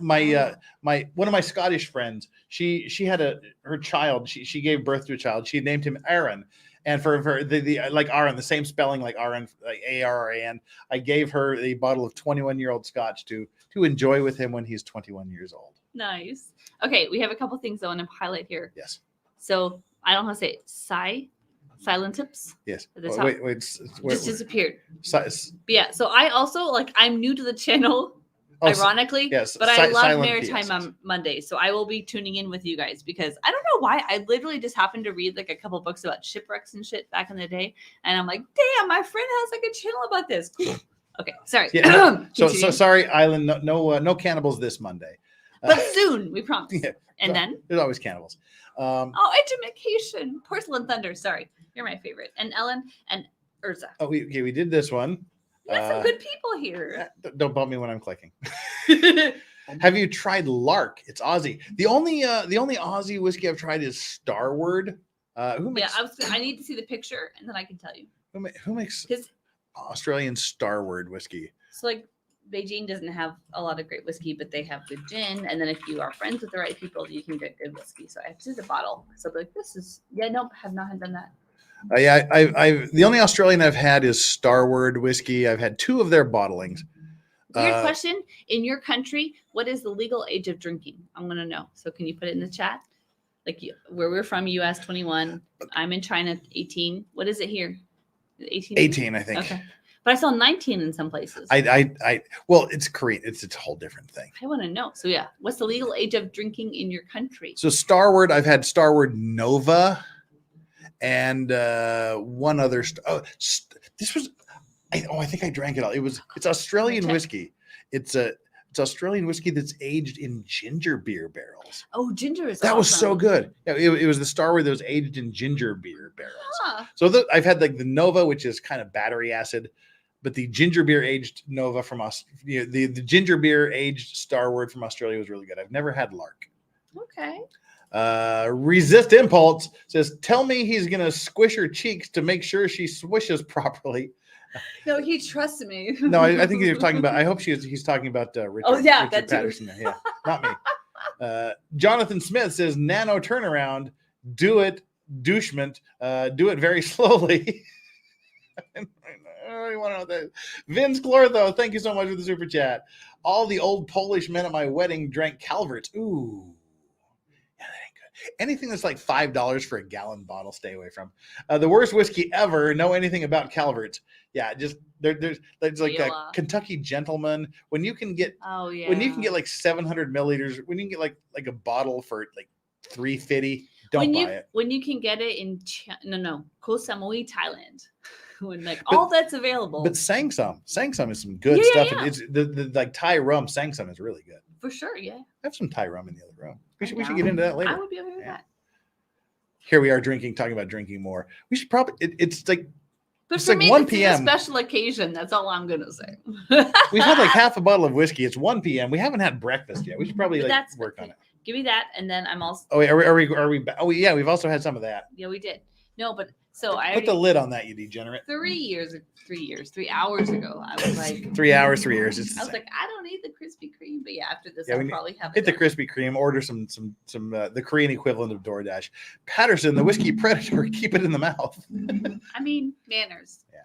one of my Scottish friends, she had her child. She gave birth to a child. She named him Aaron, and for the like Aaron, the same spelling like Aaron, like ARN. I gave her a bottle of 21-year-old Scotch to enjoy with him when he's 21 years old. Nice. Okay, we have a couple things I want to highlight here. Yes. So I don't know how to say it. Silent tips. Yes. At the top. Wait. Just disappeared. But yeah. So I also I'm new to the channel. Oh, ironically, yes, but I love silent Maritime PS. on Monday, so I will be tuning in with you guys because I don't know why I literally just happened to read like a couple books about shipwrecks and shit back in the day, and I'm like, damn, my friend has like a channel about this. Okay, sorry. Yeah. so sorry, Island. No cannibals this Monday. But soon, we promise. Yeah. And then there's always cannibals. Edumacation, Porcelain Thunder. Sorry, you're my favorite, and Ellen and Urza. Oh, we did this one. We got some good people here. Don't bump me when I'm clicking. Have you tried Lark? It's Aussie. The only Aussie whiskey I've tried is Starward. Who makes? Yeah, I need to see the picture and then I can tell you. Who makes Australian Starward whiskey? So like Beijing doesn't have a lot of great whiskey, but they have good gin. And then if you are friends with the right people, you can get good whiskey. So I have to see the bottle. So I'll be like, this is nope, have not done that. Yeah, I the only Australian I've had is Starward whiskey. I've had 2 of their bottlings. Weird question. In your country, what is the legal age of drinking? I'm going to know. So can you put it in the chat? Like where we're from, US 21. I'm in China 18. What is it here? 18? 18, I think. Okay. But I saw 19 in some places. Well, it's Korean. It's a whole different thing. I want to know. So yeah, what's the legal age of drinking in your country? So Starward, I've had Starward Nova. And one other. This was. I think I drank it all. It's Australian whiskey. It's Australian whiskey that's aged in ginger beer barrels. Oh, ginger is. That awesome. was so good. Yeah, it was the Starward that was aged in ginger beer barrels. Huh. So I've had like the Nova, which is kind of battery acid, but the ginger beer aged Nova from us. The ginger beer aged Starward from Australia was really good. I've never had Lark. Okay. Resist Impulse says, tell me he's gonna squish her cheeks to make sure she swishes properly. No, he trusts me. No, I think you're talking about. I hope he's talking about Richard. Oh yeah, Richard Patterson. Yeah, not me. Jonathan Smith says, nano turnaround. Do it, douchement. Do it very slowly. I want to know that. Vince Clortho, thank you so much for the super chat. All the old Polish men at my wedding drank Calvert's. Ooh. Anything that's like $5 for a gallon bottle, stay away from. The worst whiskey ever. Know anything about Calvert's? Yeah, just there's like a Kentucky Gentleman. When you can get when you can get like 700 milliliters, when you can get like a bottle for like $3.50, don't buy it. When you can get it in Koh Samui, Thailand. When all that's available. But Sangsum is some good stuff. Yeah. It's the like Thai rum. Sangsum is really good. For sure, yeah. I have some Thai rum in the other room. We should get into that later. I would be okay with that. Here we are talking about drinking more. We should probably. It's like. But it's for like me, 1 it's p.m. a special occasion. That's all I'm gonna say. We've had like half a bottle of whiskey. It's 1 p.m. We haven't had breakfast yet. We should probably work on it. Give me that, and then I'm also. Oh wait, are we? Oh yeah, we've also had some of that. Yeah, we did. No, but so I put the lid on that, you degenerate. 3 hours ago, I was like 3 hours, 3 years. I was like, I don't need the Krispy Kreme, but yeah, after this, Yeah, I'll probably have hit the Krispy Kreme. Order some the Korean equivalent of DoorDash. Patterson, the whiskey predator, keep it in the mouth. I mean, manners. Yeah.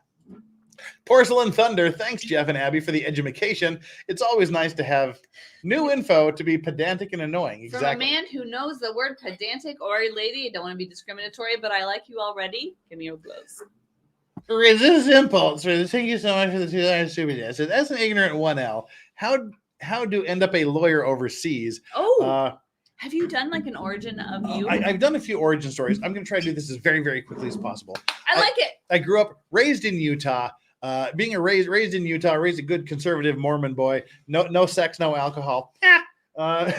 Porcelain Thunder, thanks Jeff and Abby for the education. It's always nice to have new info to be pedantic and annoying. Exactly. From a man who knows the word pedantic or a lady, I don't want to be discriminatory, but I like you already. Give me your blows. Resist impulse. Thank you so much for the $2 super chat. So that's an ignorant 1L. How do end up a lawyer overseas? Have you done like an origin of you? I've done a few origin stories. I'm going to try to do this as very, very quickly as possible. I like it. I grew up, raised in Utah. Being raised in Utah, raised a good conservative Mormon boy. No sex, no alcohol. I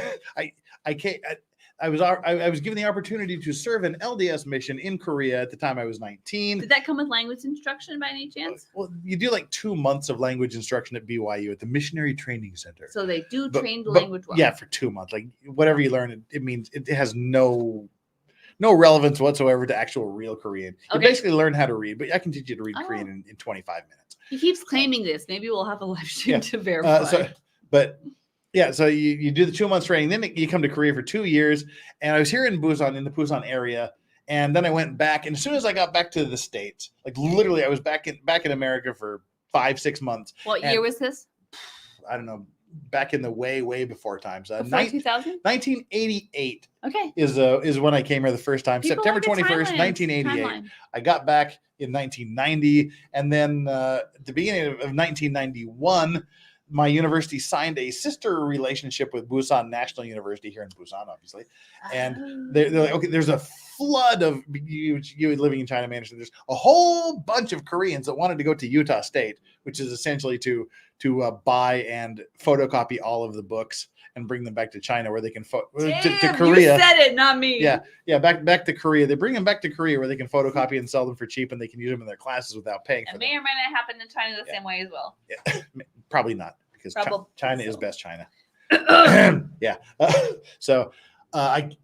was given the opportunity to serve an LDS mission in Korea at the time I was 19. Did that come with language instruction by any chance? Well, you do like 2 months of language instruction at BYU at the Missionary Training Center. So they do train the language well. Yeah, for 2 months. Like whatever you learn, it means it has no relevance whatsoever to actual real Korean. You basically learn how to read, but I can teach you to read Korean in 25 minutes. He keeps claiming this. Maybe we'll have a live stream to verify. So you do the 2 months training, then you come to Korea for 2 years. And I was here in Busan, in the Busan area. And then I went back. And as soon as I got back to the States, like literally I was back in America for 5-6 months. What year was this? I don't know. Back in the way before times. Before 2000? 1988 Okay. is when I came here the first time. People September like the 21st, 1988. timeline. I got back in 1990. And then at the beginning of 1991, my university signed a sister relationship with Busan National University here in Busan, obviously. And they're like, okay, there's a flood of you living in China, man. There's a whole bunch of Koreans that wanted to go to Utah State, which is essentially to buy and photocopy all of the books and bring them back to China where they can to Korea. You said it, not me. Yeah, back to Korea. They bring them back to Korea where they can photocopy and sell them for cheap, and they can use them in their classes without paying for them. May or may not happen in China the same way as well. Yeah, probably not, because China is best China. Yeah.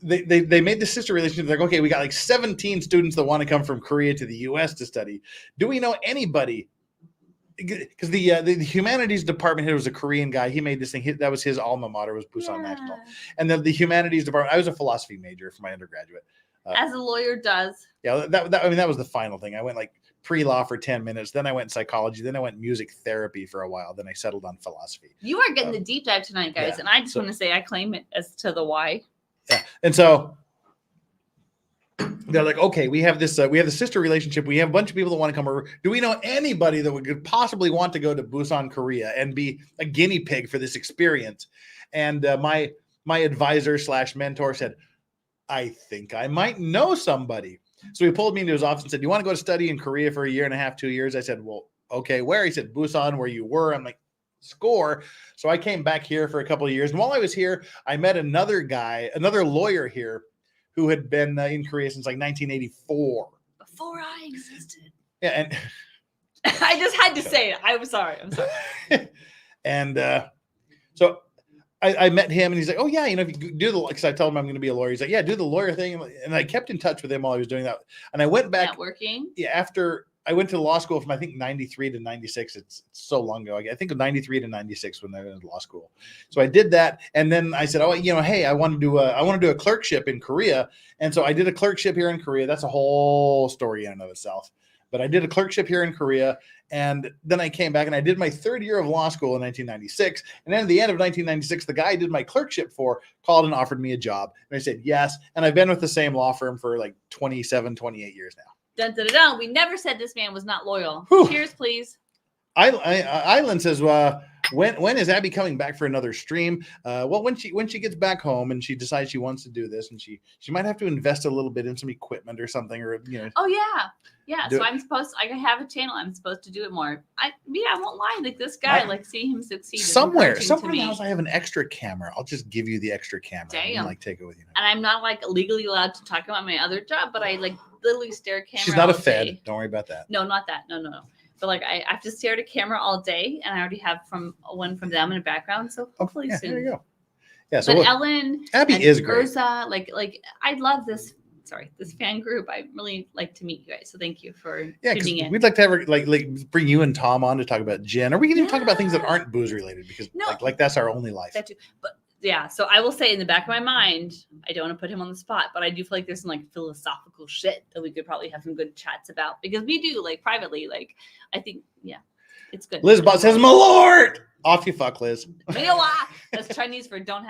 They made the sister relationship. They're like, okay, we got like 17 students that want to come from Korea to the U.S. to study. Do we know anybody? Because the humanities department head was a Korean guy. He made this thing. That was his alma mater, was Busan National. And then the humanities department, I was a philosophy major for my undergraduate. As a lawyer does. Yeah, that was the final thing. I went like pre-law for 10 minutes. Then I went psychology. Then I went music therapy for a while. Then I settled on philosophy. You are getting the deep dive tonight, guys. And I just want to say I claim it as to the why. Yeah. And so they're like, okay, we have this, we have the sister relationship. We have a bunch of people that want to come over. Do we know anybody that could possibly want to go to Busan, Korea and be a guinea pig for this experience? And my advisor / mentor said, I think I might know somebody. So he pulled me into his office and said, you want to go to study in Korea for 1.5 years, 2 years? I said, well, okay, where? He said, Busan, where you were. I'm like, score. So I came back here for a couple of years. And while I was here, I met another guy, another lawyer here who had been in Korea since like 1984. Before I existed. Yeah. And I just had to say it. I'm sorry. And so I met him and he's like, oh yeah, if you do because I told him I'm going to be a lawyer. He's like, yeah, do the lawyer thing. And I kept in touch with him while I was doing that. And I went back. Networking. Yeah. After I went to law school from, I think, 93 to 96. It's so long ago. I think of 93 to 96 when I went to law school. So I did that. And then I said, oh, hey, I want to do a clerkship in Korea. And so I did a clerkship here in Korea. That's a whole story in and of itself. But I did a clerkship here in Korea. And then I came back and I did my 3rd year of law school in 1996. And then at the end of 1996, the guy I did my clerkship for called and offered me a job. And I said, yes. And I've been with the same law firm for like 27, 28 years now. Dun, dun, dun, dun. We never said this man was not loyal. Whew. Cheers, please. Island says, when is Abby coming back for another stream? Well, when she gets back home and she decides she wants to do this, and she might have to invest a little bit in some equipment or something, or Oh yeah. So I have a channel. I'm supposed to do it more. I won't lie. Like this guy, see him succeed. Somewhere else, I have an extra camera. I'll just give you the extra camera. Damn. And take it with you. And I'm not legally allowed to talk about my other job, but I literally stare at camera. She's not a fed. Day. Don't worry about that. No, not that. No. But I have to stare at a camera all day, and I already have one from them in the background. So hopefully soon. There you go. Yeah. So but Ellen, Abby is great. Urza, I love this. Sorry, this fan group. I really like to meet you guys. So thank you for tuning in. We'd like to have her bring you and Tom on to talk about gin, or we can even talk about things that aren't booze related, because that's our only life. That too. But yeah, so I will say in the back of my mind, I don't want to put him on the spot, but I do feel like there's some philosophical shit that we could probably have some good chats about, because we do privately. I think it's good. Lizbot says Malort. Off you fuck, Liz. That's Chinese for don't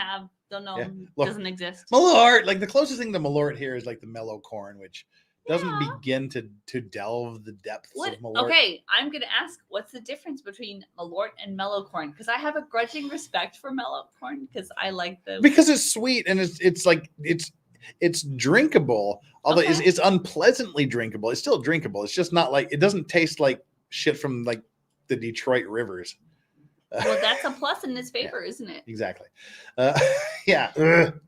know, doesn't exist. Malort, the closest thing to Malort here is the mellow corn, which doesn't begin to delve the depths of Malort. Okay, I'm gonna ask, what's the difference between Malort and mellow corn? Because I have a grudging respect for mellow corn because I like the because it's sweet and it's drinkable, although it's unpleasantly drinkable. It's still drinkable. It's just not like, it doesn't taste like shit from like the Detroit rivers. Well, that's a plus in his favor, isn't it? Exactly. Yeah. Ugh.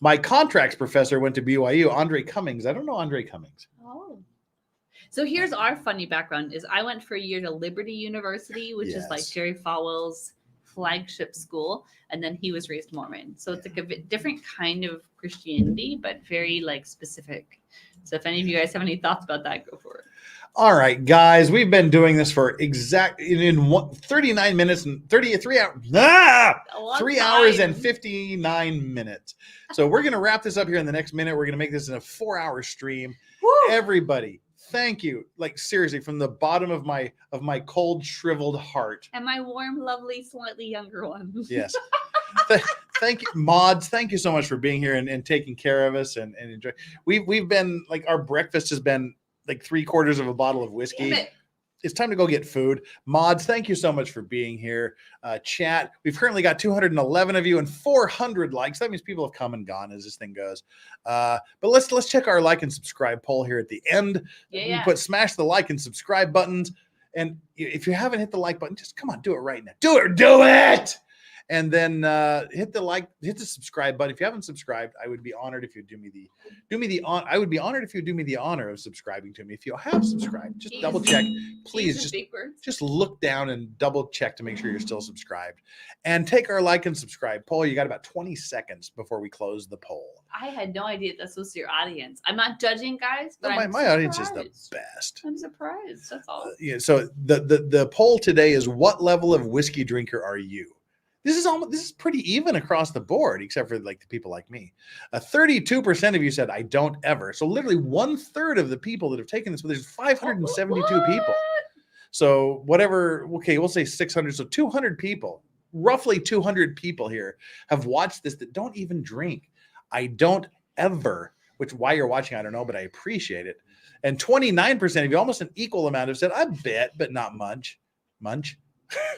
My contracts professor went to BYU, Andre Cummings. I don't know Andre Cummings. Oh. So here's our funny background is I went for a year to Liberty University, which is like Jerry Falwell's flagship school. And then he was raised Mormon. So it's like a bit different kind of Christianity, but very like specific. So if any of you guys have any thoughts about that, go for it. All right, guys, we've been doing this for 39 minutes and 33 hours. 3 hours and 59 minutes. So we're going to wrap this up here in the next minute. We're going to make this in a 4-hour stream. Woo! Everybody, thank you. Like seriously, from the bottom of my cold, shriveled heart. And my warm, lovely, slightly younger one. Yes. Thank you, mods. Thank you so much for being here and taking care of us and enjoy. We've been like, our breakfast has been like 3/4 of a bottle of whiskey. It's time to go get food. Mods, thank you so much for being here. Chat, we've currently got 211 of you and 400 likes. That means people have come and gone as this thing goes. But let's check our like and subscribe poll here at the end. Smash the like and subscribe buttons. And if you haven't hit the like button, just come on, do it right now. Do it. And then hit the subscribe button. If you haven't subscribed, I would be honored if you do me the honor of subscribing to me. If you have subscribed, just double check, please. Just look down and double check to make sure you're still subscribed. And take our like and subscribe poll. You got about 20 seconds before we close the poll. I had no idea that's supposed to be your audience. I'm not judging, guys, but my audience is the best. I'm surprised. That's all. So the poll today is, what level of whiskey drinker are you? This is pretty even across the board, except for like the people like me. 32% of you said I don't ever. So literally 1/3 of the people that have taken this, there's 572 people. So whatever, okay, we'll say 600. So 200 people, roughly 200 people here have watched this that don't even drink. I don't ever, which why you're watching, I don't know, but I appreciate it. And 29% of you, almost an equal amount, have said, I bet, but not much. Munch.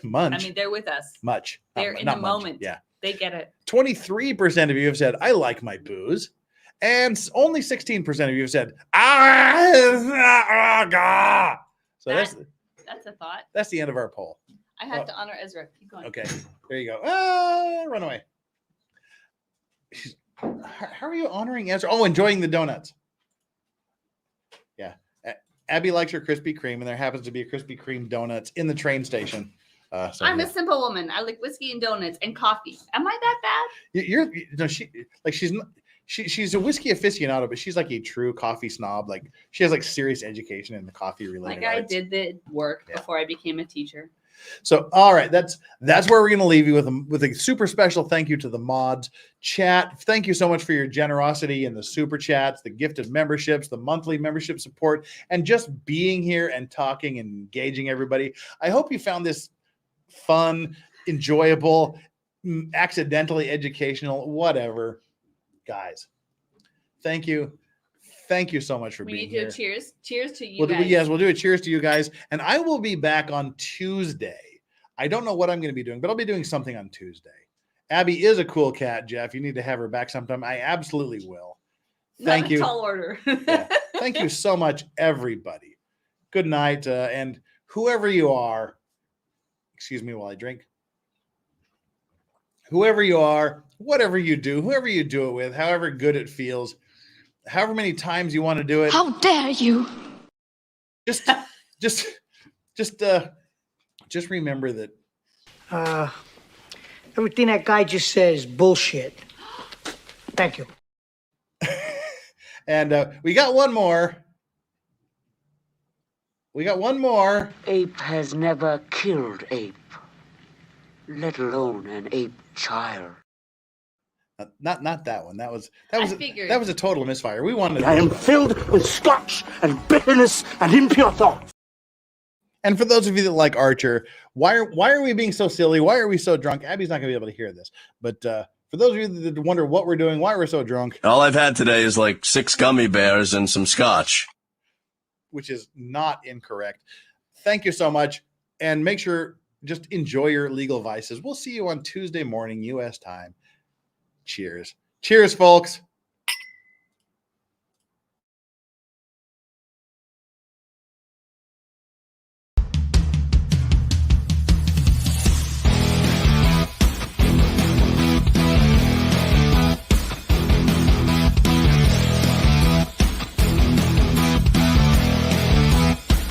I mean, they're with us. Much. They're in the moment. Yeah. They get it. 23% of you have said, I like my booze. And only 16% of you have said, So that's a thought. That's the end of our poll. I have to honor Ezra. Keep going. Okay. There you go. Run away. How are you honoring Ezra? Oh, enjoying the donuts. Yeah. Abby likes her Krispy Kreme, and there happens to be a Krispy Kreme donuts in the train station. So I'm a simple woman. I like whiskey and donuts and coffee. Am I that bad? She's a whiskey aficionado, but she's like a true coffee snob. Like she has like serious education in the coffee related. Like I did the work before I became a teacher. So, all right, that's where we're going to leave you with a super special thank you to the mods. Chat, thank you so much for your generosity in the super chats, the gifted memberships, the monthly membership support, and just being here and talking and engaging everybody. I hope you found this fun, enjoyable, accidentally educational, whatever. Guys, thank you. Thank you so much for being here. We need to do a cheers. Cheers to you guys. Yes, we'll do a cheers to you guys. And I will be back on Tuesday. I don't know what I'm going to be doing, but I'll be doing something on Tuesday. Abby is a cool cat, Jeff. You need to have her back sometime. I absolutely will. Thank you. Tall order. Thank you so much, everybody. Good night. And whoever you are, excuse me while I drink. Whoever you are, whatever you do, whoever you do it with, however good it feels, however many times you want to do it. How dare you? Just remember that. Everything that guy just says is bullshit. Thank you. And we got one more. Ape has never killed ape, let alone an ape child. Not that one. That was a total misfire. We wanted. I am filled with scotch and bitterness and impure thoughts. And for those of you that like Archer, why are we being so silly? Why are we so drunk? Abby's not going to be able to hear this, but for those of you that wonder what we're doing, why we're so drunk, all I've had today is like 6 gummy bears and some scotch. which is not incorrect. Thank you so much. And make sure, just enjoy your legal vices. We'll see you on Tuesday morning, U.S. time. Cheers. Cheers, folks.